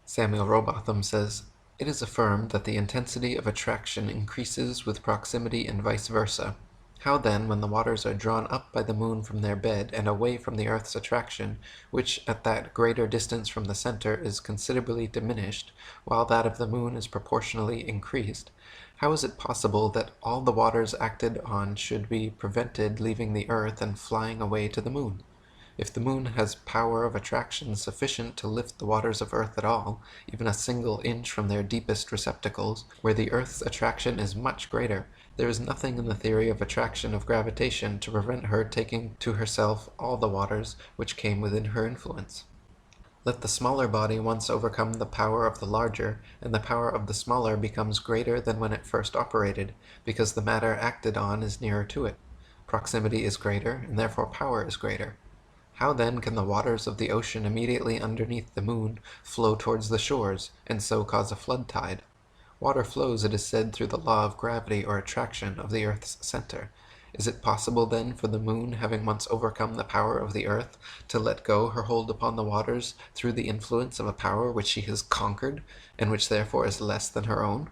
Speaker 1: Samuel Rowbotham says, "It is affirmed that the intensity of attraction increases with proximity and vice versa. How then, when the waters are drawn up by the moon from their bed and away from the earth's attraction, which at that greater distance from the center is considerably diminished, while that of the moon is proportionally increased, how is it possible that all the waters acted on should be prevented leaving the earth and flying away to the moon? If the moon has power of attraction sufficient to lift the waters of earth at all, even a single inch from their deepest receptacles, where the earth's attraction is much greater, there is nothing in the theory of attraction of gravitation to prevent her taking to herself all the waters which came within her influence. Let the smaller body once overcome the power of the larger, and the power of the smaller becomes greater than when it first operated, because the matter acted on is nearer to it. Proximity is greater, and therefore power is greater. How then can the waters of the ocean immediately underneath the moon flow towards the shores, and so cause a flood tide? Water flows, it is said, through the law of gravity or attraction of the earth's center. Is it possible then for the moon, having once overcome the power of the earth, to let go her hold upon the waters through the influence of a power which she has conquered, and which therefore is less than her own?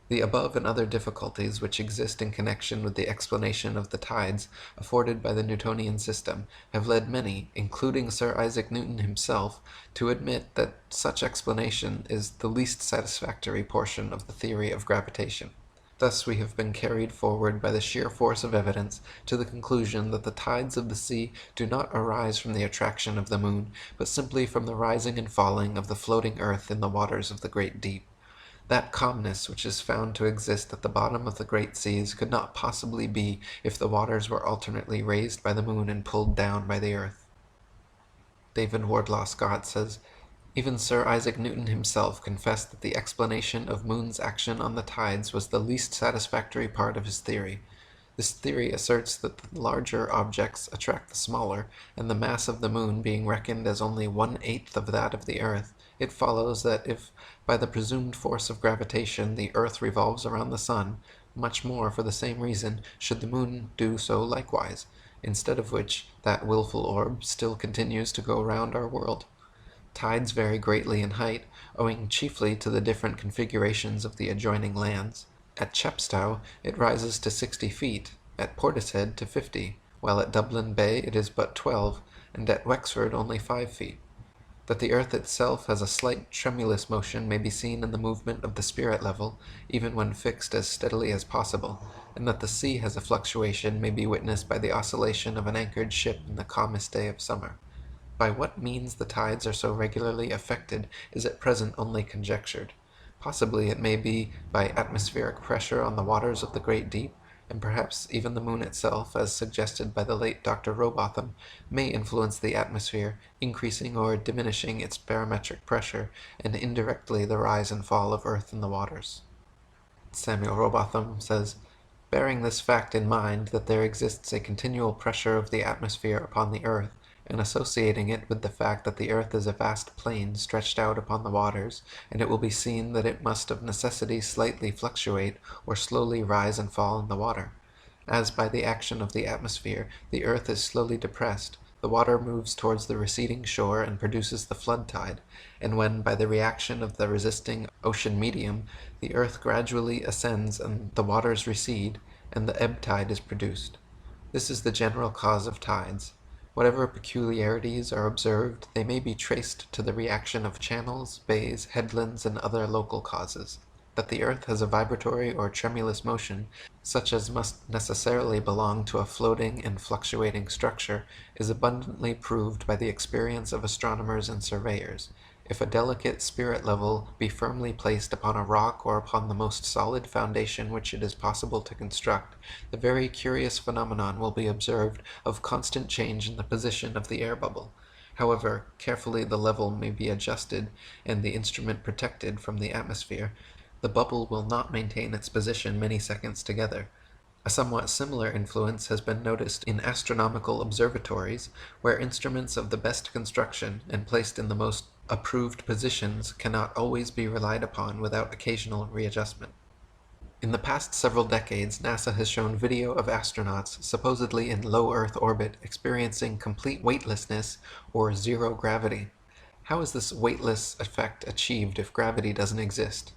Speaker 1: The above and other difficulties which exist in connection with the explanation of the tides afforded by the Newtonian system have led many, including Sir Isaac Newton himself, to admit that such explanation is the least satisfactory portion of the theory of gravitation. Thus we have been carried forward by the sheer force of evidence to the conclusion that the tides of the sea do not arise from the attraction of the moon, but simply from the rising and falling of the floating earth in the waters of the great deep. That calmness which is found to exist at the bottom of the great seas could not possibly be if the waters were alternately raised by the moon and pulled down by the earth." David Wardlaw Scott says, "Even Sir Isaac Newton himself confessed that the explanation of moon's action on the tides was the least satisfactory part of his theory. This theory asserts that the larger objects attract the smaller, and the mass of the moon being reckoned as only 1/8 of that of the earth, it follows that if, by the presumed force of gravitation, the earth revolves around the sun, much more for the same reason should the moon do so likewise, instead of which that wilful orb still continues to go round our world. Tides vary greatly in height, owing chiefly to the different configurations of the adjoining lands. At Chepstow it rises to 60 feet, at Portishead to 50, while at Dublin Bay it is but 12, and at Wexford only 5 feet. That the earth itself has a slight tremulous motion may be seen in the movement of the spirit level, even when fixed as steadily as possible, and that the sea has a fluctuation may be witnessed by the oscillation of an anchored ship in the calmest day of summer. By what means the tides are so regularly affected is at present only conjectured. Possibly it may be by atmospheric pressure on the waters of the great deep, and perhaps even the moon itself, as suggested by the late Dr. Rowbotham, may influence the atmosphere, increasing or diminishing its barometric pressure, and indirectly the rise and fall of earth in the waters." Samuel Rowbotham says, "Bearing this fact in mind, that there exists a continual pressure of the atmosphere upon the earth, and associating it with the fact that the earth is a vast plain stretched out upon the waters, and it will be seen that it must of necessity slightly fluctuate or slowly rise and fall in the water. As by the action of the atmosphere the earth is slowly depressed, the water moves towards the receding shore and produces the flood tide, and when by the reaction of the resisting ocean medium the earth gradually ascends and the waters recede, and the ebb tide is produced. This is the general cause of tides. Whatever peculiarities are observed, they may be traced to the reaction of channels, bays, headlands, and other local causes. That the earth has a vibratory or tremulous motion, such as must necessarily belong to a floating and fluctuating structure, is abundantly proved by the experience of astronomers and surveyors. If a delicate spirit level be firmly placed upon a rock or upon the most solid foundation which it is possible to construct, the very curious phenomenon will be observed of constant change in the position of the air bubble. However carefully the level may be adjusted and the instrument protected from the atmosphere, the bubble will not maintain its position many seconds together. A somewhat similar influence has been noticed in astronomical observatories, where instruments of the best construction and placed in the most approved positions cannot always be relied upon without occasional readjustment. In the past several decades, NASA has shown video of astronauts supposedly in low Earth orbit experiencing complete weightlessness or zero gravity. How is this weightless effect achieved if gravity doesn't exist?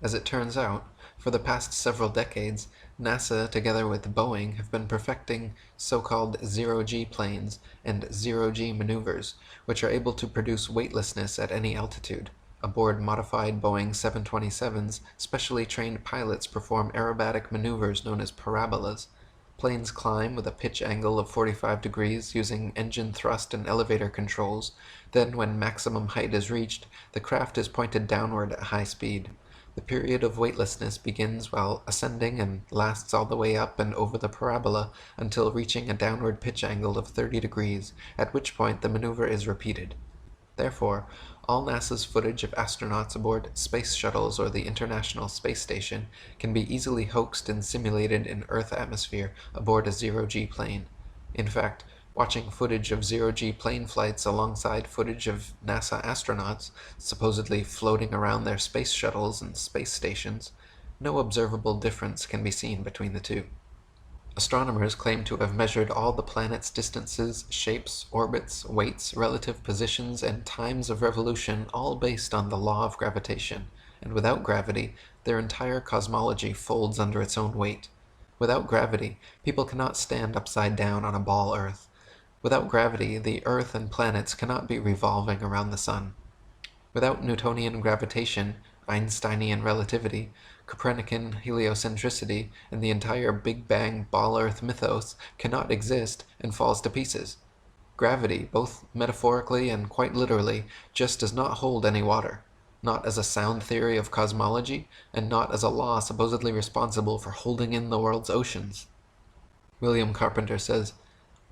Speaker 1: As it turns out, for the past several decades, NASA, together with Boeing, have been perfecting so-called zero-G planes and zero-G maneuvers, which are able to produce weightlessness at any altitude. Aboard modified Boeing 727s, specially trained pilots perform aerobatic maneuvers known as parabolas. Planes climb with a pitch angle of 45 degrees using engine thrust and elevator controls. Then, when maximum height is reached, the craft is pointed downward at high speed. The period of weightlessness begins while ascending and lasts all the way up and over the parabola until reaching a downward pitch angle of 30 degrees, at which point the maneuver is repeated. Therefore, all NASA's footage of astronauts aboard space shuttles or the International Space Station can be easily hoaxed and simulated in Earth atmosphere aboard a zero-G plane. In fact, watching footage of zero-G plane flights alongside footage of NASA astronauts, supposedly floating around their space shuttles and space stations, no observable difference can be seen between the two. Astronomers claim to have measured all the planets' distances, shapes, orbits, weights, relative positions, and times of revolution, all based on the law of gravitation, and without gravity, their entire cosmology folds under its own weight. Without gravity, people cannot stand upside down on a ball Earth. Without gravity, the Earth and planets cannot be revolving around the Sun. Without Newtonian gravitation, Einsteinian relativity, Copernican heliocentricity, and the entire Big Bang ball Earth mythos cannot exist and falls to pieces. Gravity, both metaphorically and quite literally, just does not hold any water, not as a sound theory of cosmology, and not as a law supposedly responsible for holding in the world's oceans. William Carpenter says,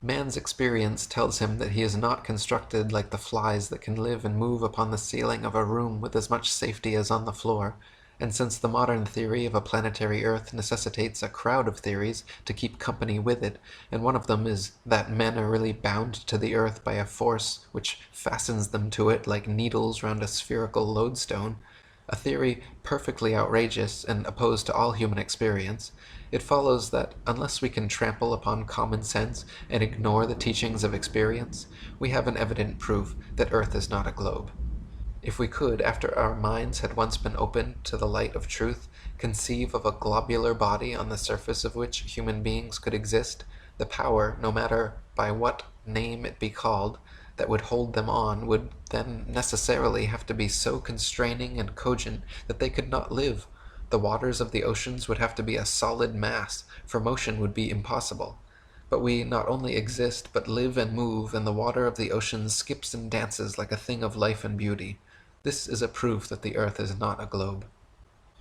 Speaker 1: "Man's experience tells him that he is not constructed like the flies that can live and move upon the ceiling of a room with as much safety as on the floor, and since the modern theory of a planetary Earth necessitates a crowd of theories to keep company with it, and one of them is that men are really bound to the Earth by a force which fastens them to it like needles round a spherical lodestone, a theory perfectly outrageous and opposed to all human experience, it follows that unless we can trample upon common sense and ignore the teachings of experience, we have an evident proof that Earth is not a globe. If we could, after our minds had once been opened to the light of truth, conceive of a globular body on the surface of which human beings could exist, the power, no matter by what name it be called, that would hold them on would then necessarily have to be so constraining and cogent that they could not live. The waters of the oceans would have to be a solid mass, for motion would be impossible. But we not only exist, but live and move, and the water of the oceans skips and dances like a thing of life and beauty. This is a proof that the Earth is not a globe."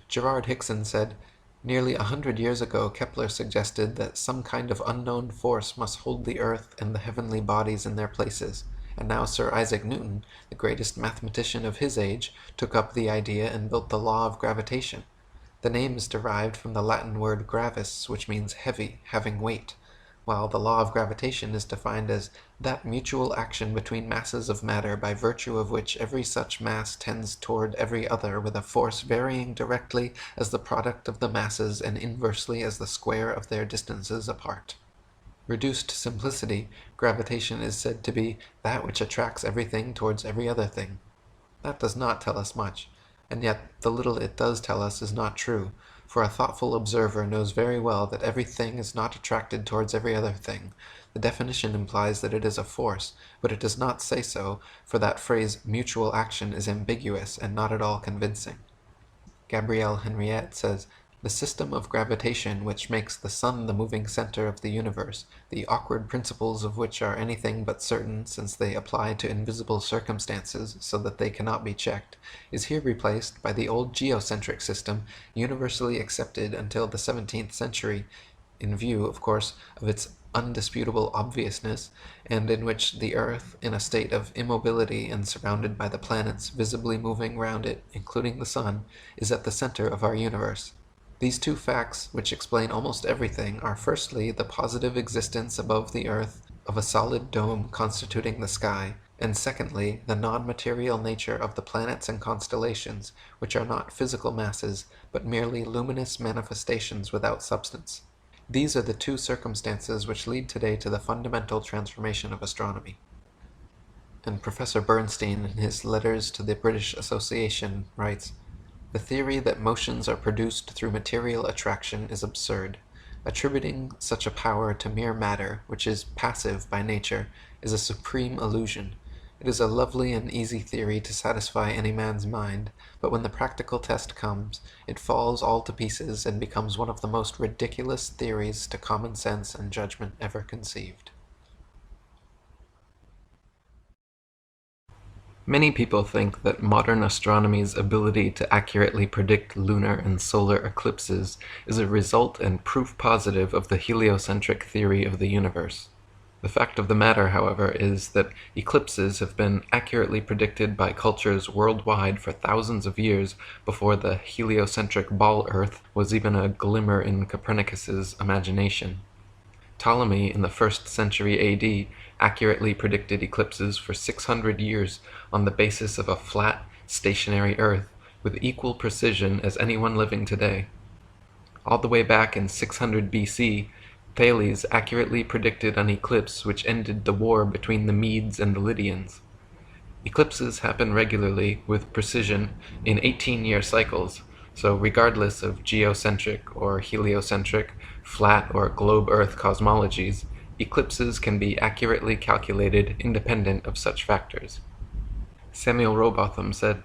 Speaker 1: Gerard Hickson said, "Nearly 100 years ago Kepler suggested that some kind of unknown force must hold the Earth and the heavenly bodies in their places, and now Sir Isaac Newton, the greatest mathematician of his age, took up the idea and built the law of gravitation. The name is derived from the Latin word gravis, which means heavy, having weight, while the law of gravitation is defined as that mutual action between masses of matter by virtue of which every such mass tends toward every other with a force varying directly as the product of the masses and inversely as the square of their distances apart. Reduced to simplicity, gravitation is said to be that which attracts everything towards every other thing. That does not tell us much, and yet the little it does tell us is not true, for a thoughtful observer knows very well that every thing is not attracted towards every other thing. The definition implies that it is a force, but it does not say so, for that phrase mutual action is ambiguous and not at all convincing. Gabrielle Henriette says, "The system of gravitation which makes the sun the moving center of the universe, the awkward principles of which are anything but certain since they apply to invisible circumstances so that they cannot be checked, is here replaced by the old geocentric system universally accepted until the 17th century, in view, of course, of its undisputable obviousness, and in which the Earth, in a state of immobility and surrounded by the planets visibly moving round it, including the Sun, is at the center of our universe. These two facts, which explain almost everything, are firstly the positive existence above the Earth of a solid dome constituting the sky, and secondly the non-material nature of the planets and constellations, which are not physical masses, but merely luminous manifestations without substance. These are the two circumstances which lead today to the fundamental transformation of astronomy. And Professor Bernstein, in his Letters to the British Association, writes, "The theory that motions are produced through material attraction is absurd. Attributing such a power to mere matter, which is passive by nature, is a supreme illusion. It is a lovely and easy theory to satisfy any man's mind, but when the practical test comes, it falls all to pieces and becomes one of the most ridiculous theories to common sense and judgment ever conceived."
Speaker 2: Many people think that modern astronomy's ability to accurately predict lunar and solar eclipses is a result and proof positive of the heliocentric theory of the universe. The fact of the matter, however, is that eclipses have been accurately predicted by cultures worldwide for thousands of years before the heliocentric ball Earth was even a glimmer in Copernicus's imagination. Ptolemy, in the 1st century AD, accurately predicted eclipses for 600 years on the basis of a flat, stationary Earth with equal precision as anyone living today. All the way back in 600 BC, Thales accurately predicted an eclipse which ended the war between the Medes and the Lydians. Eclipses happen regularly with precision in 18-year cycles, so regardless of geocentric or heliocentric, flat or globe Earth cosmologies, eclipses can be accurately calculated independent of such factors. Samuel Rowbotham said,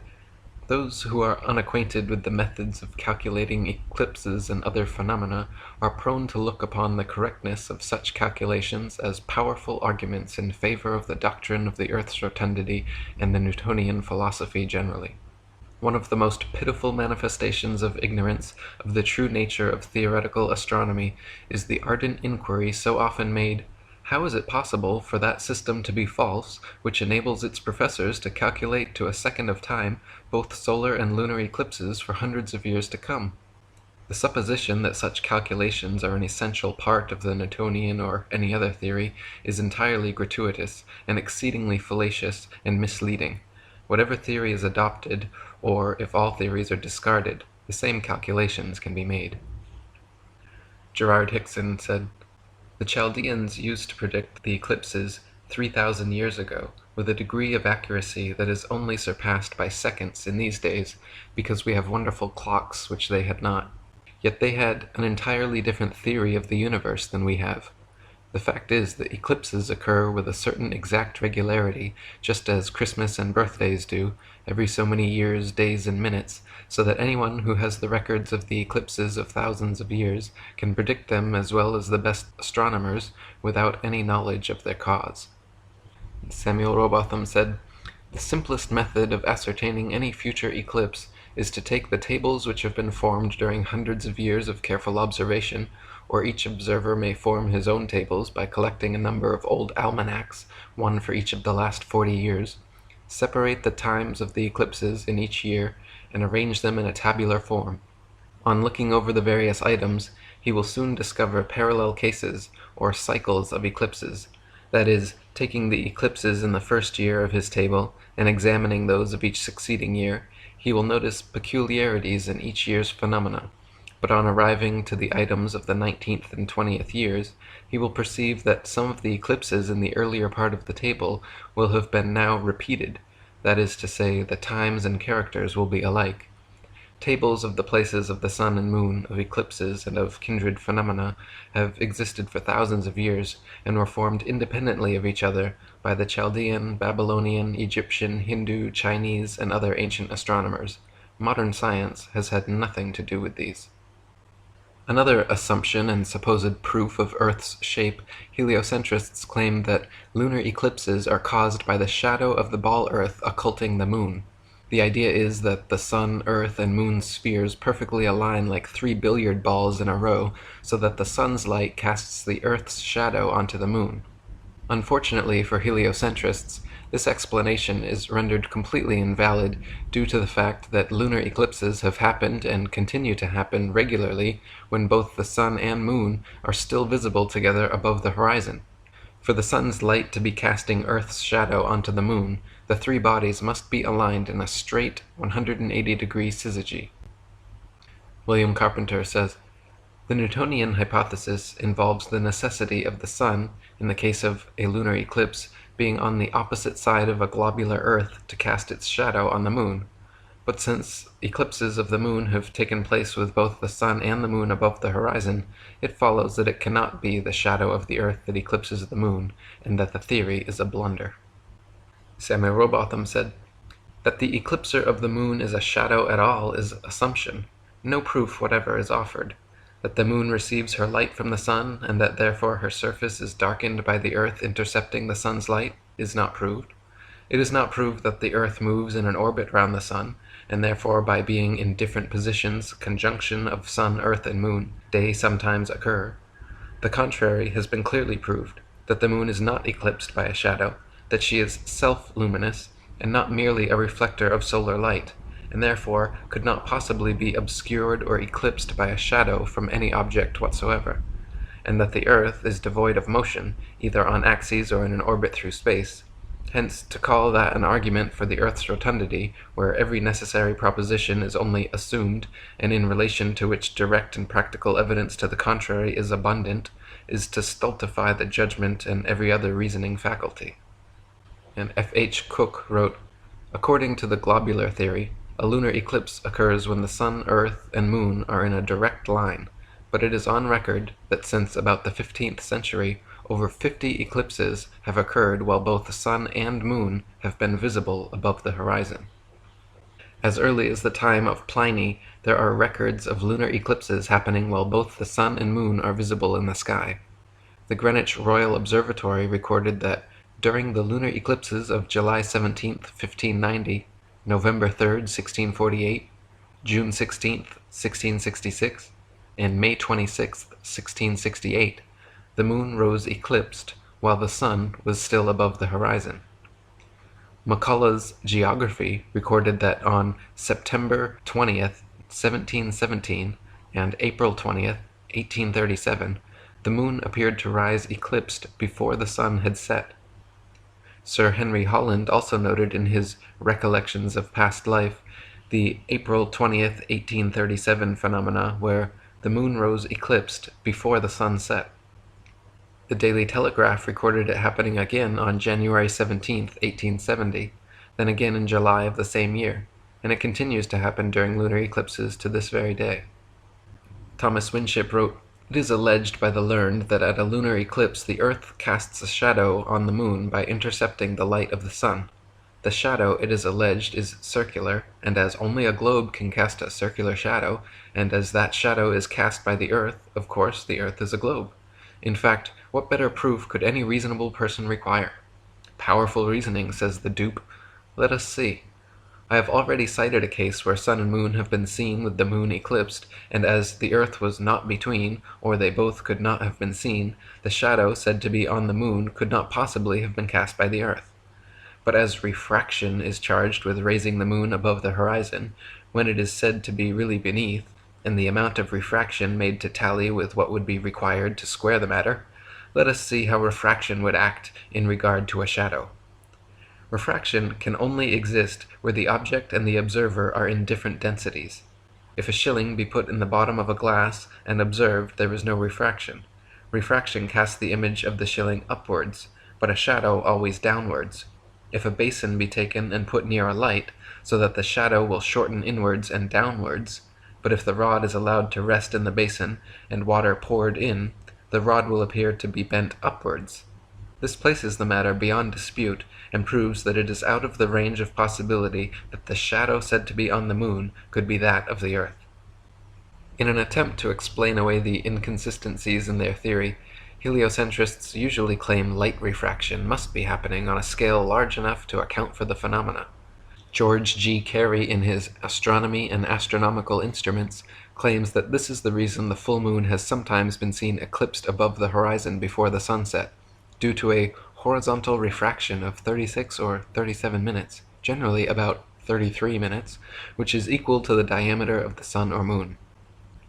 Speaker 2: "Those who are unacquainted with the methods of calculating eclipses and other phenomena are prone to look upon the correctness of such calculations as powerful arguments in favor of the doctrine of the Earth's rotundity and the Newtonian philosophy generally. One of the most pitiful manifestations of ignorance of the true nature of theoretical astronomy is the ardent inquiry so often made, 'How is it possible for that system to be false which enables its professors to calculate to a second of time both solar and lunar eclipses for hundreds of years to come?' The supposition that such calculations are an essential part of the Newtonian or any other theory is entirely gratuitous and exceedingly fallacious and misleading. Whatever theory is adopted, or if all theories are discarded, the same calculations can be made." Gerard Hickson said, "The Chaldeans used to predict the eclipses 3,000 years ago with a degree of accuracy that is only surpassed by seconds in these days, because we have wonderful clocks which they had not. Yet they had an entirely different theory of the universe than we have. The fact is that eclipses occur with a certain exact regularity, just as Christmas and birthdays do, every so many years, days, and minutes, so that anyone who has the records of the eclipses of thousands of years can predict them as well as the best astronomers without any knowledge of their cause." Samuel Rowbotham said, "The simplest method of ascertaining any future eclipse is to take the tables which have been formed during hundreds of years of careful observation, or each observer may form his own tables by collecting a number of old almanacs, one for each of the last 40 years, separate the times of the eclipses in each year, and arrange them in a tabular form. On looking over the various items, he will soon discover parallel cases, or cycles of eclipses, that is, taking the eclipses in the first year of his table, and examining those of each succeeding year, he will notice peculiarities in each year's phenomena, but on arriving to the items of the 19th and 20th years, he will perceive that some of the eclipses in the earlier part of the table will have been now repeated, that is to say, the times and characters will be alike. Tables of the places of the sun and moon, of eclipses, and of kindred phenomena have existed for thousands of years, and were formed independently of each other by the Chaldean, Babylonian, Egyptian, Hindu, Chinese, and other ancient astronomers. Modern science has had nothing to do with these." Another assumption and supposed proof of Earth's shape, heliocentrists claim that lunar eclipses are caused by the shadow of the ball Earth occulting the moon.
Speaker 1: The idea is that the sun, earth, and moon spheres perfectly align like 3 billiard balls in a row, so that the sun's light casts the earth's shadow onto the moon. Unfortunately for heliocentrists, this explanation is rendered completely invalid due to the fact that lunar eclipses have happened and continue to happen regularly when both the sun and moon are still visible together above the horizon. For the sun's light to be casting Earth's shadow onto the moon, the three bodies must be aligned in a straight 180-degree syzygy. William Carpenter says, the Newtonian hypothesis involves the necessity of the sun, in the case of a lunar eclipse, being on the opposite side of a globular Earth to cast its shadow on the moon. But since eclipses of the moon have taken place with both the sun and the moon above the horizon, it follows that it cannot be the shadow of the Earth that eclipses the moon, and that the theory is a blunder. Samuel Rowbotham said, that the eclipser of the moon is a shadow at all is assumption. No proof whatever is offered. That the moon receives her light from the sun, and that therefore her surface is darkened by the earth intercepting the sun's light, is not proved. It is not proved that the earth moves in an orbit round the sun, and therefore by being in different positions, conjunction of sun, earth, and moon, day sometimes occur. The contrary has been clearly proved, that the moon is not eclipsed by a shadow, that she is self-luminous, and not merely a reflector of solar light, and therefore could not possibly be obscured or eclipsed by a shadow from any object whatsoever, and that the earth is devoid of motion, either on axes or in an orbit through space. Hence, to call that an argument for the earth's rotundity, where every necessary proposition is only assumed, and in relation to which direct and practical evidence to the contrary is abundant, is to stultify the judgment and every other reasoning faculty. And F.H. Cook wrote, according to the globular theory, a lunar eclipse occurs when the sun, earth, and moon are in a direct line, but it is on record that since about the 15th century, over 50 eclipses have occurred while both the sun and moon have been visible above the horizon. As early as the time of Pliny, there are records of lunar eclipses happening while both the sun and moon are visible in the sky. The Greenwich Royal Observatory recorded that during the lunar eclipses of July 17, 1590, November 3, 1648, June 16, 1666, and May 26, 1668, the moon rose eclipsed while the sun was still above the horizon. McCullough's Geography recorded that on September 20th, 1717, and April 20th, 1837, the moon appeared to rise eclipsed before the sun had set. Sir Henry Holland also noted in his Recollections of Past Life the April 20th, 1837 phenomena where the moon rose eclipsed before the sun set. The Daily Telegraph recorded it happening again on January 17, 1870, then again in July of the same year, and it continues to happen during lunar eclipses to this very day. Thomas Winship wrote, it is alleged by the learned that at a lunar eclipse the earth casts a shadow on the moon by intercepting the light of the sun. The shadow, it is alleged, is circular, and as only a globe can cast a circular shadow, and as that shadow is cast by the earth, of course the earth is a globe. In fact, what better proof could any reasonable person require? Powerful reasoning, says the dupe. Let us see. I have already cited a case where sun and moon have been seen with the moon eclipsed, and as the earth was not between, or they both could not have been seen, the shadow said to be on the moon could not possibly have been cast by the earth. But as refraction is charged with raising the moon above the horizon, when it is said to be really beneath, and the amount of refraction made to tally with what would be required to square the matter, let us see how refraction would act in regard to a shadow. Refraction can only exist where the object and the observer are in different densities. If a shilling be put in the bottom of a glass and observed, there is no refraction. Refraction casts the image of the shilling upwards, but a shadow always downwards. If a basin be taken and put near a light, so that the shadow will shorten inwards and downwards, but if the rod is allowed to rest in the basin and water poured in, the rod will appear to be bent upwards. This places the matter beyond dispute, and proves that it is out of the range of possibility that the shadow said to be on the moon could be that of the earth. In an attempt to explain away the inconsistencies in their theory, heliocentrists usually claim light refraction must be happening on a scale large enough to account for the phenomena. George G. Carey, in his Astronomy and Astronomical Instruments, claims that this is the reason the full moon has sometimes been seen eclipsed above the horizon before the sunset, due to a horizontal refraction of 36 or 37 minutes, generally about 33 minutes, which is equal to the diameter of the sun or moon.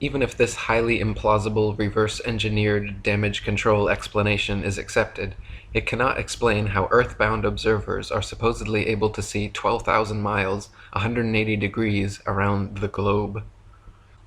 Speaker 1: Even if this highly implausible, reverse-engineered damage control explanation is accepted, it cannot explain how Earth-bound observers are supposedly able to see 12,000 miles, 180 degrees, around the globe.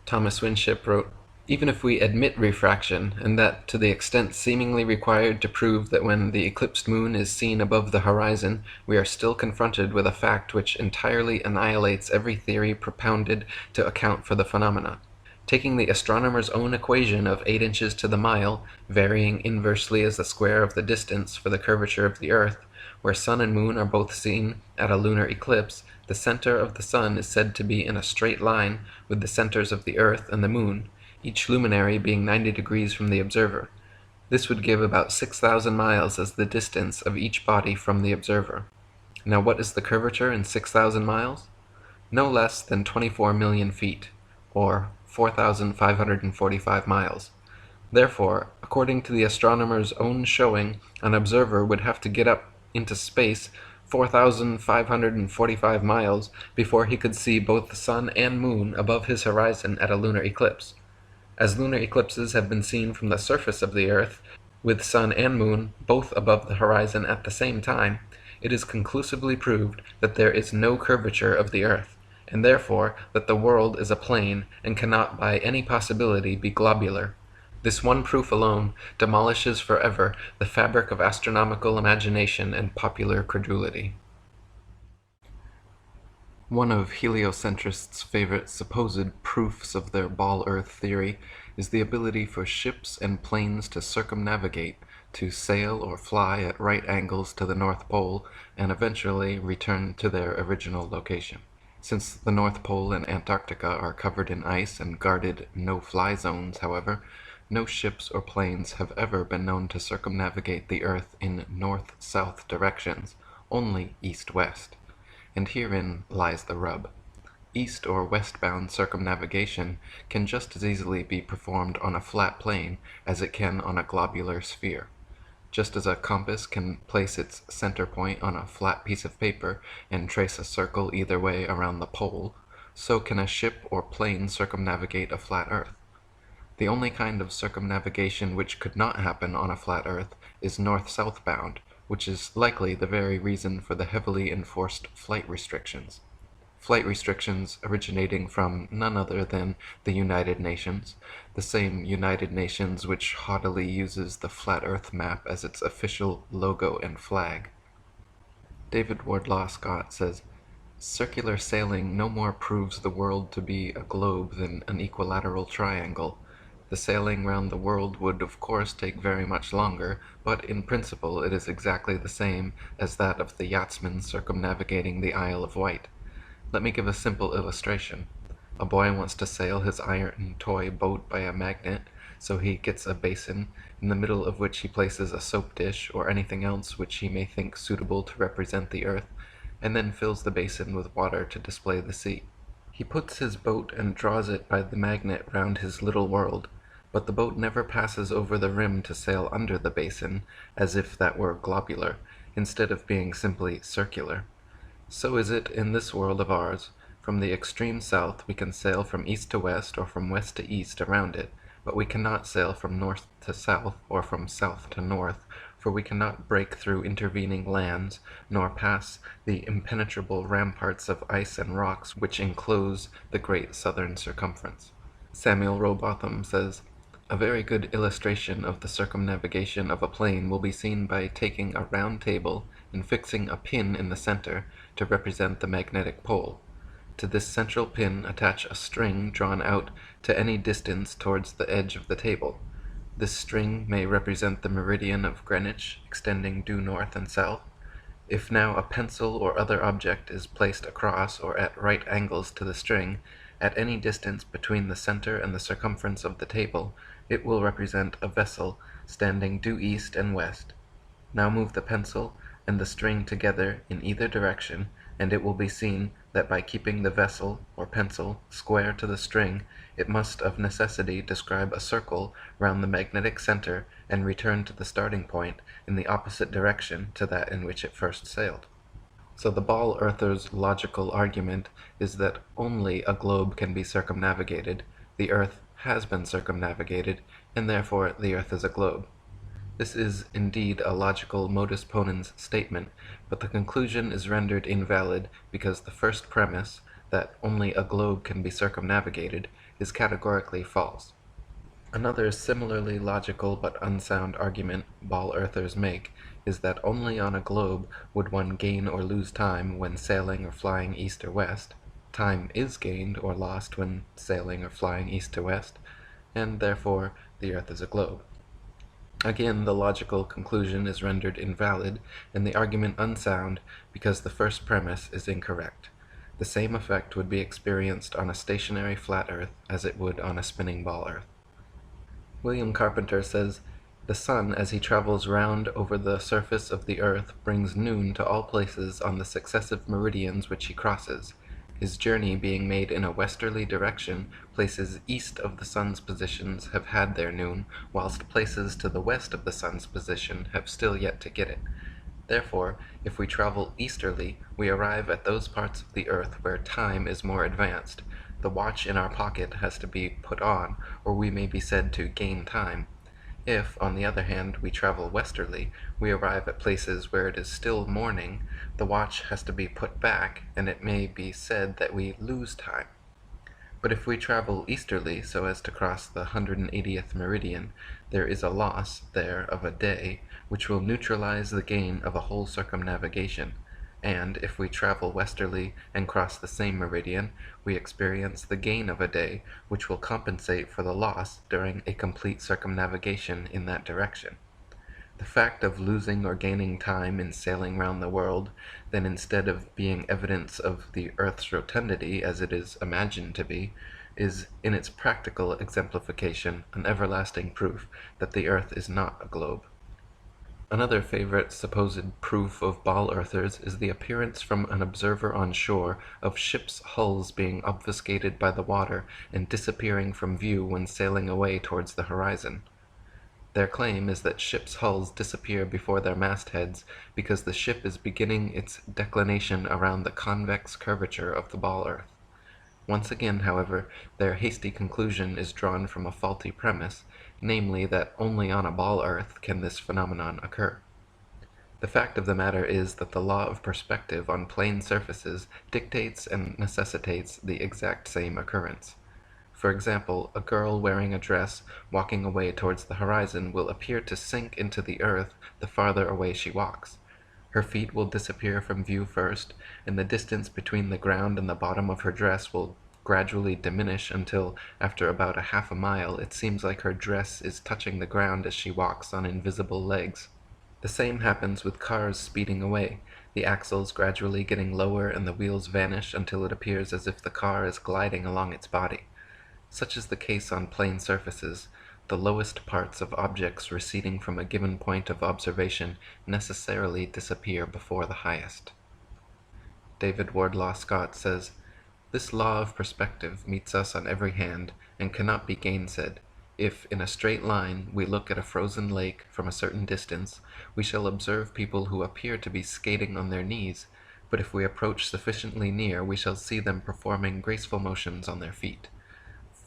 Speaker 1: Thomas Winship wrote, "Even if we admit refraction, and that to the extent seemingly required to prove that when the eclipsed moon is seen above the horizon, we are still confronted with a fact which entirely annihilates every theory propounded to account for the phenomena. Taking the astronomer's own equation of 8 inches to the mile, varying inversely as the square of the distance for the curvature of the earth, where sun and moon are both seen at a lunar eclipse, the center of the sun is said to be in a straight line with the centers of the earth and the moon, each luminary being 90 degrees from the observer. This would give about 6,000 miles as the distance of each body from the observer. Now what is the curvature in 6,000 miles? No less than 24 million feet, or 4,545 miles. Therefore, according to the astronomer's own showing, an observer would have to get up into space 4,545 miles before he could see both the sun and moon above his horizon at a lunar eclipse. As lunar eclipses have been seen from the surface of the earth, with sun and moon both above the horizon at the same time, it is conclusively proved that there is no curvature of the earth, and therefore that the world is a plane and cannot by any possibility be globular. This one proof alone demolishes forever the fabric of astronomical imagination and popular credulity."
Speaker 2: One of heliocentrists' favorite supposed proofs of their ball Earth theory is the ability for ships and planes to circumnavigate, to sail or fly at right angles to the North Pole, and eventually return to their original location. Since the North Pole and Antarctica are covered in ice and guarded no-fly zones, however, no ships or planes have ever been known to circumnavigate the Earth in north-south directions, only east-west. And herein lies the rub. East or westbound circumnavigation can just as easily be performed on a flat plane as it can on a globular sphere. Just as a compass can place its center point on a flat piece of paper and trace a circle either way around the pole, so can a ship or plane circumnavigate a flat Earth. The only kind of circumnavigation which could not happen on a flat Earth is north-south bound, which is likely the very reason for the heavily enforced flight restrictions. Flight restrictions originating from none other than the United Nations, the same United Nations which haughtily uses the flat Earth map as its official logo and flag. David Wardlaw Scott says, "Circular sailing no more proves the world to be a globe than an equilateral triangle. The sailing round the world would of course take very much longer, but in principle it is exactly the same as that of the yachtsman circumnavigating the Isle of Wight. Let me give a simple illustration. A boy wants to sail his iron toy boat by a magnet, so he gets a basin, in the middle of which he places a soap dish or anything else which he may think suitable to represent the earth, and then fills the basin with water to display the sea. He puts his boat and draws it by the magnet round his little world, but the boat never passes over the rim to sail under the basin, as if that were globular, instead of being simply circular. So is it in this world of ours. From the extreme south we can sail from east to west or from west to east around it, but we cannot sail from north to south or from south to north, for we cannot break through intervening lands, nor pass the impenetrable ramparts of ice and rocks which enclose the great southern circumference." Samuel Rowbotham says, "A very good illustration of the circumnavigation of a plane will be seen by taking a round table and fixing a pin in the center to represent the magnetic pole. To this central pin attach a string drawn out to any distance towards the edge of the table. This string may represent the meridian of Greenwich, extending due north and south. If now a pencil or other object is placed across or at right angles to the string, at any distance between the center and the circumference of the table, it will represent a vessel standing due east and west. Now move the pencil and the string together in either direction,
Speaker 1: and it will be seen that by keeping the vessel, or pencil, square to the string, it must of necessity describe a circle round the magnetic center and return to the starting point in the opposite direction to that in which it first sailed. So the ball earther's logical argument is that only a globe can be circumnavigated, the earth has been circumnavigated, and therefore the earth is a globe. This is indeed a logical modus ponens statement, but the conclusion is rendered invalid because the first premise, that only a globe can be circumnavigated, is categorically false. Another similarly logical but unsound argument ball earthers make is that only on a globe would one gain or lose time when sailing or flying east or west. Time is gained or lost when sailing or flying east to west, and therefore the earth is a globe. Again, the logical conclusion is rendered invalid, and the argument unsound because the first premise is incorrect. The same effect would be experienced on a stationary flat earth as it would on a spinning ball earth. William Carpenter says, "The sun, as he travels round over the surface of the earth, brings noon to all places on the successive meridians which he crosses. His journey being made in a westerly direction, places east of the sun's positions have had their noon, whilst places to the west of the sun's position have still yet to get it. Therefore, if we travel easterly, we arrive at those parts of the earth where time is more advanced. The watch in our pocket has to be put on, or we may be said to gain time. If, on the other hand, we travel westerly, we arrive at places where it is still morning, the watch has to be put back, and it may be said that we lose time. But if we travel easterly so as to cross the 180th meridian, there is a loss there of a day, which will neutralize the gain of a whole circumnavigation. And if we travel westerly and cross the same meridian, we experience the gain of a day, which will compensate for the loss during a complete circumnavigation in that direction. The fact of losing or gaining time in sailing round the world, then instead of being evidence of the earth's rotundity as it is imagined to be, is in its practical exemplification an everlasting proof that the earth is not a globe." Another favorite supposed proof of ball earthers is the appearance from an observer on shore of ships' hulls being obfuscated by the water and disappearing from view when sailing away towards the horizon. Their claim is that ships' hulls disappear before their mastheads because the ship is beginning its declination around the convex curvature of the ball earth. Once again, however, their hasty conclusion is drawn from a faulty premise, namely that only on a ball earth can this phenomenon occur. The fact of the matter is that the law of perspective on plane surfaces dictates and necessitates the exact same occurrence. For example, a girl wearing a dress walking away towards the horizon will appear to sink into the earth the farther away she walks. Her feet will disappear from view first, and the distance between the ground and the bottom of her dress will gradually diminish until, after about a half a mile, it seems like her dress is touching the ground as she walks on invisible legs. The same happens with cars speeding away, the axles gradually getting lower and the wheels vanish until it appears as if the car is gliding along its body. Such is the case on plane surfaces. The lowest parts of objects receding from a given point of observation necessarily disappear before the highest. David Wardlaw Scott says, "This law of perspective meets us on every hand, and cannot be gainsaid. If, in a straight line, we look at a frozen lake from a certain distance, we shall observe people who appear to be skating on their knees, but if we approach sufficiently near, we shall see them performing graceful motions on their feet.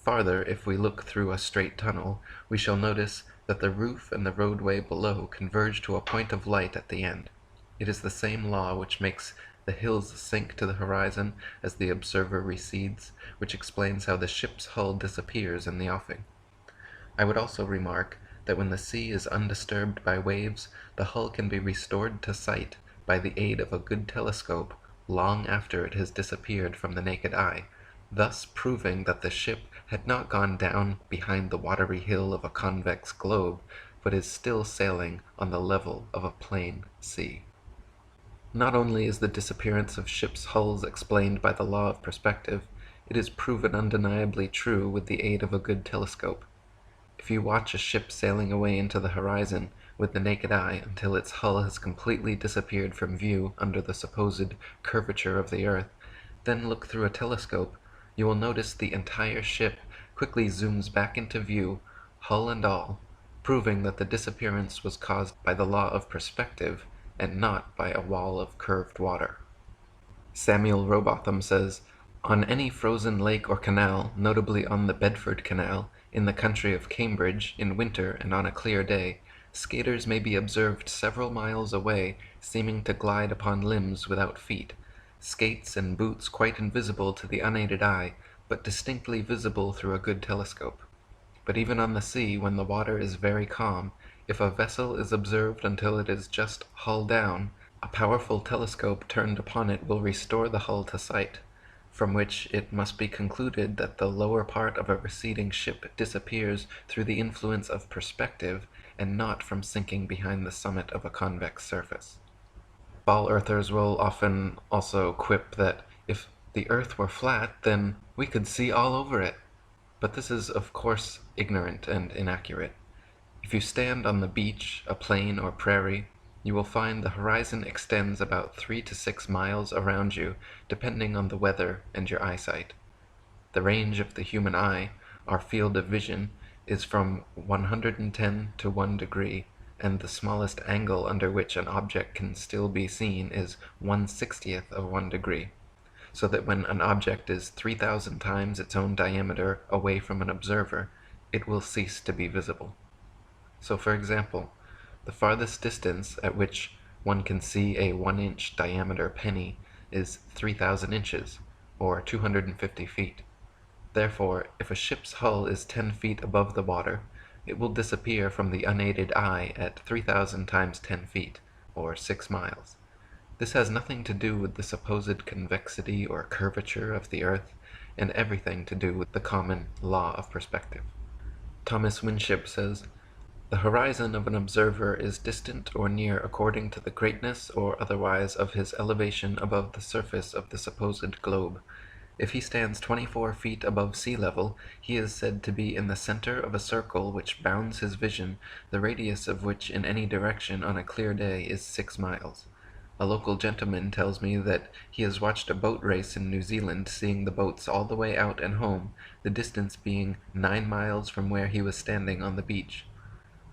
Speaker 1: Farther, if we look through a straight tunnel, we shall notice that the roof and the roadway below converge to a point of light at the end. It is the same law which makes the hills sink to the horizon as the observer recedes, which explains how the ship's hull disappears in the offing. I would also remark that when the sea is undisturbed by waves, the hull can be restored to sight by the aid of a good telescope long after it has disappeared from the naked eye, thus proving that the ship had not gone down behind the watery hill of a convex globe, but is still sailing on the level of a plain sea." Not only is the disappearance of ships' hulls explained by the law of perspective, it is proven undeniably true with the aid of a good telescope. If you watch a ship sailing away into the horizon, with the naked eye until its hull has completely disappeared from view under the supposed curvature of the earth, then look through a telescope, you will notice the entire ship quickly zooms back into view, hull and all, proving that the disappearance was caused by the law of perspective and not by a wall of curved water. Samuel Rowbotham says, "On any frozen lake or canal, notably on the Bedford Canal, in the county of Cambridge, in winter and on a clear day, skaters may be observed several miles away, seeming to glide upon limbs without feet, skates and boots quite invisible to the unaided eye, but distinctly visible through a good telescope. But even on the sea, when the water is very calm, if a vessel is observed until it is just hull down, a powerful telescope turned upon it will restore the hull to sight, from which it must be concluded that the lower part of a receding ship disappears through the influence of perspective, and not from sinking behind the summit of a convex surface." Ball earthers will often also quip that if the earth were flat, then we could see all over it. But this is of course ignorant and inaccurate. If you stand on the beach, a plain or prairie, you will find the horizon extends about 3 to 6 miles around you, depending on the weather and your eyesight. The range of the human eye, our field of vision, is from 110 to 1 degree, and the smallest angle under which an object can still be seen is 1/60th of 1 degree, so that when an object is 3,000 times its own diameter away from an observer, it will cease to be visible. So, for example, the farthest distance at which one can see a 1-inch diameter penny is 3,000 inches, or 250 feet. Therefore, if a ship's hull is 10 feet above the water, it will disappear from the unaided eye at 3,000 times 10 feet, or 6 miles. This has nothing to do with the supposed convexity or curvature of the earth, and everything to do with the common law of perspective. Thomas Winship says, "The horizon of an observer is distant or near according to the greatness or otherwise of his elevation above the surface of the supposed globe. If he stands 24 feet above sea level, he is said to be in the center of a circle which bounds his vision, the radius of which in any direction on a clear day is 6 miles. A local gentleman tells me that he has watched a boat race in New Zealand, seeing the boats all the way out and home, the distance being 9 miles from where he was standing on the beach.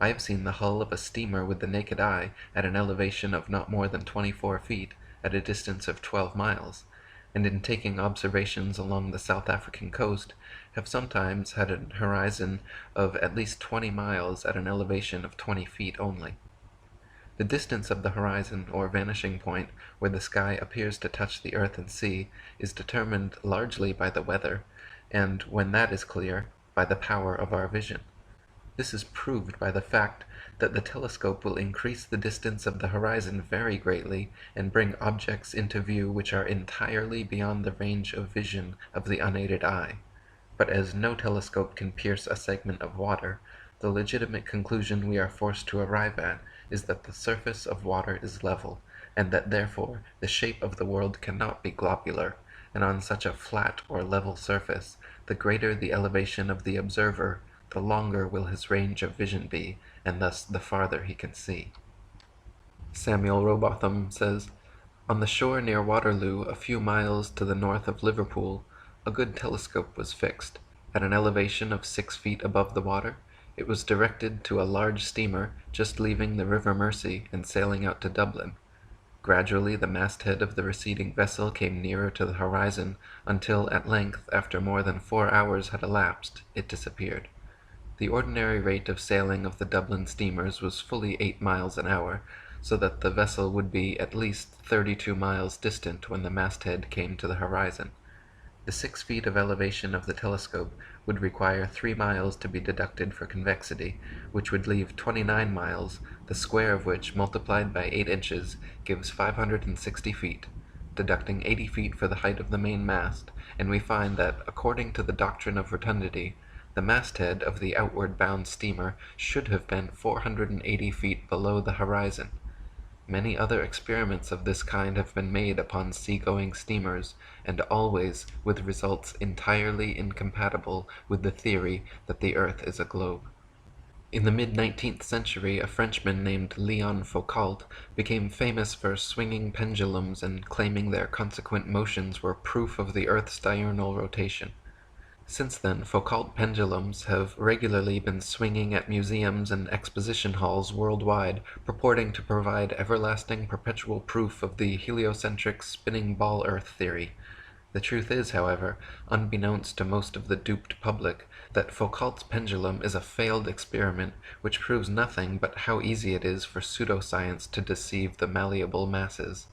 Speaker 1: I have seen the hull of a steamer with the naked eye at an elevation of not more than 24 feet, at a distance of 12 miles, and in taking observations along the South African coast, have sometimes had an horizon of at least 20 miles at an elevation of 20 feet only. The distance of the horizon, or vanishing point, where the sky appears to touch the earth and sea, is determined largely by the weather, and, when that is clear, by the power of our vision. This is proved by the fact that the telescope will increase the distance of the horizon very greatly, and bring objects into view which are entirely beyond the range of vision of the unaided eye. But as no telescope can pierce a segment of water, the legitimate conclusion we are forced to arrive at is that the surface of water is level, and that therefore the shape of the world cannot be globular, and on such a flat or level surface, the greater the elevation of the observer, the longer will his range of vision be, and thus the farther he can see." Samuel Rowbotham says, "On the shore near Waterloo, a few miles to the north of Liverpool, a good telescope was fixed. At an elevation of 6 feet above the water, it was directed to a large steamer just leaving the River Mersey and sailing out to Dublin. Gradually the masthead of the receding vessel came nearer to the horizon, until at length, after more than 4 hours had elapsed, it disappeared. The ordinary rate of sailing of the Dublin steamers was fully 8 miles an hour, so that the vessel would be at least 32 miles distant when the masthead came to the horizon. The 6 feet of elevation of the telescope would require 3 miles to be deducted for convexity, which would leave 29 miles, the square of which, multiplied by 8 inches, gives 560 feet, deducting 80 feet for the height of the main mast, and we find that, according to the doctrine of rotundity, the masthead of the outward bound steamer should have been 480 feet below the horizon. Many other experiments of this kind have been made upon sea-going steamers, and always with results entirely incompatible with the theory that the earth is a globe."
Speaker 2: In the mid-19th century, a Frenchman named Léon Foucault became famous for swinging pendulums and claiming their consequent motions were proof of the Earth's diurnal rotation. Since then, Foucault pendulums have regularly been swinging at museums and exposition halls worldwide, purporting to provide everlasting perpetual proof of the heliocentric spinning ball Earth theory. The truth is, however, unbeknownst to most of the duped public, that Foucault's pendulum is a failed experiment which proves nothing but how easy it is for pseudoscience to deceive the malleable masses.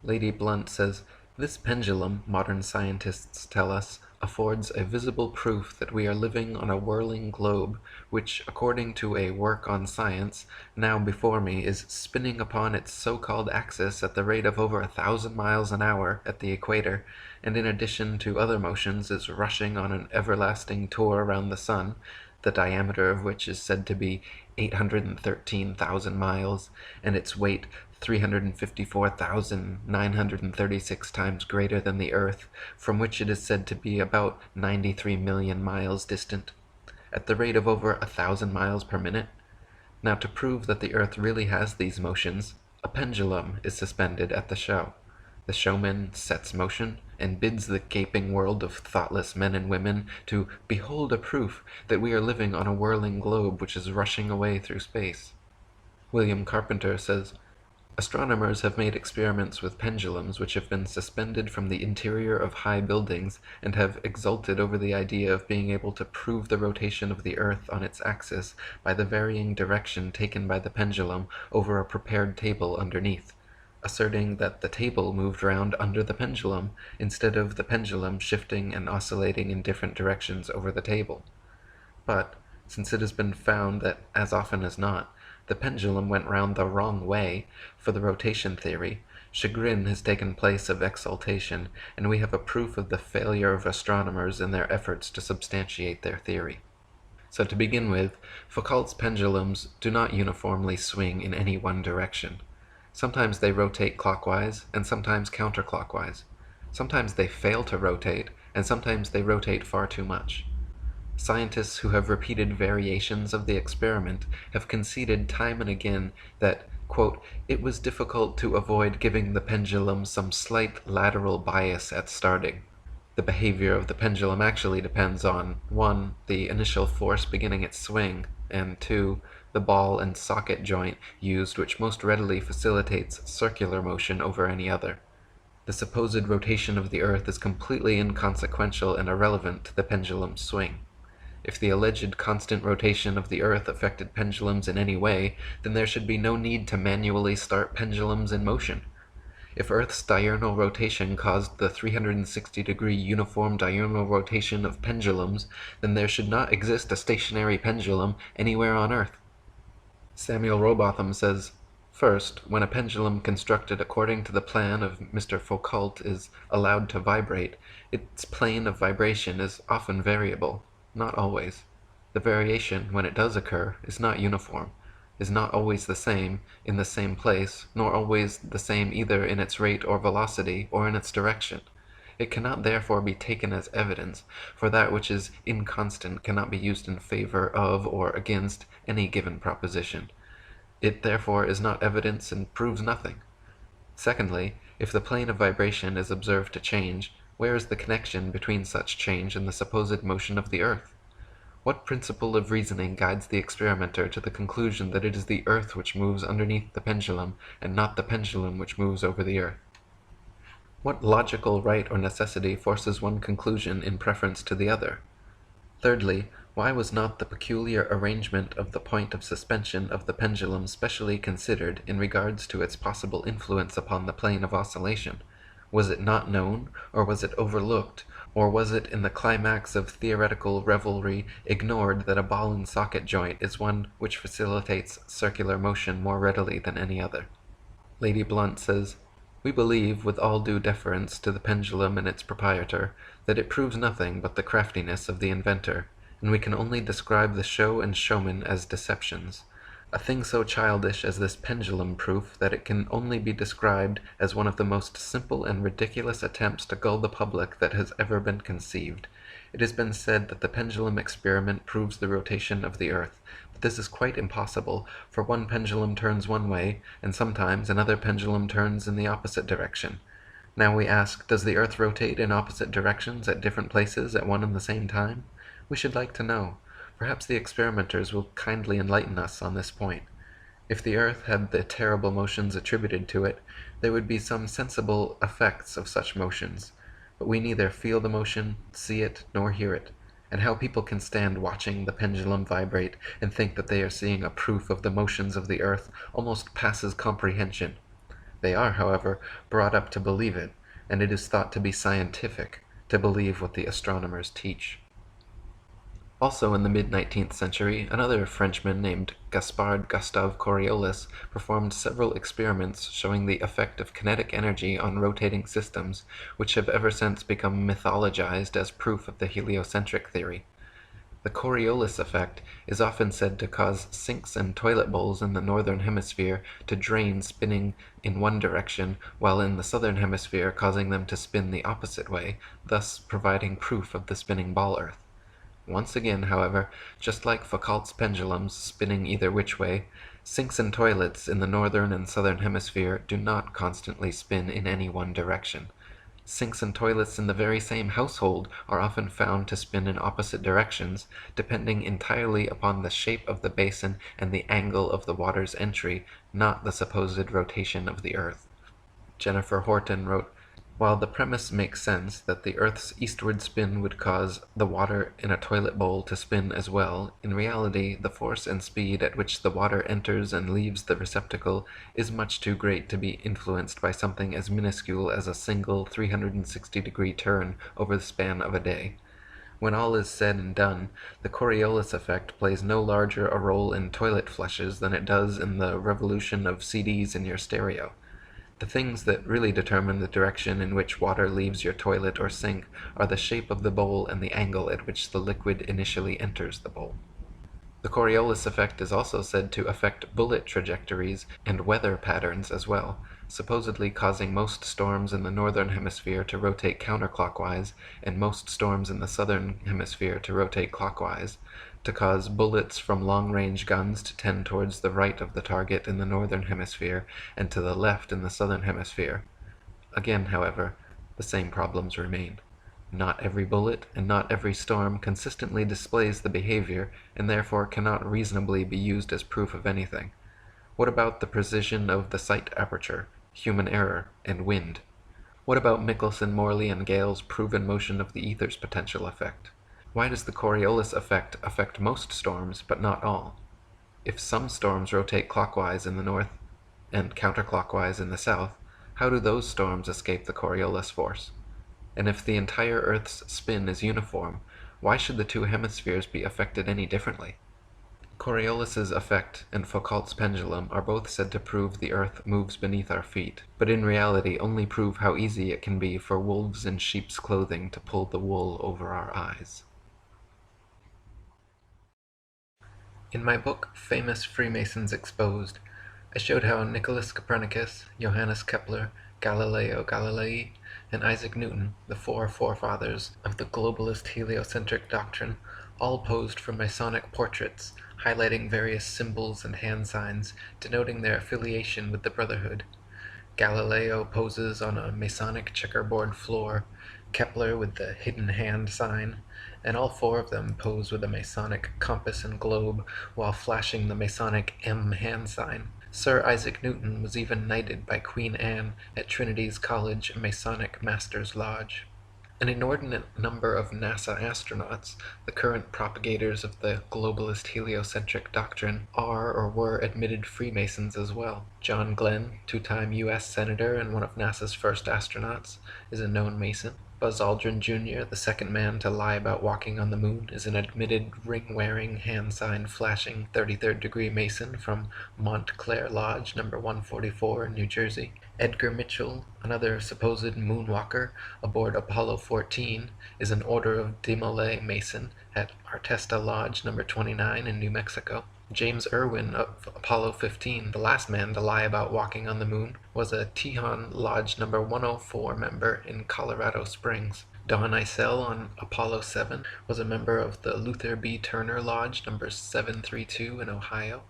Speaker 2: Lady Blunt says, "This pendulum, modern scientists tell us, affords a visible proof that we are living on a whirling globe, which, according to a work on science, now before me, is spinning upon its so-called axis at the rate of over 1,000 miles an hour at the equator, and in addition to other motions is rushing on an everlasting tour around the sun, the diameter of which is said to be 813,000 miles, and its weight 354,936 times greater than the Earth, from which it is said to be about 93 million miles distant, at the rate of over 1,000 miles per minute. Now, to prove that the Earth really has these motions, a pendulum is suspended at the show. The showman sets motion, and bids the gaping world of thoughtless men and women to behold a proof that we are living on a whirling globe which is rushing away through space." William Carpenter says, "Astronomers have made experiments with pendulums which have been suspended from the interior of high buildings, and have exulted over the idea of being able to prove the rotation of the Earth on its axis by the varying direction taken by the pendulum over a prepared table underneath, asserting that the table moved round under the pendulum, instead of the pendulum shifting and oscillating in different directions over the table. But, since it has been found that, as often as not, the pendulum went round the wrong way for the rotation theory, chagrin has taken place of exultation, and we have a proof of the failure of astronomers in their efforts to substantiate their theory." So to begin with, Foucault's pendulums do not uniformly swing in any one direction. Sometimes they rotate clockwise, and sometimes counterclockwise. Sometimes they fail to rotate, and sometimes they rotate far too much. Scientists who have repeated variations of the experiment have conceded time and again that, quote, "it was difficult to avoid giving the pendulum some slight lateral bias at starting. The behavior of the pendulum actually depends on 1. The initial force beginning its swing, and 2. The ball and socket joint used, which most readily facilitates circular motion over any other. The supposed rotation of the Earth is completely inconsequential and irrelevant to the pendulum's swing. If the alleged constant rotation of the Earth affected pendulums in any way, then there should be no need to manually start pendulums in motion. If Earth's diurnal rotation caused the 360-degree uniform diurnal rotation of pendulums, then there should not exist a stationary pendulum anywhere on Earth." Samuel Rowbotham says, "First, when a pendulum constructed according to the plan of Mr. Foucault is allowed to vibrate, its plane of vibration is often variable, not always. The variation, when it does occur, is not uniform, is not always the same in the same place, nor always the same either in its rate or velocity, or in its direction. It cannot therefore be taken as evidence, for that which is inconstant cannot be used in favor of or against any given proposition. It therefore is not evidence and proves nothing. Secondly, if the plane of vibration is observed to change, where is the connection between such change and the supposed motion of the Earth? What principle of reasoning guides the experimenter to the conclusion that it is the Earth which moves underneath the pendulum, and not the pendulum which moves over the Earth? What logical right or necessity forces one conclusion in preference to the other? Thirdly, why was not the peculiar arrangement of the point of suspension of the pendulum specially considered in regards to its possible influence upon the plane of oscillation? Was it not known, or was it overlooked, or was it in the climax of theoretical revelry ignored that a ball and socket joint is one which facilitates circular motion more readily than any other?" Lady Blunt says, "We believe, with all due deference to the pendulum and its proprietor, that it proves nothing but the craftiness of the inventor, and we can only describe the show and showman as deceptions. A thing so childish as this pendulum proof that it can only be described as one of the most simple and ridiculous attempts to gull the public that has ever been conceived. It has been said that the pendulum experiment proves the rotation of the Earth, but
Speaker 1: But this is quite impossible, for one pendulum turns one way, and sometimes another pendulum turns in the opposite direction. Now we ask, does the Earth rotate in opposite directions at different places at one and the same time? We should like to know. Perhaps the experimenters will kindly enlighten us on this point. If the Earth had the terrible motions attributed to it, there would be some sensible effects of such motions. But we neither feel the motion, see it, nor hear it. And how people can stand watching the pendulum vibrate and think that they are seeing a proof of the motions of the Earth almost passes comprehension. They are, however, brought up to believe it, and it is thought to be scientific to believe what the astronomers teach. Also in the mid-19th century, another Frenchman named Gaspard Gustave Coriolis performed several experiments showing the effect of kinetic energy on rotating systems, which have ever since become mythologized as proof of the heliocentric theory. The Coriolis effect is often said to cause sinks and toilet bowls in the northern hemisphere to drain spinning in one direction, while in the southern hemisphere causing them to spin the opposite way, thus providing proof of the spinning ball Earth. Once again, however, just like Foucault's pendulums spinning either which way, sinks and toilets in the northern and southern hemisphere do not constantly spin in any one direction. Sinks and toilets in the very same household are often found to spin in opposite directions, depending entirely upon the shape of the basin and the angle of the water's entry, not the supposed rotation of the Earth. Jennifer Horton wrote, "While the premise makes sense that the Earth's eastward spin would cause the water in a toilet bowl to spin as well, in reality the force and speed at which the water enters and leaves the receptacle is much too great to be influenced by something as minuscule as a single 360-degree turn over the span of a day. When all is said and done, the Coriolis effect plays no larger a role in toilet flushes than it does in the revolution of CDs in your stereo. The things that really determine the direction in which water leaves your toilet or sink are the shape of the bowl and the angle at which the liquid initially enters the bowl." The Coriolis effect is also said to affect bullet trajectories and weather patterns as well, supposedly causing most storms in the northern hemisphere to rotate counterclockwise and most storms in the southern hemisphere to rotate clockwise, to cause bullets from long-range guns to tend towards the right of the target in the northern hemisphere and to the left in the southern hemisphere. Again, however, the same problems remain. Not every bullet and not every storm consistently displays the behavior, and therefore cannot reasonably be used as proof of anything. What about the precision of the sight aperture, human error, and wind? What about Michelson, Morley, and Gale's proven motion of the ether's potential effect? Why does the Coriolis effect affect most storms, but not all? If some storms rotate clockwise in the north and counterclockwise in the south, how do those storms escape the Coriolis force? And if the entire Earth's spin is uniform, why should the two hemispheres be affected any differently? Coriolis's effect and Foucault's pendulum are both said to prove the Earth moves beneath our feet, but in reality only prove how easy it can be for wolves in sheep's clothing to pull the wool over our eyes. In my book, Famous Freemasons Exposed, I showed how Nicholas Copernicus, Johannes Kepler, Galileo Galilei, and Isaac Newton, the four forefathers of the globalist heliocentric doctrine, all posed for Masonic portraits, highlighting various symbols and hand signs denoting their affiliation with the Brotherhood. Galileo poses on a Masonic checkerboard floor, Kepler with the hidden hand sign, and all four of them pose with a Masonic compass and globe while flashing the Masonic M hand sign. Sir Isaac Newton was even knighted by Queen Anne at Trinity's College Masonic Master's Lodge. An inordinate number of NASA astronauts, the current propagators of the globalist heliocentric doctrine, are or were admitted Freemasons as well. John Glenn, two-time U.S. Senator and one of NASA's first astronauts, is a known Mason. Buzz Aldrin Jr., the second man to lie about walking on the moon, is an admitted ring-wearing, hand-sign-flashing 33rd degree Mason from Montclair Lodge, number 144 in New Jersey. Edgar Mitchell, another supposed moonwalker aboard Apollo 14, is an Order of Demolay Mason at Artesta Lodge, number 29 in New Mexico. James Irwin of Apollo 15, the last man to lie about walking on the moon, was a Tejon Lodge number 104 member in Colorado Springs. Don Eisel on Apollo 7 was a member of the Luther B. Turner Lodge number 732 in Ohio.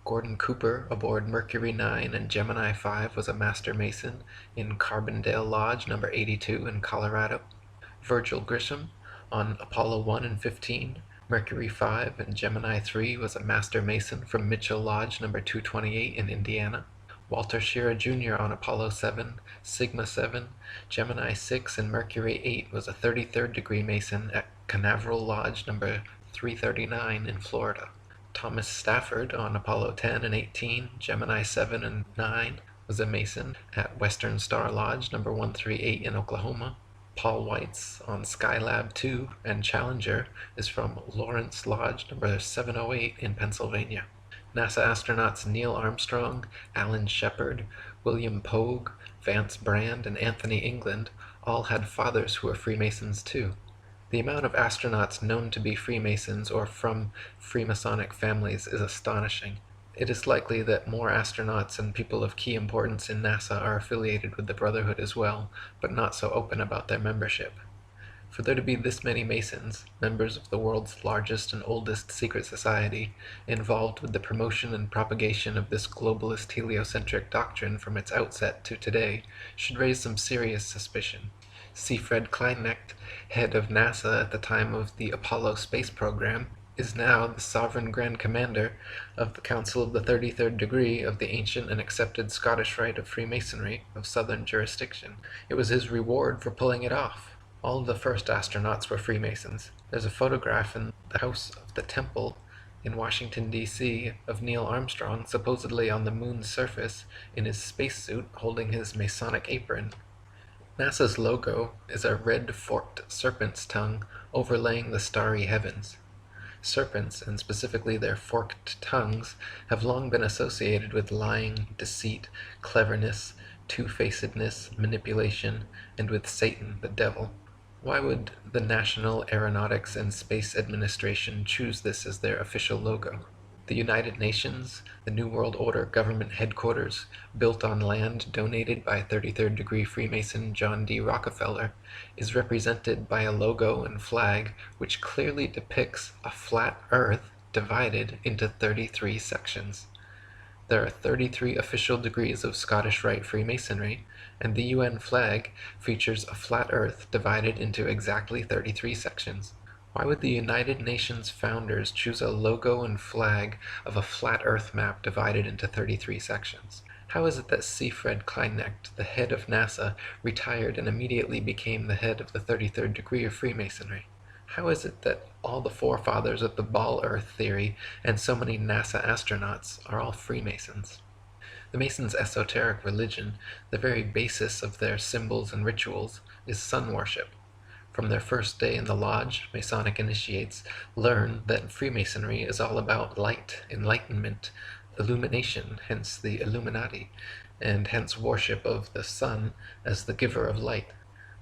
Speaker 1: Gordon Cooper aboard Mercury 9 and Gemini 5 was a master mason in Carbondale Lodge number 82 in Colorado. Virgil Grisham on Apollo 1 and 15, Mercury 5 and Gemini 3 was a master mason from Mitchell Lodge number 228 in Indiana. Walter Schirra Jr. on Apollo 7, Sigma 7, Gemini 6 and Mercury 8 was a 33rd degree mason at Canaveral Lodge number 339 in Florida. Thomas Stafford on Apollo 10 and 18, Gemini 7 and 9 was a mason at Western Star Lodge number 138 in Oklahoma. Paul Weitz on Skylab 2 and Challenger is from Lawrence Lodge number 708 in Pennsylvania. NASA astronauts Neil Armstrong, Alan Shepard, William Pogue, Vance Brand, and Anthony England all had fathers who were Freemasons too. The amount of astronauts known to be Freemasons or from Freemasonic families is astonishing. It is likely that more astronauts and people of key importance in NASA are affiliated with the Brotherhood as well, but not so open about their membership. For there to be this many Masons, members of the world's largest and oldest secret society, involved with the promotion and propagation of this globalist heliocentric doctrine from its outset to today, should raise some serious suspicion. C. Fred Kleinecht, head of NASA at the time of the Apollo space program, is now the sovereign Grand Commander of the Council of the 33rd Degree of the ancient and accepted Scottish Rite of Freemasonry of Southern jurisdiction. It was his reward for pulling it off. All of the first astronauts were Freemasons. There's a photograph in the House of the Temple in Washington, D.C. of Neil Armstrong supposedly on the moon's surface in his spacesuit holding his Masonic apron. NASA's logo is a red forked serpent's tongue overlaying the starry heavens. Serpents, and specifically their forked tongues, have long been associated with lying, deceit, cleverness, two-facedness, manipulation, and with Satan, the devil. Why would the National Aeronautics and Space Administration choose this as their official logo? The United Nations, the New World Order government headquarters, built on land donated by 33rd degree Freemason John D. Rockefeller, is represented by a logo and flag which clearly depicts a flat earth divided into 33 sections. There are 33 official degrees of Scottish Rite Freemasonry, and the UN flag features a flat earth divided into exactly 33 sections. Why would the United Nations founders choose a logo and flag of a flat earth map divided into 33 sections? How is it that C. Fred Kleinecht, the head of NASA, retired and immediately became the head of the 33rd degree of Freemasonry? How is it that all the forefathers of the ball earth theory and so many NASA astronauts are all Freemasons? The Masons' esoteric religion, the very basis of their symbols and rituals, is sun worship. From their first day in the lodge, Masonic initiates learn that Freemasonry is all about light, enlightenment, illumination, hence the Illuminati, and hence worship of the sun as the giver of light.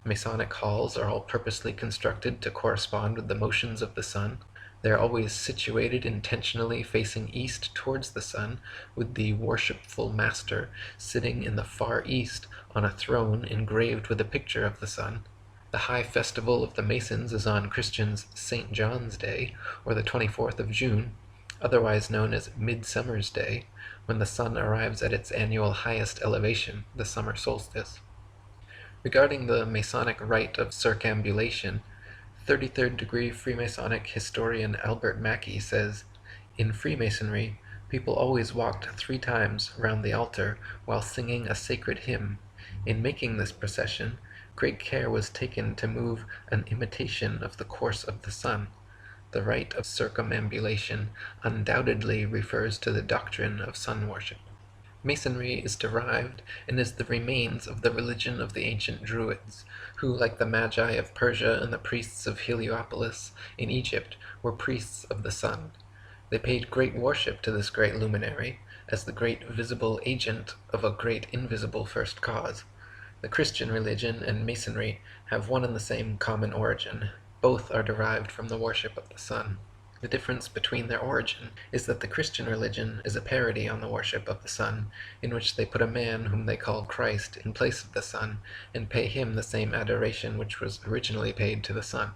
Speaker 1: Masonic halls are all purposely constructed to correspond with the motions of the sun. They are always situated intentionally facing east towards the sun, with the worshipful master sitting in the far east on a throne engraved with a picture of the sun. The high festival of the Masons is on Christians' St. John's Day, or the 24th of June, otherwise known as Midsummer's Day, when the sun arrives at its annual highest elevation, the summer solstice. Regarding the Masonic rite of circambulation, 33rd degree Freemasonic historian Albert Mackey says, "In Freemasonry, people always walked 3 times round the altar while singing a sacred hymn. In making this procession, great care was taken to move an imitation of the course of the sun. The rite of circumambulation undoubtedly refers to the doctrine of sun worship." Masonry is derived and is the remains of the religion of the ancient Druids, who, like the Magi of Persia and the priests of Heliopolis in Egypt, were priests of the sun. They paid great worship to this great luminary, as the great visible agent of a great invisible first cause. The Christian religion and Masonry have one and the same common origin. Both are derived from the worship of the sun. The difference between their origin is that the Christian religion is a parody on the worship of the sun, in which they put a man whom they call Christ in place of the sun, and pay him the same adoration which was originally paid to the sun.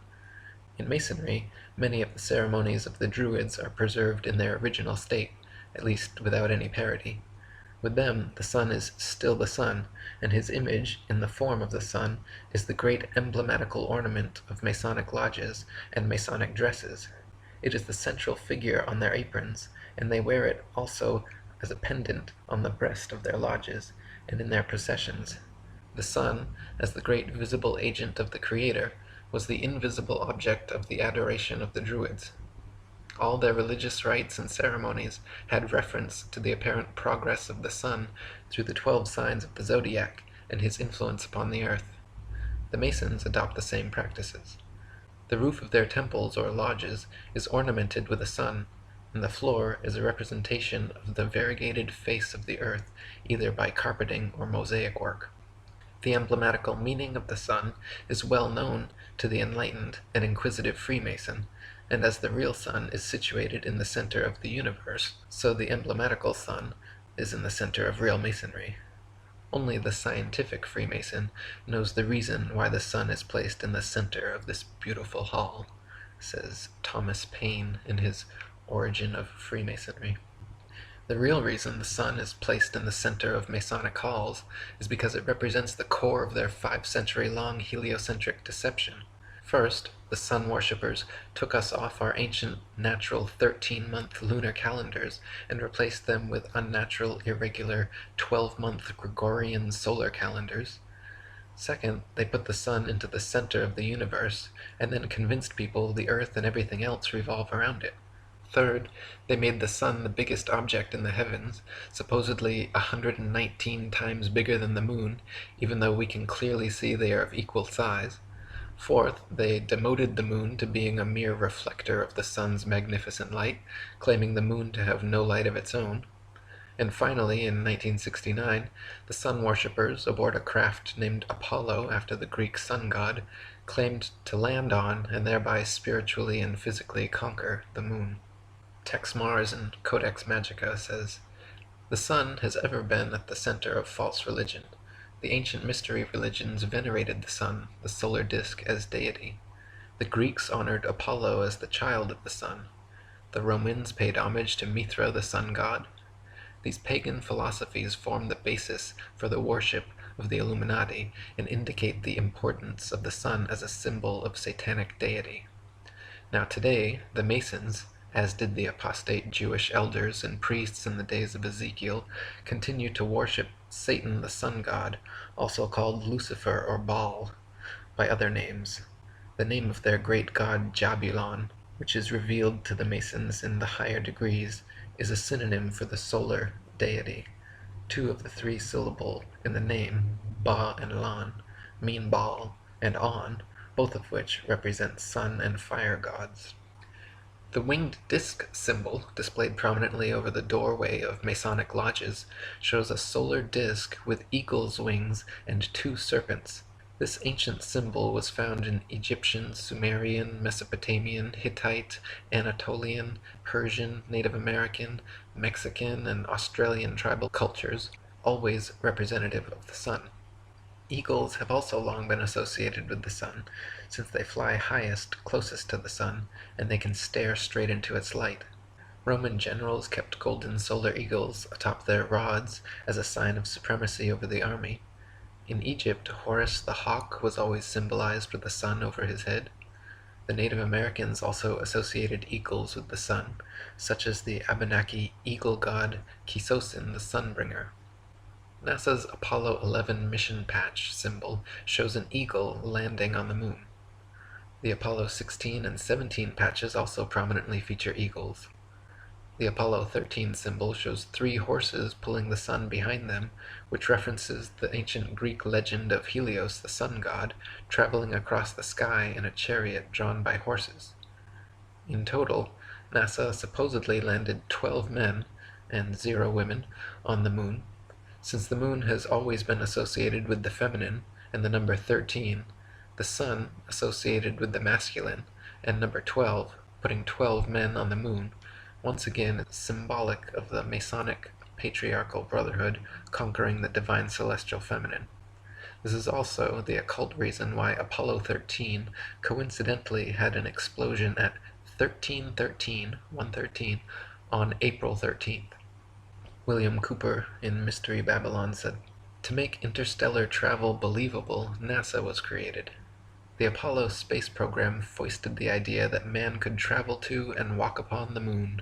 Speaker 1: In Masonry, many of the ceremonies of the Druids are preserved in their original state, at least without any parody. With them, the sun is still the sun, and his image, in the form of the sun, is the great emblematical ornament of Masonic lodges and Masonic dresses. It is the central figure on their aprons, and they wear it also as a pendant on the breast of their lodges and in their processions. The sun, as the great visible agent of the Creator, was the invisible object of the adoration of the Druids. All their religious rites and ceremonies had reference to the apparent progress of the sun through the 12 signs of the zodiac and his influence upon the earth. The Masons adopt the same practices. The roof of their temples or lodges is ornamented with a sun, and the floor is a representation of the variegated face of the earth, either by carpeting or mosaic work. The emblematical meaning of the sun is well known to the enlightened and inquisitive Freemason, and as the real sun is situated in the center of the universe, so the emblematical sun is in the center of real Masonry. Only the scientific Freemason knows the reason why the sun is placed in the center of this beautiful hall, says Thomas Paine in his Origin of Freemasonry. The real reason the sun is placed in the center of Masonic halls is because it represents the core of their 5-century-long heliocentric deception. First, the sun worshippers took us off our ancient natural 13-month lunar calendars and replaced them with unnatural, irregular 12-month Gregorian solar calendars. Second, they put the sun into the center of the universe and then convinced people the earth and everything else revolve around it. Third, they made the sun the biggest object in the heavens, supposedly 119 times bigger than the moon, even though we can clearly see they are of equal size. Fourth, they demoted the moon to being a mere reflector of the sun's magnificent light, claiming the moon to have no light of its own. And finally, in 1969, the sun worshippers, aboard a craft named Apollo after the Greek sun god, claimed to land on and thereby spiritually and physically conquer the moon. Tex Mars in Codex Magica says, "The sun has ever been at the center of false religion. The ancient mystery religions venerated the sun, the solar disk, as deity. The Greeks honored Apollo as the child of the sun. The Romans paid homage to Mithra, the sun god. These pagan philosophies form the basis for the worship of the Illuminati and indicate the importance of the sun as a symbol of satanic deity. Now today, the Masons, as did the apostate Jewish elders and priests in the days of Ezekiel, continue to worship Satan the sun god, also called Lucifer or Baal, by other names. The name of their great god Jabulon, which is revealed to the Masons in the higher degrees, is a synonym for the solar deity. 2 of the 3 syllable in the name, Ba and Lan, mean Baal and On, both of which represent sun and fire gods. The winged disc symbol, displayed prominently over the doorway of Masonic lodges, shows a solar disc with eagle's wings and 2 serpents. This ancient symbol was found in Egyptian, Sumerian, Mesopotamian, Hittite, Anatolian, Persian, Native American, Mexican, and Australian tribal cultures, always representative of the sun. Eagles have also long been associated with the sun, since they fly highest, closest to the sun, and they can stare straight into its light. Roman generals kept golden solar eagles atop their rods as a sign of supremacy over the army. In Egypt, Horus the hawk was always symbolized with the sun over his head. The Native Americans also associated eagles with the sun, such as the Abenaki eagle god Kisosin the Sunbringer. NASA's Apollo 11 mission patch symbol shows an eagle landing on the moon. The Apollo 16 and 17 patches also prominently feature eagles. The Apollo 13 symbol shows 3 horses pulling the sun behind them, which references the ancient Greek legend of Helios, the sun god, traveling across the sky in a chariot drawn by horses. In total, NASA supposedly landed 12 men, and 0 women, on the moon. Since the moon has always been associated with the feminine, and the number 13, the sun associated with the masculine, and number 12, putting 12 men on the moon, once again symbolic of the Masonic patriarchal brotherhood conquering the divine celestial feminine. This is also the occult reason why Apollo 13 coincidentally had an explosion at 113 on April 13th. William Cooper in Mystery Babylon said, "To make interstellar travel believable, NASA was created. The Apollo space program foisted the idea that man could travel to and walk upon the moon.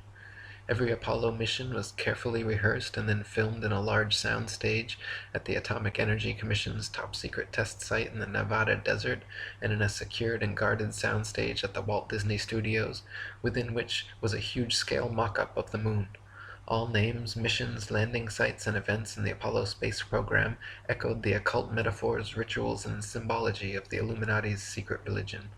Speaker 1: Every Apollo mission was carefully rehearsed and then filmed in a large sound stage at the Atomic Energy Commission's top-secret test site in the Nevada desert, and in a secured and guarded soundstage at the Walt Disney Studios, within which was a huge-scale mock-up of the moon. All names, missions, landing sites, and events in the Apollo space program echoed the occult metaphors, rituals, and symbology of the Illuminati's secret religion.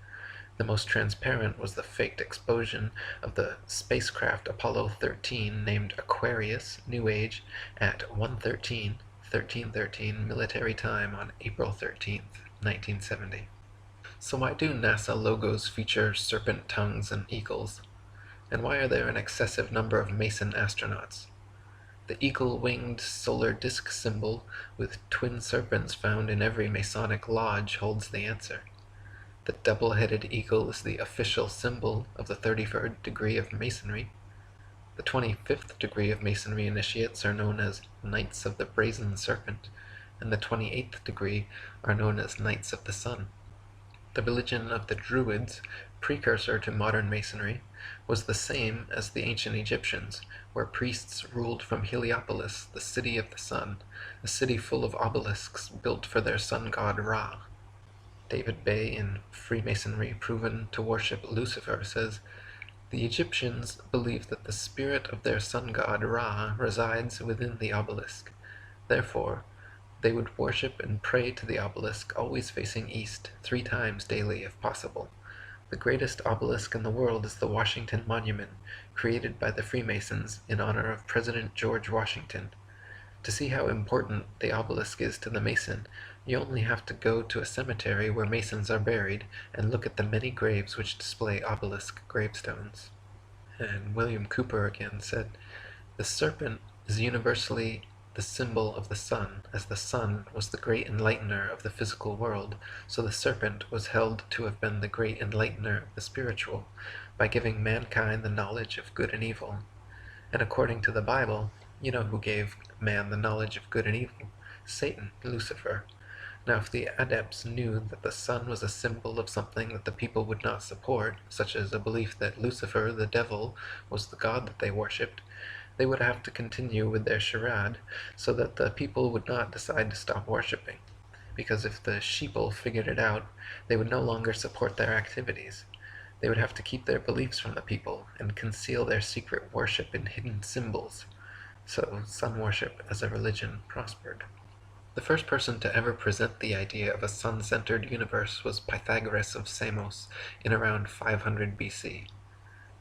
Speaker 1: The most transparent was the faked explosion of the spacecraft Apollo 13 named Aquarius, New Age, at 13:13 military time on April 13th, 1970. So why do NASA logos feature serpent tongues and eagles? And why are there an excessive number of Mason astronauts? The eagle-winged solar disk symbol with twin serpents found in every Masonic lodge holds the answer. The double-headed eagle is the official symbol of the 33rd degree of Masonry. The 25th degree of Masonry initiates are known as Knights of the Brazen Serpent, and the 28th degree are known as Knights of the Sun. The religion of the Druids, precursor to modern Masonry, was the same as the ancient Egyptians, where priests ruled from Heliopolis, the city of the sun, a city full of obelisks built for their sun god Ra. David Bay, in Freemasonry Proven to Worship Lucifer, says, "The Egyptians believed that the spirit of their sun god Ra resides within the obelisk. Therefore, they would worship and pray to the obelisk, always facing east, 3 times daily if possible. The greatest obelisk in the world is the Washington Monument, created by the Freemasons in honor of President George Washington. To see how important the obelisk is to the Mason, you only have to go to a cemetery where Masons are buried and look at the many graves which display obelisk gravestones." And William Cooper again said, "The serpent is universally the symbol of the sun, as the sun was the great enlightener of the physical world, so the serpent was held to have been the great enlightener of the spiritual, by giving mankind the knowledge of good and evil. And according to the Bible, you know who gave man the knowledge of good and evil? Satan, Lucifer. Now if the adepts knew that the sun was a symbol of something that the people would not support, such as a belief that Lucifer, the devil, was the god that they worshipped, they would have to continue with their charade, so that the people would not decide to stop worshipping. Because if the sheeple figured it out, they would no longer support their activities. They would have to keep their beliefs from the people, and conceal their secret worship in hidden symbols. So sun worship as a religion prospered." The first person to ever present the idea of a sun-centered universe was Pythagoras of Samos in around 500 BC.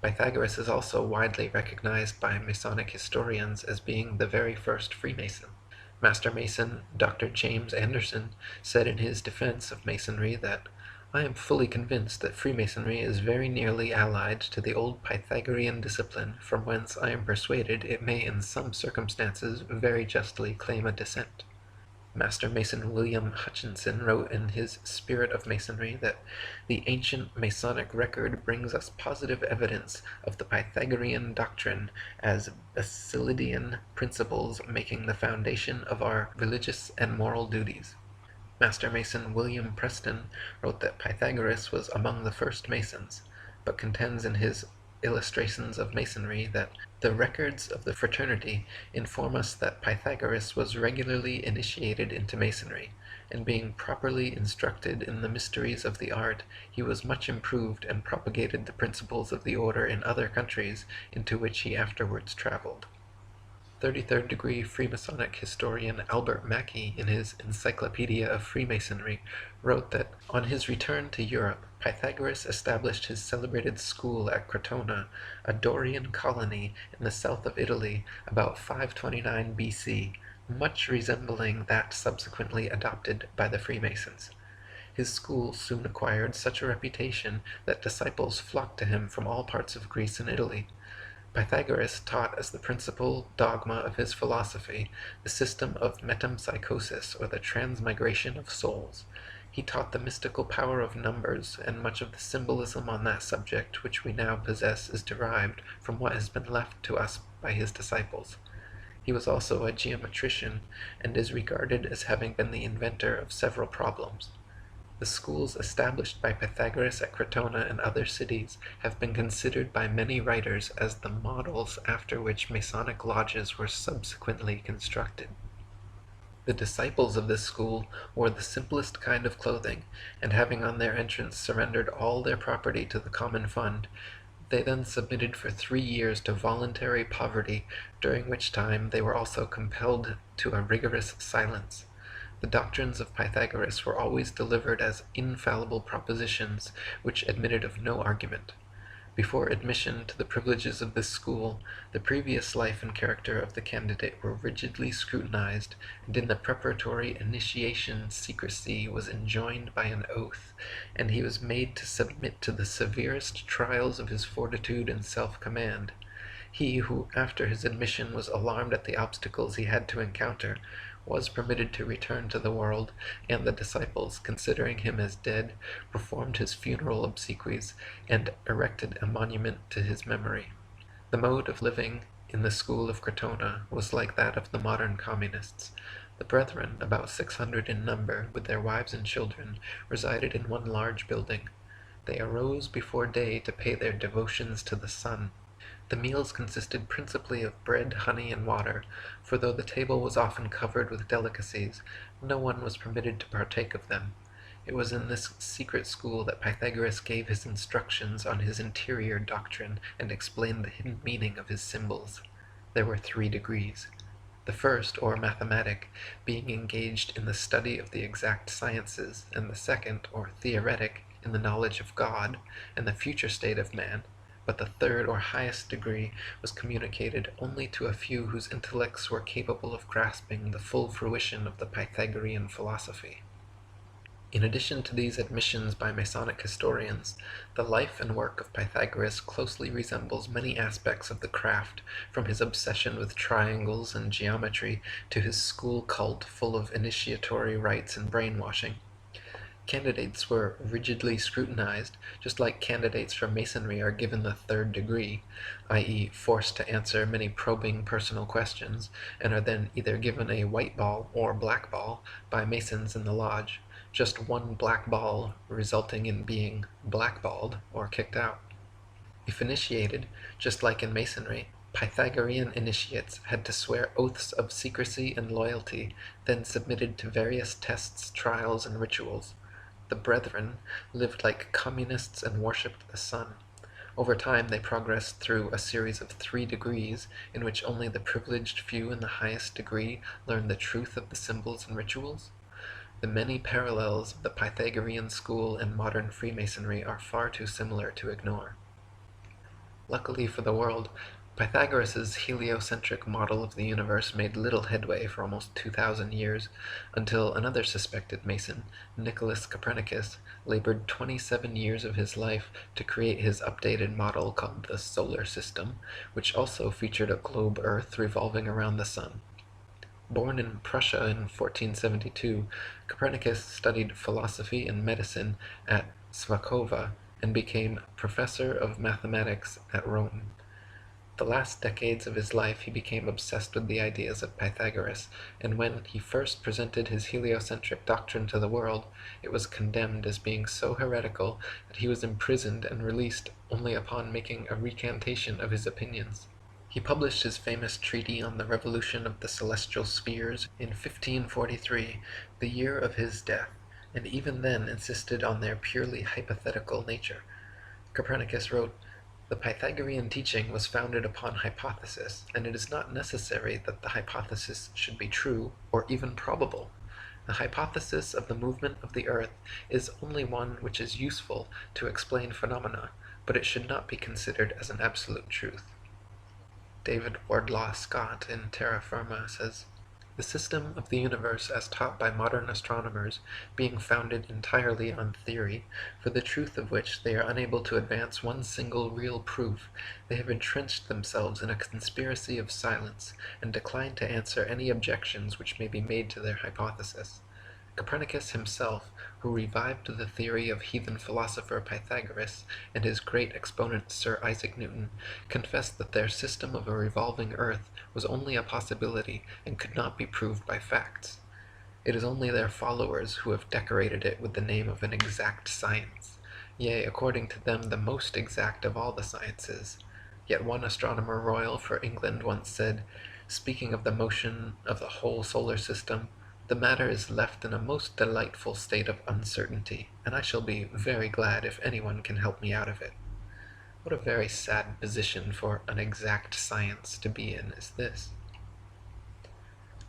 Speaker 1: Pythagoras is also widely recognized by Masonic historians as being the very first Freemason. Master Mason Dr. James Anderson said in his defense of Masonry that, "I am fully convinced that Freemasonry is very nearly allied to the old Pythagorean discipline, from whence I am persuaded it may in some circumstances very justly claim a descent." Master Mason William Hutchinson wrote in his Spirit of Masonry that the ancient Masonic record brings us positive evidence of the Pythagorean doctrine as Basilidian principles making the foundation of our religious and moral duties. Master Mason William Preston wrote that Pythagoras was among the first Masons, but contends in his Illustrations of Masonry that the records of the fraternity inform us that Pythagoras was regularly initiated into Masonry, and being properly instructed in the mysteries of the art, he was much improved and propagated the principles of the order in other countries into which he afterwards traveled. 33rd degree Freemasonic historian Albert Mackey, in his Encyclopedia of Freemasonry, wrote that on his return to Europe, Pythagoras established his celebrated school at Crotona, a Dorian colony in the south of Italy, about 529 BC, much resembling that subsequently adopted by the Freemasons. His school soon acquired such a reputation that disciples flocked to him from all parts of Greece and Italy. Pythagoras taught as the principal dogma of his philosophy the system of metempsychosis, or the transmigration of souls. He taught the mystical power of numbers, and much of the symbolism on that subject which we now possess is derived from what has been left to us by his disciples. He was also a geometrician, and is regarded as having been the inventor of several problems. The schools established by Pythagoras at Crotona and other cities have been considered by many writers as the models after which Masonic lodges were subsequently constructed. The disciples of this school wore the simplest kind of clothing, and having on their entrance surrendered all their property to the common fund, they then submitted for 3 years to voluntary poverty, during which time they were also compelled to a rigorous silence. The doctrines of Pythagoras were always delivered as infallible propositions which admitted of no argument. Before admission to the privileges of this school, the previous life and character of the candidate were rigidly scrutinized, and in the preparatory initiation secrecy was enjoined by an oath, and he was made to submit to the severest trials of his fortitude and self-command. He who, after his admission, was alarmed at the obstacles he had to encounter, was permitted to return to the world, and the disciples, considering him as dead, performed his funeral obsequies, and erected a monument to his memory. The mode of living in the school of Crotona was like that of the modern communists. The brethren, about 600 in number, with their wives and children, resided in one large building. They arose before day to pay their devotions to the sun. The meals consisted principally of bread, honey, and water, for though the table was often covered with delicacies, no one was permitted to partake of them. It was in this secret school that Pythagoras gave his instructions on his interior doctrine and explained the hidden meaning of his symbols. There were 3 degrees. The first, or mathematic, being engaged in the study of the exact sciences, and the second, or theoretic, in the knowledge of God and the future state of man, but the third or highest degree was communicated only to a few whose intellects were capable of grasping the full fruition of the Pythagorean philosophy. In addition to these admissions by Masonic historians, the life and work of Pythagoras closely resembles many aspects of the craft, from his obsession with triangles and geometry to his school cult full of initiatory rites and brainwashing. Candidates were rigidly scrutinized, just like candidates for Masonry are given the 3rd degree, i.e., forced to answer many probing personal questions, and are then either given a white ball or black ball by Masons in the lodge, just one black ball resulting in being blackballed or kicked out. If initiated, just like in Masonry, Pythagorean initiates had to swear oaths of secrecy and loyalty, then submitted to various tests, trials, and rituals. The brethren lived like communists and worshipped the sun. Over time they progressed through a series of 3 degrees, in which only the privileged few in the highest degree learned the truth of the symbols and rituals. The many parallels of the Pythagorean school and modern Freemasonry are far too similar to ignore. Luckily for the world, Pythagoras' heliocentric model of the universe made little headway for almost 2,000 years, until another suspected Mason, Nicholas Copernicus, labored 27 years of his life to create his updated model called the solar system, which also featured a globe Earth revolving around the sun. Born in Prussia in 1472, Copernicus studied philosophy and medicine at Swakova and became professor of mathematics at Rome. The last decades of his life he became obsessed with the ideas of Pythagoras, and when he first presented his heliocentric doctrine to the world, it was condemned as being so heretical that he was imprisoned and released only upon making a recantation of his opinions. He published his famous treatise on the revolution of the celestial spheres in 1543, the year of his death, and even then insisted on their purely hypothetical nature. Copernicus wrote, "The Pythagorean teaching was founded upon hypothesis, and it is not necessary that the hypothesis should be true or even probable. The hypothesis of the movement of the earth is only one which is useful to explain phenomena, but it should not be considered as an absolute truth." David Wardlaw Scott in Terra Firma says, The system of the universe as taught by modern astronomers being founded entirely on theory, for the truth of which they are unable to advance one single real proof, they have entrenched themselves in a conspiracy of silence, and decline to answer any objections which may be made to their hypothesis. Copernicus himself, who revived the theory of heathen philosopher Pythagoras, and his great exponent Sir Isaac Newton, confessed that their system of a revolving earth was only a possibility and could not be proved by facts. It is only their followers who have decorated it with the name of an exact science, yea, according to them the most exact of all the sciences. Yet one astronomer royal for England once said, speaking of the motion of the whole solar system, "The matter is left in a most delightful state of uncertainty, and I shall be very glad if anyone can help me out of it." What a very sad position for an exact science to be in is this.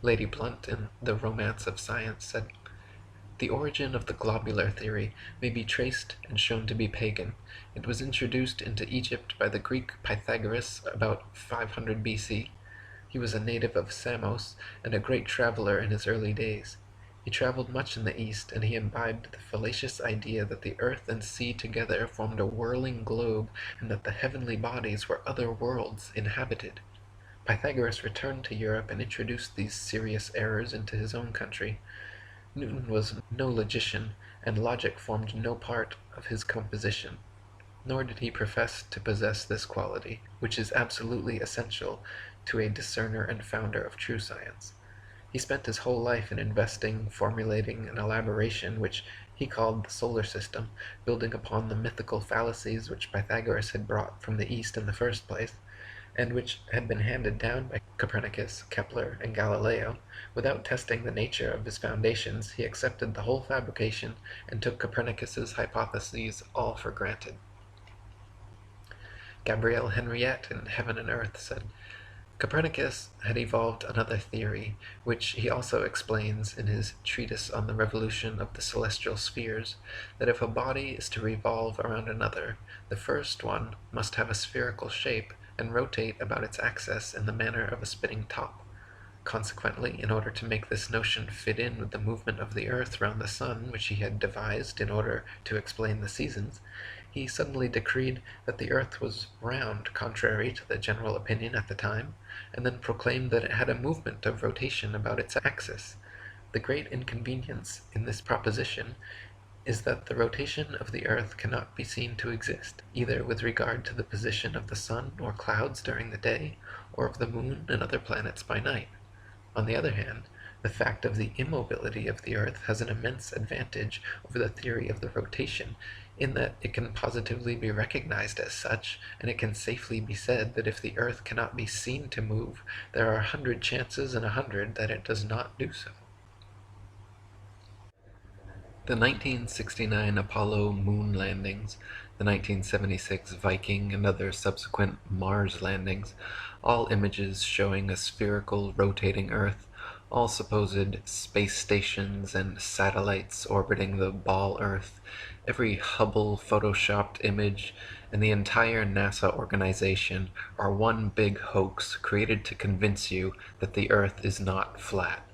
Speaker 1: Lady Blunt, in The Romance of Science, said, "The origin of the globular theory may be traced and shown to be pagan. It was introduced into Egypt by the Greek Pythagoras about 500 B.C. He was a native of Samos, and a great traveller in his early days. He travelled much in the East, and he imbibed the fallacious idea that the earth and sea together formed a whirling globe, and that the heavenly bodies were other worlds inhabited. Pythagoras returned to Europe and introduced these serious errors into his own country. Newton was no logician, and logic formed no part of his composition. Nor did he profess to possess this quality, which is absolutely essential to a discerner and founder of true science. He spent his whole life in investing, formulating an elaboration which he called the solar system, building upon the mythical fallacies which Pythagoras had brought from the East in the first place, and which had been handed down by Copernicus, Kepler, and Galileo. Without testing the nature of his foundations, he accepted the whole fabrication and took Copernicus's hypotheses all for granted. Gabrielle Henriette in Heaven and Earth said, Copernicus had evolved another theory, which he also explains in his treatise on the revolution of the celestial spheres, that if a body is to revolve around another, the first one must have a spherical shape and rotate about its axis in the manner of a spinning top. Consequently, in order to make this notion fit in with the movement of the earth round the sun, which he had devised in order to explain the seasons, he suddenly decreed that the earth was round, contrary to the general opinion at the time, and then proclaimed that it had a movement of rotation about its axis. The great inconvenience in this proposition is that the rotation of the earth cannot be seen to exist, either with regard to the position of the sun or clouds during the day, or of the moon and other planets by night. On the other hand, the fact of the immobility of the earth has an immense advantage over the theory of the rotation, in that it can positively be recognized as such, and it can safely be said that if the earth cannot be seen to move, there are 100 chances in 100 that it does not do so. The 1969 Apollo moon landings, the 1976 Viking and other subsequent Mars landings, all images showing a spherical rotating Earth, all supposed space stations and satellites orbiting the ball Earth, every Hubble photoshopped image, and the entire NASA organization are one big hoax created to convince you that the Earth is not flat.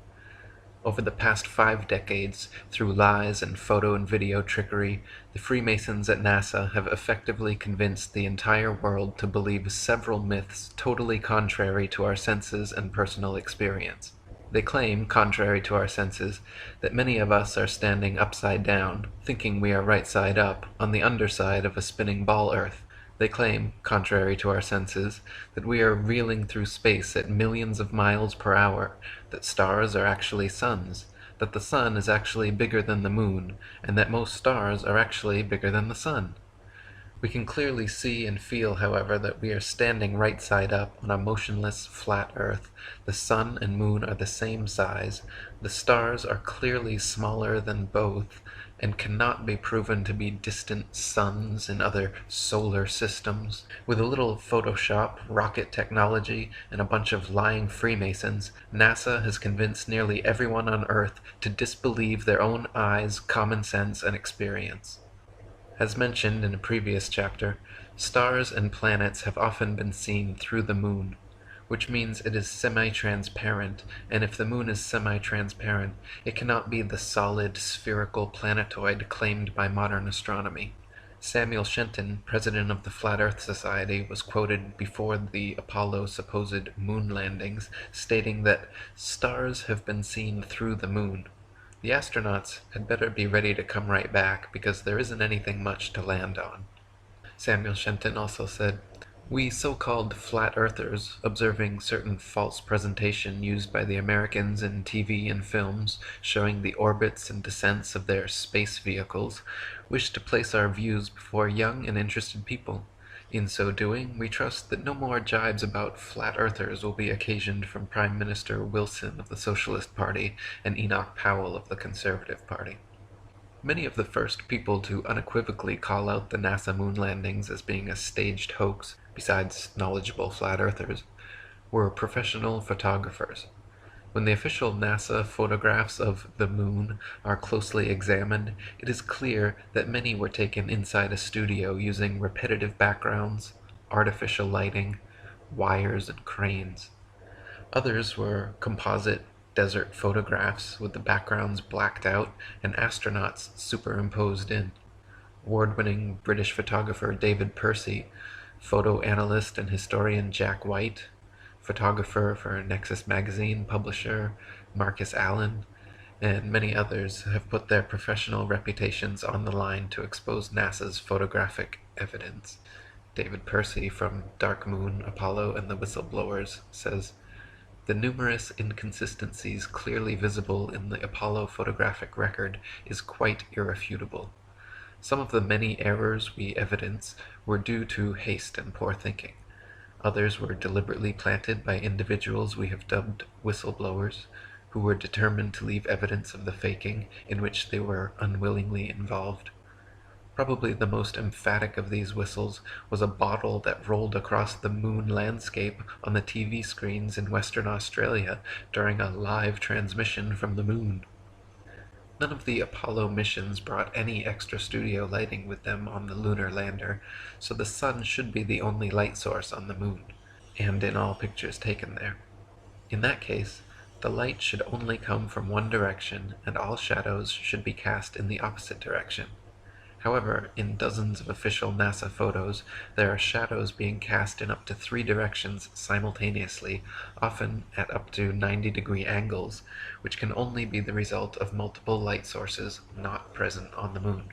Speaker 1: Over the past 5 decades, through lies and photo and video trickery, the Freemasons at NASA have effectively convinced the entire world to believe several myths totally contrary to our senses and personal experience. They claim, contrary to our senses, that many of us are standing upside down, thinking we are right side up, on the underside of a spinning ball Earth. They claim, contrary to our senses, that we are reeling through space at millions of miles per hour, that stars are actually suns, that the sun is actually bigger than the moon, and that most stars are actually bigger than the sun. We can clearly see and feel, however, that we are standing right side up on a motionless, flat Earth. The sun and moon are the same size. The stars are clearly smaller than both, and cannot be proven to be distant suns in other solar systems. With a little Photoshop, rocket technology, and a bunch of lying Freemasons, NASA has convinced nearly everyone on Earth to disbelieve their own eyes, common sense, and experience. As mentioned in a previous chapter, stars and planets have often been seen through the moon. which means it is semi-transparent, and if the moon is semi-transparent, it cannot be the solid, spherical planetoid claimed by modern astronomy. Samuel Shenton, president of the Flat Earth Society, was quoted before the Apollo supposed moon landings, stating that stars have been seen through the moon. The astronauts had better be ready to come right back because there isn't anything much to land on. Samuel Shenton also said, "We so-called flat earthers, observing certain false presentation used by the Americans in TV and films showing the orbits and descents of their space vehicles, wish to place our views before young and interested people. In so doing, we trust that no more jibes about flat earthers will be occasioned from Prime Minister Wilson of the Socialist Party and Enoch Powell of the Conservative Party." Many of the first people to unequivocally call out the NASA moon landings as being a staged hoax, besides knowledgeable flat earthers, were professional photographers. When the official NASA photographs of the moon are closely examined, it is clear that many were taken inside a studio using repetitive backgrounds, artificial lighting, wires, and cranes. Others were composite desert photographs with the backgrounds blacked out and astronauts superimposed in. Award-winning British photographer David Percy, photo analyst and historian Jack White, photographer for Nexus magazine publisher Marcus Allen, and many others have put their professional reputations on the line to expose NASA's photographic evidence. David Percy from Dark Moon, Apollo, and the Whistleblowers says, "The numerous inconsistencies clearly visible in the Apollo photographic record is quite irrefutable. Some of the many errors we evidence were due to haste and poor thinking. Others were deliberately planted by individuals we have dubbed whistleblowers, who were determined to leave evidence of the faking in which they were unwillingly involved. Probably the most emphatic of these whistles was a bottle that rolled across the moon landscape on the TV screens in Western Australia during a live transmission from the moon. None of the Apollo missions brought any extra studio lighting with them on the lunar lander, so the sun should be the only light source on the moon, and in all pictures taken there. In that case, the light should only come from one direction, and all shadows should be cast in the opposite direction. However, in dozens of official NASA photos, there are shadows being cast in up to 3 directions simultaneously, often at up to 90-degree angles, which can only be the result of multiple light sources not present on the moon.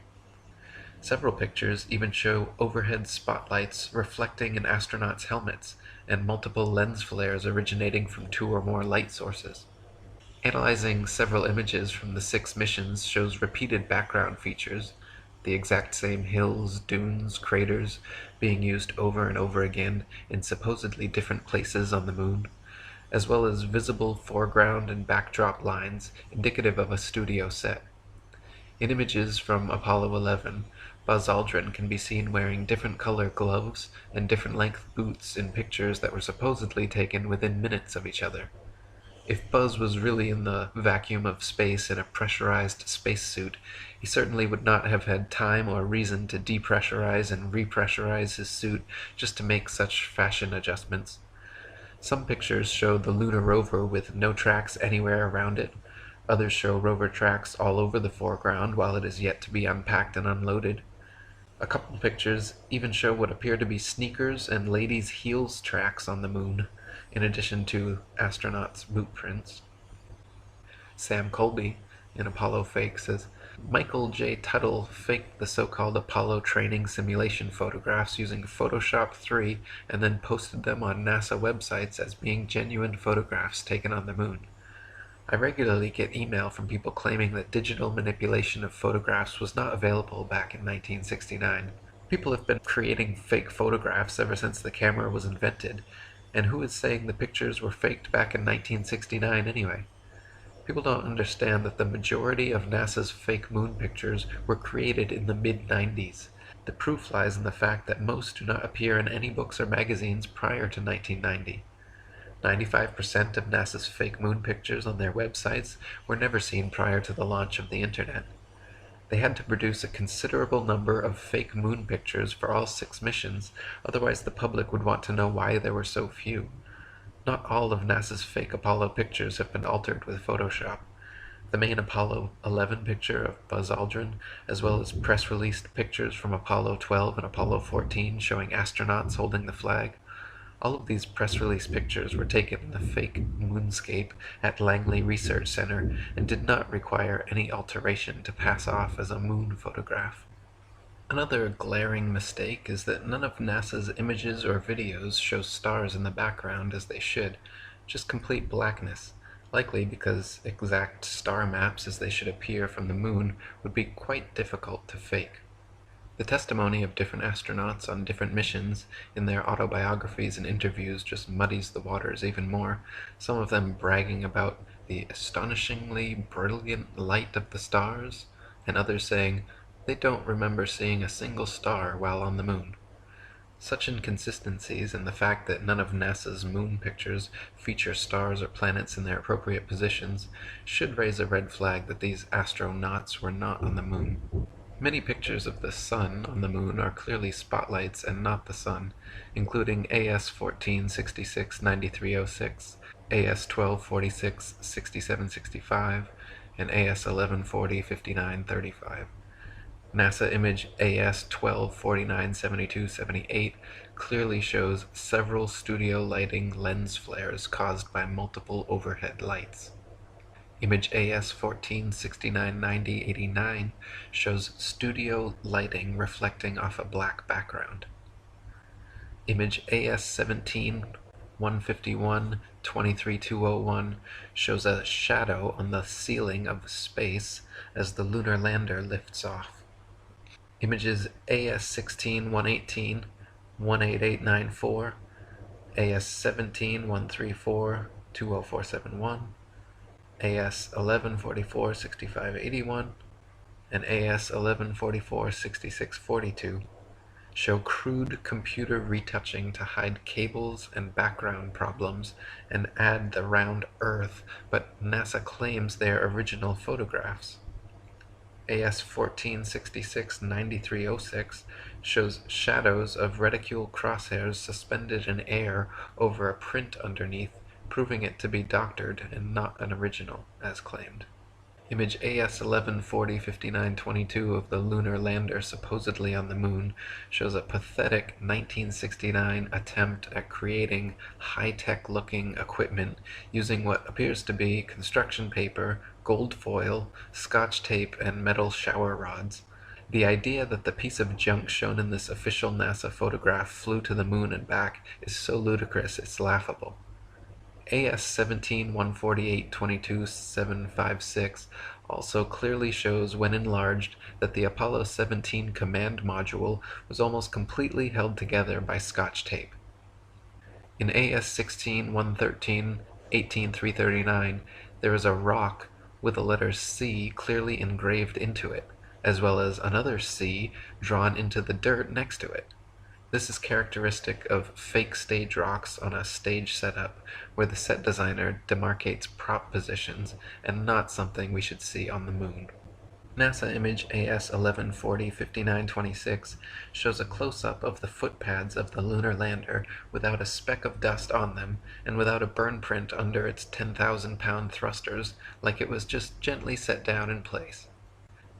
Speaker 1: Several pictures even show overhead spotlights reflecting in astronauts' helmets, and multiple lens flares originating from 2 or more light sources. Analyzing several images from the 6 missions shows repeated background features, the exact same hills, dunes, craters being used over and over again in supposedly different places on the moon, as well as visible foreground and backdrop lines indicative of a studio set. In images from Apollo 11, Buzz Aldrin can be seen wearing different color gloves and different length boots in pictures that were supposedly taken within minutes of each other. If Buzz was really in the vacuum of space in a pressurized spacesuit, he certainly would not have had time or reason to depressurize and repressurize his suit just to make such fashion adjustments. Some pictures show the lunar rover with no tracks anywhere around it. Others show rover tracks all over the foreground while it is yet to be unpacked and unloaded. A couple pictures even show what appear to be sneakers and ladies' heels tracks on the moon, in addition to astronauts' boot prints. Sam Colby, in Apollo Fake, says, "Michael J. Tuttle faked the so-called Apollo training simulation photographs using Photoshop 3 and then posted them on NASA websites as being genuine photographs taken on the moon. I regularly get email from people claiming that digital manipulation of photographs was not available back in 1969. People have been creating fake photographs ever since the camera was invented, and who is saying the pictures were faked back in 1969 anyway? People don't understand that the majority of NASA's fake moon pictures were created in the mid-90s. The proof lies in the fact that most do not appear in any books or magazines prior to 1990. 95% of NASA's fake moon pictures on their websites were never seen prior to the launch of the internet. They had to produce a considerable number of fake moon pictures for all 6 missions, otherwise the public would want to know why there were so few. Not all of NASA's fake Apollo pictures have been altered with Photoshop. The main Apollo 11 picture of Buzz Aldrin, as well as press-released pictures from Apollo 12 and Apollo 14 showing astronauts holding the flag. All of these press release pictures were taken in the fake moonscape at Langley Research Center and did not require any alteration to pass off as a moon photograph. Another glaring mistake is that none of NASA's images or videos show stars in the background as they should, just complete blackness, likely because exact star maps as they should appear from the moon would be quite difficult to fake. The testimony of different astronauts on different missions in their autobiographies and interviews just muddies the waters even more, some of them bragging about the astonishingly brilliant light of the stars, and others saying they don't remember seeing a single star while on the moon. Such inconsistencies and the fact that none of NASA's moon pictures feature stars or planets in their appropriate positions should raise a red flag that these astronauts were not on the moon. Many pictures of the sun on the moon are clearly spotlights and not the sun, including AS 1466-9306, AS 1246-6765, and AS 1140-5935. NASA image AS 1249-7278 clearly shows several studio lighting lens flares caused by multiple overhead lights. Image AS 1469-9089 shows studio lighting reflecting off a black background. Image AS 17-151-23201 shows a shadow on the ceiling of space as the lunar lander lifts off. Images AS 16-118-18894, AS 17-134-20471, AS 1144-6581, and AS 1144-6642 show crude computer retouching to hide cables and background problems and add the round Earth, but NASA claims they're original photographs. AS 1466-9306 shows shadows of reticule crosshairs suspended in air over a print underneath, proving it to be doctored and not an original, as claimed. Image AS 1140-5922 of the lunar lander supposedly on the moon shows a pathetic 1969 attempt at creating high-tech looking equipment using what appears to be construction paper, gold foil, scotch tape, and metal shower rods. The idea that the piece of junk shown in this official NASA photograph flew to the moon and back is so ludicrous it's laughable. AS 17-148-22-756 also clearly shows, when enlarged, that the Apollo 17 command module was almost completely held together by scotch tape. In AS 16-113-18339, there is a rock with the letter C clearly engraved into it, as well as another C drawn into the dirt next to it. This is characteristic of fake stage rocks on a stage setup, where the set designer demarcates prop positions, and not something we should see on the moon. NASA image AS 1140-5926 shows a close-up of the footpads of the lunar lander without a speck of dust on them, and without a burn print under its 10,000-pound thrusters, like it was just gently set down in place.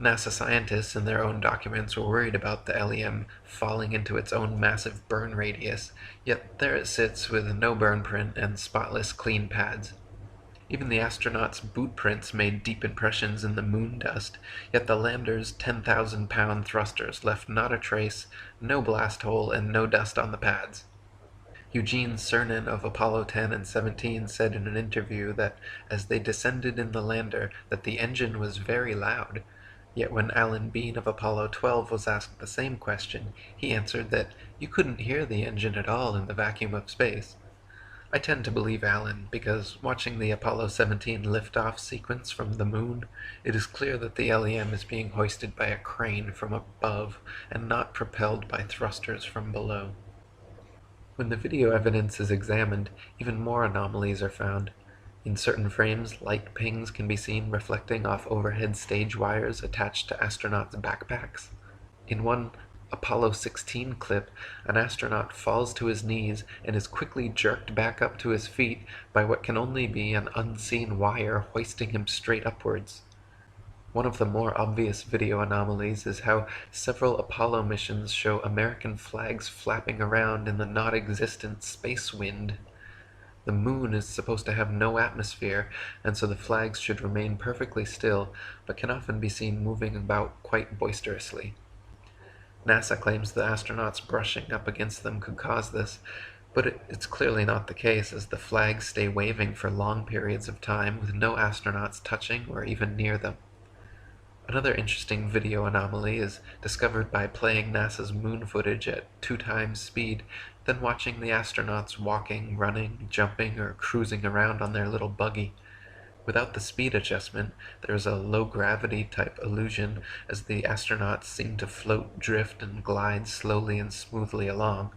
Speaker 1: NASA scientists in their own documents were worried about the LEM falling into its own massive burn radius, yet there it sits with no burn print and spotless clean pads. Even the astronauts' boot prints made deep impressions in the moon dust, yet the lander's 10,000-pound thrusters left not a trace, no blast hole, and no dust on the pads. Eugene Cernan of Apollo 10 and 17 said in an interview that as they descended in the lander that the engine was very loud. Yet when Alan Bean of Apollo 12 was asked the same question, he answered that you couldn't hear the engine at all in the vacuum of space. I tend to believe Alan, because watching the Apollo 17 liftoff sequence from the moon, it is clear that the LEM is being hoisted by a crane from above and not propelled by thrusters from below. When the video evidence is examined, even more anomalies are found. In certain frames, light pings can be seen reflecting off overhead stage wires attached to astronauts' backpacks. In one, Apollo 16 clip, an astronaut falls to his knees and is quickly jerked back up to his feet by what can only be an unseen wire hoisting him straight upwards. One of the more obvious video anomalies is how several Apollo missions show American flags flapping around in the non-existent space wind. The moon is supposed to have no atmosphere, and so the flags should remain perfectly still, but can often be seen moving about quite boisterously. NASA claims the astronauts brushing up against them could cause this, but it's clearly not the case, as the flags stay waving for long periods of time with no astronauts touching or even near them. Another interesting video anomaly is discovered by playing NASA's moon footage at 2 times speed, then watching the astronauts walking, running, jumping, or cruising around on their little buggy. Without the speed adjustment, there is a low-gravity type illusion as the astronauts seem to float, drift, and glide slowly and smoothly along.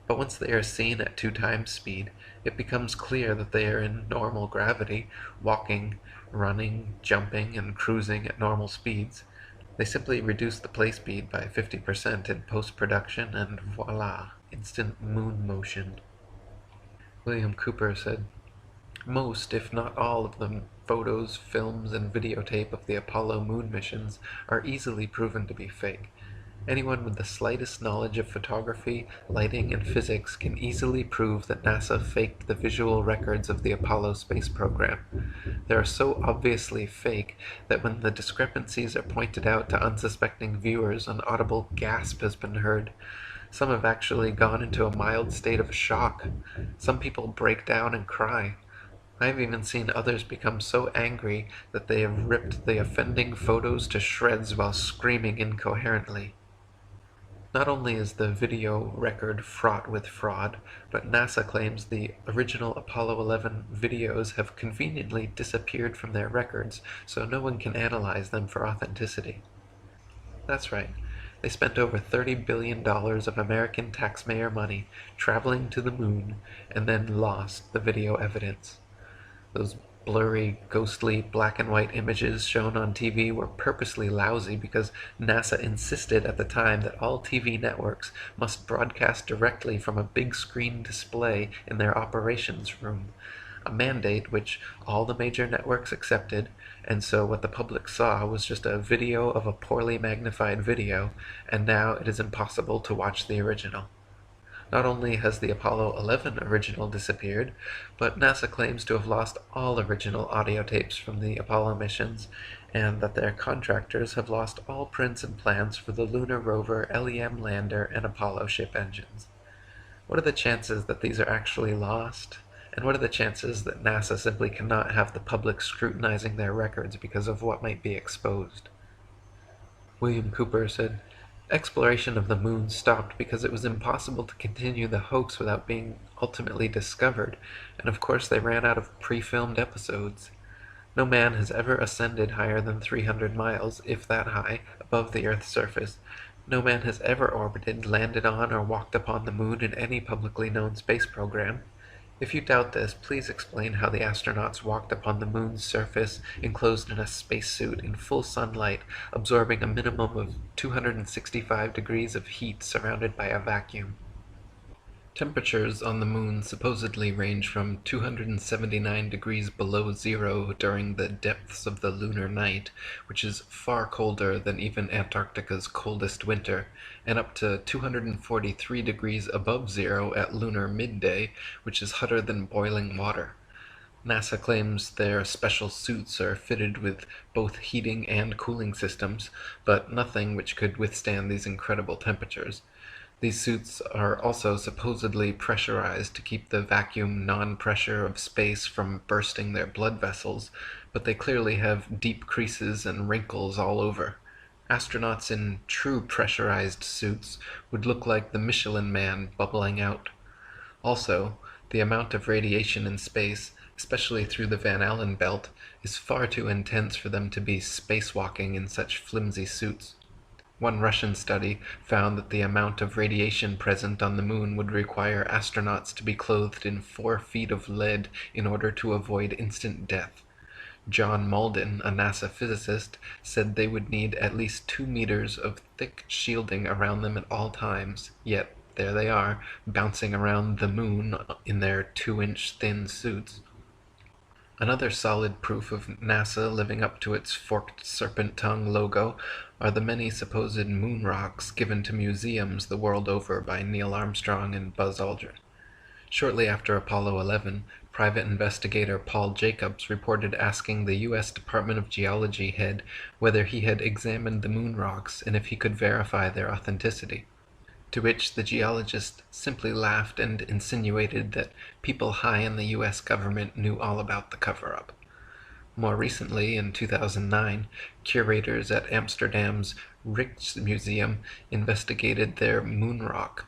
Speaker 1: But once they are seen at 2 times speed, it becomes clear that they are in normal gravity, walking, running, jumping, and cruising at normal speeds. They simply reduce the play speed by 50% in post-production, and voila, instant moon motion. William Cooper said, "Most, if not all, of the photos, films, and videotape of the Apollo moon missions are easily proven to be fake. Anyone with the slightest knowledge of photography, lighting, and physics can easily prove that NASA faked the visual records of the Apollo space program. They are so obviously fake that when the discrepancies are pointed out to unsuspecting viewers, an audible gasp has been heard. Some have actually gone into a mild state of shock. Some people break down and cry. I have even seen others become so angry that they have ripped the offending photos to shreds while screaming incoherently." Not only is the video record fraught with fraud, but NASA claims the original Apollo 11 videos have conveniently disappeared from their records, so no one can analyze them for authenticity. That's right. They spent over $30 billion of American taxpayer money traveling to the moon and then lost the video evidence. Those blurry, ghostly, black and white images shown on TV were purposely lousy because NASA insisted at the time that all TV networks must broadcast directly from a big screen display in their operations room, a mandate which all the major networks accepted, and so what the public saw was just a video of a poorly magnified video, and now it is impossible to watch the original. Not only has the Apollo 11 original disappeared, but NASA claims to have lost all original audio tapes from the Apollo missions, and that their contractors have lost all prints and plans for the lunar rover, LEM lander, and Apollo ship engines. What are the chances that these are actually lost? And what are the chances that NASA simply cannot have the public scrutinizing their records because of what might be exposed? William Cooper said, "Exploration of the moon stopped because it was impossible to continue the hoax without being ultimately discovered, and of course they ran out of pre-filmed episodes. No man has ever ascended higher than 300 miles, if that high, above the Earth's surface. No man has ever orbited, landed on, or walked upon the moon in any publicly known space program. If you doubt this, please explain how the astronauts walked upon the moon's surface enclosed in a spacesuit in full sunlight, absorbing a minimum of 265 degrees of heat surrounded by a vacuum." Temperatures on the moon supposedly range from 279 degrees below zero during the depths of the lunar night, which is far colder than even Antarctica's coldest winter, and up to 243 degrees above zero at lunar midday, which is hotter than boiling water. NASA claims their special suits are fitted with both heating and cooling systems, but nothing which could withstand these incredible temperatures. These suits are also supposedly pressurized to keep the vacuum non-pressure of space from bursting their blood vessels, but they clearly have deep creases and wrinkles all over. Astronauts in true pressurized suits would look like the Michelin Man bubbling out. Also, the amount of radiation in space, especially through the Van Allen belt, is far too intense for them to be spacewalking in such flimsy suits. One Russian study found that the amount of radiation present on the moon would require astronauts to be clothed in 4 feet of lead in order to avoid instant death. John Malden, a NASA physicist, said they would need at least 2 meters of thick shielding around them at all times, yet there they are, bouncing around the moon in their 2-inch thin suits. Another solid proof of NASA living up to its forked serpent tongue logo are the many supposed moon rocks given to museums the world over by Neil Armstrong and Buzz Aldrin. Shortly after Apollo 11, private investigator Paul Jacobs reported asking the U.S. Department of Geology head whether he had examined the moon rocks and if he could verify their authenticity, to which the geologist simply laughed and insinuated that people high in the U.S. government knew all about the cover-up. More recently, in 2009, curators at Amsterdam's Rijksmuseum investigated their moon rock,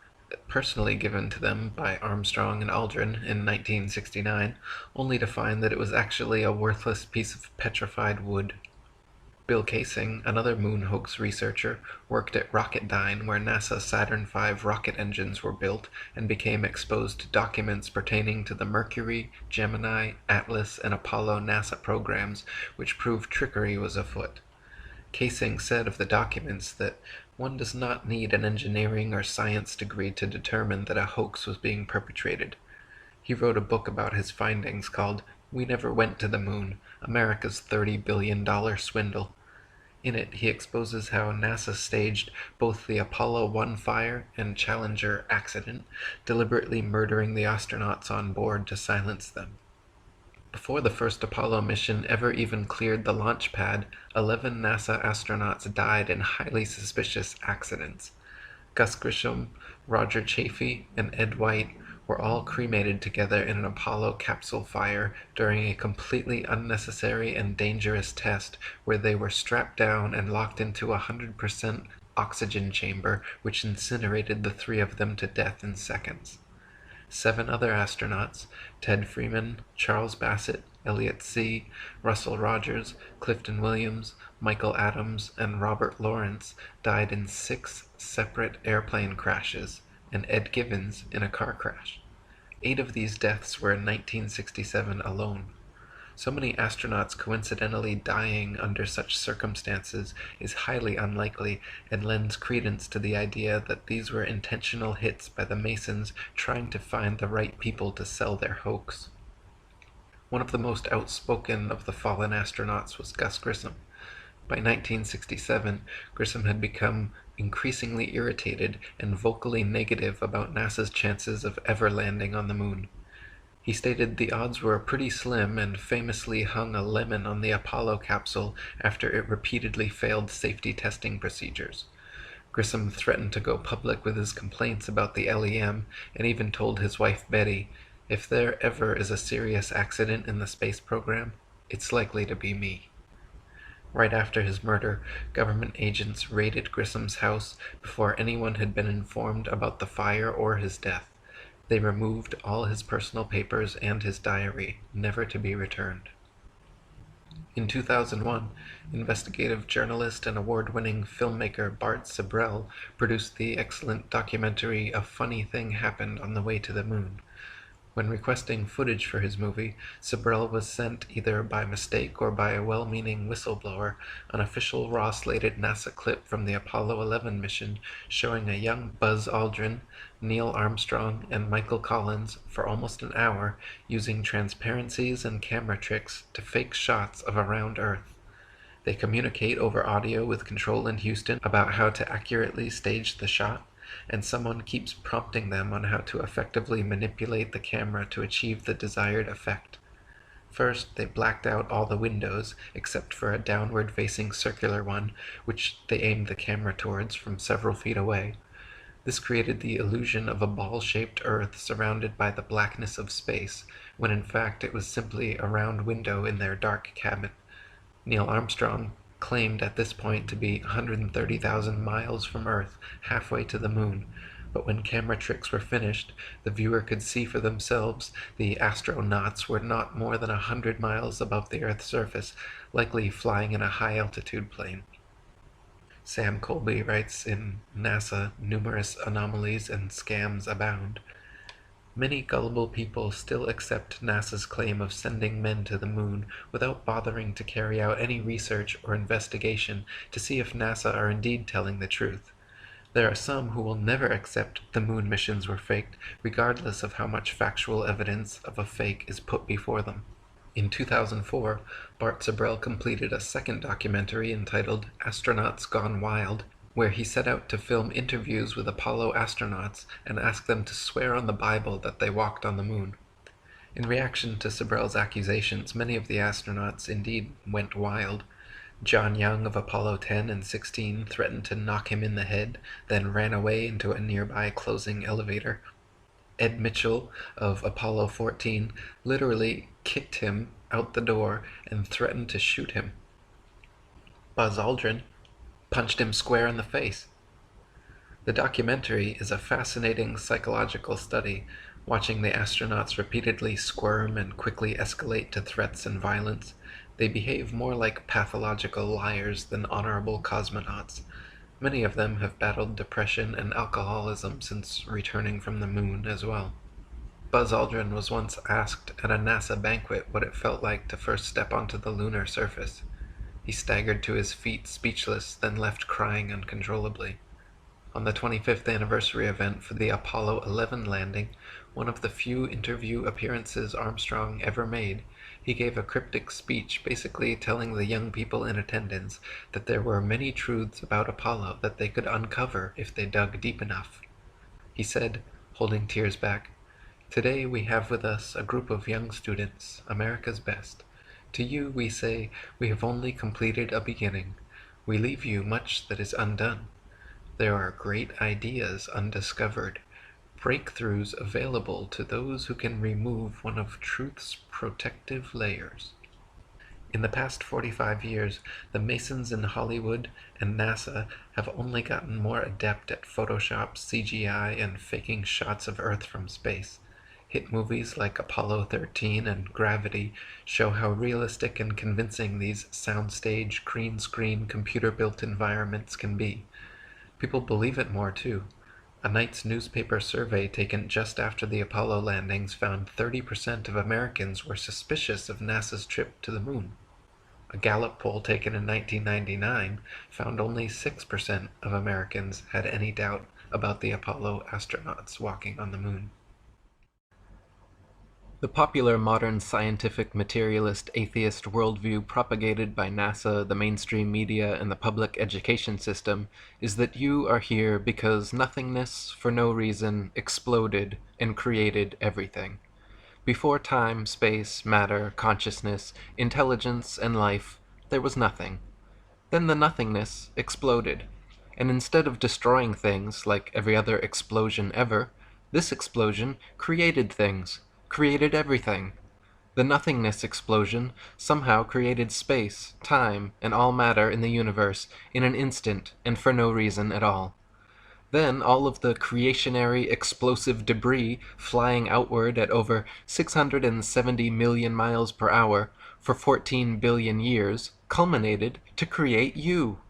Speaker 1: personally given to them by Armstrong and Aldrin in 1969, only to find that it was actually a worthless piece of petrified wood. Bill Kaysing, another moon hoax researcher, worked at Rocketdyne, where NASA Saturn V rocket engines were built, and became exposed to documents pertaining to the Mercury, Gemini, Atlas, and Apollo NASA programs, which proved trickery was afoot. Kaysing said of the documents that one does not need an engineering or science degree to determine that a hoax was being perpetrated. He wrote a book about his findings called "We Never Went to the Moon: America's $30 billion Swindle." In it, he exposes how NASA staged both the Apollo 1 fire and Challenger accident, deliberately murdering the astronauts on board to silence them. Before the first Apollo mission ever even cleared the launch pad, 11 NASA astronauts died in highly suspicious accidents. Gus Grissom, Roger Chaffee, and Ed White were all cremated together in an Apollo capsule fire during a completely unnecessary and dangerous test where they were strapped down and locked into a 100% oxygen chamber which incinerated the 3 of them to death in seconds. 7 other astronauts, Ted Freeman, Charles Bassett, Elliot See., Russell Rogers, Clifton Williams, Michael Adams, and Robert Lawrence, died in 6 separate airplane crashes, and Ed Givens in a car crash. 8 of these deaths were in 1967 alone. So many astronauts coincidentally dying under such circumstances is highly unlikely and lends credence to the idea that these were intentional hits by the Masons trying to find the right people to sell their hoax. One of the most outspoken of the fallen astronauts was Gus Grissom. By 1967, Grissom had become increasingly irritated and vocally negative about NASA's chances of ever landing on the moon. He stated the odds were pretty slim and famously hung a lemon on the Apollo capsule after it repeatedly failed safety testing procedures. Grissom threatened to go public with his complaints about the LEM and even told his wife Betty, "If there ever is a serious accident in the space program, it's likely to be me." Right after his murder, government agents raided Grissom's house before anyone had been informed about the fire or his death. They removed all his personal papers and his diary, never to be returned. In 2001, investigative journalist and award-winning filmmaker Bart Sibrel produced the excellent documentary A Funny Thing Happened on the Way to the Moon. When requesting footage for his movie, Sibrel was sent, either by mistake or by a well-meaning whistleblower, an official raw-slated NASA clip from the Apollo 11 mission showing a young Buzz Aldrin, Neil Armstrong, and Michael Collins for almost an hour using transparencies and camera tricks to fake shots of a round Earth. They communicate over audio with control in Houston about how to accurately stage the shot, and someone keeps prompting them on how to effectively manipulate the camera to achieve the desired effect. First, they blacked out all the windows, except for a downward-facing circular one, which they aimed the camera towards from several feet away. This created the illusion of a ball-shaped Earth surrounded by the blackness of space, when in fact it was simply a round window in their dark cabin. Neil Armstrong claimed at this point to be 130,000 miles from Earth, halfway to the moon, but when camera tricks were finished, the viewer could see for themselves the astronauts were not more than 100 miles above the Earth's surface, likely flying in a high-altitude plane. Sam Colby writes in NASA, numerous anomalies and scams abound. Many gullible people still accept NASA's claim of sending men to the moon without bothering to carry out any research or investigation to see if NASA are indeed telling the truth. There are some who will never accept the moon missions were faked, regardless of how much factual evidence of a fake is put before them. In 2004, Bart Sibrel completed a second documentary entitled Astronauts Gone Wild, where he set out to film interviews with Apollo astronauts and ask them to swear on the Bible that they walked on the moon. In reaction to Sibrel's accusations, many of the astronauts indeed went wild. John Young of Apollo 10 and 16 threatened to knock him in the head, then ran away into a nearby closing elevator. Ed Mitchell of Apollo 14 literally kicked him out the door and threatened to shoot him. Buzz Aldrin punched him square in the face. The documentary is a fascinating psychological study, watching the astronauts repeatedly squirm and quickly escalate to threats and violence. They behave more like pathological liars than honorable cosmonauts. Many of them have battled depression and alcoholism since returning from the moon as well. Buzz Aldrin was once asked at a NASA banquet what it felt like to first step onto the lunar surface. He staggered to his feet speechless, then left crying uncontrollably. On the 25th anniversary event for the Apollo 11 landing, one of the few interview appearances Armstrong ever made, he gave a cryptic speech basically telling the young people in attendance that there were many truths about Apollo that they could uncover if they dug deep enough. He said, holding tears back, "Today we have with us a group of young students, America's best. To you we say, we have only completed a beginning. We leave you much that is undone. There are great ideas undiscovered, breakthroughs available to those who can remove one of truth's protective layers." In the past 45 years, the Masons in Hollywood and NASA have only gotten more adept at Photoshop, CGI, and faking shots of Earth from space. Hit movies like Apollo 13 and Gravity show how realistic and convincing these soundstage, green screen, computer-built environments can be. People believe it more too. A night's newspaper survey taken just after the Apollo landings found 30% of Americans were suspicious of NASA's trip to the moon. A Gallup poll taken in 1999 found only 6% of Americans had any doubt about the Apollo astronauts walking on the moon.
Speaker 2: The popular modern scientific materialist atheist worldview propagated by NASA, the mainstream media, and the public education system is that you are here because nothingness, for no reason, exploded and created everything. Before time, space, matter, consciousness, intelligence, and life, there was nothing. Then the nothingness exploded, and instead of destroying things like every other explosion ever, this explosion created things. Created everything. The nothingness explosion somehow created space, time, and all matter in the universe in an instant and for no reason at all. Then all of the creationary explosive debris flying outward at over 670 million miles per hour for 14 billion years culminated to create you.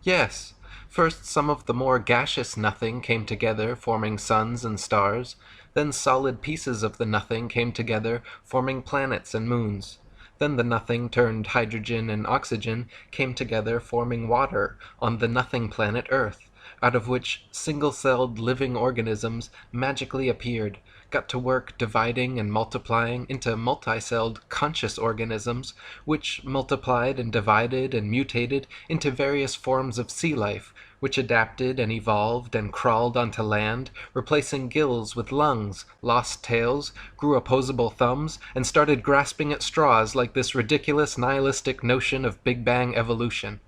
Speaker 2: Yes, first some of the more gaseous nothing came together, forming suns and stars. Then solid pieces of the nothing came together, forming planets and moons. Then the nothing turned hydrogen and oxygen came together, forming water on the nothing planet Earth, out of which single-celled living organisms magically appeared, got to work dividing and multiplying into multi-celled conscious organisms, which multiplied and divided and mutated into various forms of sea life, which adapted and evolved and crawled onto land, replacing gills with lungs, lost tails, grew opposable thumbs, and started grasping at straws like this ridiculous nihilistic notion of Big Bang evolution.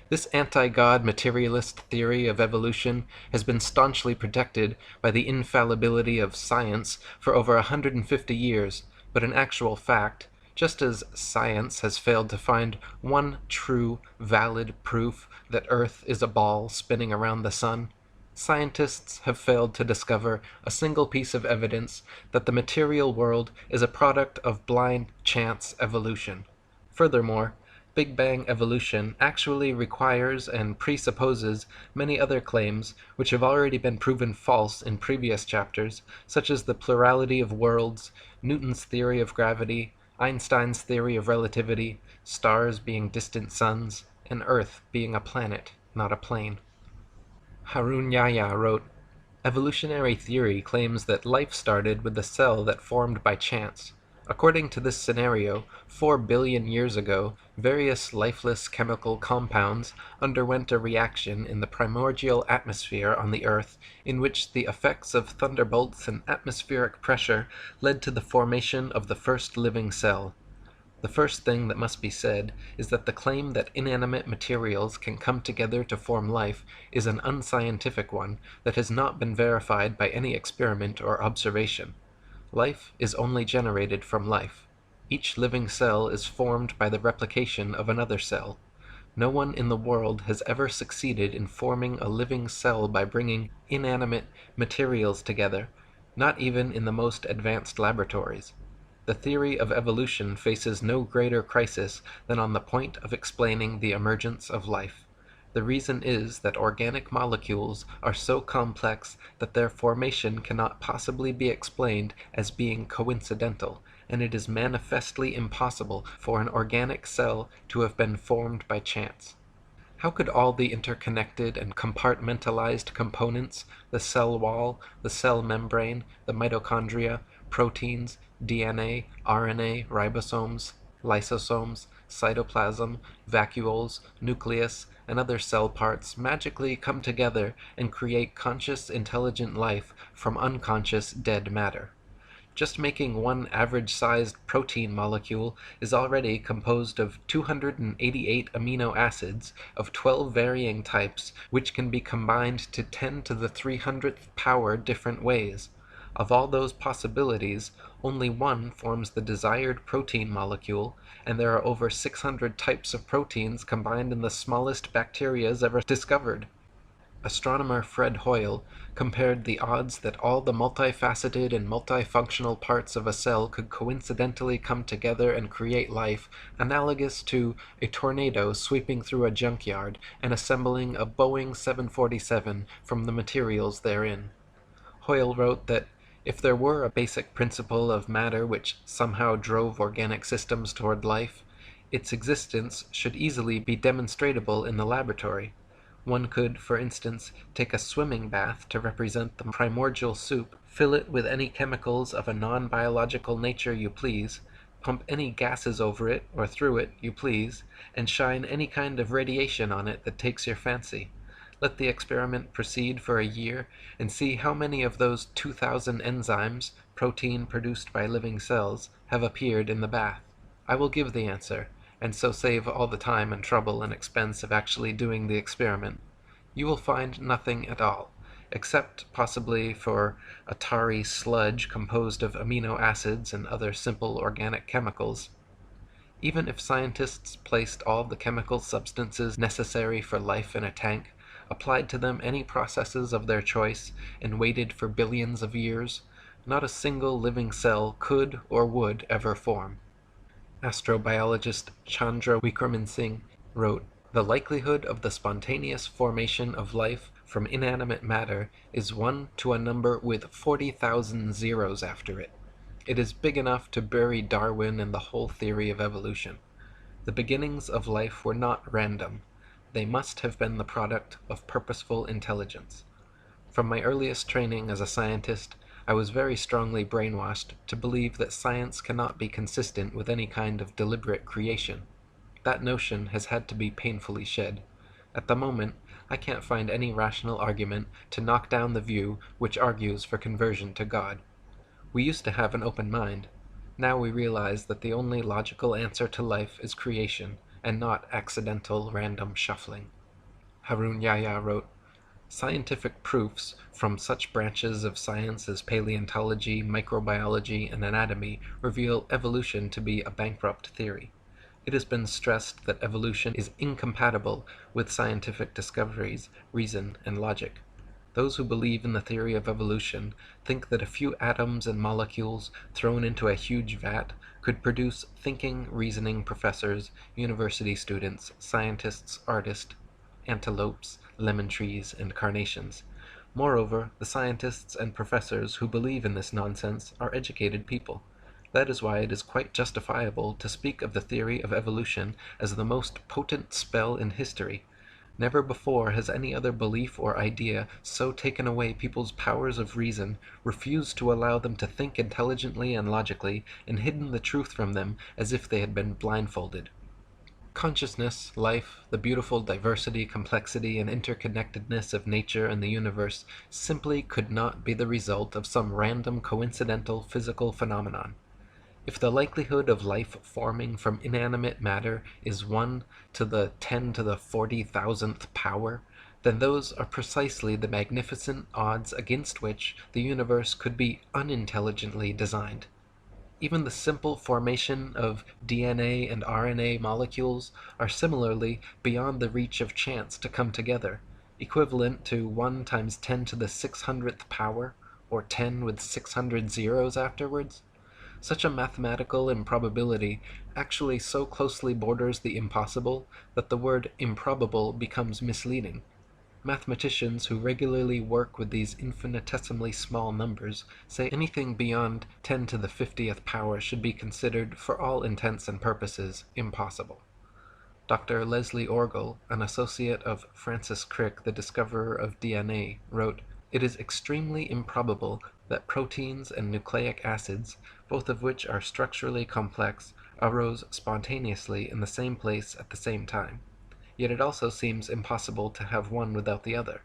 Speaker 2: This anti-God materialist theory of evolution has been staunchly protected by the infallibility of science for over 150 years, but in actual fact, just as science has failed to find one true, valid proof that Earth is a ball spinning around the sun, scientists have failed to discover a single piece of evidence that the material world is a product of blind chance evolution. Furthermore,
Speaker 1: Big Bang evolution actually requires and presupposes many other claims which have already been proven false in previous chapters, such as the plurality of worlds, Newton's theory of gravity, Einstein's theory of relativity, stars being distant suns, and Earth being a planet, not a plane. Harun Yahya wrote, "Evolutionary theory claims that life started with a cell that formed by chance. According to this scenario, 4 billion years ago, various lifeless chemical compounds underwent a reaction in the primordial atmosphere on the Earth in which the effects of thunderbolts and atmospheric pressure led to the formation of the first living cell. The first thing that must be said is that the claim that inanimate materials can come together to form life is an unscientific one that has not been verified by any experiment or observation. Life is only generated from life. Each living cell is formed by the replication of another cell. No one in the world has ever succeeded in forming a living cell by bringing inanimate materials together, not even in the most advanced laboratories. The theory of evolution faces no greater crisis than on the point of explaining the emergence of life. The reason is that organic molecules are so complex that their formation cannot possibly be explained as being coincidental, and it is manifestly impossible for an organic cell to have been formed by chance. How could all the interconnected and compartmentalized components, the cell wall, the cell membrane, the mitochondria, proteins, DNA, RNA, ribosomes, lysosomes, cytoplasm, vacuoles, nucleus, and other cell parts magically come together and create conscious intelligent life from unconscious dead matter? Just making one average-sized protein molecule is already composed of 288 amino acids of 12 varying types, which can be combined to 10 to the 300th power different ways. Of all those possibilities, only one forms the desired protein molecule, and there are over 600 types of proteins combined in the smallest bacterias ever discovered. Astronomer Fred Hoyle compared the odds that all the multifaceted and multifunctional parts of a cell could coincidentally come together and create life analogous to a tornado sweeping through a junkyard and assembling a Boeing 747 from the materials therein. Hoyle wrote that if there were a basic principle of matter which somehow drove organic systems toward life, its existence should easily be demonstrable in the laboratory. One could, for instance, take a swimming bath to represent the primordial soup, fill it with any chemicals of a non-biological nature you please, pump any gases over it or through it you please, and shine any kind of radiation on it that takes your fancy. Let the experiment proceed for a year, and see how many of those 2,000 enzymes, protein produced by living cells, have appeared in the bath. I will give the answer, and so save all the time and trouble and expense of actually doing the experiment. You will find nothing at all, except possibly for a tarry sludge composed of amino acids and other simple organic chemicals. Even if scientists placed all the chemical substances necessary for life in a tank, applied to them any processes of their choice, and waited for billions of years, not a single living cell could or would ever form. Astrobiologist Chandra Wickraman Singh wrote, "The likelihood of the spontaneous formation of life from inanimate matter is 1 to a number with 40,000 zeros after it. It is big enough to bury Darwin and the whole theory of evolution. The beginnings of life were not random. They must have been the product of purposeful intelligence. From my earliest training as a scientist, I was very strongly brainwashed to believe that science cannot be consistent with any kind of deliberate creation. That notion has had to be painfully shed. At the moment, I can't find any rational argument to knock down the view which argues for conversion to God. We used to have an open mind. Now we realize that the only logical answer to life is creation, and not accidental random shuffling." Harun Yahya wrote, "Scientific proofs from such branches of science as paleontology, microbiology, and anatomy reveal evolution to be a bankrupt theory. It has been stressed that evolution is incompatible with scientific discoveries, reason, and logic.
Speaker 2: Those who believe in the theory of evolution think that a few atoms and molecules thrown into a huge vat could produce thinking, reasoning professors, university students, scientists, artists, antelopes, lemon trees, and carnations. Moreover, the scientists and professors who believe in this nonsense are educated people. That is why it is quite justifiable to speak of the theory of evolution as the most potent spell in history. Never before has any other belief or idea so taken away people's powers of reason, refused to allow them to think intelligently and logically, and hidden the truth from them as if they had been blindfolded. Consciousness, life, the beautiful diversity, complexity, and interconnectedness of nature and the universe simply could not be the result of some random coincidental physical phenomenon. If the likelihood of life forming from inanimate matter is 1 to the 10 to the 40,000th power, then those are precisely the magnificent odds against which the universe could be unintelligently designed. Even the simple formation of DNA and RNA molecules are similarly beyond the reach of chance to come together, equivalent to 1 times 10 to the 600th power, or 10 with 600 zeros afterwards. Such a mathematical improbability actually so closely borders the impossible that the word improbable becomes misleading. Mathematicians who regularly work with these infinitesimally small numbers say anything beyond 10 to the 50th power should be considered, for all intents and purposes, impossible. Dr. Leslie Orgel, an associate of Francis Crick, the discoverer of DNA, wrote, "It is extremely improbable that proteins and nucleic acids, both of which are structurally complex, arose spontaneously in the same place at the same time. Yet it also seems impossible to have one without the other.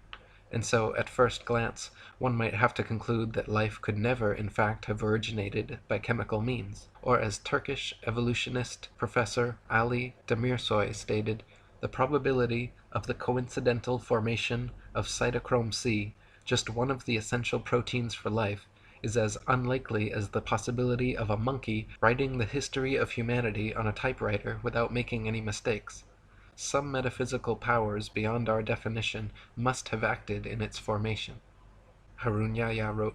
Speaker 2: And so, at first glance, one might have to conclude that life could never in fact have originated by chemical means." Or as Turkish evolutionist Professor Ali Demirsoy stated, "The probability of the coincidental formation of cytochrome C, just one of the essential proteins for life, is as unlikely as the possibility of a monkey writing the history of humanity on a typewriter without making any mistakes. Some metaphysical powers beyond our definition must have acted in its formation." Harun Yahya wrote,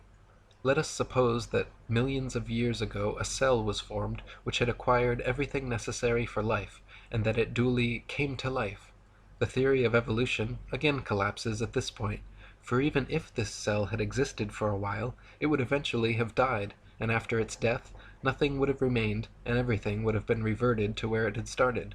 Speaker 2: "Let us suppose that millions of years ago a cell was formed which had acquired everything necessary for life, and that it duly came to life. The theory of evolution again collapses at this point, for even if this cell had existed for a while, it would eventually have died, and after its death, nothing would have remained, and everything would have been reverted to where it had started.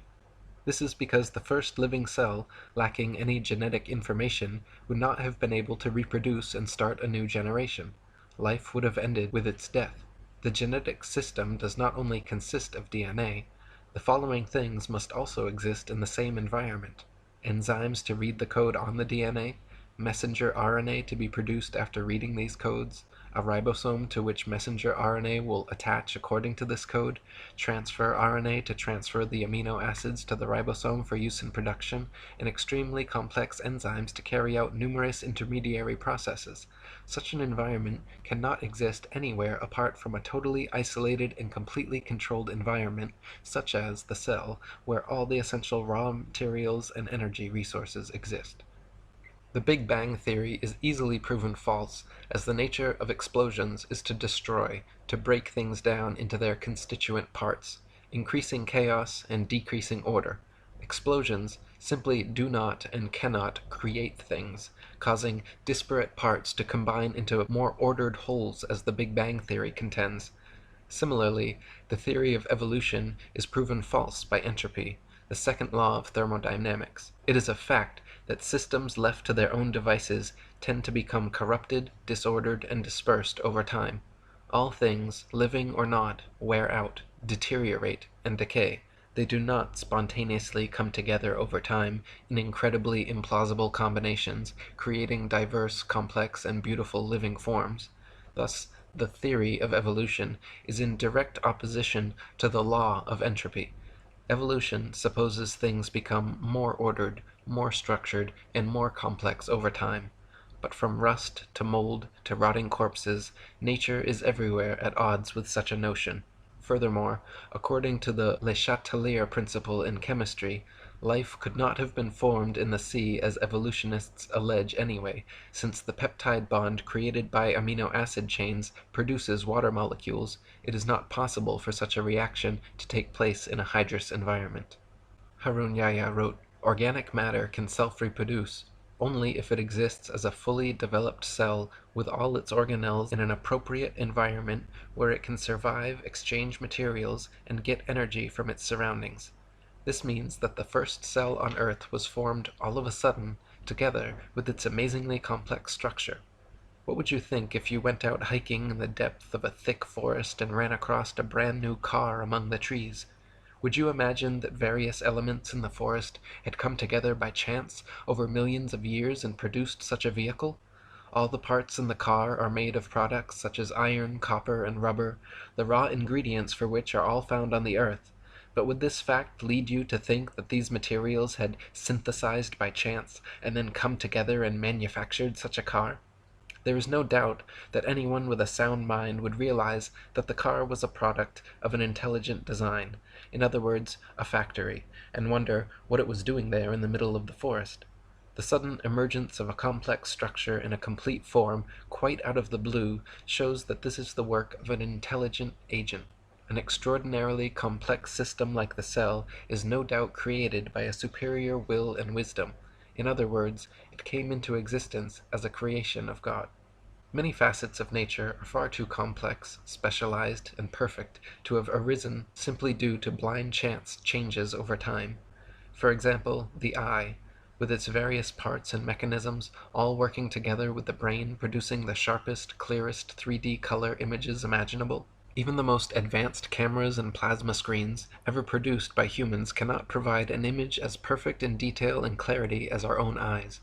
Speaker 2: This is because the first living cell, lacking any genetic information, would not have been able to reproduce and start a new generation. Life would have ended with its death. The genetic system does not only consist of DNA. The following things must also exist in the same environment: enzymes to read the code on the DNA, messenger RNA to be produced after reading these codes, a ribosome to which messenger RNA will attach according to this code, transfer RNA to transfer the amino acids to the ribosome for use in production, and extremely complex enzymes to carry out numerous intermediary processes. Such an environment cannot exist anywhere apart from a totally isolated and completely controlled environment, such as the cell, where all the essential raw materials and energy resources exist." The Big Bang theory is easily proven false, as the nature of explosions is to destroy, to break things down into their constituent parts, increasing chaos and decreasing order. Explosions simply do not and cannot create things, causing disparate parts to combine into more ordered wholes, as the Big Bang theory contends. Similarly, the theory of evolution is proven false by entropy, the second law of thermodynamics. It is a fact that systems left to their own devices tend to become corrupted, disordered, and dispersed over time. All things, living or not, wear out, deteriorate, and decay. They do not spontaneously come together over time in incredibly implausible combinations, creating diverse, complex, and beautiful living forms. Thus, the theory of evolution is in direct opposition to the law of entropy. Evolution supposes things become more ordered, more structured, and more complex over time. But from rust to mold to rotting corpses, nature is everywhere at odds with such a notion. Furthermore, according to the Le Chatelier principle in chemistry, Life could not have been formed in the sea as evolutionists allege anyway, since the peptide bond created by amino acid chains produces water molecules. It is not possible for such a reaction to take place in a hydrous environment. Harun Yahya wrote, "Organic matter can self-reproduce only if it exists as a fully developed cell with all its organelles in an appropriate environment where it can survive, exchange materials, and get energy from its surroundings. This means that the first cell on Earth was formed all of a sudden, together with its amazingly complex structure. What would you think if you went out hiking in the depth of a thick forest and ran across a brand new car among the trees? Would you imagine that various elements in the forest had come together by chance over millions of years and produced such a vehicle? All the parts in the car are made of products such as iron, copper, and rubber, the raw ingredients for which are all found on the Earth. But would this fact lead you to think that these materials had synthesized by chance and then come together and manufactured such a car? There is no doubt that anyone with a sound mind would realize that the car was a product of an intelligent design, in other words, a factory, and wonder what it was doing there in the middle of the forest. The sudden emergence of a complex structure in a complete form, quite out of the blue, shows that this is the work of an intelligent agent. An extraordinarily complex system like the cell is no doubt created by a superior will and wisdom. In other words, it came into existence as a creation of God. Many facets of nature are far too complex, specialized, and perfect to have arisen simply due to blind chance changes over time. For example, the eye, with its various parts and mechanisms, all working together with the brain producing the sharpest, clearest 3D color images imaginable. Even the most advanced cameras and plasma screens ever produced by humans cannot provide an image as perfect in detail and clarity as our own eyes.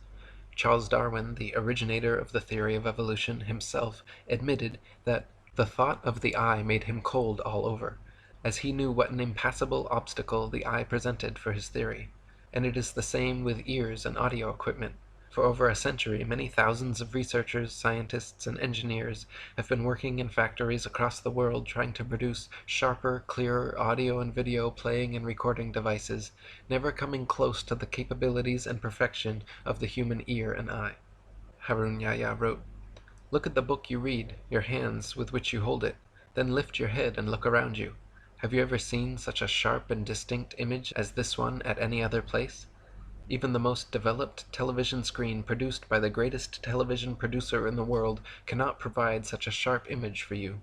Speaker 2: Charles Darwin, the originator of the theory of evolution, himself admitted that the thought of the eye made him cold all over, as he knew what an impassable obstacle the eye presented for his theory. And it is the same with ears and audio equipment. For over a century, many thousands of researchers, scientists, and engineers have been working in factories across the world trying to produce sharper, clearer audio and video playing and recording devices, never coming close to the capabilities and perfection of the human ear and eye. Harun Yahya wrote, "Look at the book you read, your hands with which you hold it, then lift your head and look around you. Have you ever seen such a sharp and distinct image as this one at any other place? Even the most developed television screen produced by the greatest television producer in the world cannot provide such a sharp image for you.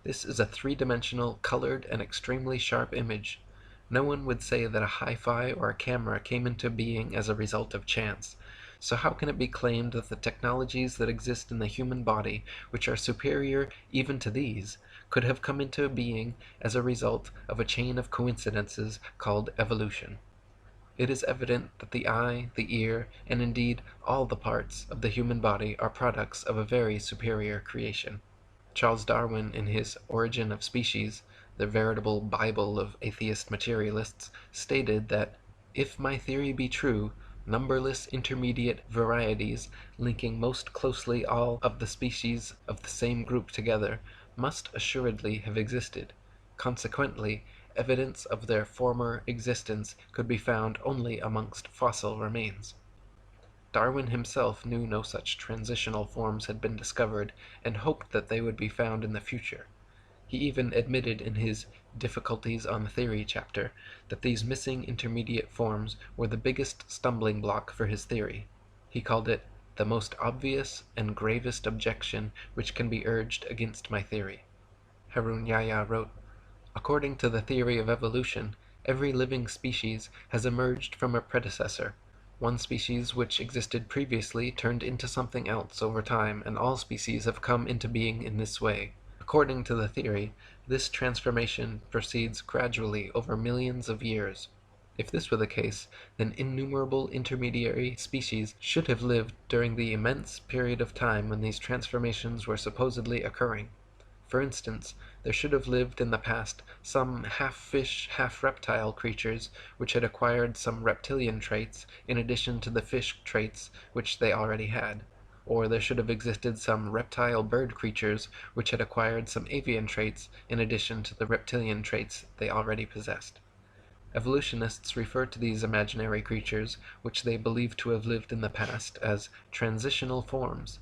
Speaker 2: This is a three-dimensional, colored, and extremely sharp image. No one would say that a hi-fi or a camera came into being as a result of chance. So how can it be claimed that the technologies that exist in the human body, which are superior even to these, could have come into being as a result of a chain of coincidences called evolution? It is evident that the eye, the ear, and indeed all the parts of the human body are products of a very superior creation." Charles Darwin, in his Origin of Species, the veritable Bible of atheist materialists, stated that, "If my theory be true, numberless intermediate varieties, linking most closely all of the species of the same group together, must assuredly have existed. Consequently, evidence of their former existence could be found only amongst fossil remains." Darwin himself knew no such transitional forms had been discovered, and hoped that they would be found in the future. He even admitted in his "Difficulties on Theory" chapter that these missing intermediate forms were the biggest stumbling block for his theory. He called it "the most obvious and gravest objection which can be urged against my theory." Harun Yahya wrote, "According to the theory of evolution, every living species has emerged from a predecessor. One species which existed previously turned into something else over time, and all species have come into being in this way. According to the theory, this transformation proceeds gradually over millions of years. If this were the case, then innumerable intermediary species should have lived during the immense period of time when these transformations were supposedly occurring. For instance, there should have lived in the past some half-fish, half-reptile creatures which had acquired some reptilian traits in addition to the fish traits which they already had. Or there should have existed some reptile bird creatures which had acquired some avian traits in addition to the reptilian traits they already possessed.
Speaker 1: Evolutionists refer to these imaginary creatures, which they believe to have lived in the past, as transitional forms.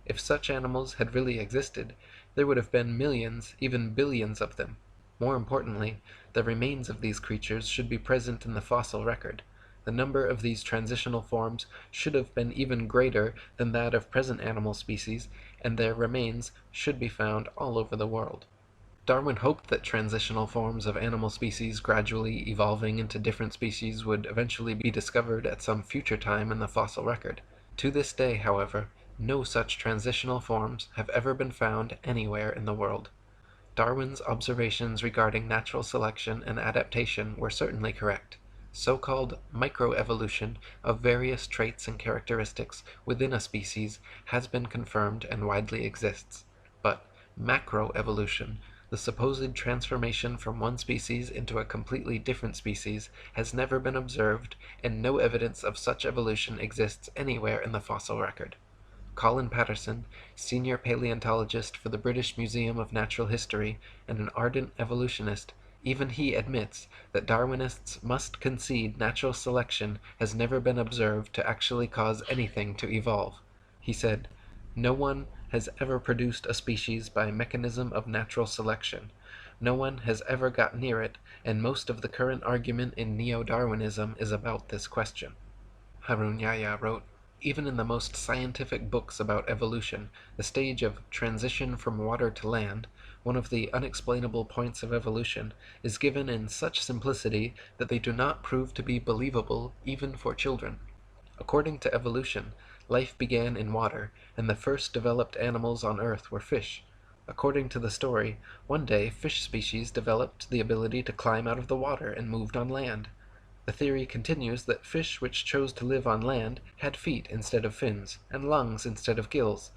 Speaker 1: If such animals had really existed, there would have been millions, even billions of them. More importantly, the remains of these creatures should be present in the fossil record. The number of these transitional forms should have been even greater than that of present animal species, and their remains should be found all over the world. Darwin hoped that transitional forms of animal species gradually evolving into different species would eventually be discovered at some future time in the fossil record. To this day, however, no such transitional forms have ever been found anywhere in the world. Darwin's observations regarding natural selection and adaptation were certainly correct. So-called microevolution of various traits and characteristics within a species has been confirmed and widely exists. But macroevolution, the supposed transformation from one species into a completely different species, has never been observed, and no evidence of such evolution exists anywhere in the fossil record. Colin Patterson, senior paleontologist for the British Museum of Natural History and an ardent evolutionist, even he admits that Darwinists must concede natural selection has never been observed to actually cause anything to evolve. He said, "No one has ever produced a species by mechanism of natural selection. No one has ever got near it, and most of the current argument in neo-Darwinism is about this question." Harun Yahya wrote, "Even in the most scientific books about evolution, the stage of transition from water to land, one of the unexplainable points of evolution, is given in such simplicity that they do not prove to be believable even for children. According to evolution, life began in water, and the first developed animals on Earth were fish. According to the story, one day fish species developed the ability to climb out of the water and moved on land. The theory continues that fish which chose to live on land had feet instead of fins, and lungs instead of gills.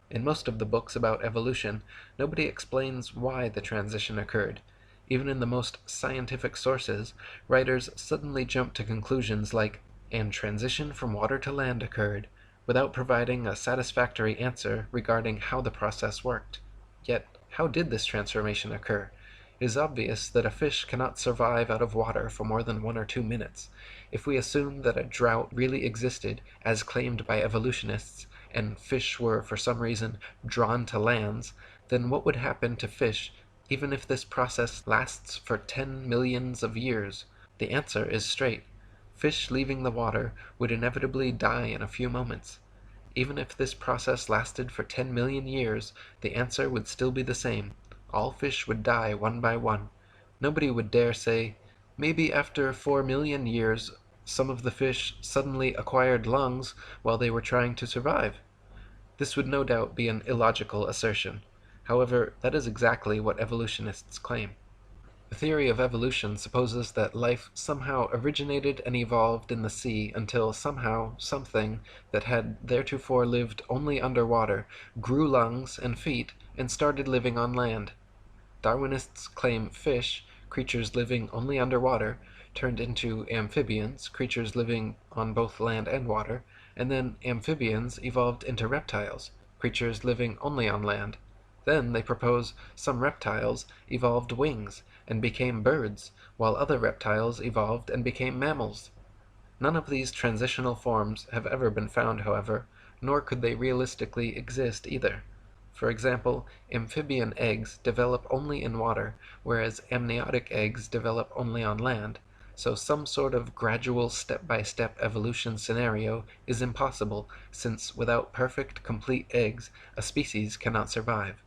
Speaker 1: In most of the books about evolution, nobody explains why the transition occurred. Even in the most scientific sources, writers suddenly jump to conclusions like, 'and transition from water to land occurred,' without providing a satisfactory answer regarding how the process worked. Yet, how did this transformation occur? It is obvious that a fish cannot survive out of water for more than 1 or 2 minutes. If we assume that a drought really existed, as claimed by evolutionists, and fish were for some reason drawn to lands, then what would happen to fish even if this process lasts for 10 millions of years? The answer is straight. Fish leaving the water would inevitably die in a few moments. Even if this process lasted for 10 million years, the answer would still be the same. All fish would die one by one. Nobody would dare say, 'Maybe after 4 million years some of the fish suddenly acquired lungs while they were trying to survive.' This would no doubt be an illogical assertion. However, that is exactly what evolutionists claim. The theory of evolution supposes that life somehow originated and evolved in the sea until somehow something that had theretofore lived only underwater grew lungs and feet and started living on land. Darwinists claim fish, creatures living only underwater, turned into amphibians, creatures living on both land and water, and then amphibians evolved into reptiles, creatures living only on land. Then they propose some reptiles evolved wings and became birds, while other reptiles evolved and became mammals. None of these transitional forms have ever been found, however, nor could they realistically exist either. For example, amphibian eggs develop only in water, whereas amniotic eggs develop only on land, so some sort of gradual step-by-step evolution scenario is impossible, since without perfect, complete eggs, a species cannot survive.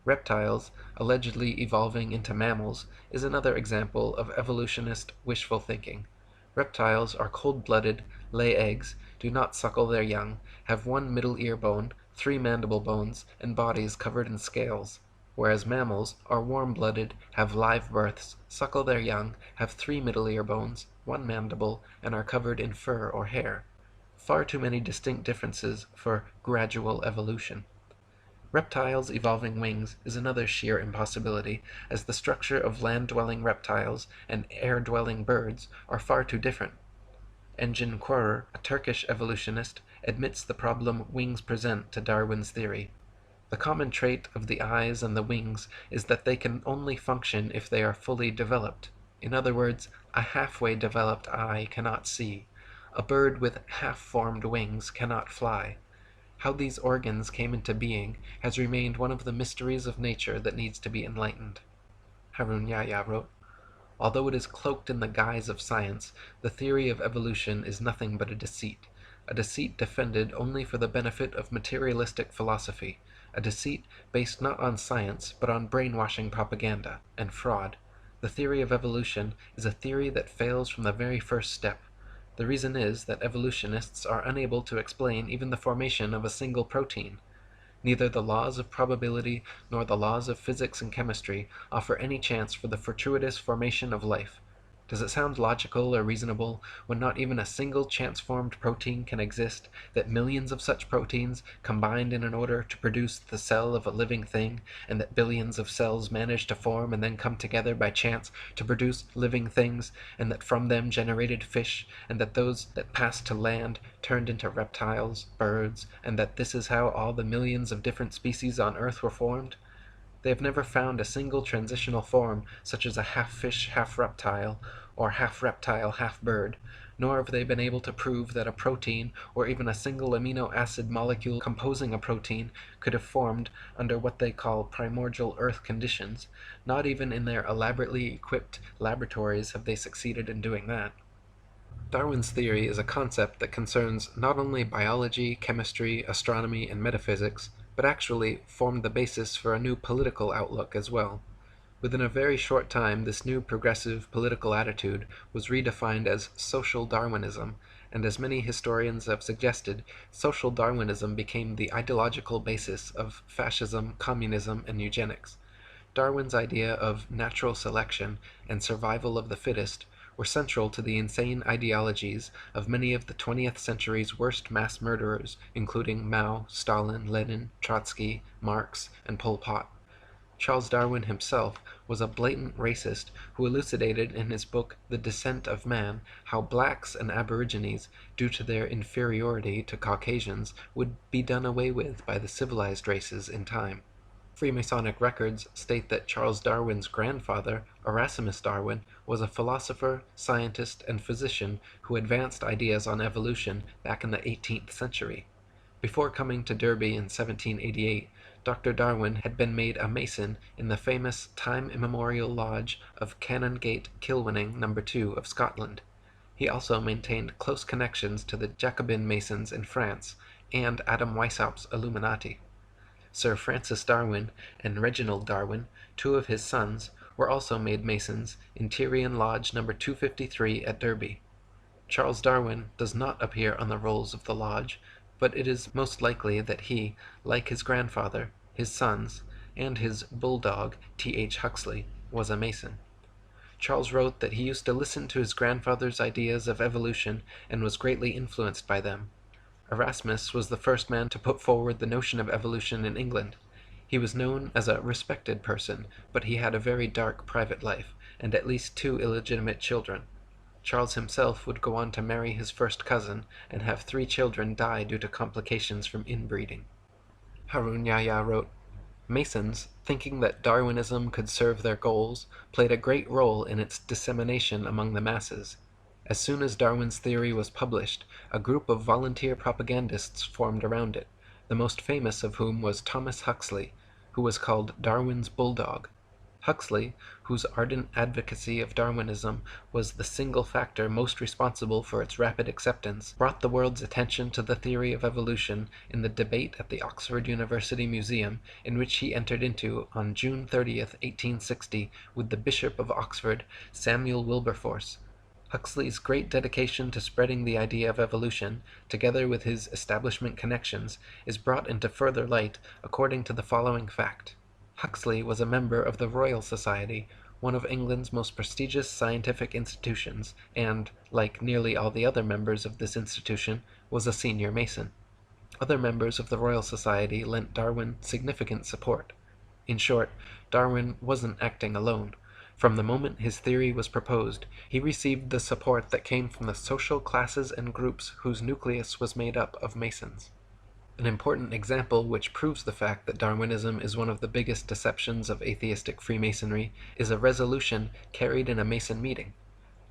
Speaker 1: Reptiles, allegedly evolving into mammals, is another example of evolutionist wishful thinking. Reptiles are cold-blooded, lay eggs, do not suckle their young, have 1 middle ear bone, 3 mandible bones, and bodies covered in scales, whereas mammals are warm-blooded, have live births, suckle their young, have 3 middle ear bones, 1 mandible, and are covered in fur or hair. Far too many distinct differences for gradual evolution. Reptiles evolving wings is another sheer impossibility, as the structure of land-dwelling reptiles and air-dwelling birds are far too different. Engin Qurer, a Turkish evolutionist, admits the problem wings present to Darwin's theory. The common trait of the eyes and the wings is that they can only function if they are fully developed. In other words, a halfway developed eye cannot see. A bird with half-formed wings cannot fly. How these organs came into being has remained one of the mysteries of nature that needs to be enlightened. Harun Yahya wrote, "Although it is cloaked in the guise of science, the theory of evolution is nothing but a deceit defended only for the benefit of materialistic philosophy, a deceit based not on science but on brainwashing propaganda and fraud. The theory of evolution is a theory that fails from the very first step. The reason is that evolutionists are unable to explain even the formation of a single protein. Neither the laws of probability nor the laws of physics and chemistry offer any chance for the fortuitous formation of life. Does it sound logical or reasonable, when not even a single chance-formed protein can exist, that millions of such proteins combined in order to produce the cell of a living thing, and that billions of cells manage to form and then come together by chance to produce living things, and that from them generated fish, and that those that passed to land turned into reptiles, birds, and that this is how all the millions of different species on earth were formed? They have never found a single transitional form such as a half-fish, half-reptile, or half-reptile, half-bird, nor have they been able to prove that a protein, or even a single amino acid molecule composing a protein, could have formed under what they call primordial earth conditions. Not even in their elaborately equipped laboratories have they succeeded in doing that. Darwin's theory is a concept that concerns not only biology, chemistry, astronomy, and metaphysics, but actually formed the basis for a new political outlook as well. Within a very short time, this new progressive political attitude was redefined as social Darwinism, and as many historians have suggested, social Darwinism became the ideological basis of fascism, communism, and eugenics. Darwin's idea of natural selection and survival of the fittest were central to the insane ideologies of many of the 20th century's worst mass murderers, including Mao, Stalin, Lenin, Trotsky, Marx, and Pol Pot. Charles Darwin himself was a blatant racist who elucidated in his book The Descent of Man how blacks and aborigines, due to their inferiority to Caucasians, would be done away with by the civilized races in time. Freemasonic records state that Charles Darwin's grandfather, Erasmus Darwin, was a philosopher, scientist, and physician who advanced ideas on evolution back in the 18th century. Before coming to Derby in 1788, Dr. Darwin had been made a Mason in the famous time immemorial lodge of Canongate Kilwinning No. 2 of Scotland. He also maintained close connections to the Jacobin Masons in France and Adam Weishaupt's Illuminati. Sir Francis Darwin and Reginald Darwin, two of his sons, were also made Masons in Tyrian Lodge No. 253 at Derby. Charles Darwin does not appear on the rolls of the lodge, but it is most likely that he, like his grandfather, his sons, and his bulldog, T.H. Huxley, was a Mason. Charles wrote that he used to listen to his grandfather's ideas of evolution and was greatly influenced by them. Erasmus was the first man to put forward the notion of evolution in England. He was known as a respected person, but he had a very dark private life, and at least 2 illegitimate children. Charles himself would go on to marry his first cousin, and have 3 children die due to complications from inbreeding. Harun Yahya wrote, "Masons, thinking that Darwinism could serve their goals, played a great role in its dissemination among the masses. As soon as Darwin's theory was published, a group of volunteer propagandists formed around it, the most famous of whom was Thomas Huxley, who was called Darwin's bulldog. Huxley, whose ardent advocacy of Darwinism was the single factor most responsible for its rapid acceptance, brought the world's attention to the theory of evolution in the debate at the Oxford University Museum, in which he entered into on June 30th, 1860, with the Bishop of Oxford, Samuel Wilberforce. Huxley's great dedication to spreading the idea of evolution, together with his establishment connections, is brought into further light according to the following fact. Huxley was a member of the Royal Society, one of England's most prestigious scientific institutions, and, like nearly all the other members of this institution, was a senior Mason. Other members of the Royal Society lent Darwin significant support. In short, Darwin wasn't acting alone. From the moment his theory was proposed, he received the support that came from the social classes and groups whose nucleus was made up of Masons.
Speaker 2: An important example which proves the fact that Darwinism is one of the biggest deceptions of atheistic Freemasonry is a resolution carried in a Mason meeting.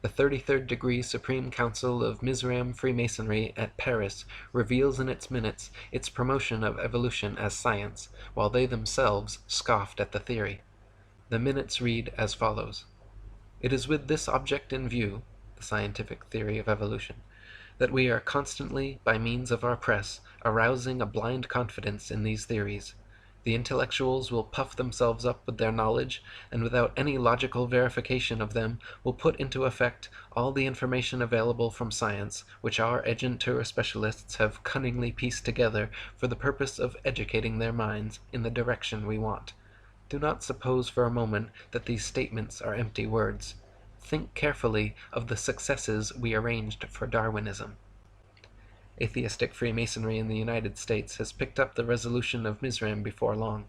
Speaker 2: The 33rd Degree Supreme Council of Mizraim Freemasonry at Paris reveals in its minutes its promotion of evolution as science, while they themselves scoffed at the theory. The minutes read as follows: "It is with this object in view (the scientific theory of evolution) that we are constantly, by means of our press, arousing a blind confidence in these theories. The intellectuals will puff themselves up with their knowledge, and without any logical verification of them will put into effect all the information available from science, which our agentur specialists have cunningly pieced together for the purpose of educating their minds in the direction we want. Do not suppose for a moment that these statements are empty words. Think carefully of the successes we arranged for Darwinism." Atheistic Freemasonry in the United States has picked up the resolution of Mizraim before long.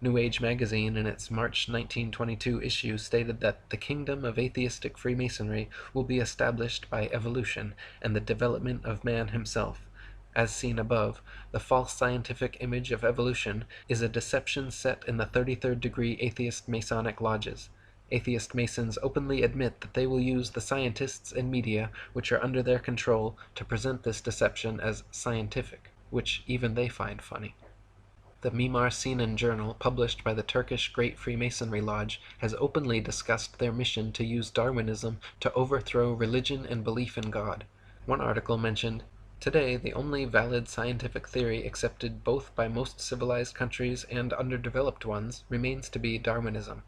Speaker 2: New Age magazine in its March 1922 issue stated that the kingdom of atheistic Freemasonry will be established by evolution and the development of man himself. As seen above, the false scientific image of evolution is a deception set in the 33rd degree atheist Masonic lodges. Atheist Masons openly admit that they will use the scientists and media which are under their control to present this deception as scientific, which even they find funny. The Mimar Sinan Journal, published by the Turkish Great Freemasonry Lodge, has openly discussed their mission to use Darwinism to overthrow religion and belief in God. One article mentioned, "Today, the only valid scientific theory accepted both by most civilized countries and underdeveloped ones remains to be Darwinism.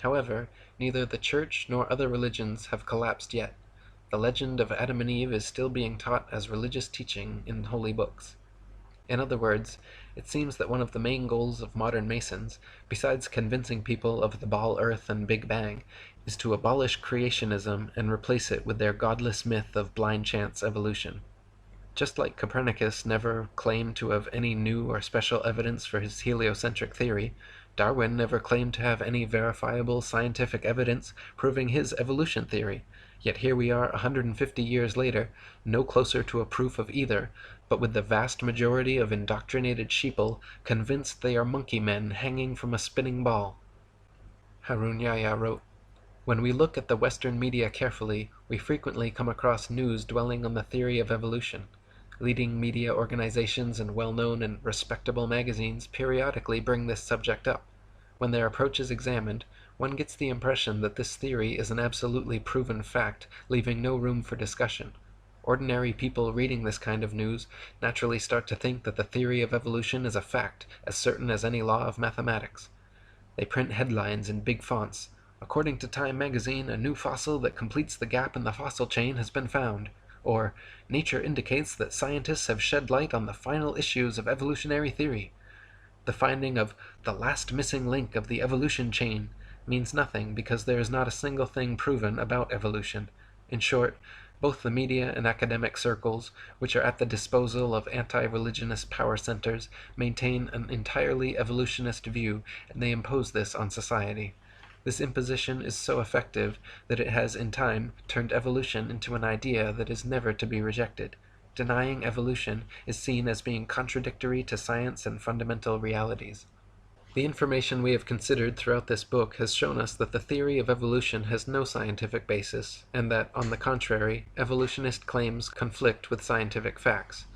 Speaker 2: However, neither the Church nor other religions have collapsed yet. The legend of Adam and Eve is still being taught as religious teaching in holy books." In other words, it seems that one of the main goals of modern Masons, besides convincing people of the Ball Earth and Big Bang, is to abolish creationism and replace it with their godless myth of blind chance evolution. Just like Copernicus never claimed to have any new or special evidence for his heliocentric theory, Darwin never claimed to have any verifiable scientific evidence proving his evolution theory. Yet here we are 150 years later, no closer to a proof of either, but with the vast majority of indoctrinated sheeple convinced they are monkey men hanging from a spinning ball. Harun Yahya wrote, "When we look at the Western media carefully, we frequently come across news dwelling on the theory of evolution. Leading media organizations and well-known and respectable magazines periodically bring this subject up. When their approach is examined, one gets the impression that this theory is an absolutely proven fact, leaving no room for discussion. Ordinary people reading this kind of news naturally start to think that the theory of evolution is a fact, as certain as any law of mathematics. They print headlines in big fonts. 'According to Time magazine, a new fossil that completes the gap in the fossil chain has been found.' Or, 'Nature indicates that scientists have shed light on the final issues of evolutionary theory.' The finding of 'the last missing link of the evolution chain' means nothing because there is not a single thing proven about evolution. In short, both the media and academic circles, which are at the disposal of anti-religionist power centers, maintain an entirely evolutionist view, and they impose this on society. This imposition is so effective that it has in time turned evolution into an idea that is never to be rejected. Denying evolution is seen as being contradictory to science and fundamental realities." The information we have considered throughout this book has shown us that the theory of evolution has no scientific basis, and that, on the contrary, evolutionist claims conflict with scientific facts.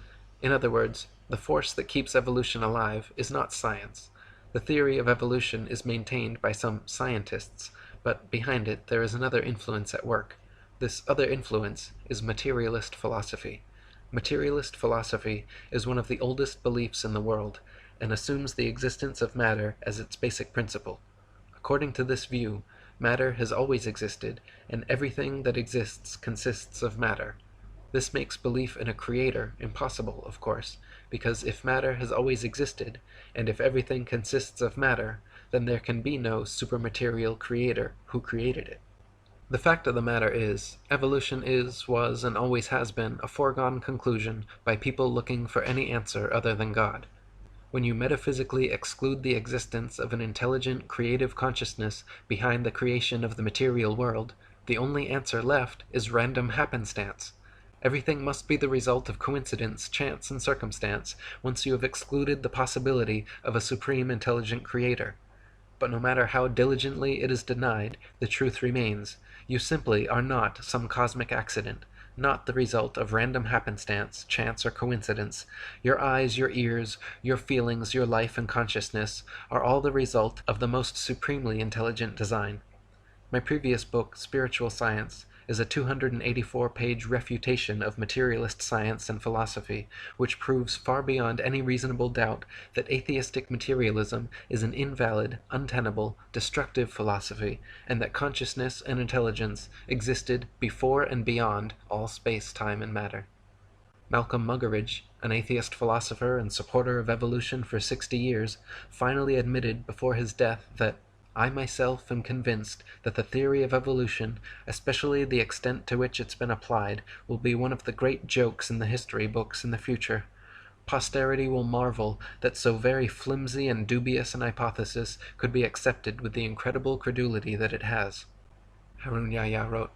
Speaker 2: In other words, the force that keeps evolution alive is not science. The theory of evolution is maintained by some scientists, but behind it there is another influence at work. This other influence is materialist philosophy. Materialist philosophy is one of the oldest beliefs in the world, and assumes the existence of matter as its basic principle. According to this view, matter has always existed, and everything that exists consists of matter. This makes belief in a creator impossible, of course, because if matter has always existed, and if everything consists of matter, then there can be no supermaterial creator who created it. The fact of the matter is, evolution is, was, and always has been a foregone conclusion by people looking for any answer other than God. When you metaphysically exclude the existence of an intelligent, creative consciousness behind the creation of the material world, the only answer left is random happenstance.
Speaker 1: Everything must be the result of coincidence, chance, and circumstance, once you have excluded the possibility of a supreme intelligent creator. But no matter how diligently it is denied, the truth remains. You simply are not some cosmic accident, not the result of random happenstance, chance, or coincidence. Your eyes, your ears, your feelings, your life and consciousness are all the result of the most supremely intelligent design. My previous book, Spiritual Science, is a 284-page refutation of materialist science and philosophy, which proves far beyond any reasonable doubt that atheistic materialism is an invalid, untenable, destructive philosophy, and that consciousness and intelligence existed before and beyond all space, time, and matter. Malcolm Muggeridge, an atheist philosopher and supporter of evolution for 60 years, finally admitted before his death that I myself am convinced that the theory of evolution, especially the extent to which it's been applied, will be one of the great jokes in the history books in the future. Posterity will marvel that so very flimsy and dubious an hypothesis could be accepted with the incredible credulity that it has. Harun Yahya wrote,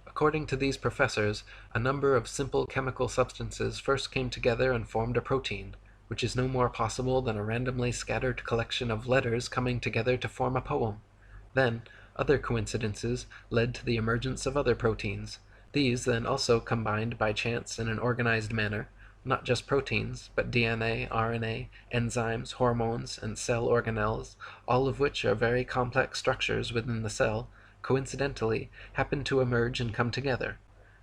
Speaker 1: according to these professors, a number of simple chemical substances first came together and formed a protein, which is no more possible than a randomly scattered collection of letters coming together to form a poem. Then, other coincidences led to the emergence of other proteins. These then also combined by chance in an organized manner, not just proteins, but DNA, RNA, enzymes, hormones, and cell organelles, all of which are very complex structures within the cell, coincidentally happen to emerge and come together.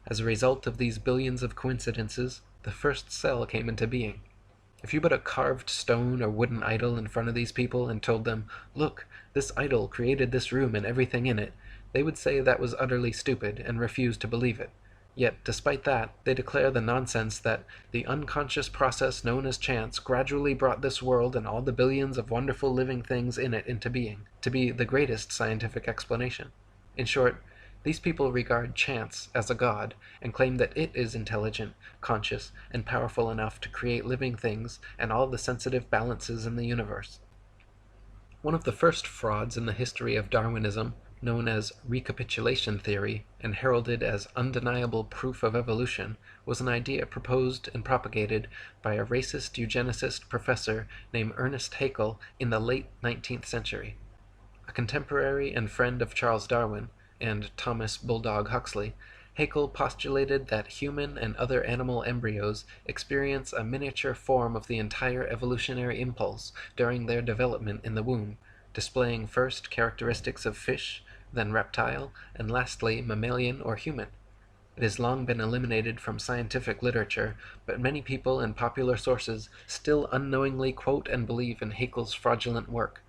Speaker 1: As a result of these billions of coincidences, the first cell came into being. If you put a carved stone or wooden idol in front of these people and told them, look, this idol created this room and everything in it, they would say that was utterly stupid and refuse to believe it. Yet, despite that, they declare the nonsense that the unconscious process known as chance gradually brought this world and all the billions of wonderful living things in it into being, to be the greatest scientific explanation. In short, these people regard chance as a god and claim that it is intelligent, conscious, and powerful enough to create living things and all the sensitive balances in the universe. One of the first frauds in the history of Darwinism, known as recapitulation theory and heralded as undeniable proof of evolution, was an idea proposed and propagated by a racist eugenicist professor named Ernest Haeckel in the late 19th century. A contemporary and friend of Charles Darwin, and Thomas Bulldog Huxley, Haeckel postulated that human and other animal embryos experience a miniature form of the entire evolutionary impulse during their development in the womb, displaying first characteristics of fish, then reptile, and lastly mammalian or human. It has long been eliminated from scientific literature, but many people and popular sources still unknowingly quote and believe in Haeckel's fraudulent work.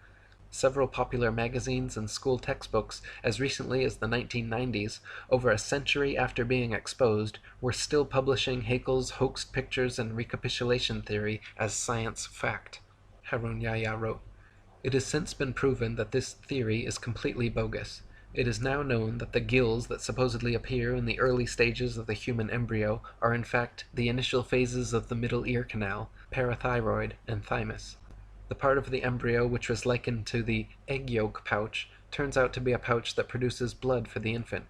Speaker 1: Several popular magazines and school textbooks, as recently as the 1990s, over a century after being exposed, were still publishing Haeckel's hoaxed pictures and recapitulation theory as science fact. Harun Yahya wrote, it has since been proven that this theory is completely bogus. It is now known that the gills that supposedly appear in the early stages of the human embryo are in fact the initial phases of the middle ear canal, parathyroid, and thymus. The part of the embryo which was likened to the egg yolk pouch turns out to be a pouch that produces blood for the infant.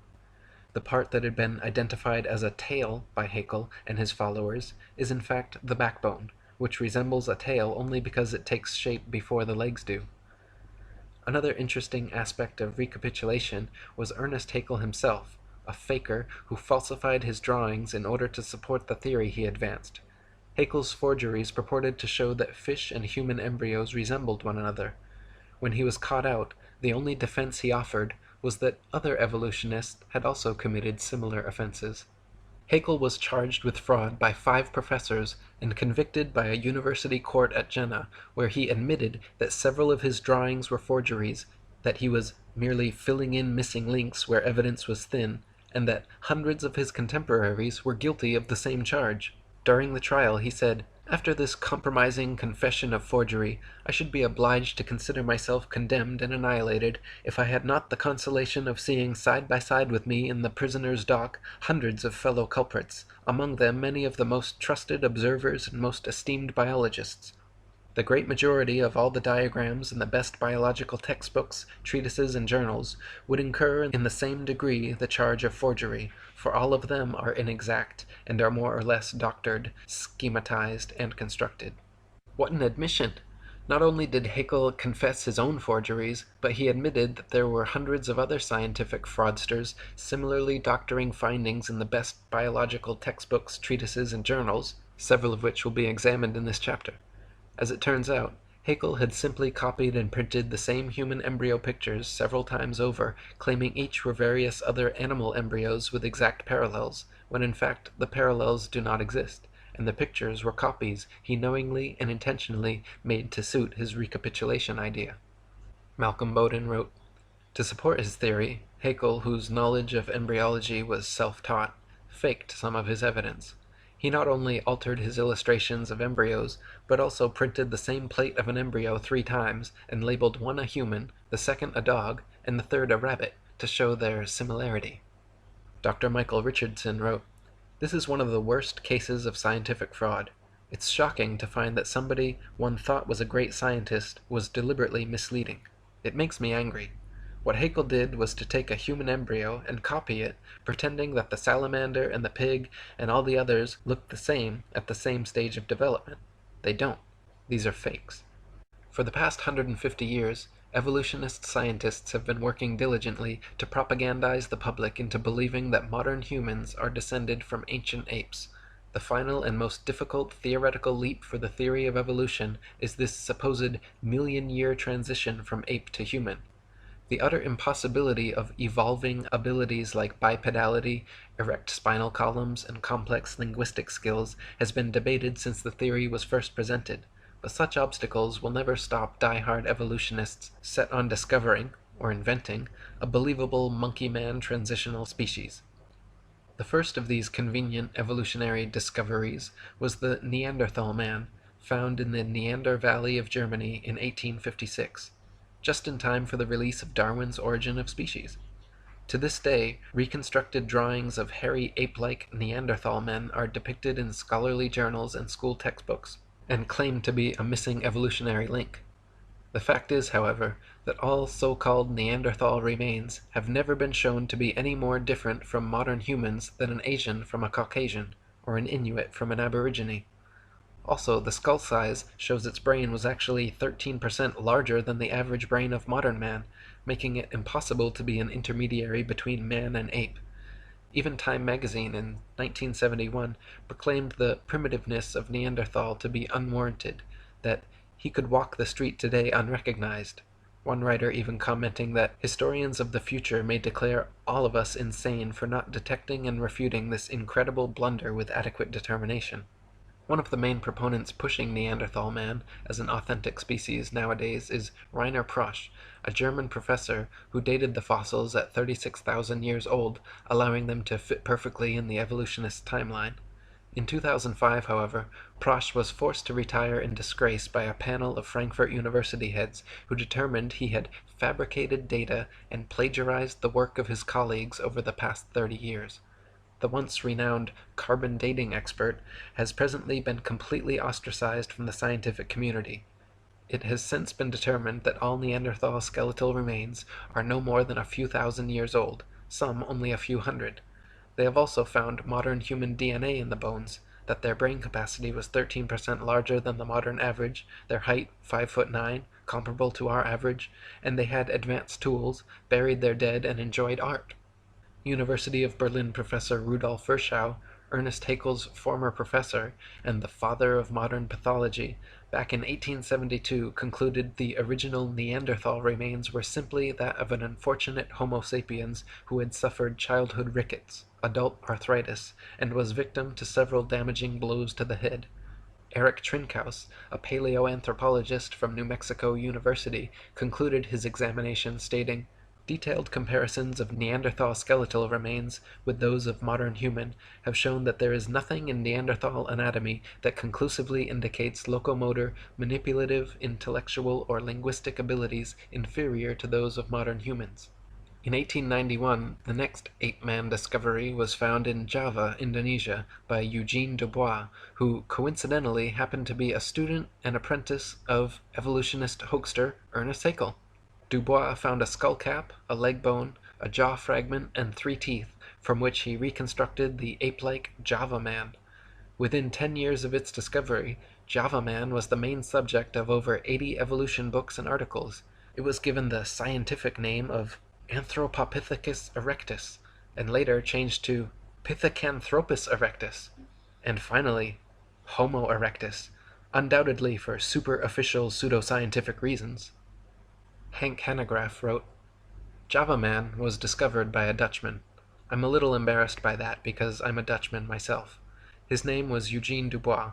Speaker 1: The part that had been identified as a tail by Haeckel and his followers is in fact the backbone, which resembles a tail only because it takes shape before the legs do. Another interesting aspect of recapitulation was Ernest Haeckel himself, a faker who falsified his drawings in order to support the theory he advanced. Haeckel's forgeries purported to show that fish and human embryos resembled one another. When he was caught out, the only defense he offered was that other evolutionists had also committed similar offenses. Haeckel was charged with fraud by 5 professors and convicted by a university court at Jena, where he admitted that several of his drawings were forgeries, that he was merely filling in missing links where evidence was thin, and that hundreds of his contemporaries were guilty of the same charge. During the trial, he said, after this compromising confession of forgery, I should be obliged to consider myself condemned and annihilated if I had not the consolation of seeing side by side with me in the prisoner's dock hundreds of fellow culprits, among them many of the most trusted observers and most esteemed biologists.
Speaker 2: The great majority of all the diagrams in the best biological textbooks, treatises, and journals would incur in the same degree the charge of forgery, for all of them are inexact and are more or less doctored, schematized, and constructed. What an admission! Not only did Haeckel confess his own forgeries, but he admitted that there were hundreds of other scientific fraudsters similarly doctoring findings in the best biological textbooks, treatises, and journals, several of which will be examined in this chapter. As it turns out, Haeckel had simply copied and printed the same human embryo pictures several times over, claiming each were various other animal embryos with exact parallels, when in fact the parallels do not exist, and the pictures were copies he knowingly and intentionally made to suit his recapitulation idea. Malcolm Bowden wrote, "To support his theory, Haeckel, whose knowledge of embryology was self-taught, faked some of his evidence. He not only altered his illustrations of embryos, but also printed the same plate of an embryo 3 times, and labeled one a human, the second a dog, and the third a rabbit, to show their similarity." Dr. Michael Richardson wrote, "This is one of the worst cases of scientific fraud. It's shocking to find that somebody one thought was a great scientist was deliberately misleading. It makes me angry. What Haeckel did was to take a human embryo and copy it, pretending that the salamander and the pig and all the others look the same at the same stage of development. They don't. These are fakes." For the past 150 years, evolutionist scientists have been working diligently to propagandize the public into believing that modern humans are descended from ancient apes. The final and most difficult theoretical leap for the theory of evolution is this supposed million-year transition from ape to human. The utter impossibility of evolving abilities like bipedality, erect spinal columns, and complex linguistic skills has been debated since the theory was first presented, but such obstacles will never stop die-hard evolutionists set on discovering, or inventing, a believable monkey-man transitional species. The first of these convenient evolutionary discoveries was the Neanderthal man, found in the Neander Valley of Germany in 1856. Just in time for the release of Darwin's Origin of Species. To this day, reconstructed drawings of hairy ape-like Neanderthal men are depicted in scholarly journals and school textbooks, and claim to be a missing evolutionary link. The fact is, however, that all so-called Neanderthal remains have never been shown to be any more different from modern humans than an Asian from a Caucasian, or an Inuit from an Aborigine. Also, the skull size shows its brain was actually 13% larger than the average brain of modern man, making it impossible to be an intermediary between man and ape. Even Time magazine in 1971 proclaimed the primitiveness of Neanderthal to be unwarranted, that he could walk the street today unrecognized. One writer even commenting that historians of the future may declare all of us insane for not detecting and refuting this incredible blunder with adequate determination. One of the main proponents pushing Neanderthal man as an authentic species nowadays is Rainer Prosch, a German professor who dated the fossils at 36,000 years old, allowing them to fit perfectly in the evolutionist timeline. In 2005, however, Prosch was forced to retire in disgrace by a panel of Frankfurt University heads who determined he had fabricated data and plagiarized the work of his colleagues over the past 30 years. The once renowned carbon dating expert has presently been completely ostracized from the scientific community. It has since been determined that all Neanderthal skeletal remains are no more than a few thousand years old, some only a few hundred. They have also found modern human DNA in the bones, that their brain capacity was 13% larger than the modern average, their height 5'9", comparable to our average, and they had advanced tools, buried their dead, and enjoyed art. University of Berlin professor Rudolf Virchow, Ernest Haeckel's former professor and the father of modern pathology, back in 1872 concluded the original Neanderthal remains were simply that of an unfortunate Homo sapiens who had suffered childhood rickets, adult arthritis, and was victim to several damaging blows to the head. Eric Trinkaus, a paleoanthropologist from New Mexico University, concluded his examination stating, "Detailed comparisons of Neanderthal skeletal remains with those of modern human have shown that there is nothing in Neanderthal anatomy that conclusively indicates locomotor, manipulative, intellectual, or linguistic abilities inferior to those of modern humans. In 1891, the next ape-man discovery was found in Java, Indonesia, by Eugene Dubois, who coincidentally happened to be a student and apprentice of evolutionist hoaxer Ernest Haeckel. Dubois found a skull cap, a leg bone, a jaw fragment, and 3 teeth, from which he reconstructed the ape-like Java man. Within 10 years of its discovery, Java Man was the main subject of over 80 evolution books and articles. It was given the scientific name of Anthropopithecus erectus, and later changed to Pithecanthropus erectus, and finally Homo erectus, undoubtedly for super-official pseudoscientific reasons. Hank Hanegraaff wrote, Java Man was discovered by a Dutchman. I'm a little embarrassed by that because I'm a Dutchman myself. His name was Eugene Dubois.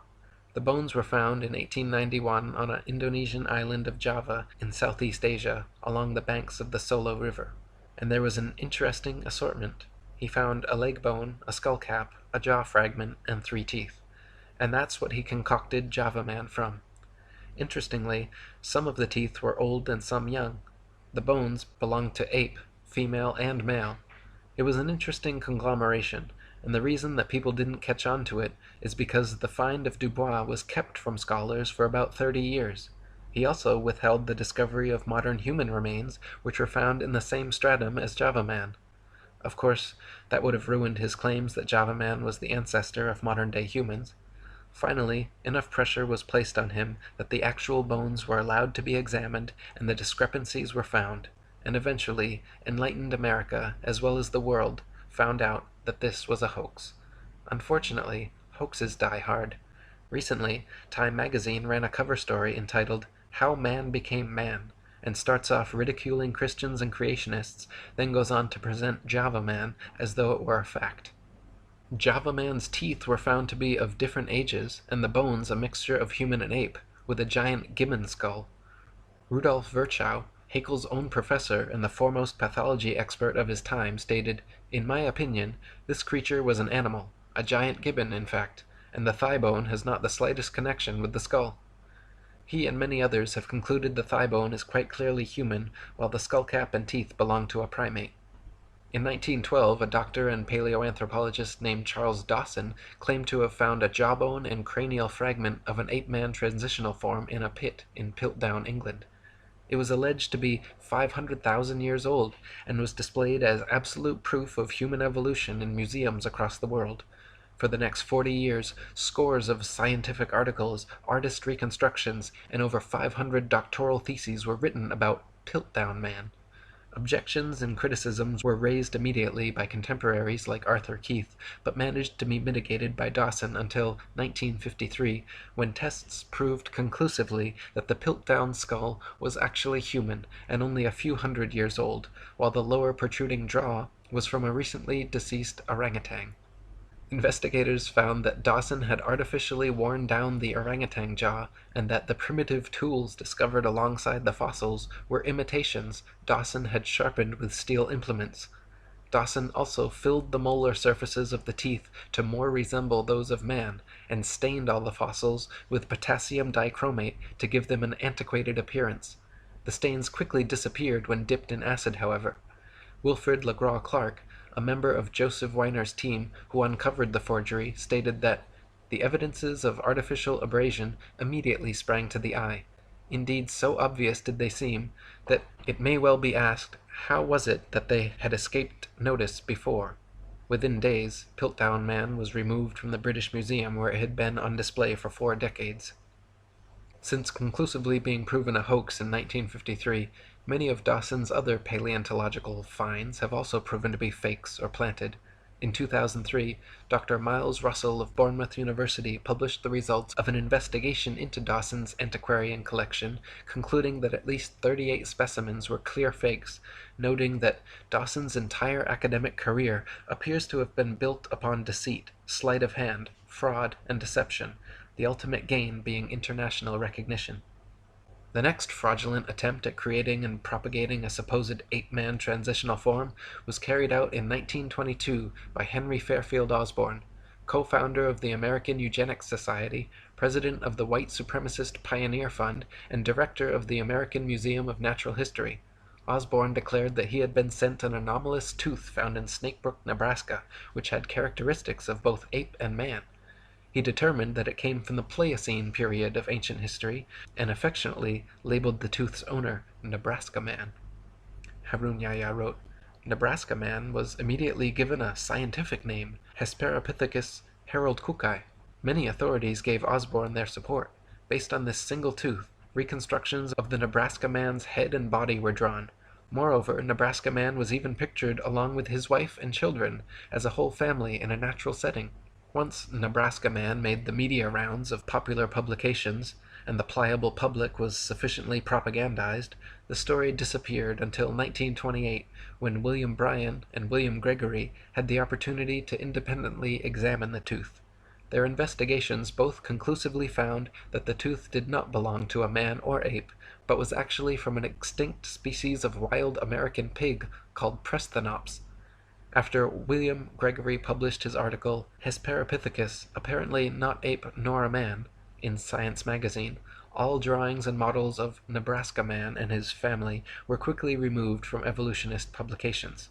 Speaker 2: The bones were found in 1891 on an Indonesian island of Java in Southeast Asia along the banks of the Solo River. And there was an interesting assortment. He found a leg bone, a skull cap, a jaw fragment, and 3 teeth. And that's what he concocted Java Man from. Interestingly, some of the teeth were old and some young. The bones belonged to ape, female and male. It was an interesting conglomeration, and the reason that people didn't catch on to it is because the find of Dubois was kept from scholars for about 30 years. He also withheld the discovery of modern human remains, which were found in the same stratum as Java Man. Of course, that would have ruined his claims that Java Man was the ancestor of modern-day humans. Finally, enough pressure was placed on him that the actual bones were allowed to be examined and the discrepancies were found, and eventually enlightened America, as well as the world, found out that this was a hoax. Unfortunately, hoaxes die hard. Recently, Time magazine ran a cover story entitled How Man Became Man, and starts off ridiculing Christians and creationists, then goes on to present Java Man as though it were a fact. Java Man's teeth were found to be of different ages, and the bones a mixture of human and ape, with a giant gibbon skull. Rudolf Virchow, Haeckel's own professor and the foremost pathology expert of his time, stated, In my opinion, this creature was an animal, a giant gibbon in fact, and the thigh bone has not the slightest connection with the skull. He and many others have concluded the thigh bone is quite clearly human, while the skull cap and teeth belong to a primate. In 1912, a doctor and paleoanthropologist named Charles Dawson claimed to have found a jawbone and cranial fragment of an ape-man transitional form in a pit in Piltdown, England. It was alleged to be 500,000 years old, and was displayed as absolute proof of human evolution in museums across the world. For the next 40 years, scores of scientific articles, artist reconstructions, and over 500 doctoral theses were written about Piltdown Man. Objections and criticisms were raised immediately by contemporaries like Arthur Keith, but managed to be mitigated by Dawson until 1953, when tests proved conclusively that the Piltdown skull was actually human and only a few hundred years old, while the lower protruding jaw was from a recently deceased orangutan. Investigators found that Dawson had artificially worn down the orangutan jaw, and that the primitive tools discovered alongside the fossils were imitations Dawson had sharpened with steel implements. Dawson also filled the molar surfaces of the teeth to more resemble those of man, and stained all the fossils with potassium dichromate to give them an antiquated appearance. The stains quickly disappeared when dipped in acid, however. Wilfrid Lagraw-Clark, a member of Joseph Weiner's team who uncovered the forgery, stated that the evidences of artificial abrasion immediately sprang to the eye. Indeed, so obvious did they seem, that it may well be asked, how was it that they had escaped notice before? Within days, Piltdown Man was removed from the British Museum, where it had been on display for 4 decades. Since conclusively being proven a hoax in 1953, many of Dawson's other paleontological finds have also proven to be fakes or planted. In 2003, Dr. Miles Russell of Bournemouth University published the results of an investigation into Dawson's antiquarian collection, concluding that at least 38 specimens were clear fakes, noting that Dawson's entire academic career appears to have been built upon deceit, sleight of hand, fraud, and deception, the ultimate gain being international recognition. The next fraudulent attempt at creating and propagating a supposed ape-man transitional form was carried out in 1922 by Henry Fairfield Osborn, co-founder of the American Eugenics Society, president of the White Supremacist Pioneer Fund, and director of the American Museum of Natural History.
Speaker 1: Osborn declared that he had been sent an anomalous tooth found in Snakebrook, Nebraska, which had characteristics of both ape and man. He determined that it came from the Pliocene period of ancient history, and affectionately labeled the tooth's owner Nebraska Man. Harun Yahya wrote, Nebraska Man was immediately given a scientific name, Hesperopithecus haroldkukei. Many authorities gave Osborn their support. Based on this single tooth, reconstructions of the Nebraska Man's head and body were drawn. Moreover, Nebraska Man was even pictured along with his wife and children as a whole family in a natural setting. Once Nebraska Man made the media rounds of popular publications, and the pliable public was sufficiently propagandized, the story disappeared until 1928, when William Bryan and William Gregory had the opportunity to independently examine the tooth. Their investigations both conclusively found that the tooth did not belong to a man or ape, but was actually from an extinct species of wild American pig called Presthenops. After William Gregory published his article, Hesperopithecus, apparently not ape nor a man, in Science magazine, all drawings and models of Nebraska Man and his family were quickly removed from evolutionist publications.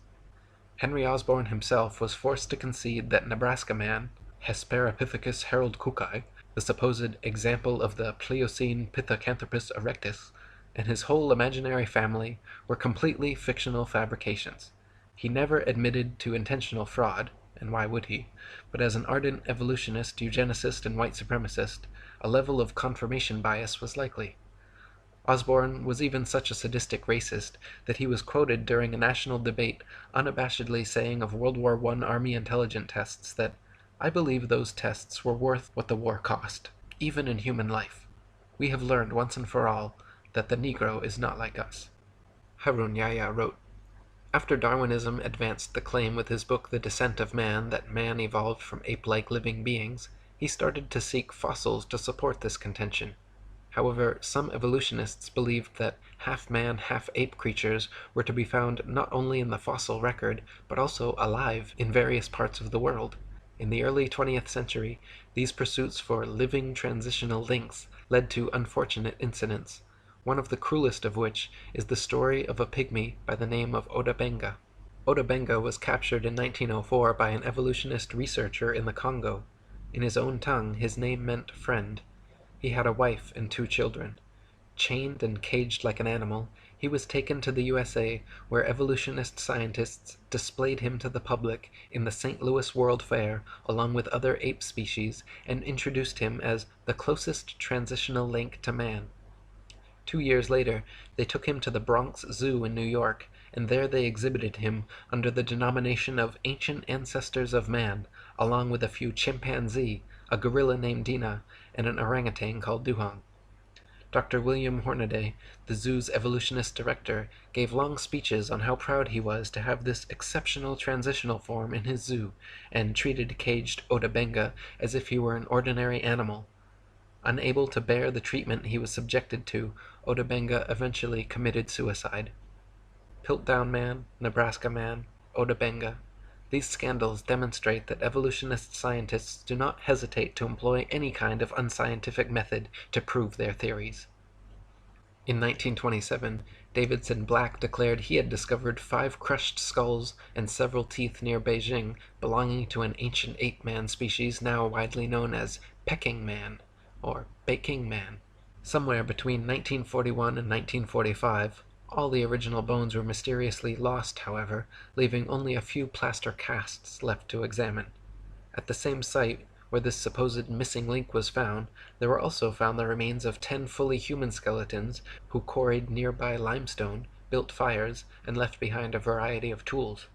Speaker 1: Henry Osborn himself was forced to concede that Nebraska Man, Hesperopithecus haroldkukei, the supposed example of the Pliocene Pithecanthropus erectus, and his whole imaginary family were completely fictional fabrications. He never admitted to intentional fraud, and why would he? But as an ardent evolutionist, eugenicist, and white supremacist, a level of confirmation bias was likely. Osborn was even such a sadistic racist that he was quoted during a national debate unabashedly saying of World War I Army intelligence tests that, "I believe those tests were worth what the war cost, even in human life. We have learned once and for all that the Negro is not like us." Harun Yahya wrote, after Darwinism advanced the claim with his book The Descent of Man that man evolved from ape-like living beings, he started to seek fossils to support this contention. However, some evolutionists believed that half-man, half-ape creatures were to be found not only in the fossil record, but also alive in various parts of the world. In the early 20th century, these pursuits for living transitional links led to unfortunate incidents, one of the cruelest of which is the story of a pygmy by the name of Oda Benga. Oda Benga was captured in 1904 by an evolutionist researcher in the Congo. In his own tongue, his name meant friend. He had a wife and 2 children. Chained and caged like an animal, he was taken to the USA, where evolutionist scientists displayed him to the public in the St. Louis World Fair along with other ape species and introduced him as the closest transitional link to man. 2 years later, they took him to the Bronx Zoo in New York, and there they exhibited him under the denomination of Ancient Ancestors of Man, along with a few chimpanzee, a gorilla named Dina, and an orangutan called Duhong. Dr. William Hornaday, the zoo's evolutionist director, gave long speeches on how proud he was to have this exceptional transitional form in his zoo, and treated caged Oda Benga as if he were an ordinary animal. Unable to bear the treatment he was subjected to, Oda Benga eventually committed suicide. Piltdown Man, Nebraska Man, Oda Benga. These scandals demonstrate that evolutionist scientists do not hesitate to employ any kind of unscientific method to prove their theories. In 1927, Davidson Black declared he had discovered 5 crushed skulls and several teeth near Beijing belonging to an ancient ape-man species now widely known as Peking Man, or Peking Man. Somewhere between 1941 and 1945, all the original bones were mysteriously lost, however, leaving only a few plaster casts left to examine. At the same site where this supposed missing link was found, there were also found the remains of 10 fully human skeletons who quarried nearby limestone, built fires, and left behind a variety of tools.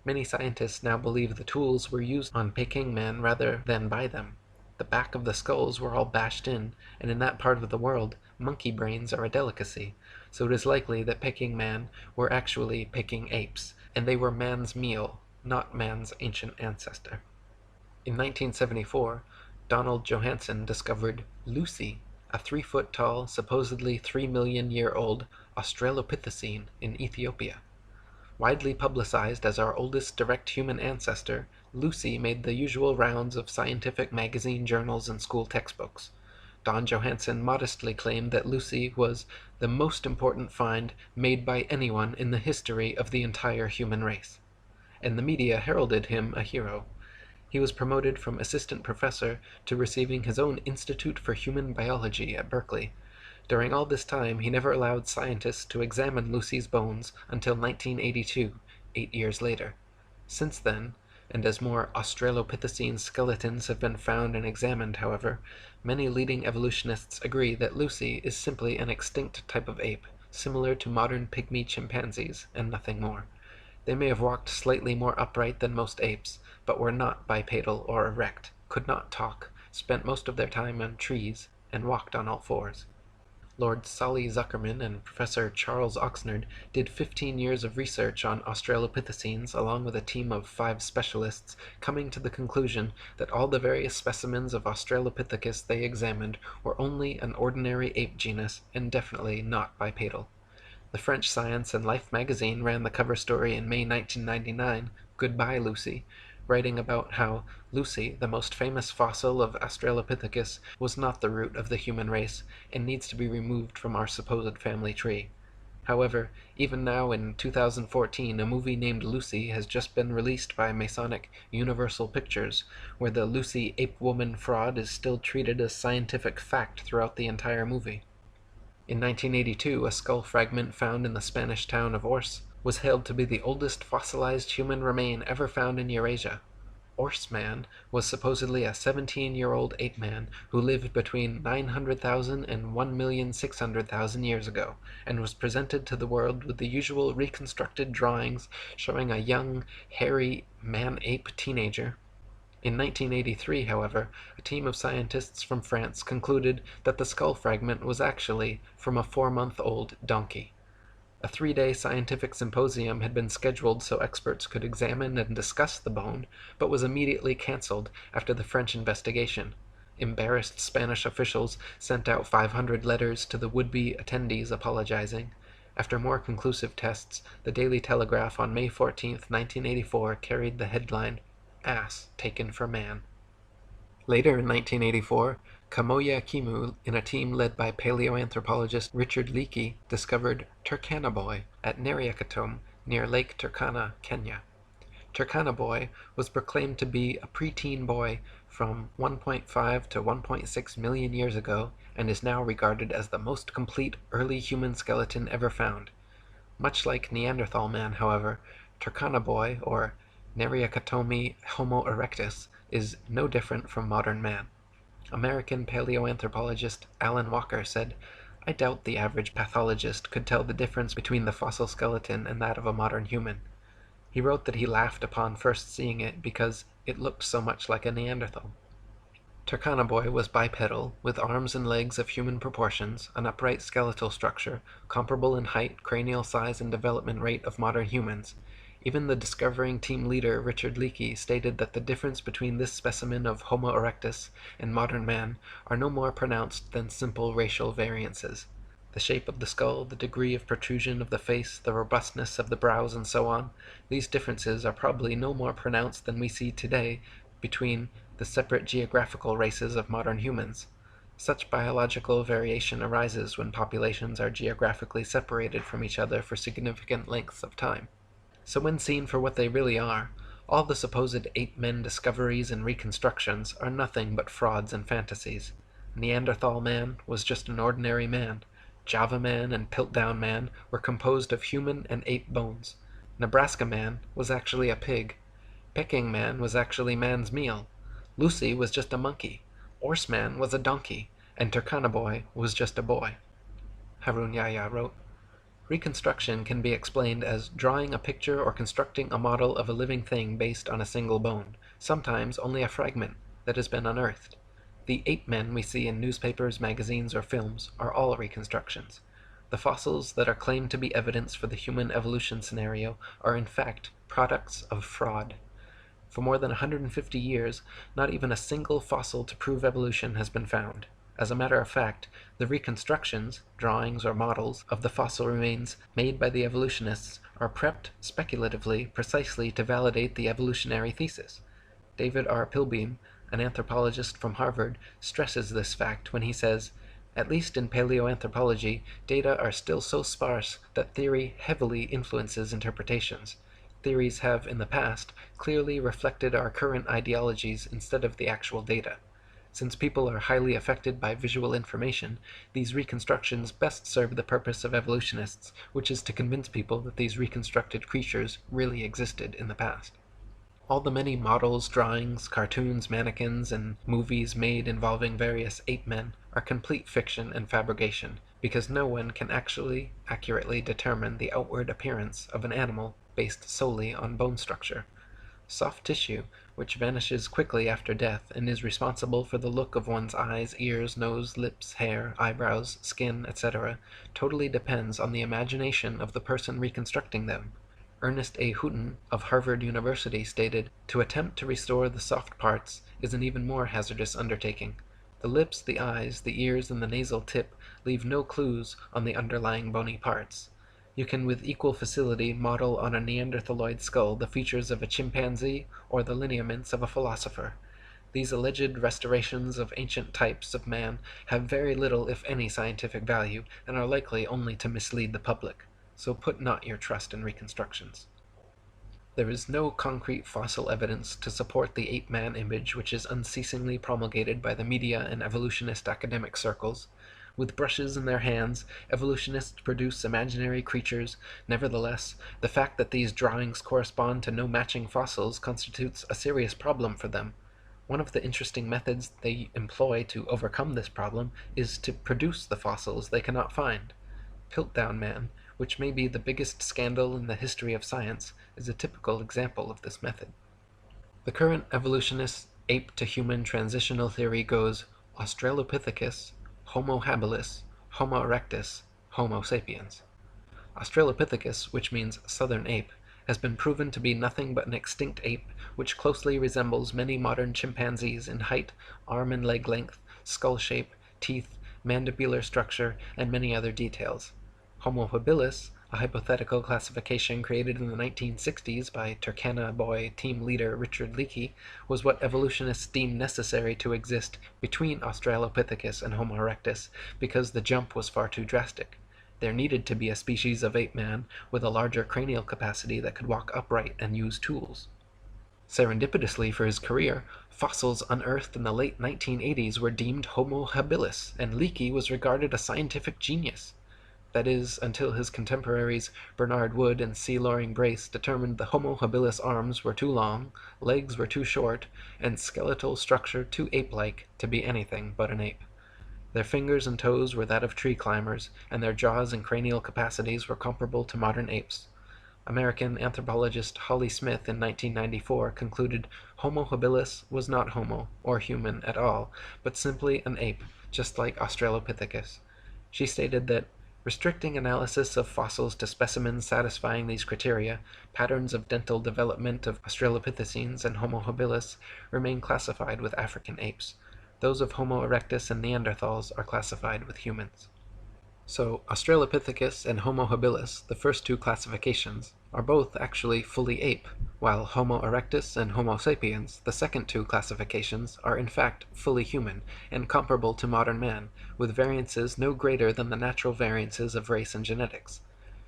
Speaker 1: Many scientists now believe the tools were used on Peking Man rather than by them. The back of the skulls were all bashed in, and in that part of the world, monkey brains are a delicacy, so it is likely that Peking Man were actually Peking apes, and they were man's meal, not man's ancient ancestor. In 1974, Donald Johanson discovered Lucy, a 3-foot-tall, supposedly 3 million-year-old Australopithecine in Ethiopia. Widely publicized as our oldest direct human ancestor, Lucy made the usual rounds of scientific magazine journals and school textbooks. Don Johanson modestly claimed that Lucy was the most important find made by anyone in the history of the entire human race, and the media heralded him a hero. He was promoted from assistant professor to receiving his own Institute for Human Biology at Berkeley. During all this time, he never allowed scientists to examine Lucy's bones until 1982, 8 years later. Since then, and as more Australopithecine skeletons have been found and examined, however, many leading evolutionists agree that Lucy is simply an extinct type of ape, similar to modern pygmy chimpanzees, and nothing more. They may have walked slightly more upright than most apes, but were not bipedal or erect, could not talk, spent most of their time on trees, and walked on all fours. Lord Solly Zuckerman and Professor Charles Oxnard did 15 years of research on Australopithecines along with a team of 5 specialists, coming to the conclusion that all the various specimens of Australopithecus they examined were only an ordinary ape genus and definitely not bipedal. The French Science and Life magazine ran the cover story in May 1999, Goodbye Lucy, writing about how Lucy, the most famous fossil of Australopithecus, was not the root of the human race and needs to be removed from our supposed family tree. However, even now in 2014, a movie named Lucy has just been released by Masonic Universal Pictures, where the Lucy ape woman fraud is still treated as scientific fact throughout the entire movie. In 1982, a skull fragment found in the Spanish town of Ors was hailed to be the oldest fossilized human remain ever found in Eurasia. Ors Man was supposedly a 17-year-old ape man who lived between 900,000 and 1,600,000 years ago, and was presented to the world with the usual reconstructed drawings showing a young, hairy man-ape teenager. In 1983, however, a team of scientists from France concluded that the skull fragment was actually from a 4-month-old donkey. A 3-day scientific symposium had been scheduled so experts could examine and discuss the bone, but was immediately cancelled after the French investigation. Embarrassed Spanish officials sent out 500 letters to the would-be attendees apologizing. After more conclusive tests, the Daily Telegraph on May 14, 1984 carried the headline, "Ass taken for man." Later in 1984, Kamoya Kimu, in a team led by paleoanthropologist Richard Leakey, discovered Turkana Boy at Neriakatum near Lake Turkana, Kenya. Turkana Boy was proclaimed to be a preteen boy from 1.5 to 1.6 million years ago and is now regarded as the most complete early human skeleton ever found. Much like Neanderthal man, however, Turkana Boy, or Neriakatomi Homo erectus, is no different from modern man. American paleoanthropologist Alan Walker said, "I doubt the average pathologist could tell the difference between the fossil skeleton and that of a modern human." He wrote that he laughed upon first seeing it because it looked so much like a Neanderthal. Turkana Boy was bipedal, with arms and legs of human proportions, an upright skeletal structure, comparable in height, cranial size, and development rate of modern humans. Even the discovering team leader, Richard Leakey, stated that the difference between this specimen of Homo erectus and modern man are no more pronounced than simple racial variances. The shape of the skull, the degree of protrusion of the face, the robustness of the brows, and so on, these differences are probably no more pronounced than we see today between the separate geographical races of modern humans. Such biological variation arises when populations are geographically separated from each other for significant lengths of time. So when seen for what they really are, all the supposed ape-men discoveries and reconstructions are nothing but frauds and fantasies. Neanderthal man was just an ordinary man. Java man and Piltdown man were composed of human and ape bones. Nebraska man was actually a pig. Peking man was actually man's meal. Lucy was just a monkey. Ors man was a donkey. And Turkana Boy was just a boy. Harun Yahya wrote, "Reconstruction can be explained as drawing a picture or constructing a model of a living thing based on a single bone, sometimes only a fragment, that has been unearthed. The ape men we see in newspapers, magazines, or films are all reconstructions. The fossils that are claimed to be evidence for the human evolution scenario are in fact products of fraud. For more than 150 years, not even a single fossil to prove evolution has been found. As a matter of fact, the reconstructions, drawings or models, of the fossil remains made by the evolutionists are prepped speculatively precisely to validate the evolutionary thesis." David R. Pilbeam,
Speaker 2: an anthropologist from Harvard, stresses this fact when he says, "At least in paleoanthropology, data are still so sparse that theory heavily influences interpretations. Theories have, in the past, clearly reflected our current ideologies instead of the actual data. Since people are highly affected by visual information, these reconstructions best serve the purpose of evolutionists, which is to convince people that these reconstructed creatures really existed in the past." All the many models, drawings, cartoons, mannequins, and movies made involving various ape men are complete fiction and fabrication, because no one can actually accurately determine the outward appearance of an animal based solely on bone structure. Soft tissue, which vanishes quickly after death and is responsible for the look of one's eyes, ears, nose, lips, hair, eyebrows, skin, etc., totally depends on the imagination of the person reconstructing them. Ernest A. Houghton of Harvard University stated, "To attempt to restore the soft parts is an even more hazardous undertaking. The lips, the eyes, the ears, and the nasal tip leave no clues on the underlying bony parts. You can with equal facility model on a Neanderthaloid skull the features of a chimpanzee or the lineaments of a philosopher. These alleged restorations of ancient types of man have very little if any scientific value, and are likely only to mislead the public. So put not your trust in reconstructions." There is no concrete fossil evidence to support the ape-man image which is unceasingly promulgated by the media and evolutionist academic circles. With brushes in their hands, evolutionists produce imaginary creatures. Nevertheless, the fact that these drawings correspond to no matching fossils constitutes a serious problem for them. One of the interesting methods they employ to overcome this problem is to produce the fossils they cannot find. Piltdown Man, which may be the biggest scandal in the history of science, is a typical example of this method. The current evolutionist ape-to-human transitional theory goes Australopithecus, Homo habilis, Homo erectus, Homo sapiens. Australopithecus, which means southern ape, has been proven to be nothing but an extinct ape which closely resembles many modern chimpanzees in height, arm and leg length, skull shape, teeth, mandibular structure, and many other details. Homo habilis, a hypothetical classification created in the 1960s by Turkana boy team leader Richard Leakey, was what evolutionists deemed necessary to exist between Australopithecus and Homo erectus because the jump was far too drastic. There needed to be a species of ape-man with a larger cranial capacity that could walk upright and use tools. Serendipitously for his career, fossils unearthed in the late 1980s were deemed Homo habilis, and Leakey was regarded a scientific genius. That is, until his contemporaries Bernard Wood and C. Loring Brace determined the Homo habilis arms were too long, legs were too short, and skeletal structure too ape-like to be anything but an ape. Their fingers and toes were that of tree climbers, and their jaws and cranial capacities were comparable to modern apes. American anthropologist Holly Smith in 1994 concluded Homo habilis was not homo, or human, at all, but simply an ape, just like Australopithecus. She stated that restricting analysis of fossils to specimens satisfying these criteria, patterns of dental development of Australopithecines and Homo habilis remain classified with African apes. Those of Homo erectus and Neanderthals are classified with humans. So Australopithecus and Homo habilis, the first two classifications, are both actually fully ape, while Homo erectus and Homo sapiens, the second two classifications, are in fact fully human and comparable to modern man, with variances no greater than the natural variances of race and genetics.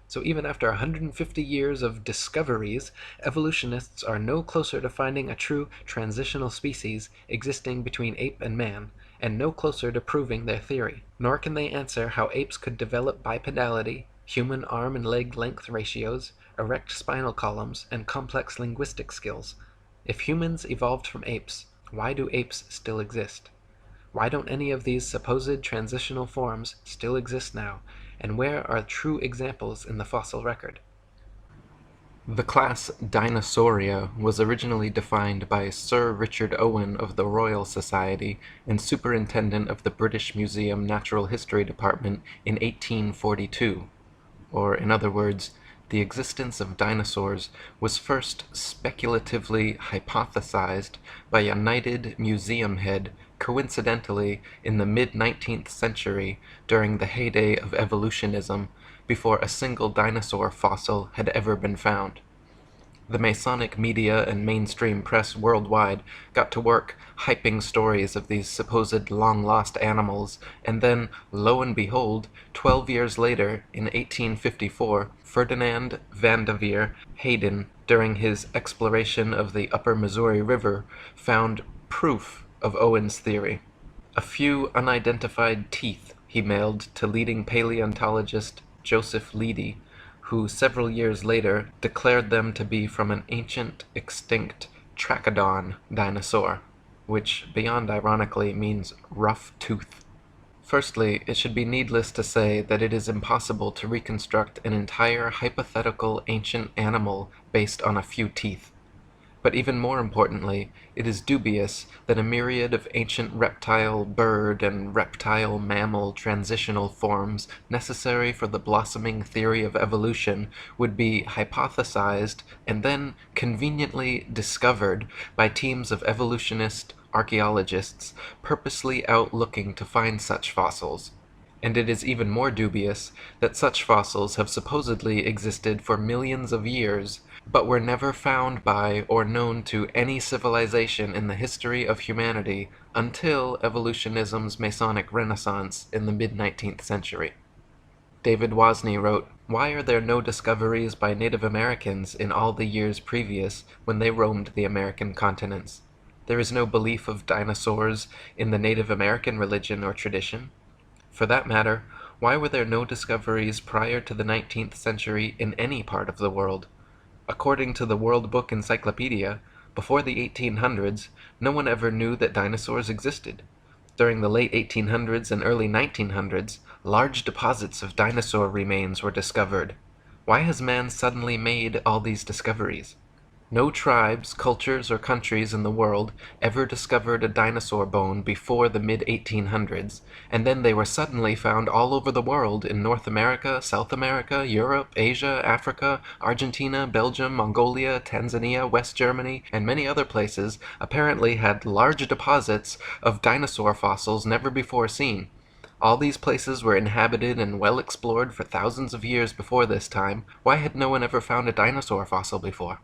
Speaker 2: So even after 150 years of discoveries, evolutionists are no closer to finding a true transitional species existing between ape and man, and no closer to proving their theory. Nor can they answer how apes could develop bipedality, human arm and leg length ratios, erect spinal columns, and complex linguistic skills. If humans evolved from apes, why do apes still exist? Why don't any of these supposed transitional forms still exist now, and where are true examples in the fossil record?
Speaker 1: The class Dinosauria was originally defined by Sir Richard Owen of the Royal Society and Superintendent of the British Museum Natural History Department in 1842. Or, in other words, the existence of dinosaurs was first speculatively hypothesized by a knighted museum head coincidentally in the mid-19th century during the heyday of evolutionism, before a single dinosaur fossil had ever been found. The Masonic media and mainstream press worldwide got to work hyping stories of these supposed long-lost animals, and then, lo and behold, 12 years later, in 1854, Ferdinand Vanderveer Hayden, during his exploration of the upper Missouri River, found proof of Owen's theory. A few unidentified teeth he mailed to leading paleontologist Joseph Leidy, who several years later declared them to be from an ancient, extinct Trachodon dinosaur, which, beyond ironically, means rough tooth. Firstly, it should be needless to say that it is impossible to reconstruct an entire hypothetical ancient animal based on a few teeth. But even more importantly, it is dubious that a myriad of ancient reptile, bird, and reptile mammal transitional forms necessary for the blossoming theory of evolution would be hypothesized and then conveniently discovered by teams of evolutionist archaeologists purposely out looking to find such fossils. And it is even more dubious that such fossils have supposedly existed for millions of years, but were never found by or known to any civilization in the history of humanity until evolutionism's Masonic renaissance in the mid-19th century. David Wozni wrote, "Why are there no discoveries by Native Americans in all the years previous when they roamed the American continents? There is no belief of dinosaurs in the Native American religion or tradition. For that matter, why were there no discoveries prior to the 19th century in any part of the world? According to the World Book Encyclopedia, before the 1800s, no one ever knew that dinosaurs existed. During the late 1800s and early 1900s, large deposits of dinosaur remains were discovered. Why has man suddenly made all these discoveries? No tribes, cultures, or countries in the world ever discovered a dinosaur bone before the mid-1800s, and then they were suddenly found all over the world in North America, South America, Europe, Asia, Africa, Argentina, Belgium, Mongolia, Tanzania, West Germany, and many other places apparently had large deposits of dinosaur fossils never before seen. All these places were inhabited and well explored for thousands of years before this time. Why had no one ever found a dinosaur fossil before?"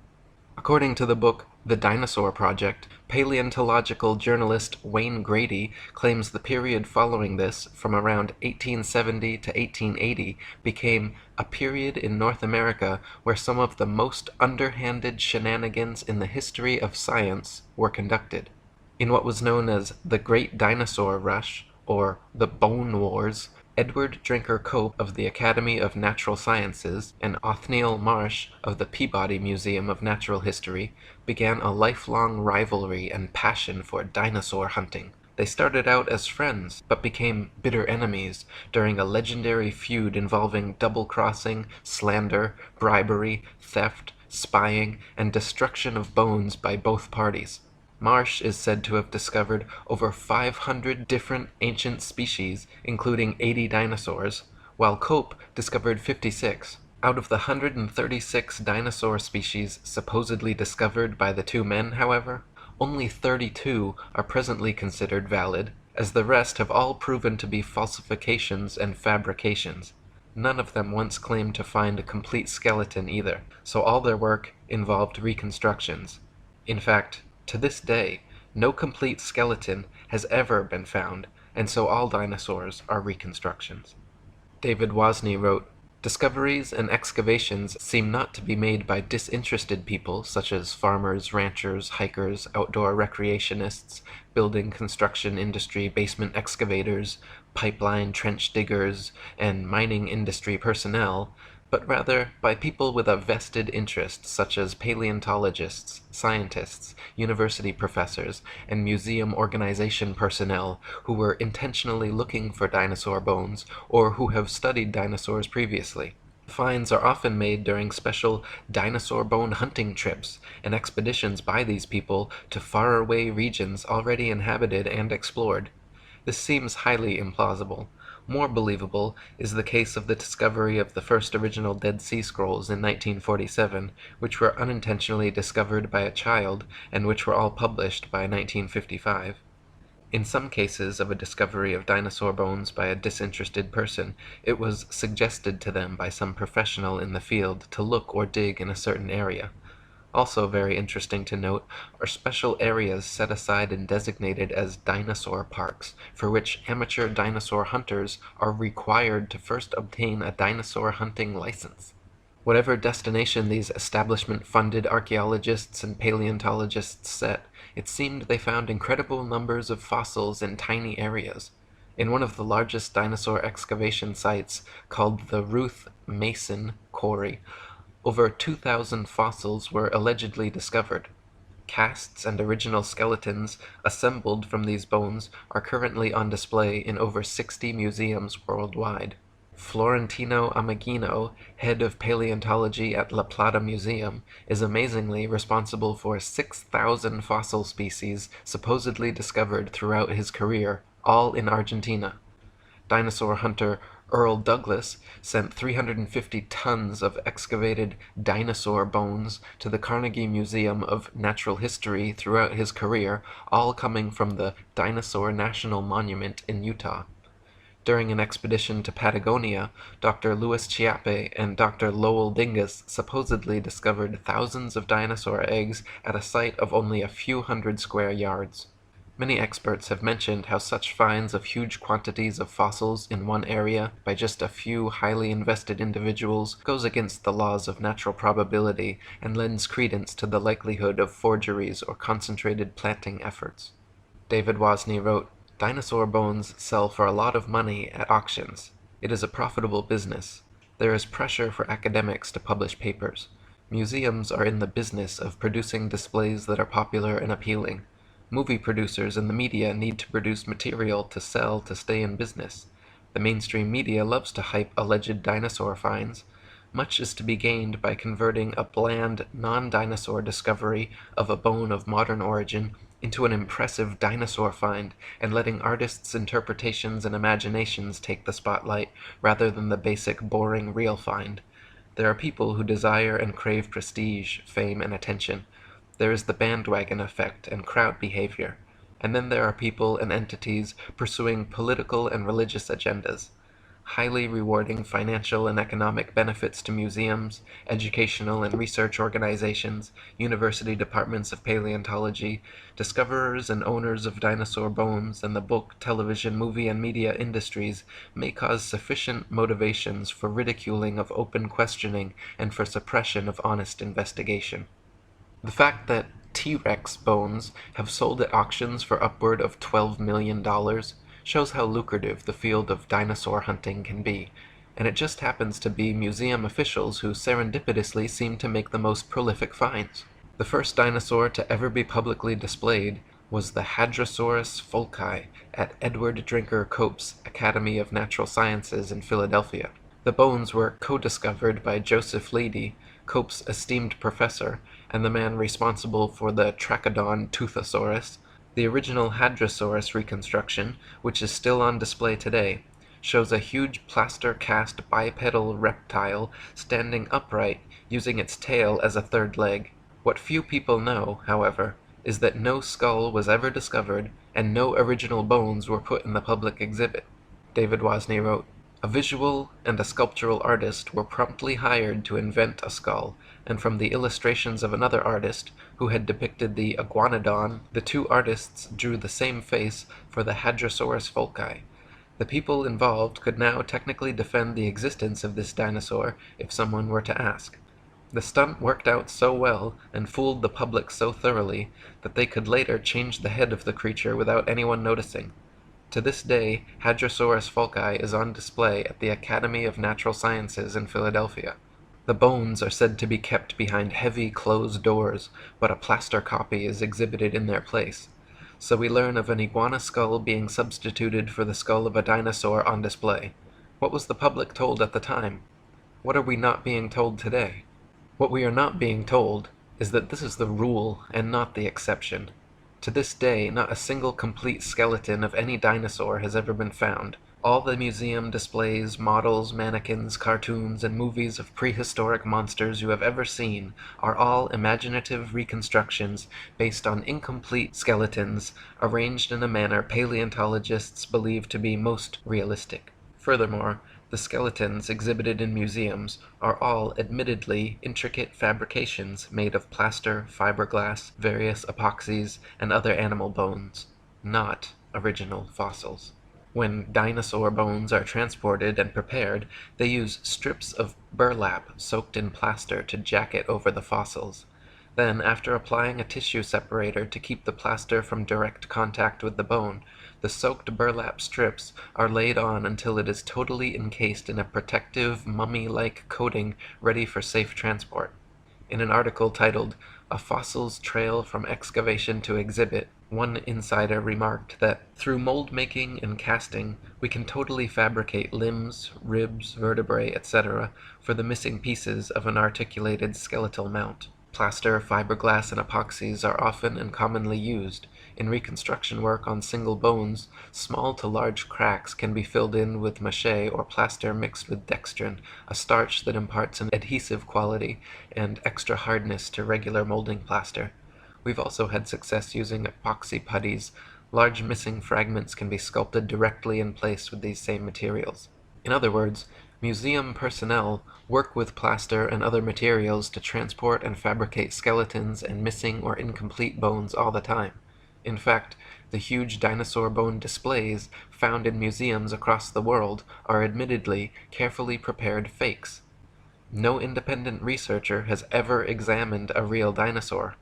Speaker 1: According to the book The Dinosaur Project, paleontological journalist Wayne Grady claims the period following this, from around 1870 to 1880, became a period in North America where some of the most underhanded shenanigans in the history of science were conducted. In what was known as the Great Dinosaur Rush, or the Bone Wars, Edward Drinker Cope of the Academy of Natural Sciences and Othniel Marsh of the Peabody Museum of Natural History began a lifelong rivalry and passion for dinosaur hunting. They started out as friends, but became bitter enemies during a legendary feud involving double-crossing, slander, bribery, theft, spying, and destruction of bones by both parties. Marsh is said to have discovered over 500 different ancient species, including 80 dinosaurs, while Cope discovered 56. Out of the 136 dinosaur species supposedly discovered by the two men, however, only 32 are presently considered valid, as the rest have all proven to be falsifications and fabrications. None of them once claimed to find a complete skeleton either, so all their work involved reconstructions. In fact, to this day, no complete skeleton has ever been found, and so all dinosaurs are reconstructions. David Wozni wrote, "Discoveries and excavations seem not to be made by disinterested people such as farmers, ranchers, hikers, outdoor recreationists, building construction industry basement excavators, pipeline trench diggers, and mining industry personnel, but rather by people with a vested interest such as paleontologists, scientists, university professors, and museum organization personnel who were intentionally looking for dinosaur bones or who have studied dinosaurs previously. Finds are often made during special dinosaur bone hunting trips and expeditions by these people to faraway regions already inhabited and explored. This seems highly implausible. More believable is the case of the discovery of the first original Dead Sea Scrolls in 1947, which were unintentionally discovered by a child and which were all published by 1955. In some cases of a discovery of dinosaur bones by a disinterested person, it was suggested to them by some professional in the field to look or dig in a certain area. Also very interesting to note are special areas set aside and designated as dinosaur parks, for which amateur dinosaur hunters are required to first obtain a dinosaur hunting license. Whatever destination these establishment-funded archaeologists and paleontologists set, it seemed they found incredible numbers of fossils in tiny areas. In one of the largest dinosaur excavation sites, called the Ruth Mason Quarry, over 2,000 fossils were allegedly discovered. Casts and original skeletons assembled from these bones are currently on display in over 60 museums worldwide. Florentino Ameghino, head of paleontology at La Plata Museum, is amazingly responsible for 6,000 fossil species supposedly discovered throughout his career, all in Argentina. Dinosaur hunter Earl Douglas sent 350 tons of excavated dinosaur bones to the Carnegie Museum of Natural History throughout his career, all coming from the Dinosaur National Monument in Utah. During an expedition to Patagonia, Dr. Louis Chiappe and Dr. Lowell Dingus supposedly discovered thousands of dinosaur eggs at a site of only a few hundred square yards. Many experts have mentioned how such finds of huge quantities of fossils in one area by just a few highly invested individuals goes against the laws of natural probability and lends credence to the likelihood of forgeries or concentrated planting efforts. David Wozni wrote, "Dinosaur bones sell for a lot of money at auctions. It is a profitable business. There is pressure for academics to publish papers. Museums are in the business of producing displays that are popular and appealing. Movie producers and the media need to produce material to sell to stay in business. The mainstream media loves to hype alleged dinosaur finds. Much is to be gained by converting a bland, non-dinosaur discovery of a bone of modern origin into an impressive dinosaur find and letting artists' interpretations and imaginations take the spotlight rather than the basic, boring, real find. There are people who desire and crave prestige, fame, and attention. There is the bandwagon effect and crowd behavior, and then there are people and entities pursuing political and religious agendas. Highly rewarding financial and economic benefits to museums, educational and research organizations, university departments of paleontology, discoverers and owners of dinosaur bones, and the book, television, movie, and media industries may cause sufficient motivations for ridiculing of open questioning and for suppression of honest investigation. The fact that T-Rex bones have sold at auctions for upward of $12 million shows how lucrative the field of dinosaur hunting can be, and it just happens to be museum officials who serendipitously seem to make the most prolific finds. The first dinosaur to ever be publicly displayed was the Hadrosaurus folci at Edward Drinker Cope's Academy of Natural Sciences in Philadelphia. The bones were co-discovered by Joseph Leidy, Cope's esteemed professor, and the man responsible for the Trachodon Toothosaurus. The original Hadrosaurus reconstruction, which is still on display today, shows a huge plaster-cast bipedal reptile standing upright, using its tail as a third leg. What few people know, however, is that no skull was ever discovered, and no original bones were put in the public exhibit. David Wozni wrote, "A visual and a sculptural artist were promptly hired to invent a skull, and from the illustrations of another artist, who had depicted the iguanodon, the two artists drew the same face for the Hadrosaurus folci. The people involved could now technically defend the existence of this dinosaur if someone were to ask. The stunt worked out so well and fooled the public so thoroughly that they could later change the head of the creature without anyone noticing. To this day, Hadrosaurus folci is on display at the Academy of Natural Sciences in Philadelphia. The bones are said to be kept behind heavy closed doors, but a plaster copy is exhibited in their place. So we learn of an iguana skull being substituted for the skull of a dinosaur on display. What was the public told at the time? What are we not being told today? What we are not being told is that this is the rule and not the exception. To this day, not a single complete skeleton of any dinosaur has ever been found. All the museum displays, models, mannequins, cartoons, and movies of prehistoric monsters you have ever seen are all imaginative reconstructions based on incomplete skeletons arranged in a manner paleontologists believe to be most realistic. Furthermore, The skeletons exhibited in museums are all admittedly intricate fabrications made of plaster, fiberglass, various epoxies, and other animal bones, not original fossils. When dinosaur bones are transported and prepared, they use strips of burlap soaked in plaster to jacket over the fossils. Then, after applying a tissue separator to keep the plaster from direct contact with the bone, the soaked burlap strips are laid on until it is totally encased in a protective, mummy-like coating ready for safe transport. In an article titled "A Fossil's Trail from Excavation to Exhibit," one insider remarked that through mold making and casting, we can totally fabricate limbs, ribs, vertebrae, etc. for the missing pieces of an articulated skeletal mount. Plaster, fiberglass, and epoxies are often and commonly used. In reconstruction work on single bones, small to large cracks can be filled in with mache or plaster mixed with dextrin, a starch that imparts an adhesive quality and extra hardness to regular molding plaster. We've also had success using epoxy putties. Large missing fragments can be sculpted directly in place with these same materials. In other words, museum personnel work with plaster and other materials to transport and fabricate skeletons and missing or incomplete bones all the time. In fact, the huge dinosaur bone displays found in museums across the world are admittedly carefully prepared fakes. No independent researcher has ever examined a real dinosaur.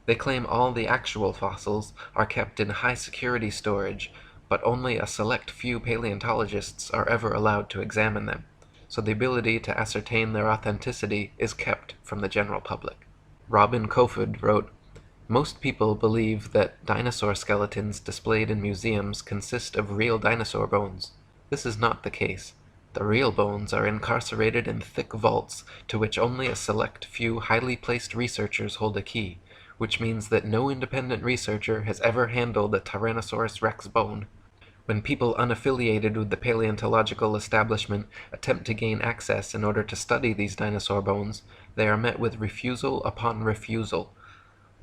Speaker 1: They claim all the actual fossils are kept in high-security storage, but only a select few paleontologists are ever allowed to examine them, so the ability to ascertain their authenticity is kept from the general public. Robin Kofod wrote, "Most people believe that dinosaur skeletons displayed in museums consist of real dinosaur bones. This is not the case. The real bones are incarcerated in thick vaults to which only a select few highly placed researchers hold a key, which means that no independent researcher has ever handled a Tyrannosaurus rex bone. When people unaffiliated with the paleontological establishment attempt to gain access in order to study these dinosaur bones, they are met with refusal upon refusal.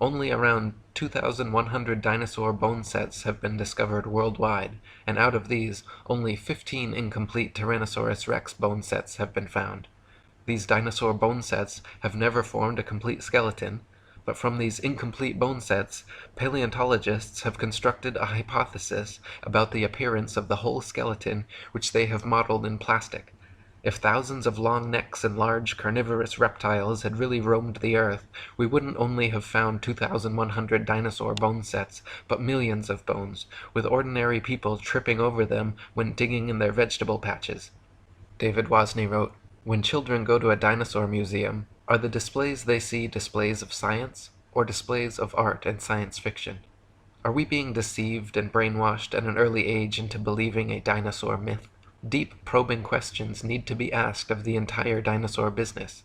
Speaker 1: Only around 2,100 dinosaur bone sets have been discovered worldwide, and out of these, only 15 incomplete Tyrannosaurus rex bone sets have been found. These dinosaur bone sets have never formed a complete skeleton, but from these incomplete bone sets, paleontologists have constructed a hypothesis about the appearance of the whole skeleton which they have modeled in plastic. If thousands of long necks and large carnivorous reptiles had really roamed the earth, we wouldn't only have found 2,100 dinosaur bone sets, but millions of bones, with ordinary people tripping over them when digging in their vegetable patches." David Wozni wrote, "When children go to a dinosaur museum, are the displays they see displays of science, or displays of art and science fiction? Are we being deceived and brainwashed at an early age into believing a dinosaur myth? Deep, probing questions need to be asked of the entire dinosaur business.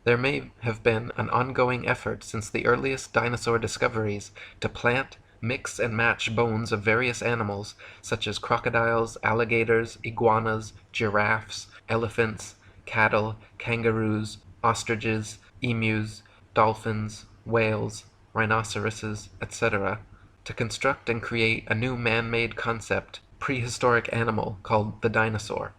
Speaker 1: There may have been an ongoing effort since the earliest dinosaur discoveries to plant, mix, and match bones of various animals, such as crocodiles, alligators, iguanas, giraffes, elephants, cattle, kangaroos, ostriches, emus, dolphins, whales, rhinoceroses, etc., to construct and create a new man-made concept, prehistoric animal called the dinosaur.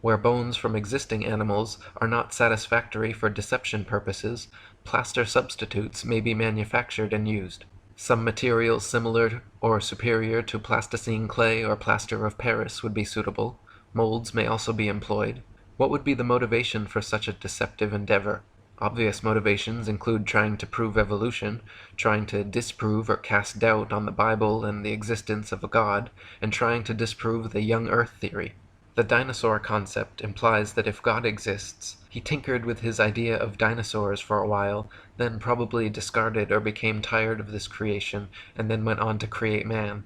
Speaker 1: Where bones from existing animals are not satisfactory for deception purposes, plaster substitutes may be manufactured and used. Some materials similar or superior to plasticine clay or plaster of Paris would be suitable. Molds may also be employed. What would be the motivation for such a deceptive endeavor? Obvious motivations include trying to prove evolution, trying to disprove or cast doubt on the Bible and the existence of a God, and trying to disprove the young Earth theory. The dinosaur concept implies that if God exists, he tinkered with his idea of dinosaurs for a while, then probably discarded or became tired of this creation, and then went on to create man.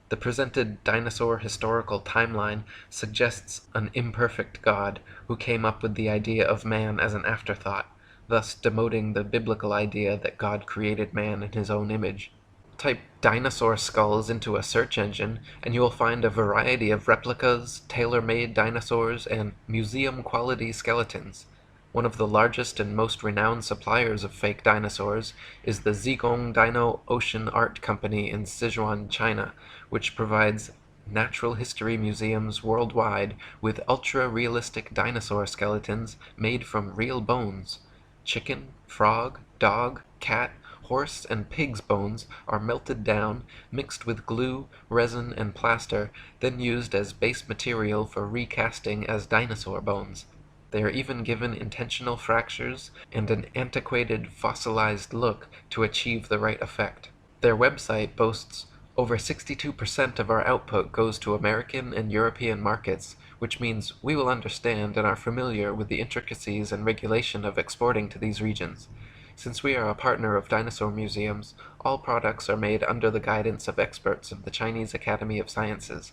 Speaker 1: The presented dinosaur historical timeline suggests an imperfect God who came up with the idea of man as an afterthought, thus demoting the biblical idea that God created man in his own image. Type dinosaur skulls into a search engine, and you will find a variety of replicas, tailor-made dinosaurs, and museum-quality skeletons. One of the largest and most renowned suppliers of fake dinosaurs is the Zigong Dino Ocean Art Company in Sichuan, China, which provides natural history museums worldwide with ultra-realistic dinosaur skeletons made from real bones. Chicken, frog, dog, cat, horse, and pig's bones are melted down, mixed with glue, resin, and plaster, then used as base material for recasting as dinosaur bones. They are even given intentional fractures and an antiquated, fossilized look to achieve the right effect. Their website boasts over 62% of our output goes to American and European markets, which means we will understand and are familiar with the intricacies and regulation of exporting to these regions. Since we are a partner of dinosaur museums, all products are made under the guidance of experts of the Chinese Academy of Sciences.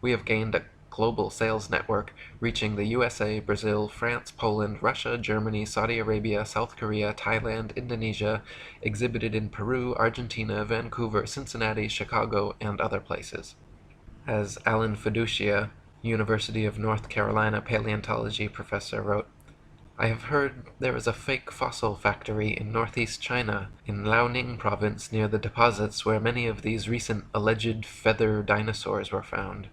Speaker 1: We have gained a global sales network reaching the USA, Brazil, France, Poland, Russia, Germany, Saudi Arabia, South Korea, Thailand, Indonesia, exhibited in Peru, Argentina, Vancouver, Cincinnati, Chicago, and other places. As Alan Fiducia, University of North Carolina paleontology professor, wrote, I have heard there is a fake fossil factory in northeast China, in Liaoning province near the deposits where many of these recent alleged feather dinosaurs were found.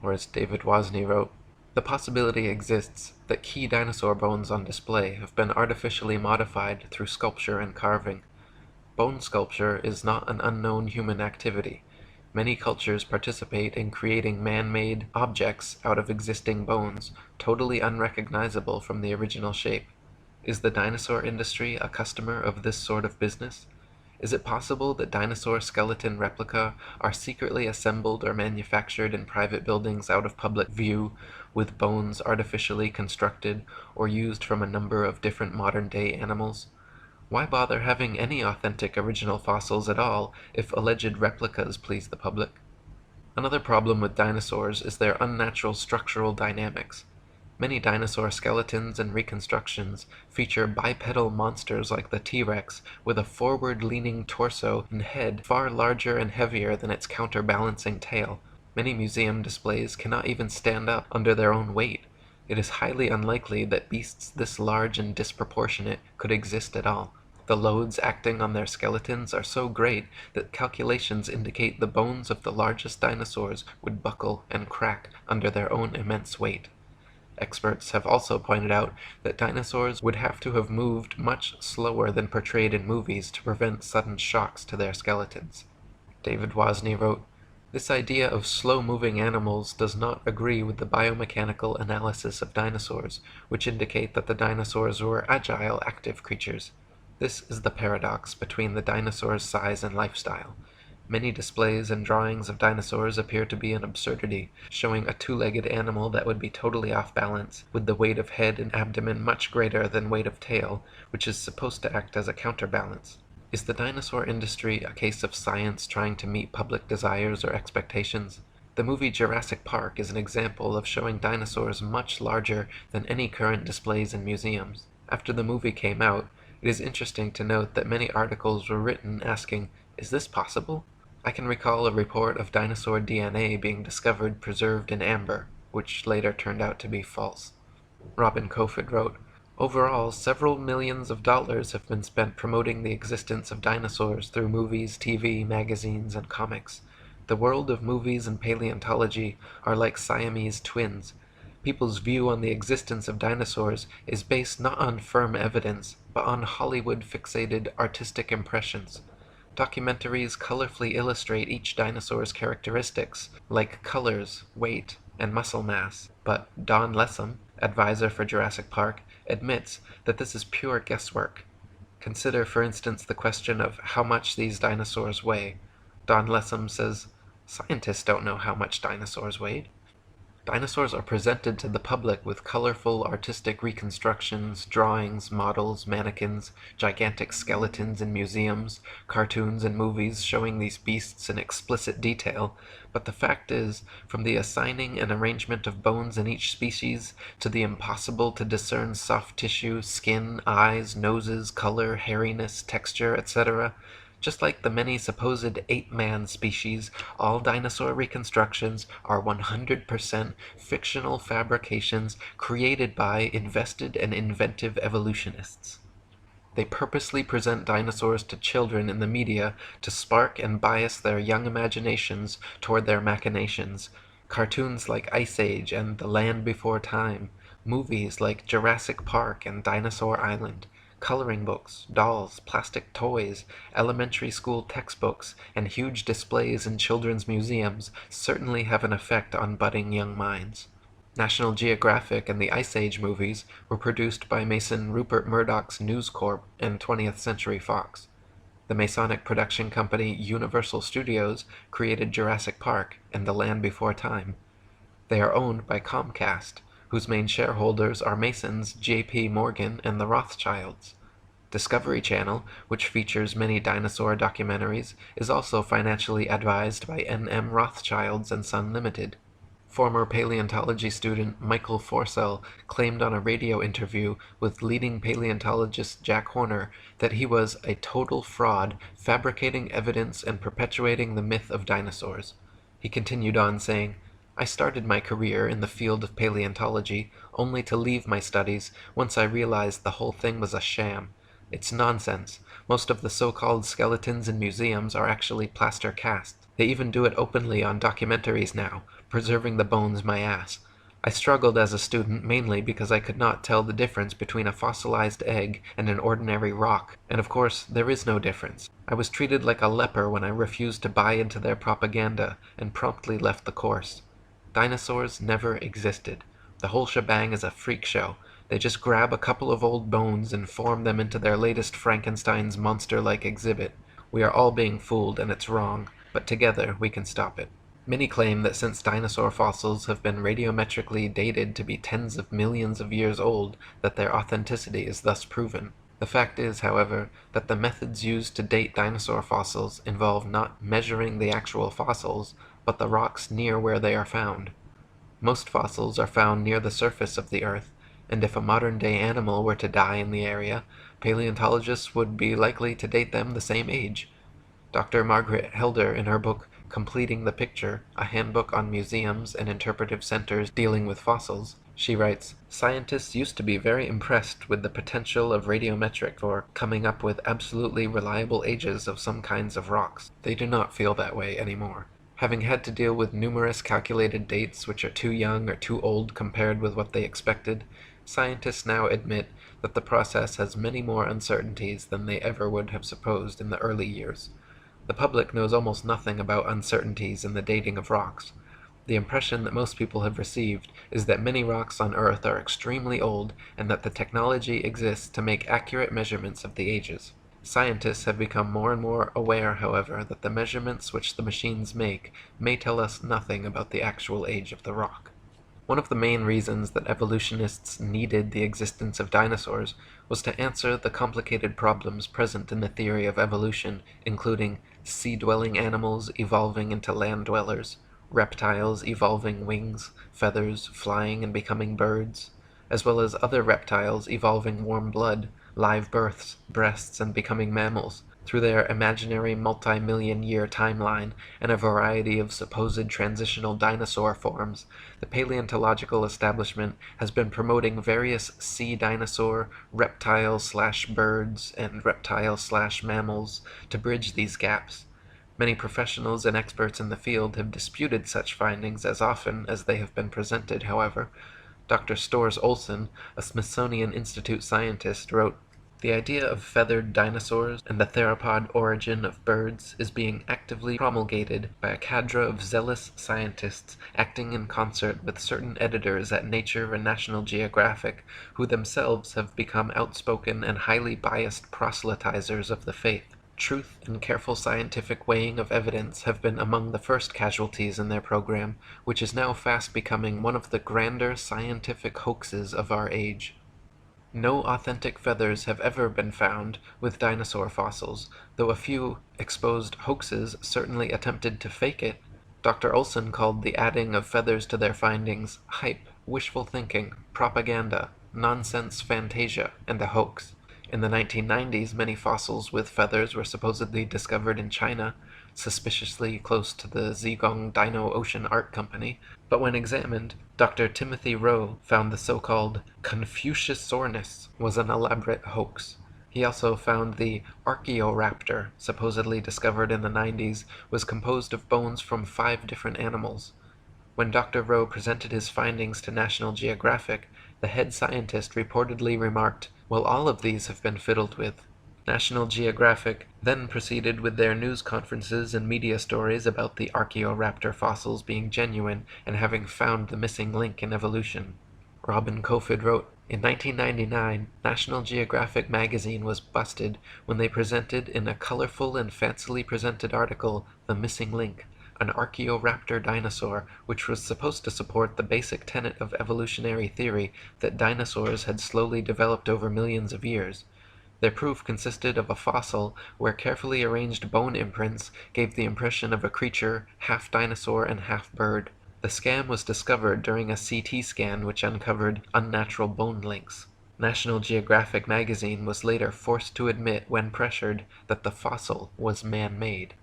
Speaker 1: Or as David Wozni wrote, the possibility exists that key dinosaur bones on display have been artificially modified through sculpture and carving. Bone sculpture is not an unknown human activity. Many cultures participate in creating man-made objects out of existing bones, totally unrecognizable from the original shape. Is the dinosaur industry a customer of this sort of business? Is it possible that dinosaur skeleton replica are secretly assembled or manufactured in private buildings out of public view, with bones artificially constructed or used from a number of different modern-day animals? Why bother having any authentic original fossils at all if alleged replicas please the public? Another problem with dinosaurs is their unnatural structural dynamics. Many dinosaur skeletons and reconstructions feature bipedal monsters like the T-Rex with a forward-leaning torso and head far larger and heavier than its counterbalancing tail. Many museum displays cannot even stand up under their own weight. It is highly unlikely that beasts this large and disproportionate could exist at all. The loads acting on their skeletons are so great that calculations indicate the bones of the largest dinosaurs would buckle and crack under their own immense weight. Experts have also pointed out that dinosaurs would have to have moved much slower than portrayed in movies to prevent sudden shocks to their skeletons. David Wozni wrote, this idea of slow-moving animals does not agree with the biomechanical analysis of dinosaurs, which indicate that the dinosaurs were agile, active creatures. This is the paradox between the dinosaur's size and lifestyle. Many displays and drawings of dinosaurs appear to be an absurdity, showing a two-legged animal that would be totally off balance, with the weight of head and abdomen much greater than weight of tail, which is supposed to act as a counterbalance. Is the dinosaur industry a case of science trying to meet public desires or expectations? The movie Jurassic Park is an example of showing dinosaurs much larger than any current displays in museums. After the movie came out, it is interesting to note that many articles were written asking, is this possible? I can recall a report of dinosaur DNA being discovered preserved in amber, which later turned out to be false. Robin Kofod wrote, overall, several millions of dollars have been spent promoting the existence of dinosaurs through movies, TV, magazines, and comics. The world of movies and paleontology are like Siamese twins. People's view on the existence of dinosaurs is based not on firm evidence, but on Hollywood-fixated artistic impressions. Documentaries colorfully illustrate each dinosaur's characteristics, like colors, weight, and muscle mass, but Don Lessam, advisor for Jurassic Park, admits that this is pure guesswork. Consider, for instance, the question of how much these dinosaurs weigh. Don Lessam says, scientists don't know how much dinosaurs weighed. Dinosaurs are presented to the public with colorful artistic reconstructions, drawings, models, mannequins, gigantic skeletons in museums, cartoons and movies showing these beasts in explicit detail, but the fact is, from the assigning and arrangement of bones in each species, to the impossible to discern soft tissue, skin, eyes, noses, color, hairiness, texture, etc., just like the many supposed ape-man species, all dinosaur reconstructions are 100% fictional fabrications created by invested and inventive evolutionists. They purposely present dinosaurs to children in the media to spark and bias their young imaginations toward their machinations. Cartoons like Ice Age and The Land Before Time, movies like Jurassic Park and Dinosaur Island, coloring books, dolls, plastic toys, elementary school textbooks, and huge displays in children's museums certainly have an effect on budding young minds. National Geographic and the Ice Age movies were produced by Mason Rupert Murdoch's News Corp and 20th Century Fox. The Masonic production company Universal Studios created Jurassic Park and The Land Before Time. They are owned by Comcast, whose main shareholders are Masons J.P. Morgan and the Rothschilds. Discovery Channel, which features many dinosaur documentaries, is also financially advised by N.M. Rothschilds and Son Limited. Former paleontology student Michael Forsell claimed on a radio interview with leading paleontologist Jack Horner that he was a total fraud, fabricating evidence and perpetuating the myth of dinosaurs. He continued on saying, "I started my career in the field of paleontology only to leave my studies once I realized the whole thing was a sham. It's nonsense. Most of the so-called skeletons in museums are actually plaster casts. They even do it openly on documentaries now, preserving the bones my ass. I struggled as a student mainly because I could not tell the difference between a fossilized egg and an ordinary rock, and of course there is no difference. I was treated like a leper when I refused to buy into their propaganda and promptly left the course. Dinosaurs never existed. The whole shebang is a freak show. They just grab a couple of old bones and form them into their latest Frankenstein's monster-like exhibit. We are all being fooled, and it's wrong, but together we can stop it." Many claim that since dinosaur fossils have been radiometrically dated to be tens of millions of years old, that their authenticity is thus proven. The fact is, however, that the methods used to date dinosaur fossils involve not measuring the actual fossils, but the rocks near where they are found. Most fossils are found near the surface of the Earth, and if a modern-day animal were to die in the area, paleontologists would be likely to date them the same age. Dr. Margaret Helder, in her book Completing the Picture, a handbook on museums and interpretive centers dealing with fossils, she writes, "Scientists used to be very impressed with the potential of radiometric for coming up with absolutely reliable ages of some kinds of rocks. They do not feel that way anymore. Having had to deal with numerous calculated dates which are too young or too old compared with what they expected, scientists now admit that the process has many more uncertainties than they ever would have supposed in the early years. The public knows almost nothing about uncertainties in the dating of rocks. The impression that most people have received is that many rocks on Earth are extremely old and that the technology exists to make accurate measurements of the ages. Scientists have become more and more aware, however, that the measurements which the machines make may tell us nothing about the actual age of the rock." One of the main reasons that evolutionists needed the existence of dinosaurs was to answer the complicated problems present in the theory of evolution, including sea-dwelling animals evolving into land-dwellers, reptiles evolving wings, feathers, flying and becoming birds, as well as other reptiles evolving warm blood, live births, breasts, and becoming mammals, through their imaginary multi-million-year timeline and a variety of supposed transitional dinosaur forms. The paleontological establishment has been promoting various sea dinosaur, reptile/birds, and reptile/mammals to bridge these gaps. Many professionals and experts in the field have disputed such findings as often as they have been presented, however. Dr. Storrs Olson, a Smithsonian Institute scientist, wrote, "The idea of feathered dinosaurs and the theropod origin of birds is being actively promulgated by a cadre of zealous scientists acting in concert with certain editors at Nature and National Geographic, who themselves have become outspoken and highly biased proselytizers of the faith. Truth and careful scientific weighing of evidence have been among the first casualties in their program, which is now fast becoming one of the grander scientific hoaxes of our age. No authentic feathers have ever been found with dinosaur fossils, though a few exposed hoaxes certainly attempted to fake it. Dr. Olson called the adding of feathers to their findings hype, wishful thinking, propaganda, nonsense fantasia, and a hoax. In the 1990s, many fossils with feathers were supposedly discovered in China, suspiciously close to the Zhejiang Dino Ocean Art Company, but when examined, Dr. Timothy Rowe found the so-called Confuciusornis was an elaborate hoax. He also found the Archaeoraptor, supposedly discovered in the 90s, was composed of bones from 5 different animals. When Dr. Rowe presented his findings to National Geographic, the head scientist reportedly remarked, "Well, all of these have been fiddled with." National Geographic then proceeded with their news conferences and media stories about the Archaeoraptor fossils being genuine and having found the missing link in evolution. Robin Kofod wrote, "In 1999, National Geographic magazine was busted when they presented in a colorful and fancily presented article The Missing Link, an Archaeoraptor dinosaur which was supposed to support the basic tenet of evolutionary theory that dinosaurs had slowly developed over millions of years. Their proof consisted of a fossil where carefully arranged bone imprints gave the impression of a creature half dinosaur and half bird. The scam was discovered during a CT scan which uncovered unnatural bone links. National Geographic magazine was later forced to admit, when pressured, that the fossil was man-made."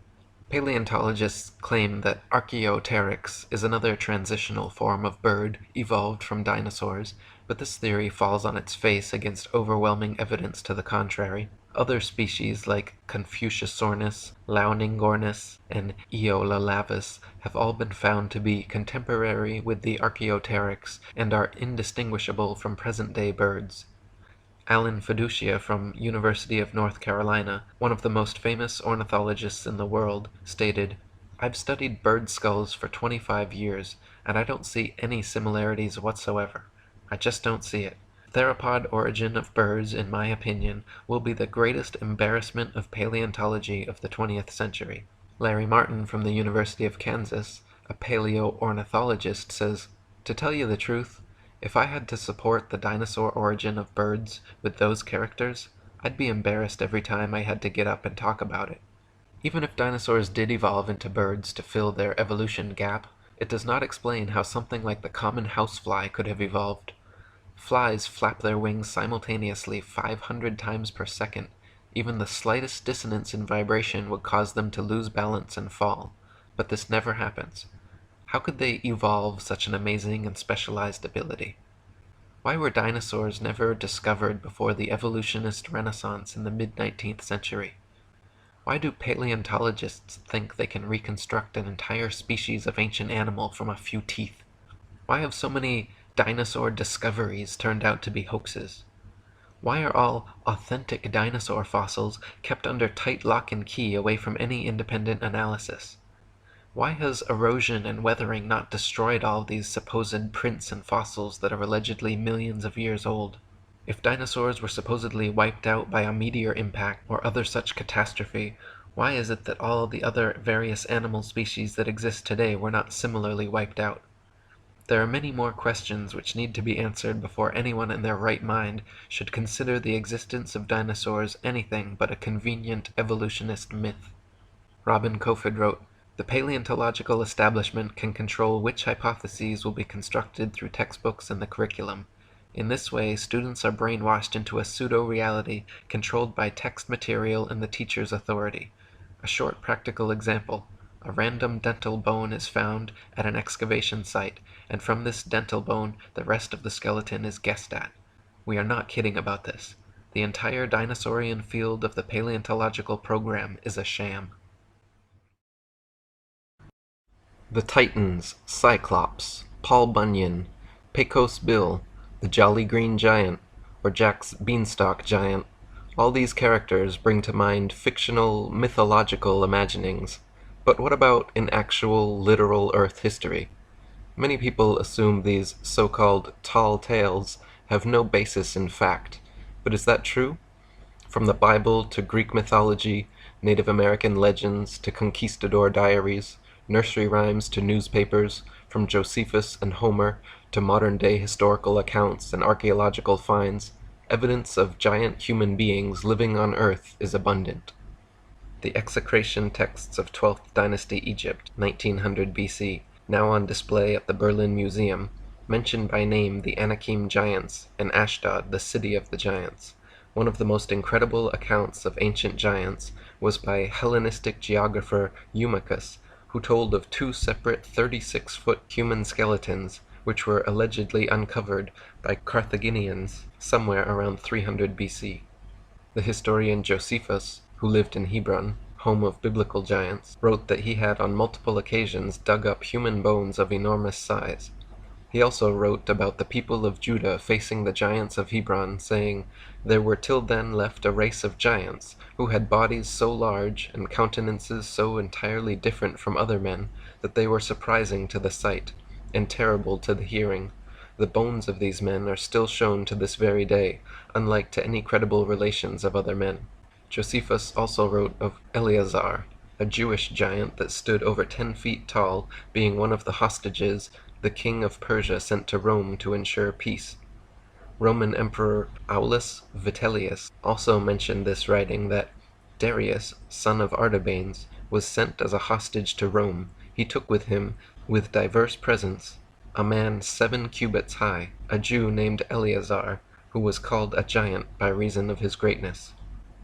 Speaker 1: Paleontologists claim that Archaeopteryx is another transitional form of bird evolved from dinosaurs, but this theory falls on its face against overwhelming evidence to the contrary. Other species like Confuciusornis, Launingornis, and Eolalavis have all been found to be contemporary with the Archaeopteryx and are indistinguishable from present-day birds. Alan Fiducia from University of North Carolina, one of the most famous ornithologists in the world, stated, "I've studied bird skulls for 25 years, and I don't see any similarities whatsoever. I just don't see it. Theropod origin of birds, in my opinion, will be the greatest embarrassment of paleontology of the 20th century." Larry Martin from the University of Kansas, a paleoornithologist, says, "To tell you the truth, if I had to support the dinosaur origin of birds with those characters, I'd be embarrassed every time I had to get up and talk about it." Even if dinosaurs did evolve into birds to fill their evolution gap, it does not explain how something like the common housefly could have evolved. Flies flap their wings simultaneously 500 times per second. Even the slightest dissonance in vibration would cause them to lose balance and fall. But this never happens. How could they evolve such an amazing and specialized ability? Why were dinosaurs never discovered before the evolutionist renaissance in the mid-19th century? Why do paleontologists think they can reconstruct an entire species of ancient animal from a few teeth? Why have so many dinosaur discoveries turned out to be hoaxes? Why are all authentic dinosaur fossils kept under tight lock and key away from any independent analysis? Why has erosion and weathering not destroyed all these supposed prints and fossils that are allegedly millions of years old? If dinosaurs were supposedly wiped out by a meteor impact or other such catastrophe, why is it that all the other various animal species that exist today were not similarly wiped out? There are many more questions which need to be answered before anyone in their right mind should consider the existence of dinosaurs anything but a convenient evolutionist myth. Robin Kofod wrote, "The paleontological establishment can control which hypotheses will be constructed through textbooks and the curriculum. In this way, students are brainwashed into a pseudo-reality controlled by text material and the teacher's authority. A short practical example. A random dental bone is found at an excavation site, and from this dental bone, the rest of the skeleton is guessed at. We are not kidding about this. The entire dinosaurian field of the paleontological program is a sham." The Titans, Cyclops, Paul Bunyan, Pecos Bill, the Jolly Green Giant, or Jack's Beanstalk Giant, all these characters bring to mind fictional, mythological imaginings. But what about in actual, literal Earth history? Many people assume these so-called tall tales have no basis in fact. But is that true? From the Bible to Greek mythology, Native American legends to conquistador diaries, nursery rhymes to newspapers, from Josephus and Homer to modern-day historical accounts and archaeological finds, evidence of giant human beings living on Earth is abundant. The execration texts of 12th dynasty Egypt, 1900 BC, now on display at the Berlin Museum, mention by name the Anakim giants and Ashdod, the city of the giants. One of the most incredible accounts of ancient giants was by Hellenistic geographer Eutychus, who told of 2 separate 36-foot human skeletons which were allegedly uncovered by Carthaginians somewhere around 300 BC. The historian Josephus, who lived in Hebron, home of biblical giants, wrote that he had on multiple occasions dug up human bones of enormous size. He also wrote about the people of Judah facing the giants of Hebron, saying, "There were till then left a race of giants, who had bodies so large, and countenances so entirely different from other men, that they were surprising to the sight, and terrible to the hearing. The bones of these men are still shown to this very day, unlike to any credible relations of other men." Josephus also wrote of Eleazar, a Jewish giant that stood over 10 feet tall, being one of the hostages the king of Persia sent to Rome to ensure peace. Roman Emperor Aulus Vitellius also mentioned this, writing that Darius, son of Artabanes, was sent as a hostage to Rome. He took with him, with diverse presents, a man 7 cubits high, a Jew named Eleazar, who was called a giant by reason of his greatness.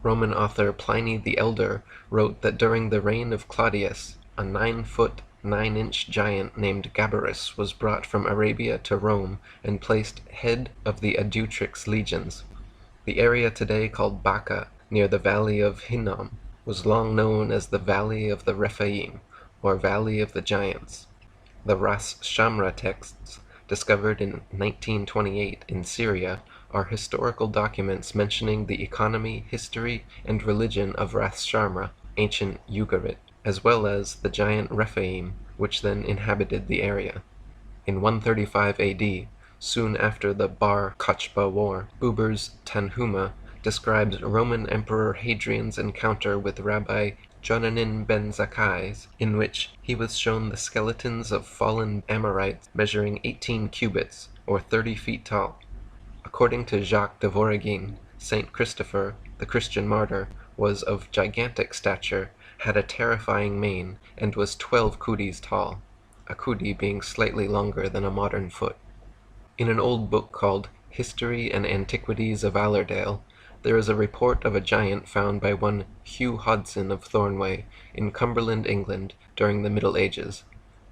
Speaker 1: Roman author Pliny the Elder wrote that during the reign of Claudius, a 9-foot, 9-inch giant named Gabarus was brought from Arabia to Rome and placed head of the Adutrix legions. The area today called Baca, near the valley of Hinnom, was long known as the Valley of the Rephaim, or Valley of the Giants. The Ras Shamra texts, discovered in 1928 in Syria, are historical documents mentioning the economy, history, and religion of Ras Shamra, ancient Ugarit, as well as the giant Rephaim, which then inhabited the area. In 135 AD, soon after the Bar Kochba War, Buber's Tanhuma describes Roman Emperor Hadrian's encounter with Rabbi Jonanin ben Zakkai, in which he was shown the skeletons of fallen Amorites measuring 18 cubits, or 30 feet tall. According to Jacques de Voragine, Saint Christopher, the Christian martyr, was of gigantic stature, had a terrifying mane, and was 12 kudis tall, a kudi being slightly longer than a modern foot. In an old book called History and Antiquities of Allerdale, there is a report of a giant found by one Hugh Hodson of Thornway, in Cumberland, England, during the Middle Ages.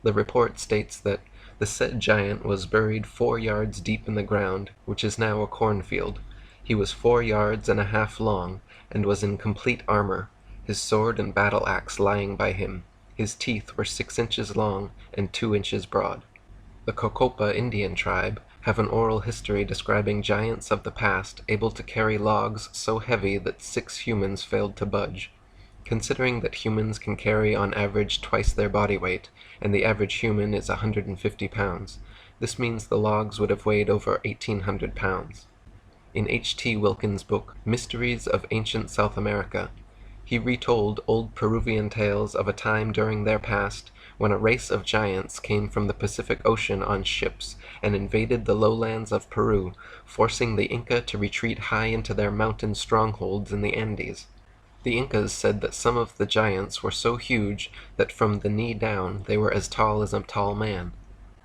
Speaker 1: The report states that the said giant was buried 4 yards deep in the ground, which is now a cornfield. He was 4 yards and a half long, and was in complete armor, his sword and battle-axe lying by him. His teeth were 6 inches long and 2 inches broad. The Cocopa Indian tribe have an oral history describing giants of the past able to carry logs so heavy that 6 humans failed to budge. Considering that humans can carry on average twice their body weight, and the average human is 150 pounds, this means the logs would have weighed over 1,800 pounds. In H.T. Wilkins' book, Mysteries of Ancient South America, he retold old Peruvian tales of a time during their past when a race of giants came from the Pacific Ocean on ships and invaded the lowlands of Peru, forcing the Inca to retreat high into their mountain strongholds in the Andes. The Incas said that some of the giants were so huge that from the knee down they were as tall as a tall man.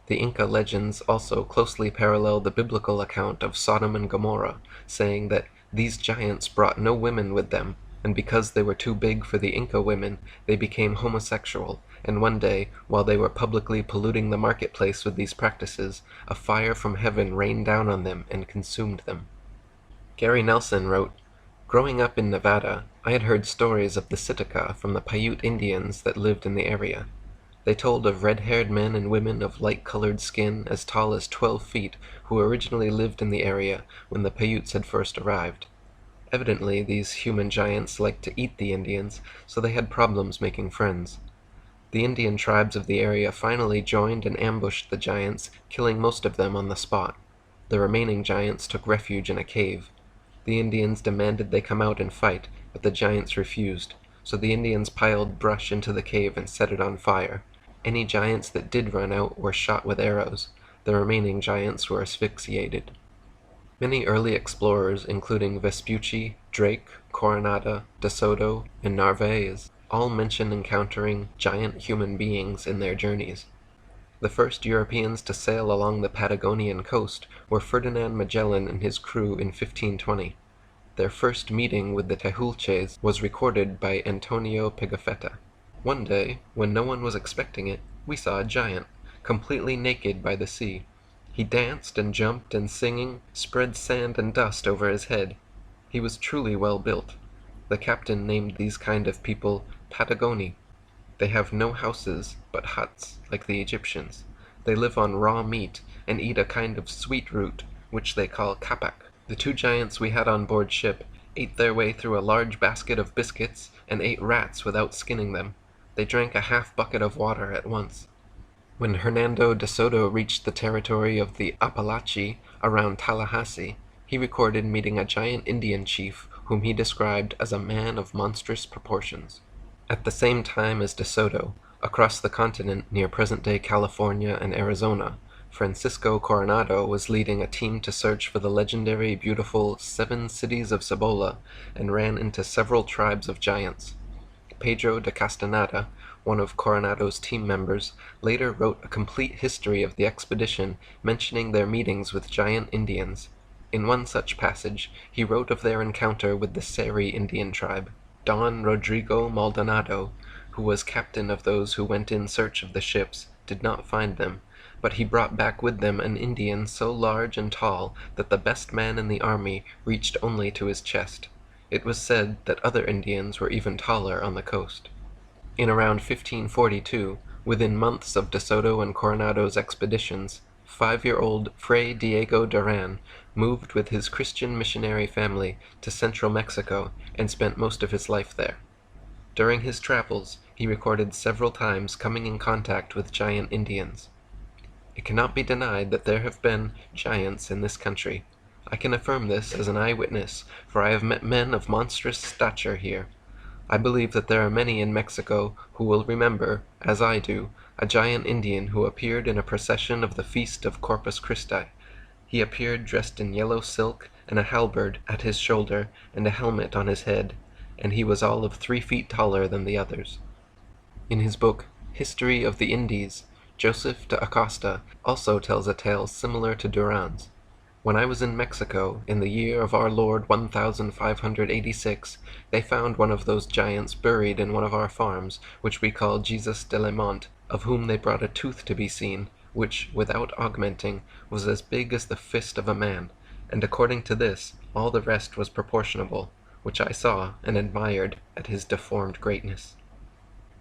Speaker 1: The Inca legends also closely parallel the biblical account of Sodom and Gomorrah, saying that these giants brought no women with them, and because they were too big for the Inca women, they became homosexual, and one day, while they were publicly polluting the marketplace with these practices, a fire from heaven rained down on them and consumed them. Gary Nelson wrote, "Growing up in Nevada, I had heard stories of the Sitka from the Paiute Indians that lived in the area. They told of red-haired men and women of light-colored skin as tall as 12 feet who originally lived in the area when the Paiutes had first arrived. Evidently, these human giants liked to eat the Indians, so they had problems making friends. The Indian tribes of the area finally joined and ambushed the giants, killing most of them on the spot. The remaining giants took refuge in a cave. The Indians demanded they come out and fight, but the giants refused, so the Indians piled brush into the cave and set it on fire. Any giants that did run out were shot with arrows. The remaining giants were asphyxiated." Many early explorers, including Vespucci, Drake, Coronada, De Soto, and Narvaez, all mention encountering giant human beings in their journeys. The first Europeans to sail along the Patagonian coast were Ferdinand Magellan and his crew in 1520. Their first meeting with the Tehuelches was recorded by Antonio Pigafetta. "One day, when no one was expecting it, we saw a giant, completely naked by the sea. He danced and jumped and singing, spread sand and dust over his head. He was truly well built. The captain named these kind of people Patagoni. They have no houses, but huts, like the Egyptians. They live on raw meat, and eat a kind of sweet root, which they call kapak. The two giants we had on board ship ate their way through a large basket of biscuits, and ate rats without skinning them. They drank a half bucket of water at once. When Hernando de Soto reached the territory of the Apalachee around Tallahassee, he recorded meeting a giant Indian chief whom he described as a man of monstrous proportions. At the same time as De Soto, across the continent near present-day California and Arizona, Francisco Coronado was leading a team to search for the legendary beautiful 7 cities of Cibola and ran into several tribes of giants. Pedro de Castaneda, one of Coronado's team members, later wrote a complete history of the expedition, mentioning their meetings with giant Indians. In one such passage, he wrote of their encounter with the Seri Indian tribe. Don Rodrigo Maldonado, who was captain of those who went in search of the ships, did not find them, but he brought back with them an Indian so large and tall that the best man in the army reached only to his chest. It was said that other Indians were even taller on the coast. In around 1542, within months of De Soto and Coronado's expeditions, 5-year-old Fray Diego Duran moved with his Christian missionary family to central Mexico and spent most of his life there. During his travels, he recorded several times coming in contact with giant Indians. It cannot be denied that there have been giants in this country. I can affirm this as an eyewitness, for I have met men of monstrous stature here. I believe that there are many in Mexico who will remember, as I do, a giant Indian who appeared in a procession of the feast of Corpus Christi. He appeared dressed in yellow silk and a halberd at his shoulder and a helmet on his head, and he was all of 3 feet taller than the others. In his book, History of the Indies, Joseph de Acosta also tells a tale similar to Duran's. When I was in Mexico, in the year of our Lord 1586, they found one of those giants buried in one of our farms, which we call Jesus de la Mont, of whom they brought a tooth to be seen, which, without augmenting, was as big as the fist of a man, and according to this, all the rest was proportionable, which I saw and admired at his deformed greatness.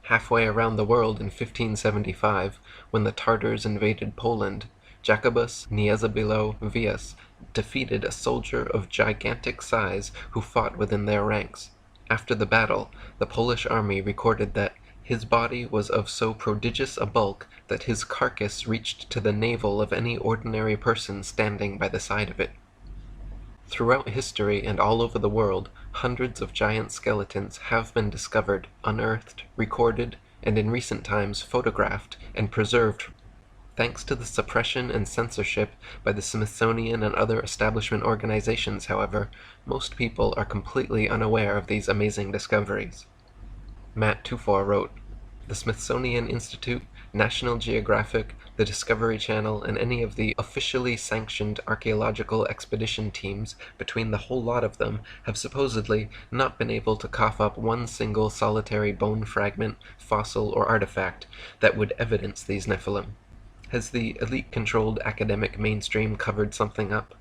Speaker 1: Halfway around the world in 1575, when the Tartars invaded Poland, Jacobus Niezabilo Vias defeated a soldier of gigantic size who fought within their ranks. After the battle, the Polish army recorded that his body was of so prodigious a bulk that his carcass reached to the navel of any ordinary person standing by the side of it. Throughout history and all over the world, hundreds of giant skeletons have been discovered, unearthed, recorded, and in recent times photographed and preserved. Thanks to the suppression and censorship by the Smithsonian and other establishment organizations, however, most people are completely unaware of these amazing discoveries. Matt Tufor wrote, "The Smithsonian Institute, National Geographic, the Discovery Channel, and any of the officially sanctioned archaeological expedition teams, between the whole lot of them, have supposedly not been able to cough up one single solitary bone fragment, fossil, or artifact that would evidence these Nephilim. Has the elite-controlled academic mainstream covered something up?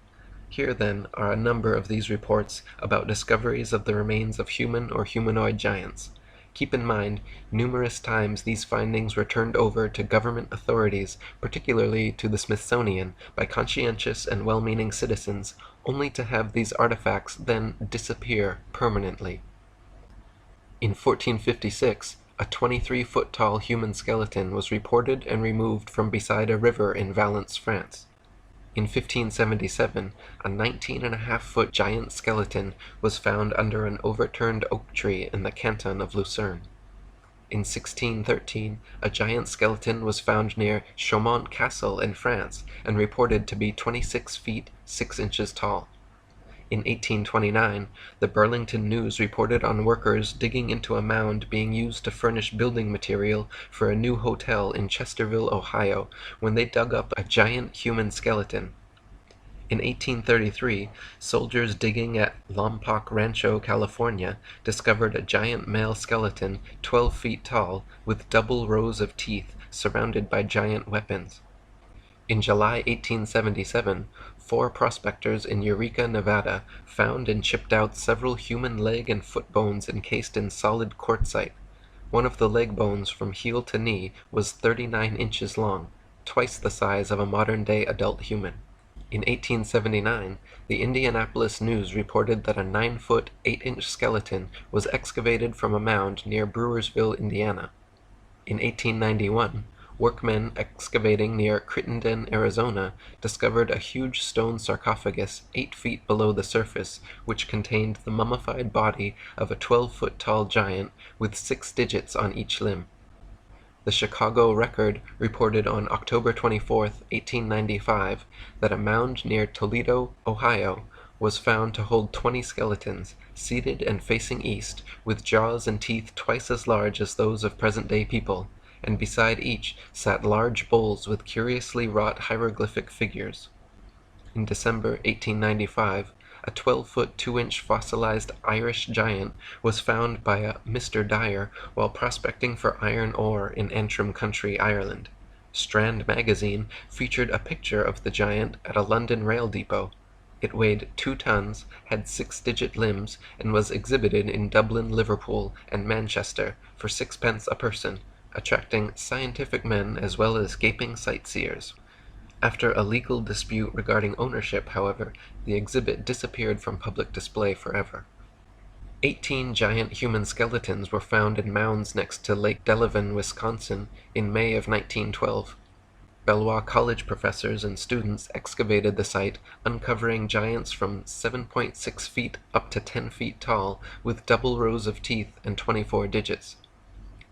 Speaker 1: Here, then, are a number of these reports about discoveries of the remains of human or humanoid giants. Keep in mind, numerous times these findings were turned over to government authorities, particularly to the Smithsonian, by conscientious and well-meaning citizens, only to have these artifacts then disappear permanently. In 1456, a 23-foot-tall human skeleton was reported and removed from beside a river in Valence, France. In 1577, a 19.5-foot giant skeleton was found under an overturned oak tree in the canton of Lucerne. In 1613, a giant skeleton was found near Chaumont Castle in France and reported to be 26 feet 6 inches tall. In 1829, the Burlington News reported on workers digging into a mound being used to furnish building material for a new hotel in Chesterville, Ohio, when they dug up a giant human skeleton. In 1833, soldiers digging at Lompoc Rancho, California, discovered a giant male skeleton 12 feet tall with double rows of teeth surrounded by giant weapons. In July 1877, 4 prospectors in Eureka, Nevada, found and chipped out several human leg and foot bones encased in solid quartzite. One of the leg bones from heel to knee was 39 inches long, twice the size of a modern-day adult human. In 1879, the Indianapolis News reported that a 9-foot, 8-inch skeleton was excavated from a mound near Brewersville, Indiana. In 1891, workmen excavating near Crittenden, Arizona, discovered a huge stone sarcophagus 8 feet below the surface, which contained the mummified body of a 12-foot tall giant with 6 digits on each limb. The Chicago Record reported on October 24, 1895, that a mound near Toledo, Ohio, was found to hold 20 skeletons, seated and facing east, with jaws and teeth twice as large as those of present-day people, and beside each sat large bowls with curiously wrought hieroglyphic figures. In December 1895, a 12-foot 2-inch fossilized Irish giant was found by a Mr. Dyer while prospecting for iron ore in Antrim County, Ireland. Strand magazine featured a picture of the giant at a London rail depot. It weighed 2 tons, had 6-digit limbs, and was exhibited in Dublin, Liverpool, and Manchester for 6 pence a person, attracting scientific men as well as gaping sightseers. After a legal dispute regarding ownership, however, the exhibit disappeared from public display forever. 18 giant human skeletons were found in mounds next to Lake Delavan, Wisconsin, in May of 1912. Belvoir College professors and students excavated the site, uncovering giants from 7.6 feet up to 10 feet tall, with double rows of teeth and 24 digits.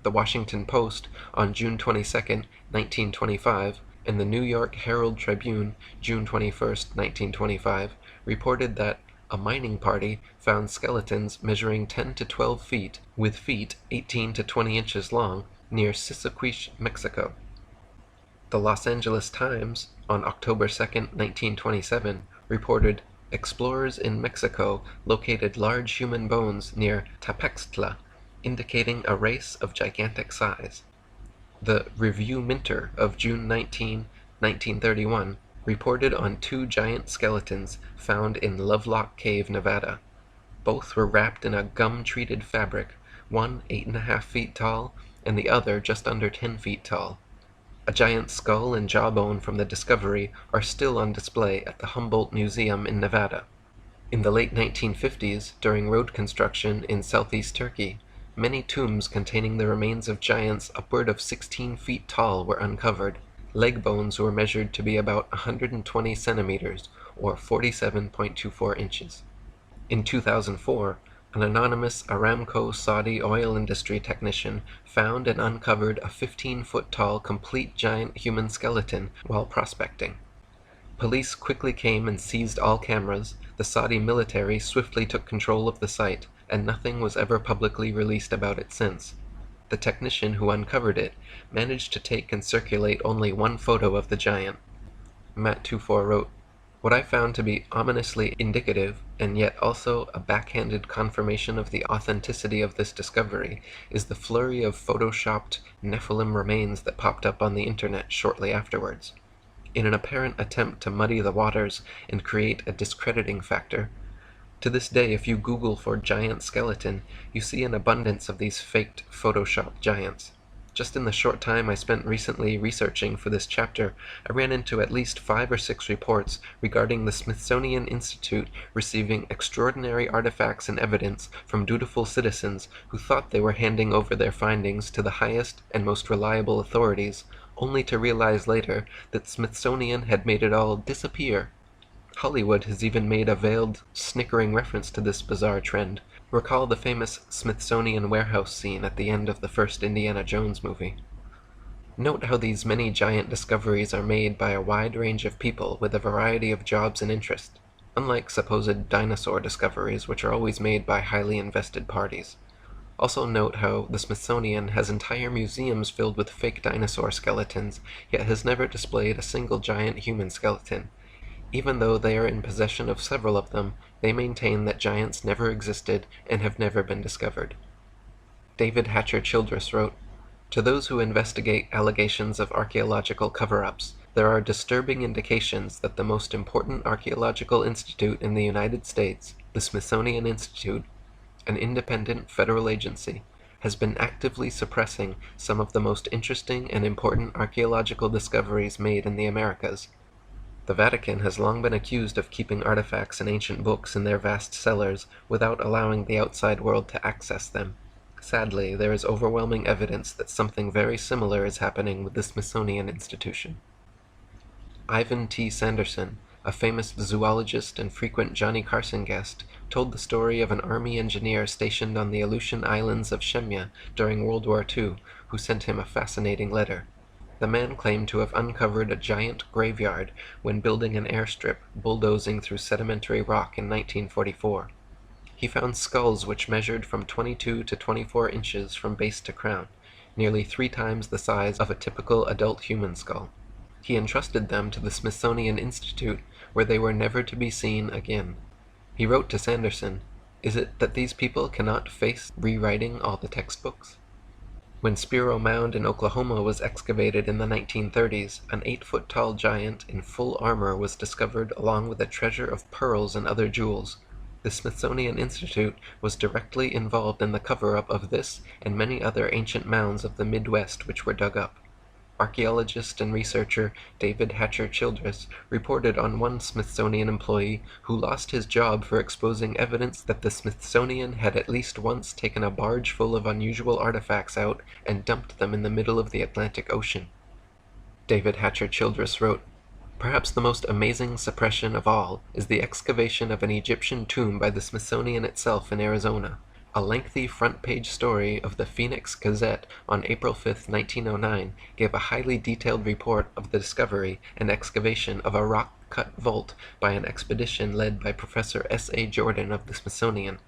Speaker 1: The Washington Post, on June 22, 1925, and the New York Herald Tribune, June 21, 1925, reported that a mining party found skeletons measuring 10 to 12 feet, with feet 18 to 20 inches long, near Sissaquiche, Mexico. The Los Angeles Times, on October 2, 1927, reported, "Explorers in Mexico located large human bones near Tapextla, indicating a race of gigantic size." The Review-Minter of June 19, 1931, reported on 2 giant skeletons found in Lovelock Cave, Nevada. Both were wrapped in a gum-treated fabric, one 8.5 feet tall, and the other just under 10 feet tall. A giant skull and jawbone from the discovery are still on display at the Humboldt Museum in Nevada. In the late 1950s, during road construction in southeast Turkey, many tombs containing the remains of giants upward of 16 feet tall were uncovered. Leg bones were measured to be about 120 centimeters, or 47.24 inches. In 2004, an anonymous Aramco Saudi oil industry technician found and uncovered a 15-foot tall complete giant human skeleton while prospecting. Police quickly came and seized all cameras, the Saudi military swiftly took control of the site, and nothing was ever publicly released about it since. The technician who uncovered it managed to take and circulate only one photo of the giant. Matt 24 wrote, "What I found to be ominously indicative, and yet also a backhanded confirmation of the authenticity of this discovery, is the flurry of photoshopped Nephilim remains that popped up on the internet shortly afterwards. In an apparent attempt to muddy the waters and create a discrediting factor, to this day if you Google for giant skeleton, you see an abundance of these faked photoshopped giants. Just in the short time I spent recently researching for this chapter, I ran into at least 5 or 6 reports regarding the Smithsonian Institute receiving extraordinary artifacts and evidence from dutiful citizens who thought they were handing over their findings to the highest and most reliable authorities, only to realize later that Smithsonian had made it all disappear. Hollywood has even made a veiled, snickering reference to this bizarre trend. Recall the famous Smithsonian warehouse scene at the end of the first Indiana Jones movie. Note how these many giant discoveries are made by a wide range of people with a variety of jobs and interests, unlike supposed dinosaur discoveries which are always made by highly invested parties. Also note how the Smithsonian has entire museums filled with fake dinosaur skeletons, yet has never displayed a single giant human skeleton. Even though they are in possession of several of them, they maintain that giants never existed and have never been discovered. David Hatcher Childress wrote, "To those who investigate allegations of archaeological cover-ups, there are disturbing indications that the most important archaeological institute in the United States, the Smithsonian Institute, an independent federal agency, has been actively suppressing some of the most interesting and important archaeological discoveries made in the Americas. The Vatican has long been accused of keeping artifacts and ancient books in their vast cellars without allowing the outside world to access them. Sadly, there is overwhelming evidence that something very similar is happening with the Smithsonian Institution. Ivan T. Sanderson, a famous zoologist and frequent Johnny Carson guest, told the story of an army engineer stationed on the Aleutian Islands of Shemya during World War II, who sent him a fascinating letter. The man claimed to have uncovered a giant graveyard when building an airstrip, bulldozing through sedimentary rock in 1944. He found skulls which measured from 22 to 24 inches from base to crown, nearly 3 times the size of a typical adult human skull. He entrusted them to the Smithsonian Institute, where they were never to be seen again. He wrote to Sanderson, "Is it that these people cannot face rewriting all the textbooks?" When Spiro Mound in Oklahoma was excavated in the 1930s, an 8-foot-tall giant in full armor was discovered along with a treasure of pearls and other jewels. The Smithsonian Institute was directly involved in the cover-up of this and many other ancient mounds of the Midwest which were dug up. Archaeologist and researcher David Hatcher Childress reported on one Smithsonian employee who lost his job for exposing evidence that the Smithsonian had at least once taken a barge full of unusual artifacts out and dumped them in the middle of the Atlantic Ocean. David Hatcher Childress wrote, "Perhaps the most amazing suppression of all is the excavation of an Egyptian tomb by the Smithsonian itself in Arizona. A lengthy front-page story of the Phoenix Gazette on April 5, 1909, gave a highly detailed report of the discovery and excavation of a rock-cut vault by an expedition led by Professor S.A. Jordan of the Smithsonian.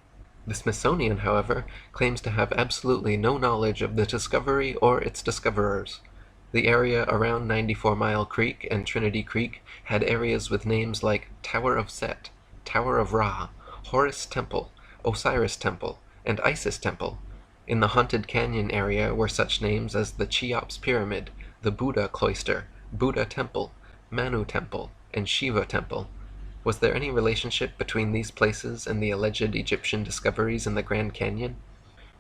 Speaker 1: The Smithsonian, however, claims to have absolutely no knowledge of the discovery or its discoverers. The area around 94 Mile Creek and Trinity Creek had areas with names like Tower of Set, Tower of Ra, Horus Temple, Osiris Temple, and Isis Temple. In the Haunted Canyon area were such names as the Cheops Pyramid, the Buddha Cloister, Buddha Temple, Manu Temple, and Shiva Temple. Was there any relationship between these places and the alleged Egyptian discoveries in the Grand Canyon?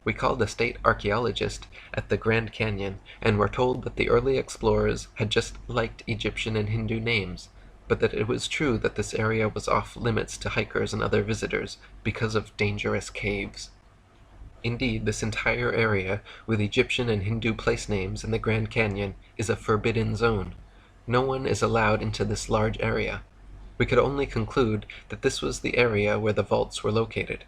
Speaker 1: We called a state archaeologist at the Grand Canyon and were told that the early explorers had just liked Egyptian and Hindu names, but that it was true that this area was off limits to hikers and other visitors because of dangerous caves. Indeed, this entire area, with Egyptian and Hindu place names in the Grand Canyon, is a forbidden zone. No one is allowed into this large area. We could only conclude that this was the area where the vaults were located.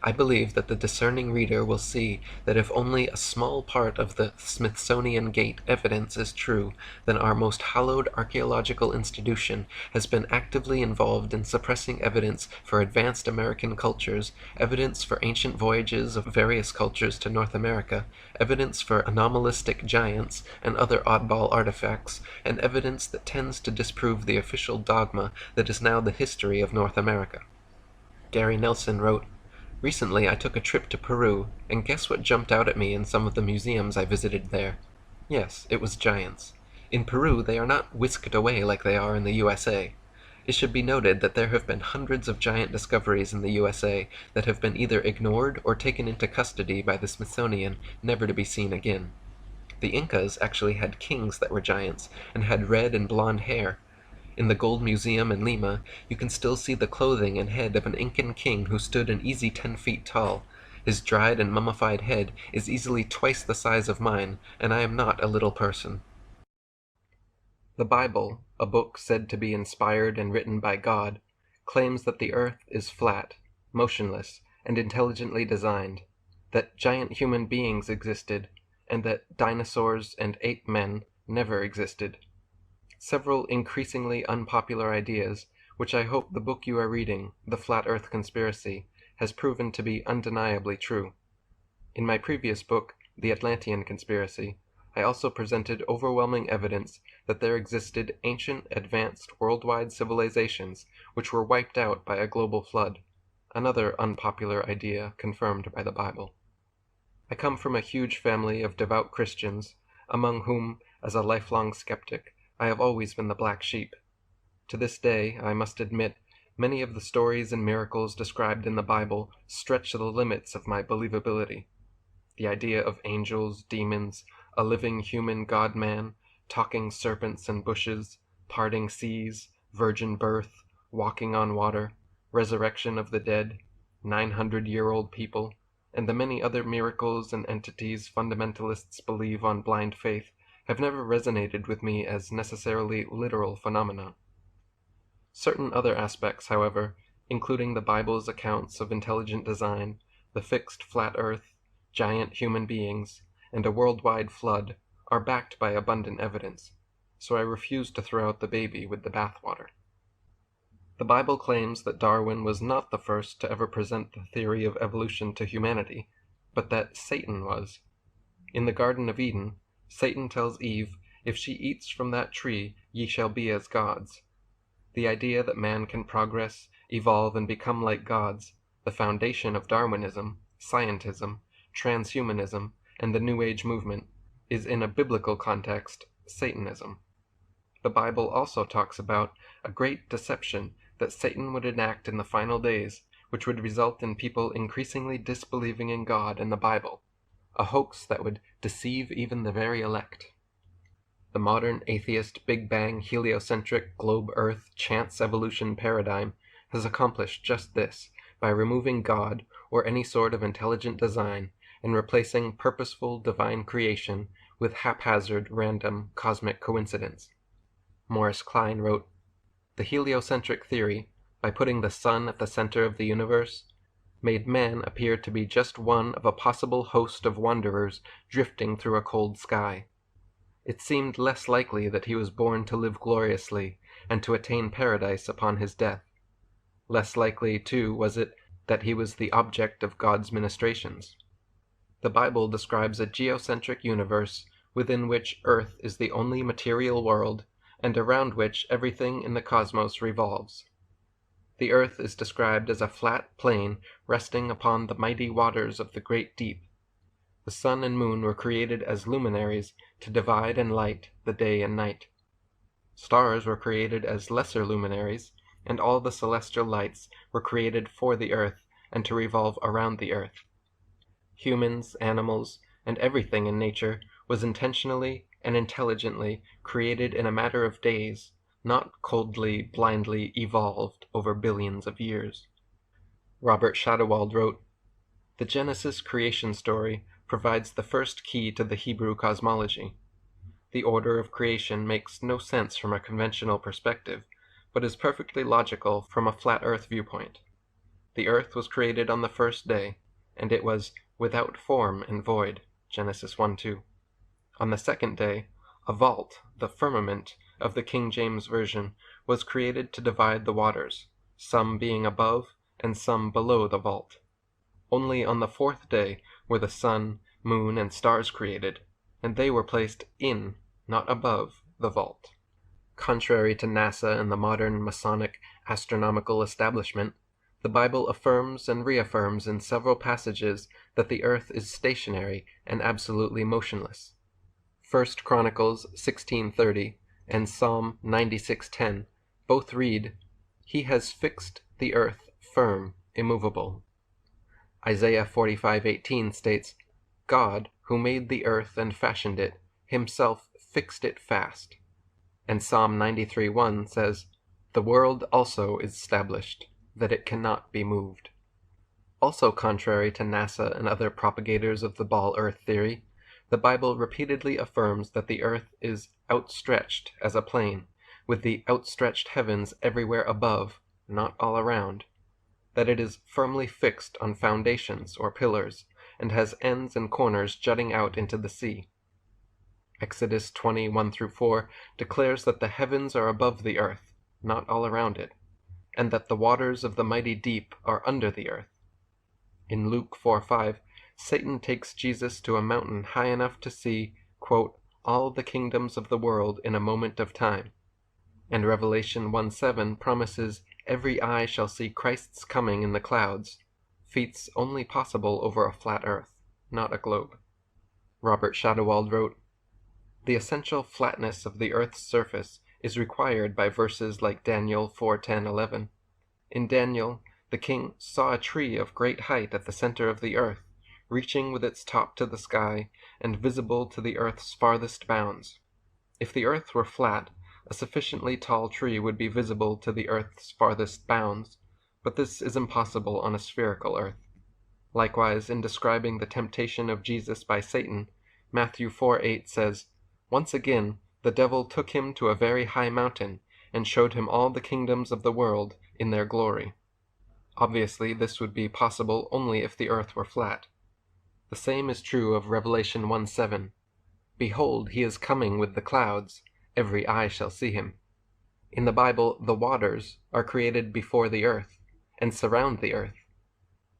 Speaker 1: I believe that the discerning reader will see that if only a small part of the Smithsonian Gate evidence is true, then our most hallowed archaeological institution has been actively involved in suppressing evidence for advanced American cultures, evidence for ancient voyages of various cultures to North America, evidence for anomalistic giants and other oddball artifacts, and evidence that tends to disprove the official dogma that is now the history of North America." Gary Nelson wrote, "Recently I took a trip to Peru, and guess what jumped out at me in some of the museums I visited there? Yes, it was giants. In Peru they are not whisked away like they are in the USA. It should be noted that there have been hundreds of giant discoveries in the USA that have been either ignored or taken into custody by the Smithsonian, never to be seen again. The Incas actually had kings that were giants, and had red and blonde hair. In the Gold Museum in Lima, you can still see the clothing and head of an Incan king who stood an easy 10 feet tall. His dried and mummified head is easily twice the size of mine, and I am not a little person." The Bible, a book said to be inspired and written by God, claims that the earth is flat, motionless, and intelligently designed, that giant human beings existed, and that dinosaurs and ape men never existed. Several increasingly unpopular ideas, which I hope the book you are reading, The Flat Earth Conspiracy, has proven to be undeniably true. In my previous book, The Atlantean Conspiracy, I also presented overwhelming evidence that there existed ancient, advanced, worldwide civilizations which were wiped out by a global flood, another unpopular idea confirmed by the Bible. I come from a huge family of devout Christians, among whom, as a lifelong skeptic, I have always been the black sheep. To this day, I must admit, many of the stories and miracles described in the Bible stretch the limits of my believability. The idea of angels, demons, a living human God-man, talking serpents and bushes, parting seas, virgin birth, walking on water, resurrection of the dead, 900-year-old people, and the many other miracles and entities fundamentalists believe on blind faith have never resonated with me as necessarily literal phenomena. Certain other aspects, however, including the Bible's accounts of intelligent design, the fixed flat earth, giant human beings, and a worldwide flood, are backed by abundant evidence, so I refuse to throw out the baby with the bathwater. The Bible claims that Darwin was not the first to ever present the theory of evolution to humanity, but that Satan was. In the Garden of Eden, Satan tells Eve, "If she eats from that tree, ye shall be as gods." The idea that man can progress, evolve, and become like gods, the foundation of Darwinism, scientism, transhumanism, and the New Age movement, is in a biblical context Satanism. The Bible also talks about a great deception that Satan would enact in the final days, which would result in people increasingly disbelieving in God and the Bible, a hoax that would deceive even the very elect. The modern atheist Big Bang heliocentric globe Earth chance evolution paradigm has accomplished just this by removing God or any sort of intelligent design and replacing purposeful divine creation with haphazard random cosmic coincidence. Morris Klein wrote, "The heliocentric theory, by putting the sun at the center of the universe, made man appear to be just one of a possible host of wanderers drifting through a cold sky. It seemed less likely that he was born to live gloriously and to attain paradise upon his death. Less likely, too, was it that he was the object of God's ministrations. The Bible describes a geocentric universe within which Earth is the only material world and around which everything in the cosmos revolves. The Earth is described as a flat plain resting upon the mighty waters of the great deep. The sun and moon were created as luminaries to divide and light the day and night. Stars were created as lesser luminaries, and all the celestial lights were created for the earth and to revolve around the earth. Humans, animals, and everything in nature was intentionally and intelligently created in a matter of days, not coldly, blindly evolved over billions of years." Robert Shadowald wrote, "The Genesis creation story provides the first key to the Hebrew cosmology. The order of creation makes no sense from a conventional perspective, but is perfectly logical from a flat earth viewpoint. The earth was created on the first day, and it was without form and void, Genesis 1:2. On the second day, a vault, the firmament of the King James Version, was created to divide the waters, some being above and some below the vault. Only on the fourth day were the sun, moon, and stars created, and they were placed in, not above, the vault." Contrary to NASA and the modern Masonic astronomical establishment, the Bible affirms and reaffirms in several passages that the earth is stationary and absolutely motionless. 1 Chronicles 16:30 and Psalm 96:10 both read, "He has fixed the earth firm, immovable." Isaiah 45:18 states, "God, who made the earth and fashioned it, himself fixed it fast." And Psalm 93:1 says, "The world also is established, that it cannot be moved." Also contrary to NASA and other propagators of the ball earth theory, the Bible repeatedly affirms that the earth is outstretched as a plane, with the outstretched heavens everywhere above, not all around, that it is firmly fixed on foundations or pillars, and has ends and corners jutting out into the sea. Exodus 20:1-4 declares that the heavens are above the earth, not all around it, and that the waters of the mighty deep are under the earth. In Luke 4:5, Satan takes Jesus to a mountain high enough to see, quote, "all the kingdoms of the world in a moment of time." And Revelation 1:7 promises every eye shall see Christ's coming in the clouds, feats only possible over a flat earth, not a globe. Robert Shadowald wrote, The essential flatness of the earth's surface is required by verses like Daniel 4:10-11. In Daniel, the king saw a tree of great height at the center of the earth, reaching with its top to the sky, and visible to the earth's farthest bounds. If the earth were flat, a sufficiently tall tree would be visible to the earth's farthest bounds, but this is impossible on a spherical earth. Likewise, in describing the temptation of Jesus by Satan, Matthew 4:8 says, "Once again, the devil took him to a very high mountain, and showed him all the kingdoms of the world in their glory." Obviously, this would be possible only if the earth were flat. The same is true of Revelation 1:7. "Behold, he is coming with the clouds, every eye shall see him." In the Bible, the waters are created before the earth, and surround the earth.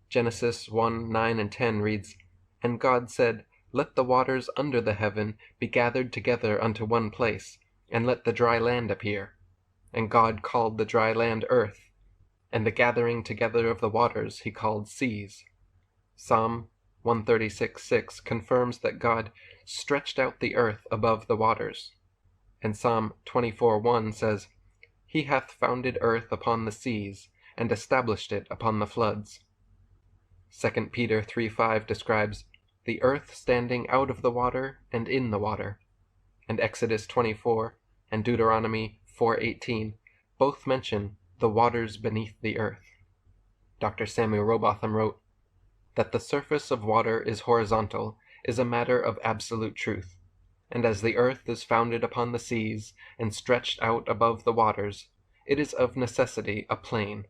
Speaker 1: Genesis 1:9-10 reads, "And God said, Let the waters under the heaven be gathered together unto one place, and let the dry land appear. And God called the dry land earth, and the gathering together of the waters he called seas." Psalm 136:6 confirms that God stretched out the earth above the waters. And Psalm 24:1 says, "He hath founded earth upon the seas, and established it upon the floods." 2 Peter 3:5 describes the earth standing out of the water and in the water. And Exodus 24 and Deuteronomy 4:18 both mention the waters beneath the earth. Dr. Samuel Robotham wrote, "That the surface of water is horizontal is a matter of absolute truth, and as the earth is founded upon the seas and stretched out above the waters, it is of necessity a plane,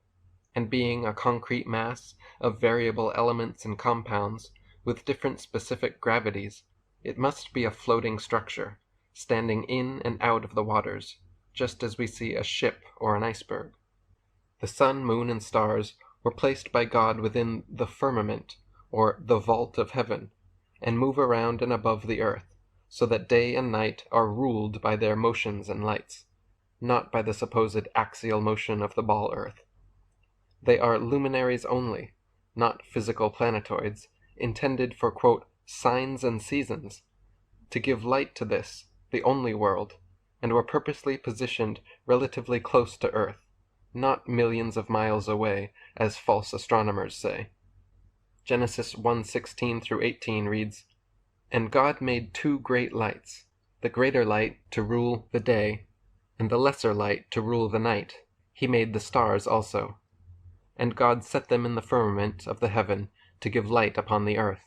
Speaker 1: and being a concrete mass of variable elements and compounds, with different specific gravities, it must be a floating structure, standing in and out of the waters, just as we see a ship or an iceberg. The sun, moon, and stars were placed by God within the firmament, or the vault of heaven, and move around and above the earth, so that day and night are ruled by their motions and lights, not by the supposed axial motion of the ball earth. They are luminaries only, not physical planetoids, intended for, quote, signs and seasons, to give light to this, the only world, and were purposely positioned relatively close to Earth, not millions of miles away, as false astronomers say. Genesis 1:16-18 reads, "And God made two great lights, the greater light to rule the day, and the lesser light to rule the night. He made the stars also. And God set them in the firmament of the heaven to give light upon the earth,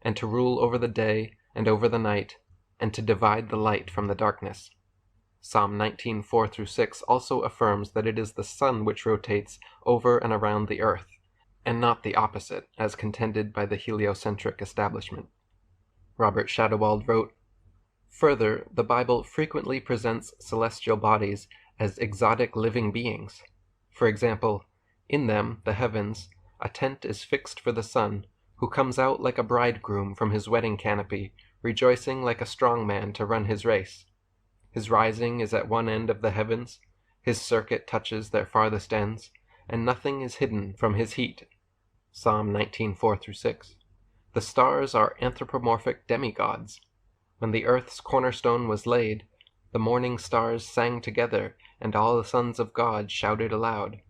Speaker 1: and to rule over the day and over the night, and to divide the light from the darkness." Psalm 19:4-6 also affirms that it is the sun which rotates over and around the earth, and not the opposite, as contended by the heliocentric establishment. Robert Shadowald wrote, "Further, the Bible frequently presents celestial bodies as exotic living beings. For example, in them, the heavens, a tent is fixed for the sun, who comes out like a bridegroom from his wedding canopy, rejoicing like a strong man to run his race. His rising is at one end of the heavens, his circuit touches their farthest ends, and nothing is hidden from his heat." Psalm 19:4-6. The stars are anthropomorphic demigods. When the earth's cornerstone was laid, the morning stars sang together, and all the sons of God shouted aloud.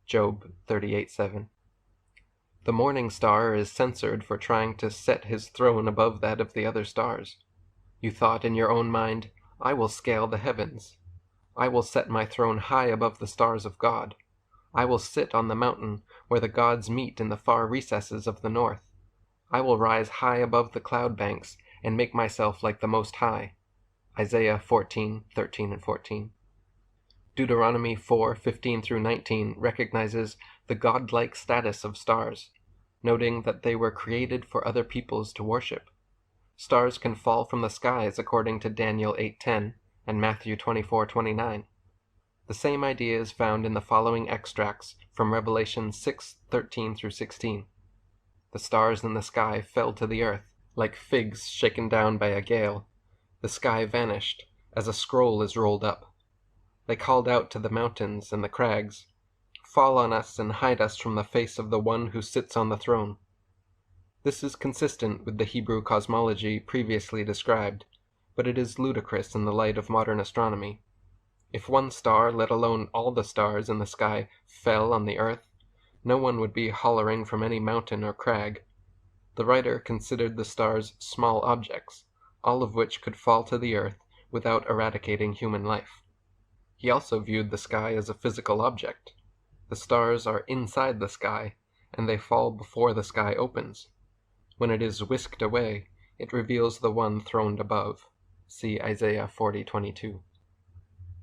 Speaker 1: Job 38:7. The morning star is censored for trying to set his throne above that of the other stars. You thought in your own mind, "I will scale the heavens. I will set my throne high above the stars of God. I will sit on the mountain where the gods meet in the far recesses of the north. I will rise high above the cloud banks and make myself like the Most High." Isaiah 14:13-14. Deuteronomy 4:15-19 recognizes the godlike status of stars, noting that they were created for other peoples to worship. Stars can fall from the skies according to Daniel 8:10 and Matthew 24:29. The same idea is found in the following extracts from Revelation 6:13-16. The stars in the sky fell to the earth, like figs shaken down by a gale. The sky vanished, as a scroll is rolled up. They called out to the mountains and the crags, "Fall on us and hide us from the face of the one who sits on the throne." This is consistent with the Hebrew cosmology previously described, but it is ludicrous in the light of modern astronomy. If one star, let alone all the stars in the sky, fell on the earth, no one would be hollering from any mountain or crag. The writer considered the stars small objects, all of which could fall to the earth without eradicating human life. He also viewed the sky as a physical object. The stars are inside the sky, and they fall before the sky opens. When it is whisked away, it reveals the one throned above. See Isaiah 40:22.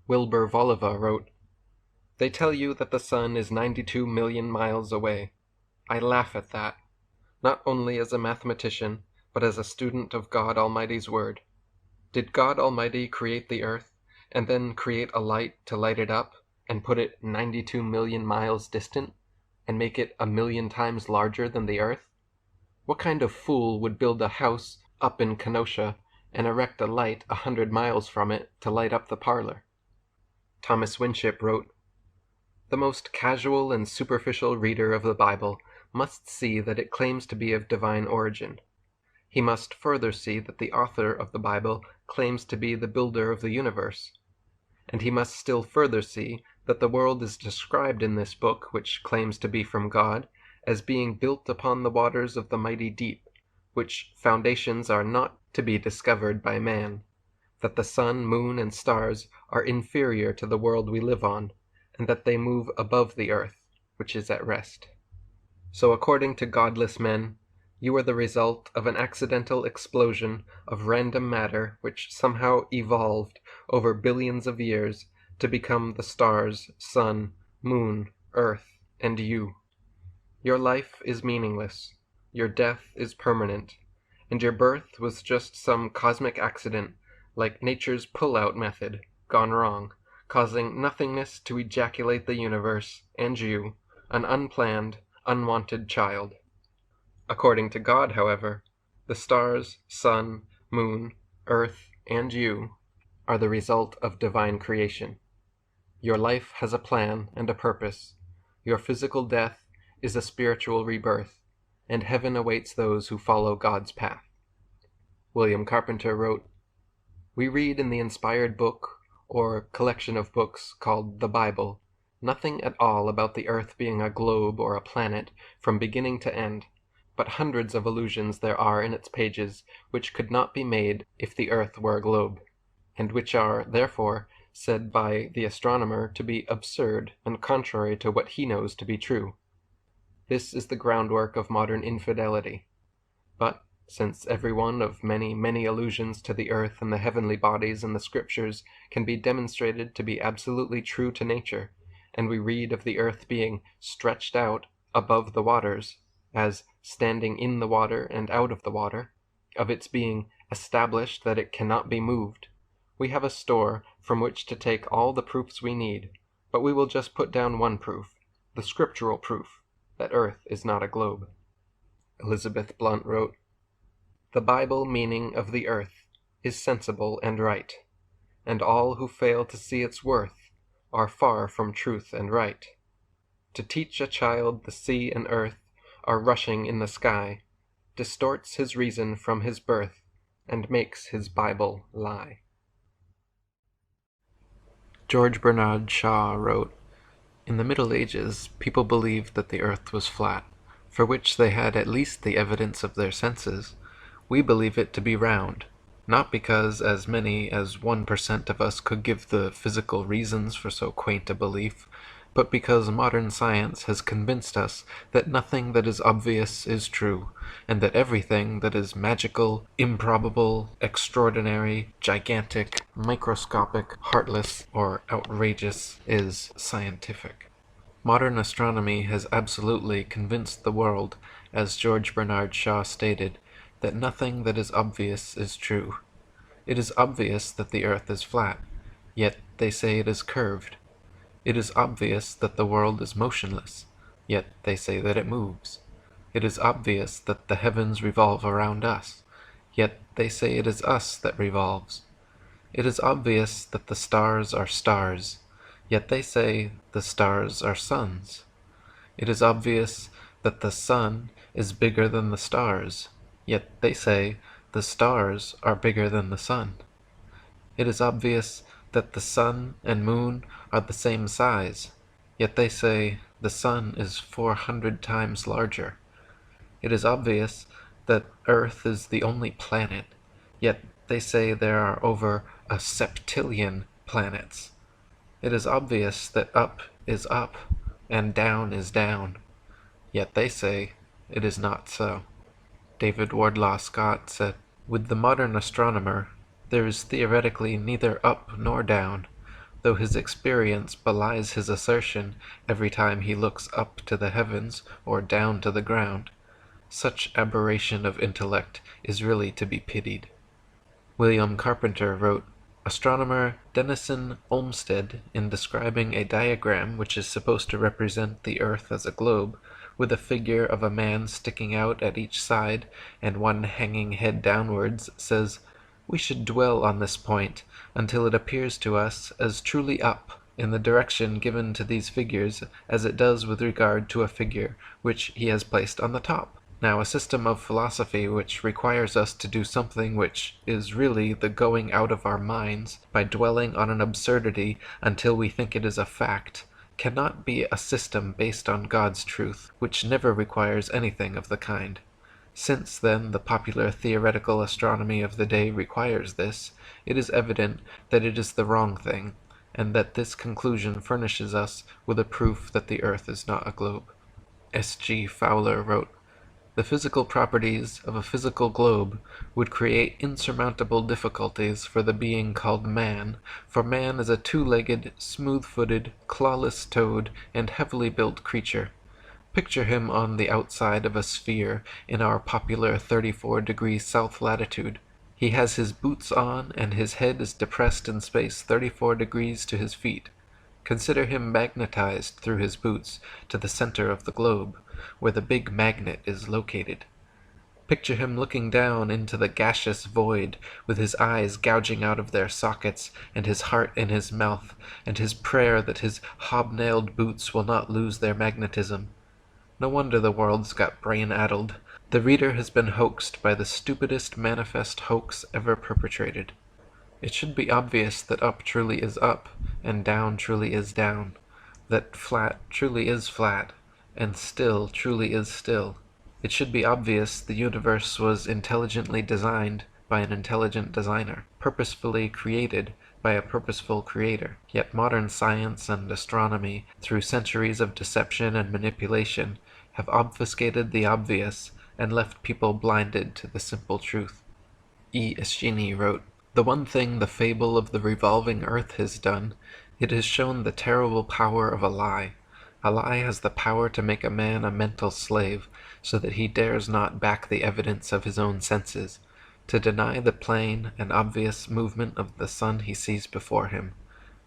Speaker 1: Wilbur Voliva wrote, "They tell you that the sun is 92 million miles away. I laugh at that, not only as a mathematician, but as a student of God Almighty's Word. Did God Almighty create the earth, and then create a light to light it up, and put it 92 million miles distant, and make it 1,000,000 times larger than the earth? What kind of fool would build a house up in Kenosha, and erect a light 100 miles from it to light up the parlor?" Thomas Winship wrote, "The most casual and superficial reader of the Bible must see that it claims to be of divine origin. He must further see that the author of the Bible claims to be the builder of the universe. And he must still further see that the world is described in this book, which claims to be from God, as being built upon the waters of the mighty deep, which foundations are not to be discovered by man, that the sun, moon, and stars are inferior to the world we live on, and that they move above the earth, which is at rest. So according to godless men, you are the result of an accidental explosion of random matter which somehow evolved over billions of years to become the stars, sun, moon, earth, and you. Your life is meaningless, your death is permanent, and your birth was just some cosmic accident, like nature's pull-out method, gone wrong, causing nothingness to ejaculate the universe, and you, an unplanned, unwanted child. According to God, however, the stars, sun, moon, earth, and you are the result of divine creation. Your life has a plan and a purpose. Your physical death is a spiritual rebirth, and heaven awaits those who follow God's path." William Carpenter wrote, "We read in the inspired book, or collection of books called the Bible, nothing at all about the earth being a globe or a planet from beginning to end, but hundreds of allusions there are in its pages which could not be made if the earth were a globe, and which are, therefore, said by the astronomer to be absurd and contrary to what he knows to be true. This is the groundwork of modern infidelity. But, since every one of many, many allusions to the earth and the heavenly bodies in the Scriptures can be demonstrated to be absolutely true to nature, and we read of the earth being stretched out above the waters, as standing in the water and out of the water, of its being established that it cannot be moved, we have a store from which to take all the proofs we need, but we will just put down one proof, the scriptural proof, that earth is not a globe." Elizabeth Blunt wrote, "The Bible meaning of the earth is sensible and right, and all who fail to see its worth are far from truth and right. To teach a child the sea and earth are rushing in the sky, distorts his reason from his birth, and makes his Bible lie."
Speaker 2: George Bernard Shaw wrote, "In the Middle Ages, people believed that the earth was flat, for which they had at least the evidence of their senses. We believe it to be round, not because as many as 1% of us could give the physical reasons for so quaint a belief, but because modern science has convinced us that nothing that is obvious is true, and that everything that is magical, improbable, extraordinary, gigantic, microscopic, heartless, or outrageous is scientific. Modern astronomy has absolutely convinced the world, as George Bernard Shaw stated, that nothing that is obvious is true. It is obvious that the earth is flat, yet they say it is curved. It is obvious that the world is motionless, yet they say that it moves. It is obvious that the heavens revolve around us, yet they say it is us that revolves. It is obvious that the stars are stars, yet they say the stars are suns. It is obvious that the sun is bigger than the stars, yet they say the stars are bigger than the sun.
Speaker 1: It is obvious that the sun and moon are the same size, yet they say the sun is 400 times larger. It is obvious that Earth is the only planet, yet they say there are over a septillion planets. It is obvious that up is up and down is down, yet they say it is not so. David Wardlaw Scott said, "With the modern astronomer, there is theoretically neither up nor down, though his experience belies his assertion every time he looks up to the heavens or down to the ground. Such aberration of intellect is really to be pitied." William Carpenter wrote, "Astronomer Denison Olmsted, in describing a diagram which is supposed to represent the earth as a globe, with a figure of a man sticking out at each side and one hanging head downwards, says, 'We should dwell on this point until it appears to us as truly up in the direction given to these figures as it does with regard to a figure which he has placed on the top.' Now a system of philosophy which requires us to do something which is really the going out of our minds by dwelling on an absurdity until we think it is a fact, cannot be a system based on God's truth, which never requires anything of the kind. Since, then, the popular theoretical astronomy of the day requires this, it is evident that it is the wrong thing, and that this conclusion furnishes us with a proof that the earth is not a globe." S. G. Fowler wrote, "The physical properties of a physical globe would create insurmountable difficulties for the being called man, for man is a two-legged, smooth-footed, clawless-toed, and heavily built creature. Picture him on the outside of a sphere in our popular 34° south latitude. He has his boots on, and his head is depressed in space 34 degrees to his feet. Consider him magnetized through his boots to the center of the globe, where the big magnet is located. Picture him looking down into the gaseous void, with his eyes gouging out of their sockets, and his heart in his mouth, and his prayer that his hobnailed boots will not lose their magnetism. No wonder the world's got brain-addled. The reader has been hoaxed by the stupidest manifest hoax ever perpetrated. It should be obvious that up truly is up, and down truly is down, that flat truly is flat, and still truly is still. It should be obvious the universe was intelligently designed by an intelligent designer, purposefully created by a purposeful creator. Yet modern science and astronomy, through centuries of deception and manipulation, have obfuscated the obvious and left people blinded to the simple truth. E. Eschini wrote, "The one thing the fable of the revolving earth has done, it has shown the terrible power of a lie. A lie has the power to make a man a mental slave, so that he dares not back the evidence of his own senses, to deny the plain and obvious movement of the sun he sees before him.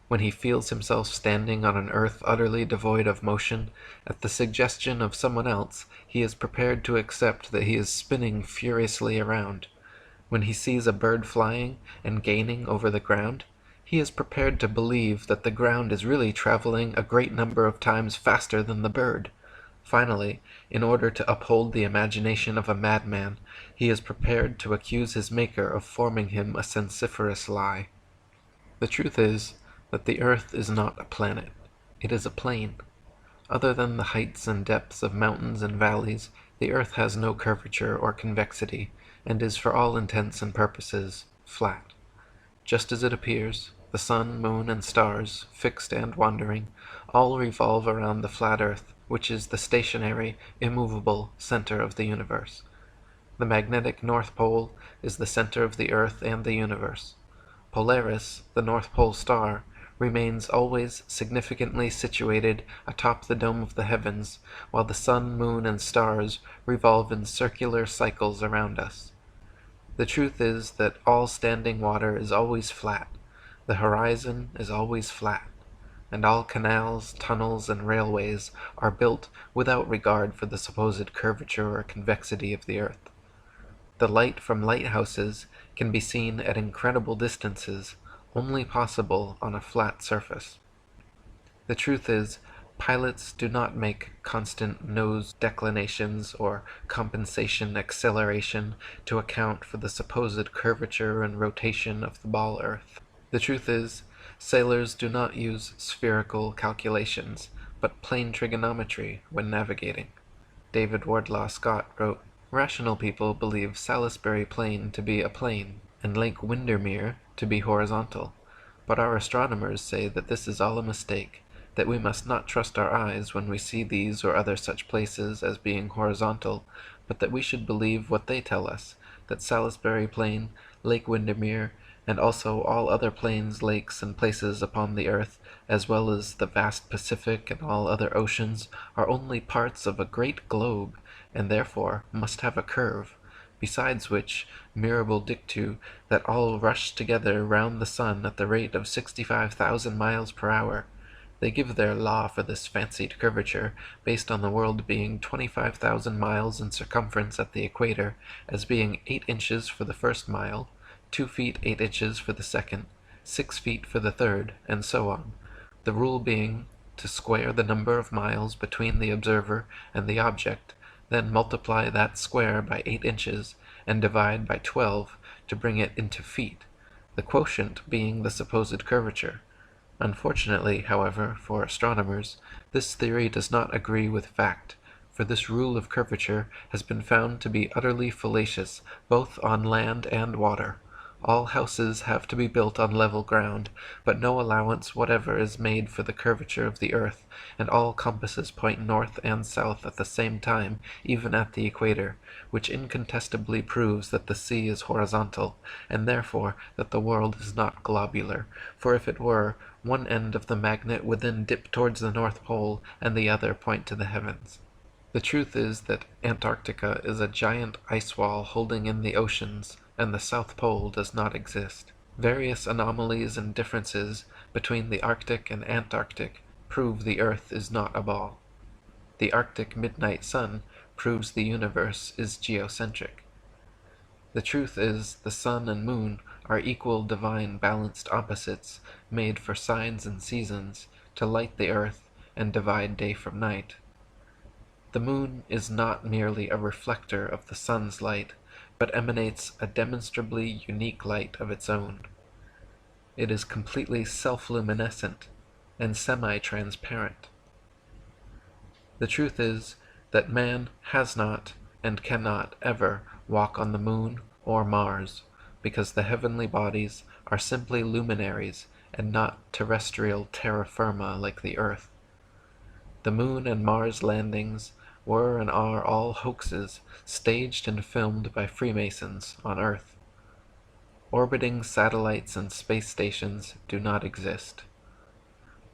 Speaker 1: When he feels himself standing on an earth utterly devoid of motion, at the suggestion of someone else, he is prepared to accept that he is spinning furiously around. When he sees a bird flying and gaining over the ground, he is prepared to believe that the ground is really traveling a great number of times faster than the bird. Finally, in order to uphold the imagination of a madman, he is prepared to accuse his Maker of forming him a sensiferous lie. The truth is that the earth is not a planet. It is a plane. Other than the heights and depths of mountains and valleys, the earth has no curvature or convexity, and is for all intents and purposes flat. Just as it appears, the sun, moon, and stars, fixed and wandering, all revolve around the flat earth, which is the stationary, immovable center of the universe. The magnetic North Pole is the center of the earth and the universe. Polaris, the North Pole star, remains always significantly situated atop the dome of the heavens, while the sun, moon, and stars revolve in circular cycles around us. The truth is that all standing water is always flat, the horizon is always flat, and all canals, tunnels, and railways are built without regard for the supposed curvature or convexity of the earth. The light from lighthouses can be seen at incredible distances, only possible on a flat surface. The truth is, pilots do not make constant nose declinations or compensation acceleration to account for the supposed curvature and rotation of the ball earth. The truth is, sailors do not use spherical calculations, but plane trigonometry when navigating. David Wardlaw Scott wrote, "Rational people believe Salisbury Plain to be a plane, and Lake Windermere to be horizontal. But our astronomers say that this is all a mistake, that we must not trust our eyes when we see these or other such places as being horizontal, but that we should believe what they tell us, that Salisbury Plain, Lake Windermere, and also all other plains, lakes, and places upon the earth, as well as the vast Pacific and all other oceans, are only parts of a great globe, and therefore must have a curve. Besides which, mirabile dictu, that all rush together round the sun at the rate of 65,000 miles per hour. They give their law for this fancied curvature, based on the world being 25,000 miles in circumference at the equator, as being 8 inches for the first mile, 2 feet 8 inches for the second, 6 feet for the third, and so on, the rule being to square the number of miles between the observer and the object, then multiply that square by 8 inches, and divide by 12 to bring it into feet, the quotient being the supposed curvature. Unfortunately, however, for astronomers, this theory does not agree with fact, for this rule of curvature has been found to be utterly fallacious both on land and water. All houses have to be built on level ground, but no allowance whatever is made for the curvature of the earth, and all compasses point north and south at the same time, even at the equator, which incontestably proves that the sea is horizontal, and therefore that the world is not globular, for if it were, one end of the magnet would then dip towards the North Pole, and the other point to the heavens. The truth is that Antarctica is a giant ice wall holding in the oceans, and the South Pole does not exist. Various anomalies and differences between the Arctic and Antarctic prove the Earth is not a ball. The Arctic midnight sun proves the universe is geocentric. The truth is, the sun and moon are equal divine balanced opposites, made for signs and seasons, to light the earth and divide day from night. The moon is not merely a reflector of the sun's light, but emanates a demonstrably unique light of its own. It is completely self-luminescent and semi-transparent. The truth is that man has not and cannot ever walk on the moon or Mars, because the heavenly bodies are simply luminaries and not terrestrial terra firma like the earth. The moon and Mars landings were and are all hoaxes staged and filmed by Freemasons on Earth. Orbiting satellites and space stations do not exist.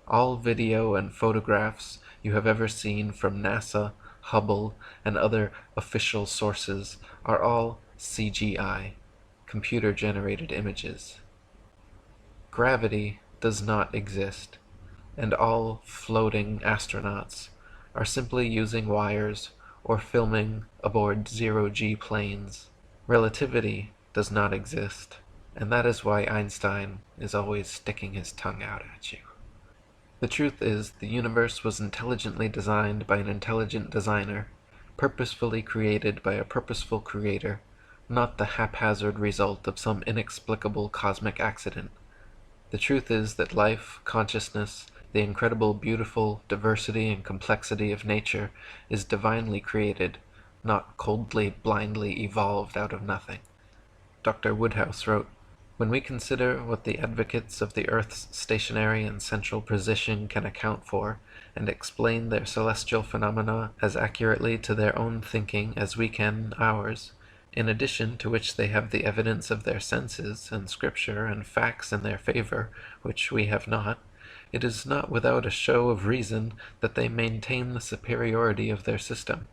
Speaker 1: All video and photographs you have ever seen from NASA, Hubble, and other official sources are all CGI, computer-generated images. Gravity does not exist, and all floating astronauts are simply using wires or filming aboard zero-G planes. Relativity does not exist, and that is why Einstein is always sticking his tongue out at you. The truth is, the universe was intelligently designed by an intelligent designer, purposefully created by a purposeful creator, not the haphazard result of some inexplicable cosmic accident. The truth is that life, consciousness, the incredible, beautiful diversity and complexity of nature is divinely created, not coldly, blindly evolved out of nothing. Dr. Woodhouse wrote, "When we consider what the advocates of the earth's stationary and central position can account for, and explain their celestial phenomena as accurately to their own thinking as we can ours, in addition to which they have the evidence of their senses, and scripture, and facts in their favor, which we have not, it is not without a show of reason that they maintain the superiority of their system.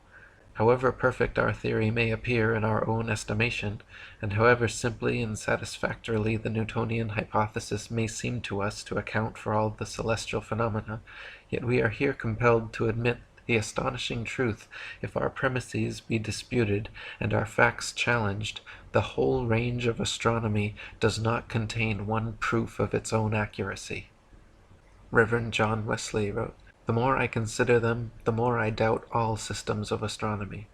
Speaker 1: However perfect our theory may appear in our own estimation, and however simply and satisfactorily the Newtonian hypothesis may seem to us to account for all the celestial phenomena, yet we are here compelled to admit the astonishing truth, if our premises be disputed and our facts challenged, the whole range of astronomy does not contain one proof of its own accuracy." Reverend John Wesley wrote, "The more I consider them, the more I doubt all systems of astronomy.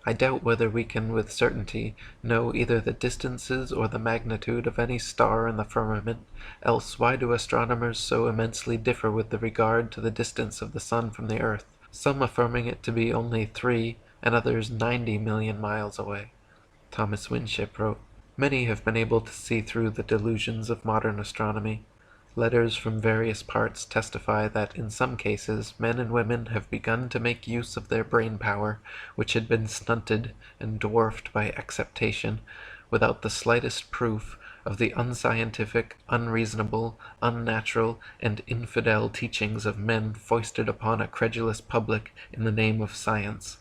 Speaker 1: I doubt whether we can with certainty know either the distances or the magnitude of any star in the firmament, else why do astronomers so immensely differ with regard to the distance of the sun from the earth, some affirming it to be only 3 and others 90 million miles away? Thomas Winship wrote, "Many have been able to see through the delusions of modern astronomy. Letters from various parts testify that in some cases men and women have begun to make use of their brain power, which had been stunted and dwarfed by acceptation, without the slightest proof of the unscientific, unreasonable, unnatural, and infidel teachings of men foisted upon a credulous public in the name of science.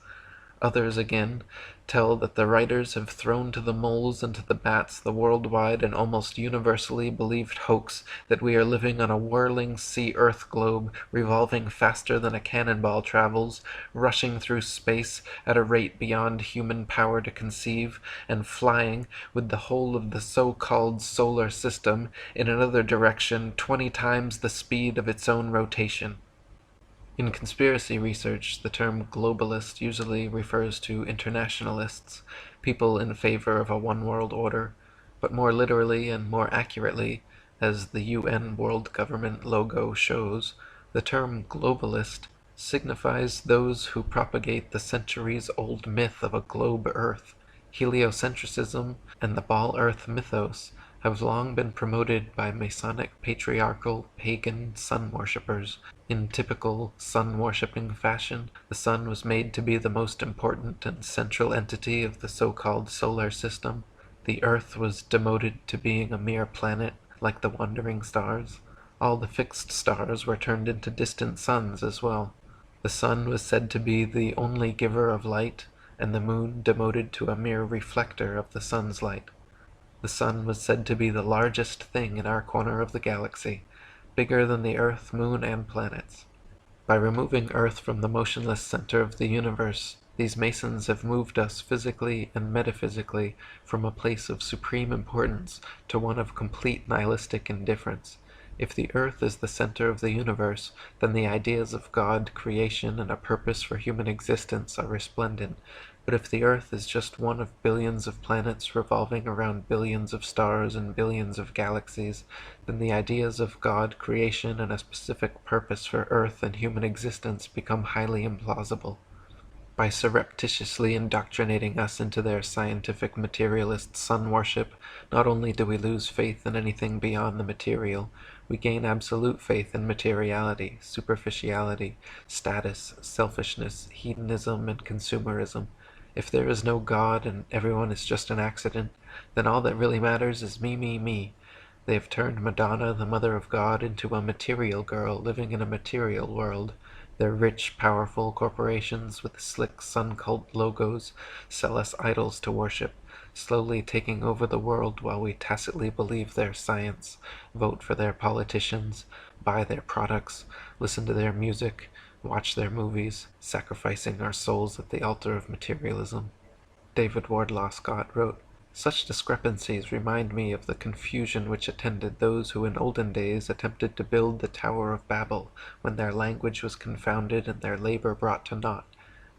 Speaker 1: Others, again, tell that the writers have thrown to the moles and to the bats the worldwide and almost universally believed hoax that we are living on a whirling sea-earth globe, revolving faster than a cannonball travels, rushing through space at a rate beyond human power to conceive, and flying, with the whole of the so-called solar system, in another direction 20 times the speed of its own rotation." In conspiracy research, the term globalist usually refers to internationalists, people in favor of a one-world order, but more literally and more accurately, as the UN World Government logo shows, the term globalist signifies those who propagate the centuries-old myth of a globe Earth. Heliocentrism and the ball Earth mythos have long been promoted by Masonic patriarchal pagan sun worshippers. In typical sun-worshipping fashion, the sun was made to be the most important and central entity of the so-called solar system. The earth was demoted to being a mere planet, like the wandering stars. All the fixed stars were turned into distant suns as well. The sun was said to be the only giver of light, and the moon demoted to a mere reflector of the sun's light. The sun was said to be the largest thing in our corner of the galaxy, bigger than the earth, moon, and planets. By removing Earth from the motionless center of the universe, these Masons have moved us physically and metaphysically from a place of supreme importance to one of complete nihilistic indifference. If the earth is the center of the universe, then the ideas of God, creation, and a purpose for human existence are resplendent. But if the earth is just one of billions of planets revolving around billions of stars and billions of galaxies, then the ideas of God, creation, and a specific purpose for earth and human existence become highly implausible. By surreptitiously indoctrinating us into their scientific materialist sun worship, not only do we lose faith in anything beyond the material, we gain absolute faith in materiality, superficiality, status, selfishness, hedonism, and consumerism. If there is no God and everyone is just an accident, then all that really matters is me, me, me. They have turned Madonna, the mother of God, into a material girl living in a material world. Their rich, powerful corporations with slick sun cult logos sell us idols to worship, slowly taking over the world while we tacitly believe their science, vote for their politicians, buy their products, listen to their music, watch their movies, sacrificing our souls at the altar of materialism. David Wardlaw Scott wrote, "Such discrepancies remind me of the confusion which attended those who in olden days attempted to build the Tower of Babel, when their language was confounded and their labor brought to naught.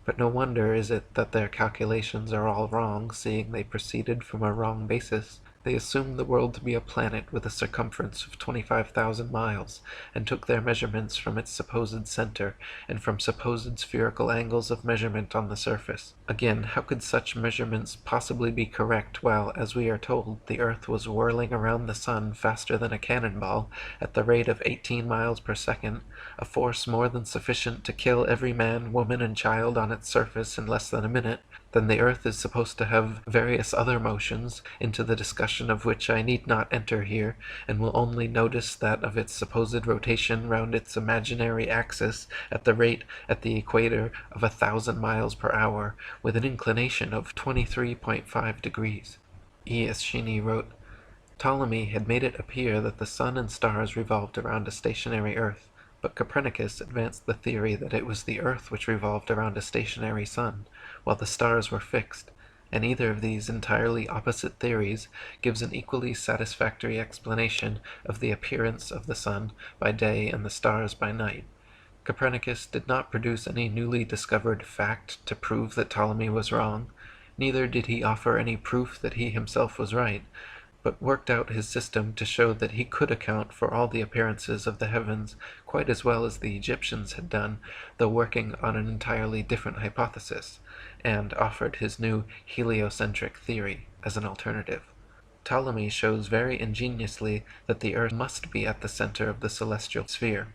Speaker 1: But no wonder is it that their calculations are all wrong, seeing they proceeded from a wrong basis. They assumed the world to be a planet with a circumference of 25,000 miles, and took their measurements from its supposed center, and from supposed spherical angles of measurement on the surface. Again, how could such measurements possibly be correct while, as we are told, the earth was whirling around the sun faster than a cannonball, at the rate of 18 miles per second, a force more than sufficient to kill every man, woman, and child on its surface in less than a minute? Then the earth is supposed to have various other motions, into the discussion of which I need not enter here, and will only notice that of its supposed rotation round its imaginary axis at the rate at the equator of 1,000 miles per hour, with an inclination of 23.5 degrees. E. Eschini wrote, "Ptolemy had made it appear that the sun and stars revolved around a stationary earth, but Copernicus advanced the theory that it was the earth which revolved around a stationary sun, while the stars were fixed, and either of these entirely opposite theories gives an equally satisfactory explanation of the appearance of the sun by day and the stars by night. Copernicus did not produce any newly discovered fact to prove that Ptolemy was wrong, neither did he offer any proof that he himself was right, but worked out his system to show that he could account for all the appearances of the heavens quite as well as the Egyptians had done, though working on an entirely different hypothesis, and offered his new heliocentric theory as an alternative. Ptolemy shows very ingeniously that the earth must be at the center of the celestial sphere.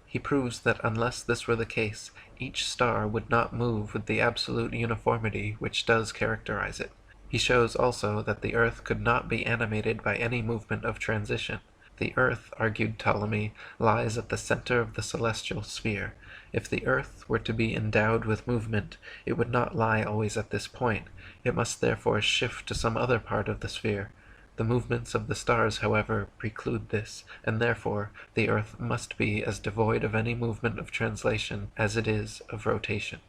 Speaker 1: He proves that unless this were the case, each star would not move with the absolute uniformity which does characterize it. He shows also that the earth could not be animated by any movement of transition. The earth, argued Ptolemy, lies at the center of the celestial sphere. If the earth were to be endowed with movement, it would not lie always at this point. It must therefore shift to some other part of the sphere. The movements of the stars, however, preclude this, and therefore the earth must be as devoid of any movement of translation as it is of rotation.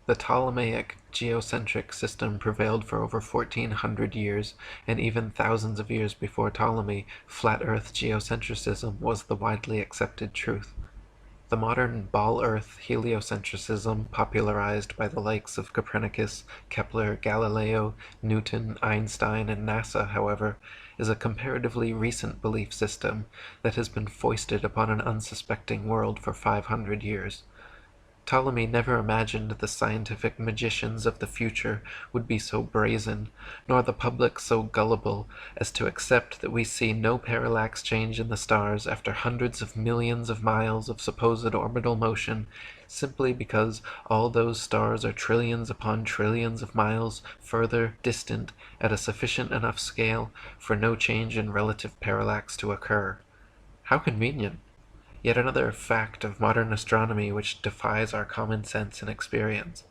Speaker 1: The Ptolemaic geocentric system prevailed for over 1400 years, and even thousands of years before Ptolemy, flat earth geocentrism was the widely accepted truth. The modern ball-earth heliocentrism, popularized by the likes of Copernicus, Kepler, Galileo, Newton, Einstein, and NASA, however, is a comparatively recent belief system that has been foisted upon an unsuspecting world for 500 years. Ptolemy never imagined the scientific magicians of the future would be so brazen, nor the public so gullible, as to accept that we see no parallax change in the stars after hundreds of millions of miles of supposed orbital motion, simply because all those stars are trillions upon trillions of miles further distant at a sufficient enough scale for no change in relative parallax to occur. How convenient! Yet another fact of modern astronomy which defies our common sense and experience.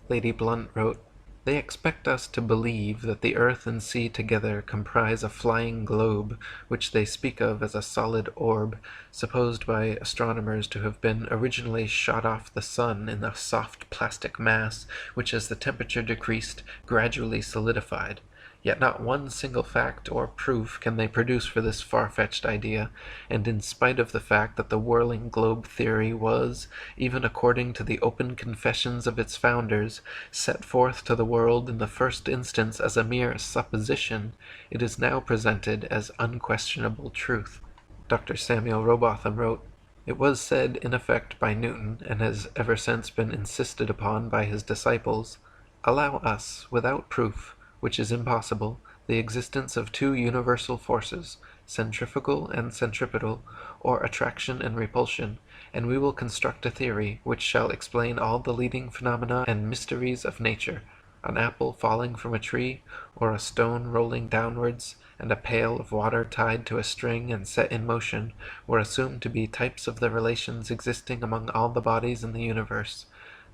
Speaker 1: Lady Blunt wrote, "They expect us to believe that the earth and sea together comprise a flying globe, which they speak of as a solid orb, supposed by astronomers to have been originally shot off the sun in a soft plastic mass, which as the temperature decreased, gradually solidified. Yet not one single fact or proof can they produce for this far-fetched idea, and in spite of the fact that the whirling globe theory was, even according to the open confessions of its founders, set forth to the world in the first instance as a mere supposition, it is now presented as unquestionable truth." Dr. Samuel Rowbotham wrote, "It was said in effect by Newton, and has ever since been insisted upon by his disciples, 'Allow us, without proof, which is impossible, the existence of two universal forces, centrifugal and centripetal, or attraction and repulsion, and we will construct a theory which shall explain all the leading phenomena and mysteries of nature. An apple falling from a tree, or a stone rolling downwards, and a pail of water tied to a string and set in motion, were assumed to be types of the relations existing among all the bodies in the universe.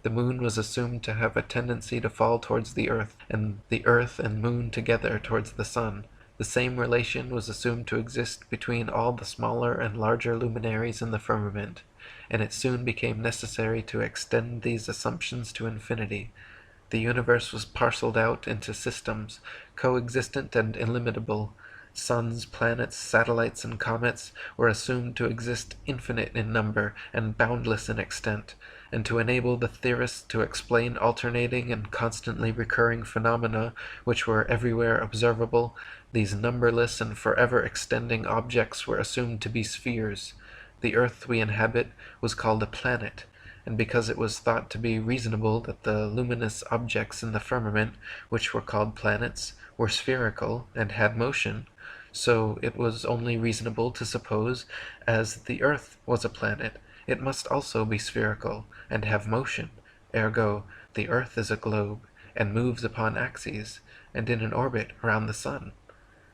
Speaker 1: The moon was assumed to have a tendency to fall towards the earth and moon together towards the sun. The same relation was assumed to exist between all the smaller and larger luminaries in the firmament, and it soon became necessary to extend these assumptions to infinity. The universe was parcelled out into systems, coexistent and illimitable. Suns, planets, satellites, and comets were assumed to exist infinite in number and boundless in extent, and to enable the theorists to explain alternating and constantly recurring phenomena which were everywhere observable, these numberless and forever extending objects were assumed to be spheres. The earth we inhabit was called a planet, and because it was thought to be reasonable that the luminous objects in the firmament, which were called planets, were spherical and had motion, so it was only reasonable to suppose, as the earth was a planet, it must also be spherical and have motion, ergo the earth is a globe, and moves upon axes, and in an orbit round the sun.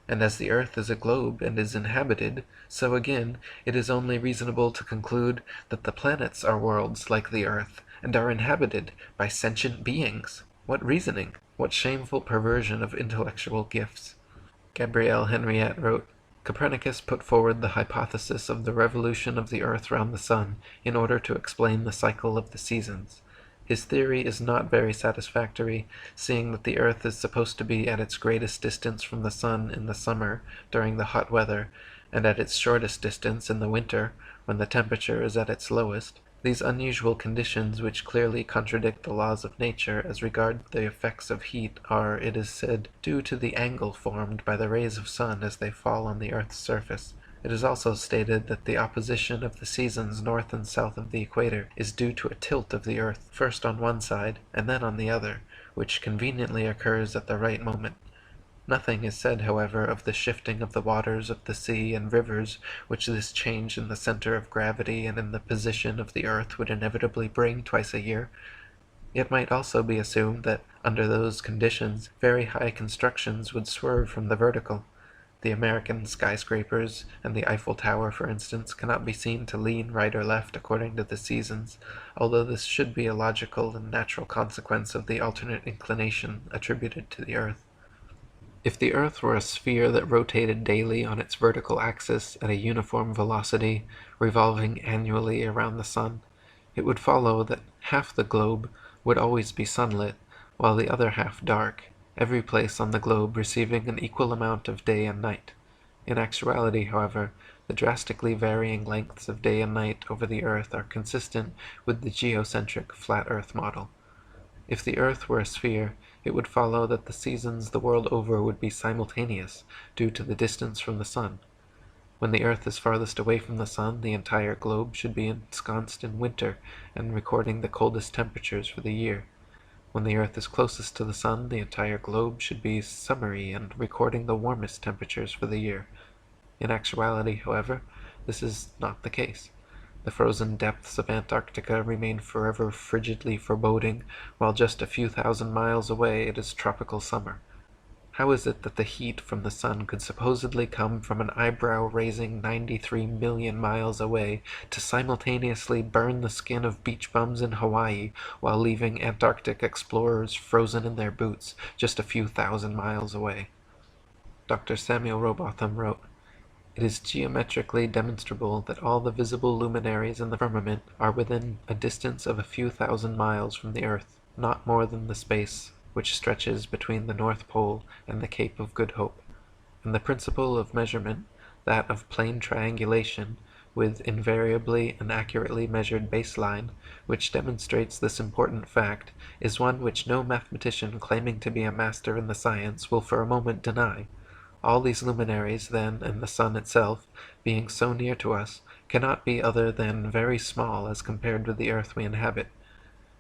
Speaker 1: And as the earth is a globe and is inhabited, so again it is only reasonable to conclude that the planets are worlds like the earth, and are inhabited by sentient beings. What reasoning! What shameful perversion of intellectual gifts!" Gabrielle Henriette wrote, "Copernicus put forward the hypothesis of the revolution of the earth round the sun in order to explain the cycle of the seasons. His theory is not very satisfactory, seeing that the earth is supposed to be at its greatest distance from the sun in the summer, during the hot weather, and at its shortest distance in the winter, when the temperature is at its lowest. These unusual conditions, which clearly contradict the laws of nature as regard the effects of heat, are, it is said, due to the angle formed by the rays of sun as they fall on the earth's surface. It is also stated that the opposition of the seasons north and south of the equator is due to a tilt of the earth, first on one side and then on the other, which conveniently occurs at the right moment. Nothing is said, however, of the shifting of the waters of the sea and rivers which this change in the center of gravity and in the position of the earth would inevitably bring twice a year. It might also be assumed that, under those conditions, very high constructions would swerve from the vertical. The American skyscrapers and the Eiffel Tower, for instance, cannot be seen to lean right or left according to the seasons, although this should be a logical and natural consequence of the alternate inclination attributed to the earth. If the earth were a sphere that rotated daily on its vertical axis at a uniform velocity, revolving annually around the sun, it would follow that half the globe would always be sunlit, while the other half dark, every place on the globe receiving an equal amount of day and night. In actuality, however, the drastically varying lengths of day and night over the earth are consistent with the geocentric flat earth model. If the earth were a sphere, it would follow that the seasons the world over would be simultaneous, due to the distance from the sun. When the earth is farthest away from the sun, the entire globe should be ensconced in winter and recording the coldest temperatures for the year. When the earth is closest to the sun, the entire globe should be summery and recording the warmest temperatures for the year. In actuality, however, this is not the case. The frozen depths of Antarctica remain forever frigidly foreboding, while just a few thousand miles away it is tropical summer. How is it that the heat from the sun could supposedly come from an eyebrow-raising 93 million miles away to simultaneously burn the skin of beach bums in Hawaii while leaving Antarctic explorers frozen in their boots just a few thousand miles away? Dr. Samuel Rowbotham wrote, "It is geometrically demonstrable that all the visible luminaries in the firmament are within a distance of a few thousand miles from the earth, not more than the space which stretches between the North Pole and the Cape of Good Hope. And the principle of measurement, that of plane triangulation, with invariably and accurately measured base line, which demonstrates this important fact, is one which no mathematician claiming to be a master in the science will for a moment deny. All these luminaries, then, and the sun itself, being so near to us, cannot be other than very small as compared with the earth we inhabit.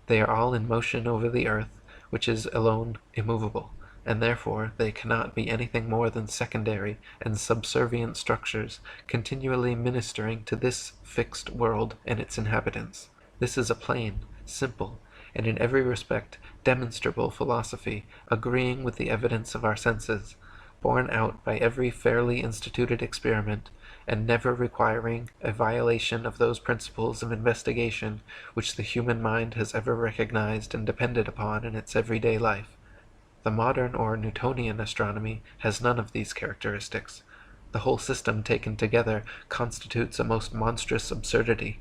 Speaker 1: They are all in motion over the earth, which is alone immovable, and therefore they cannot be anything more than secondary and subservient structures, continually ministering to this fixed world and its inhabitants. This is a plain, simple, and in every respect demonstrable philosophy, agreeing with the evidence of our senses, borne out by every fairly instituted experiment, and never requiring a violation of those principles of investigation which the human mind has ever recognized and depended upon in its everyday life. The modern or Newtonian astronomy has none of these characteristics. The whole system taken together constitutes a most monstrous absurdity.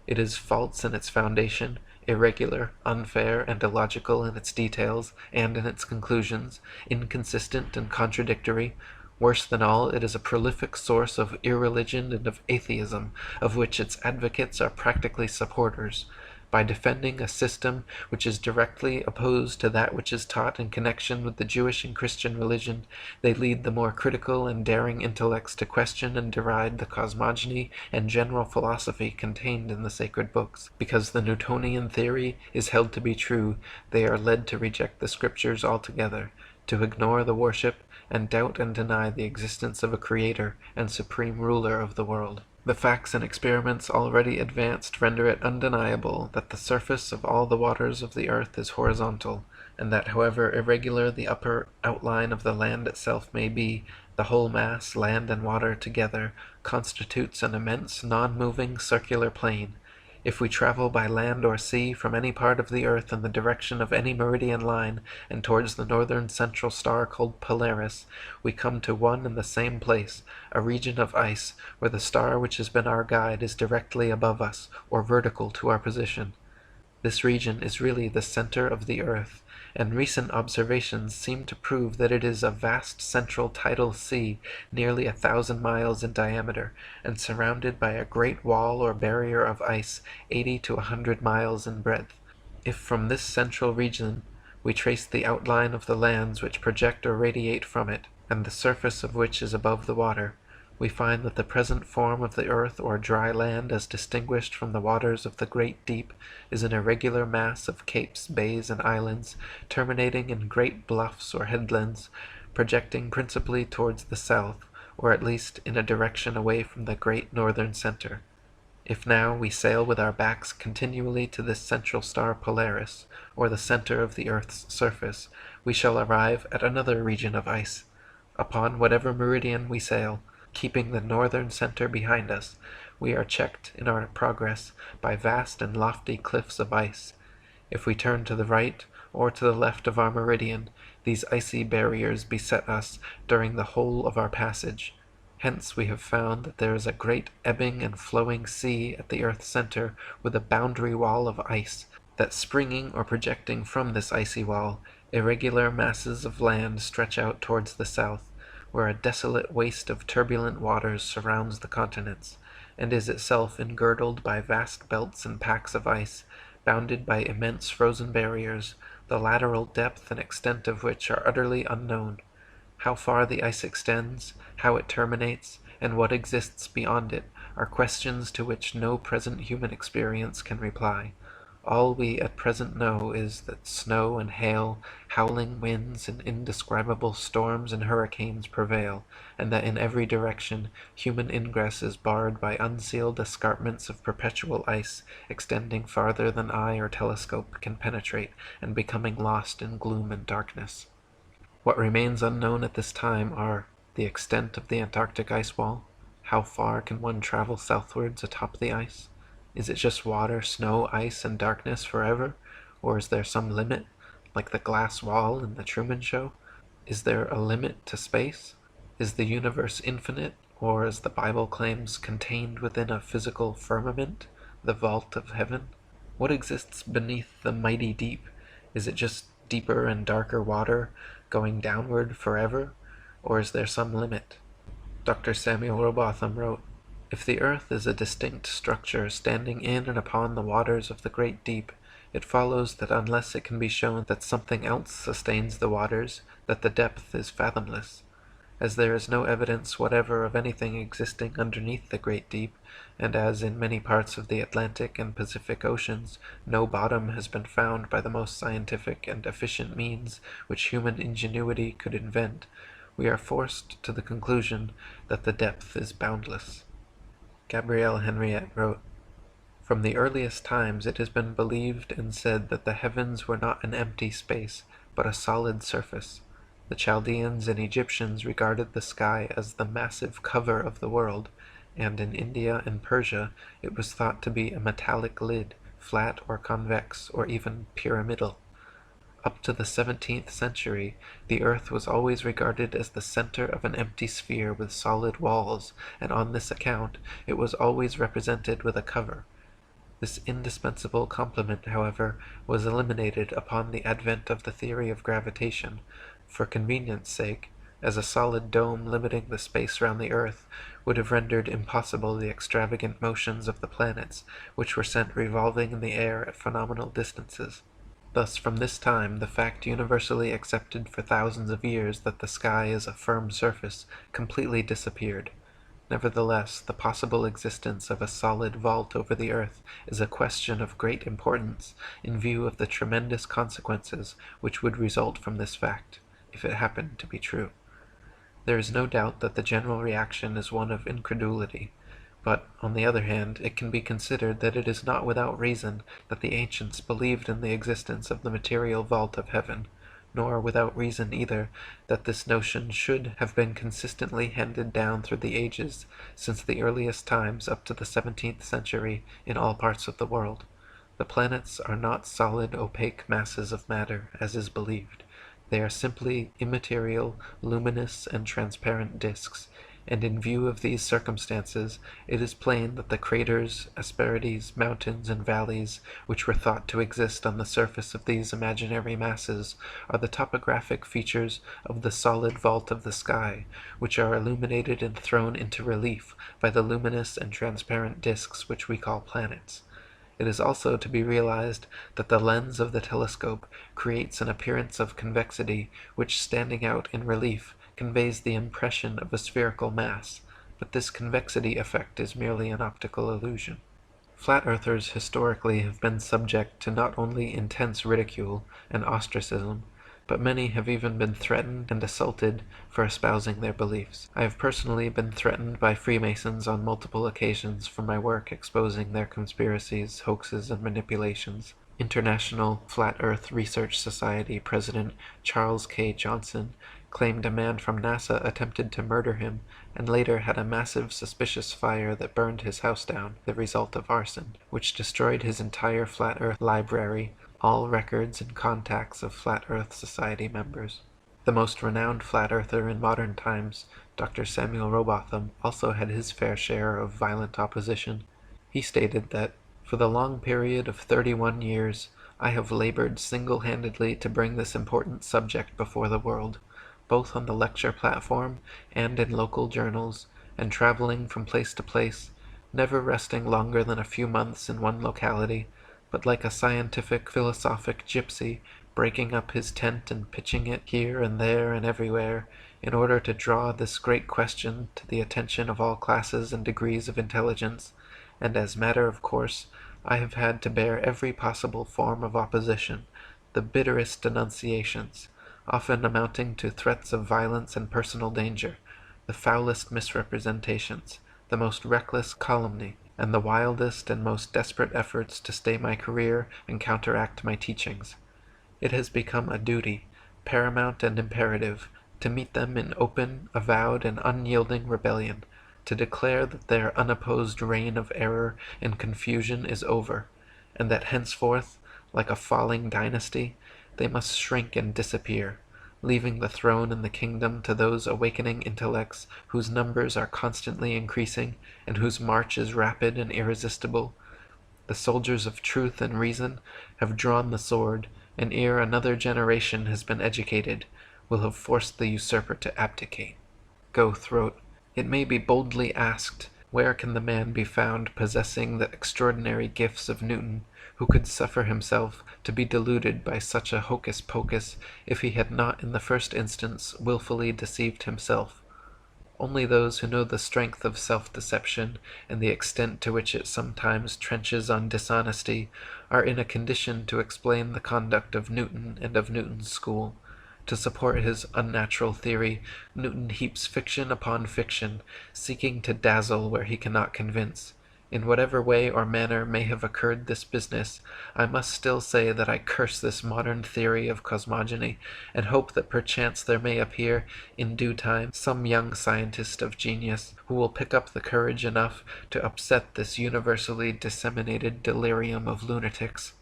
Speaker 1: It is false in its foundation, irregular, unfair, and illogical in its details and in its conclusions, inconsistent and contradictory. Worse than all, it is a prolific source of irreligion and of atheism, of which its advocates are practically supporters. By defending a system which is directly opposed to that which is taught in connection with the Jewish and Christian religion, they lead the more critical and daring intellects to question and deride the cosmogony and general philosophy contained in the sacred books. Because the Newtonian theory is held to be true, they are led to reject the Scriptures altogether, to ignore the worship, and doubt and deny the existence of a Creator and Supreme Ruler of the world. The facts and experiments already advanced render it undeniable that the surface of all the waters of the earth is horizontal, and that however irregular the upper outline of the land itself may be, the whole mass, land and water together, constitutes an immense non-moving circular plane. If we travel by land or sea from any part of the earth in the direction of any meridian line and towards the northern central star called Polaris, we come to one and the same place, a region of ice, where the star which has been our guide is directly above us, or vertical to our position. This region is really the center of the earth, and recent observations seem to prove that it is a vast central tidal sea nearly 1,000 miles in diameter, and surrounded by a great wall or barrier of ice 80 to 100 miles in breadth. If from this central region we trace the outline of the lands which project or radiate from it, and the surface of which is above the water, we find that the present form of the earth or dry land, as distinguished from the waters of the great deep, is an irregular mass of capes, bays, and islands, terminating in great bluffs or headlands, projecting principally towards the south, or at least in a direction away from the great northern center. If now we sail with our backs continually to this central star Polaris, or the center of the earth's surface, we shall arrive at another region of ice. Upon whatever meridian we sail, keeping the northern center behind us, we are checked in our progress by vast and lofty cliffs of ice. If we turn to the right or to the left of our meridian, these icy barriers beset us during the whole of our passage. Hence we have found that there is a great ebbing and flowing sea at the earth's center, with a boundary wall of ice, that springing or projecting from this icy wall, irregular masses of land stretch out towards the south, where a desolate waste of turbulent waters surrounds the continents, and is itself engirdled by vast belts and packs of ice, bounded by immense frozen barriers, the lateral depth and extent of which are utterly unknown. How far the ice extends, how it terminates, and what exists beyond it, are questions to which no present human experience can reply. All we at present know is that snow and hail, howling winds, and indescribable storms and hurricanes prevail, and that in every direction human ingress is barred by unsealed escarpments of perpetual ice, extending farther than eye or telescope can penetrate, and becoming lost in gloom and darkness. What remains unknown at this time are the extent of the Antarctic ice wall. How far can one travel southwards atop the ice? Is it just water, snow, ice, and darkness forever? Or is there some limit, like the glass wall in the Truman Show? Is there a limit to space? Is the universe infinite, or, as the Bible claims, contained within a physical firmament, the vault of heaven? What exists beneath the mighty deep? Is it just deeper and darker water, going downward forever? Or is there some limit? Dr. Samuel Robotham wrote, "If the earth is a distinct structure standing in and upon the waters of the great deep, it follows that unless it can be shown that something else sustains the waters, that the depth is fathomless. As there is no evidence whatever of anything existing underneath the great deep, and as in many parts of the Atlantic and Pacific Oceans no bottom has been found by the most scientific and efficient means which human ingenuity could invent, we are forced to the conclusion that the depth is boundless." Gabrielle Henriette wrote, "From the earliest times it has been believed and said that the heavens were not an empty space, but a solid surface. The Chaldeans and Egyptians regarded the sky as the massive cover of the world, and in India and Persia it was thought to be a metallic lid, flat or convex, or even pyramidal. Up to the 17th century, the earth was always regarded as the center of an empty sphere with solid walls, and on this account it was always represented with a cover. This indispensable complement, however, was eliminated upon the advent of the theory of gravitation, for convenience sake, as a solid dome limiting the space round the earth would have rendered impossible the extravagant motions of the planets, which were sent revolving in the air at phenomenal distances. Thus from this time the fact universally accepted for thousands of years that the sky is a firm surface completely disappeared. Nevertheless, the possible existence of a solid vault over the earth is a question of great importance in view of the tremendous consequences which would result from this fact, if it happened to be true. There is no doubt that the general reaction is one of incredulity, but, on the other hand, it can be considered that it is not without reason that the ancients believed in the existence of the material vault of heaven, nor without reason either that this notion should have been consistently handed down through the ages, since the earliest times up to the 17th century, in all parts of the world. The planets are not solid, opaque masses of matter, as is believed. They are simply immaterial, luminous, and transparent disks, and in view of these circumstances, it is plain that the craters, asperities, mountains, and valleys, which were thought to exist on the surface of these imaginary masses, are the topographic features of the solid vault of the sky, which are illuminated and thrown into relief by the luminous and transparent disks which we call planets. It is also to be realized that the lens of the telescope creates an appearance of convexity which, standing out in relief, conveys the impression of a spherical mass, but this convexity effect is merely an optical illusion. Flat earthers historically have been subject to not only intense ridicule and ostracism, but many have even been threatened and assaulted for espousing their beliefs. I have personally been threatened by Freemasons on multiple occasions for my work exposing their conspiracies, hoaxes, and manipulations. International Flat Earth Research Society President Charles K. Johnson claimed a man from NASA attempted to murder him and later had a massive suspicious fire that burned his house down, the result of arson, which destroyed his entire Flat Earth library, all records and contacts of Flat Earth Society members. The most renowned flat earther in modern times, Dr. Samuel Robotham, also had his fair share of violent opposition. He stated that, "For the long period of 31 years, I have labored single-handedly to bring this important subject before the world, both on the lecture platform and in local journals, and traveling from place to place, never resting longer than a few months in one locality, but like a scientific, philosophic gypsy, breaking up his tent and pitching it here and there and everywhere, in order to draw this great question to the attention of all classes and degrees of intelligence, and as matter of course, I have had to bear every possible form of opposition, the bitterest denunciations, often amounting to threats of violence and personal danger, the foulest misrepresentations, the most reckless calumny, and the wildest and most desperate efforts to stay my career and counteract my teachings. It has become a duty, paramount and imperative, to meet them in open, avowed, and unyielding rebellion, to declare that their unopposed reign of error and confusion is over, and that henceforth, like a falling dynasty, they must shrink and disappear, leaving the throne and the kingdom to those awakening intellects whose numbers are constantly increasing and whose march is rapid and irresistible. The soldiers of truth and reason have drawn the sword, and ere another generation has been educated, will have forced the usurper to abdicate." Goethe wrote, "It may be boldly asked, where can the man be found possessing the extraordinary gifts of Newton, who could suffer himself to be deluded by such a hocus-pocus, if he had not in the first instance wilfully deceived himself? Only those who know the strength of self-deception and the extent to which it sometimes trenches on dishonesty are in a condition to explain the conduct of Newton and of Newton's school. To support his unnatural theory, Newton heaps fiction upon fiction, seeking to dazzle where he cannot convince. In whatever way or manner may have occurred this business, I must still say that I curse this modern theory of cosmogony, and hope that perchance there may appear, in due time, some young scientist of genius, who will pick up the courage enough to upset this universally disseminated delirium of lunatics."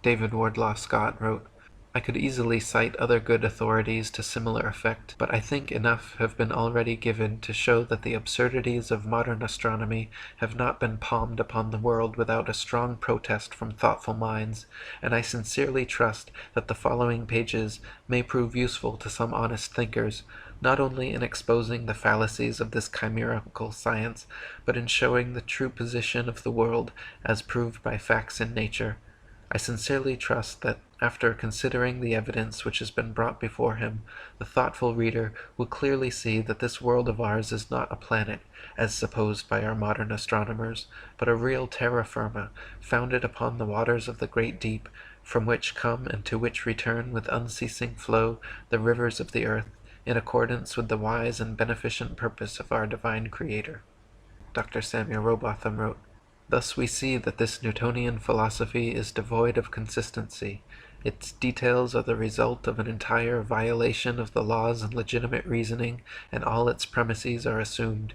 Speaker 1: David Wardlaw Scott wrote, "I could easily cite other good authorities to similar effect, but I think enough have been already given to show that the absurdities of modern astronomy have not been palmed upon the world without a strong protest from thoughtful minds, and I sincerely trust that the following pages may prove useful to some honest thinkers, not only in exposing the fallacies of this chimerical science, but in showing the true position of the world as proved by facts in nature. I sincerely trust that, after considering the evidence which has been brought before him, the thoughtful reader will clearly see that this world of ours is not a planet, as supposed by our modern astronomers, but a real terra firma, founded upon the waters of the great deep, from which come and to which return with unceasing flow the rivers of the earth, in accordance with the wise and beneficent purpose of our divine Creator." Dr. Samuel Robotham wrote, "Thus we see that this Newtonian philosophy is devoid of consistency. Its details are the result of an entire violation of the laws and legitimate reasoning, and all its premises are assumed.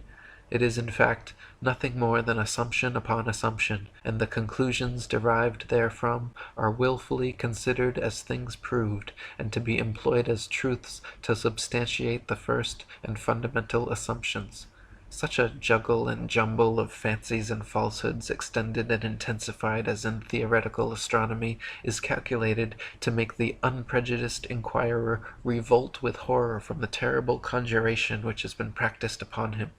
Speaker 1: It is, in fact, nothing more than assumption upon assumption, and the conclusions derived therefrom are wilfully considered as things proved, and to be employed as truths to substantiate the first and fundamental assumptions. Such a juggle and jumble of fancies and falsehoods, extended and intensified as in theoretical astronomy, is calculated to make the unprejudiced inquirer revolt with horror from the terrible conjuration which has been practised upon him,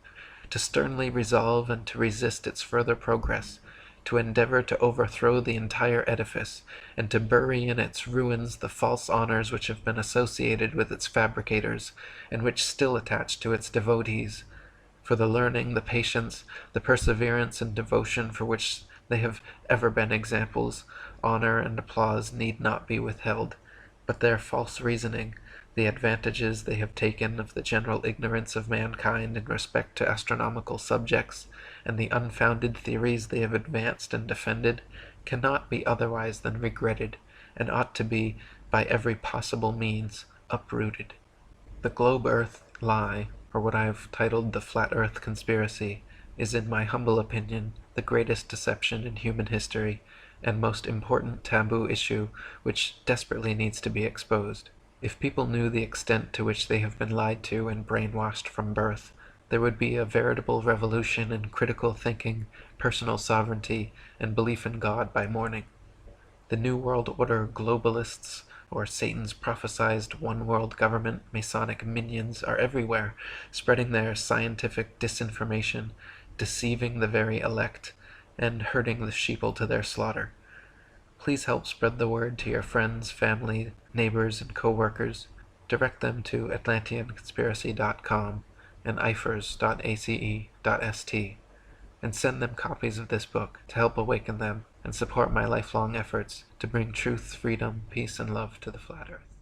Speaker 1: to sternly resolve and to resist its further progress, to endeavor to overthrow the entire edifice, and to bury in its ruins the false honors which have been associated with its fabricators, and which still attach to its devotees. For the learning, the patience, the perseverance and devotion for which they have ever been examples, honor and applause need not be withheld, but their false reasoning, the advantages they have taken of the general ignorance of mankind in respect to astronomical subjects, and the unfounded theories they have advanced and defended, cannot be otherwise than regretted, and ought to be, by every possible means, uprooted. The globe earth lie, or what I have titled the flat earth conspiracy, is in my humble opinion the greatest deception in human history, and most important taboo issue which desperately needs to be exposed. If people knew the extent to which they have been lied to and brainwashed from birth, there would be a veritable revolution in critical thinking, personal sovereignty, and belief in God by morning. The New World Order globalists, or Satan's prophesied one-world government Masonic minions, are everywhere, spreading their scientific disinformation, deceiving the very elect, and herding the sheeple to their slaughter. Please help spread the word to your friends, family, neighbors, and co-workers. Direct them to atlanteanconspiracy.com and ifers.ace.st, and send them copies of this book to help awaken them and support my lifelong efforts to bring truth, freedom, peace, and love to the flat earth.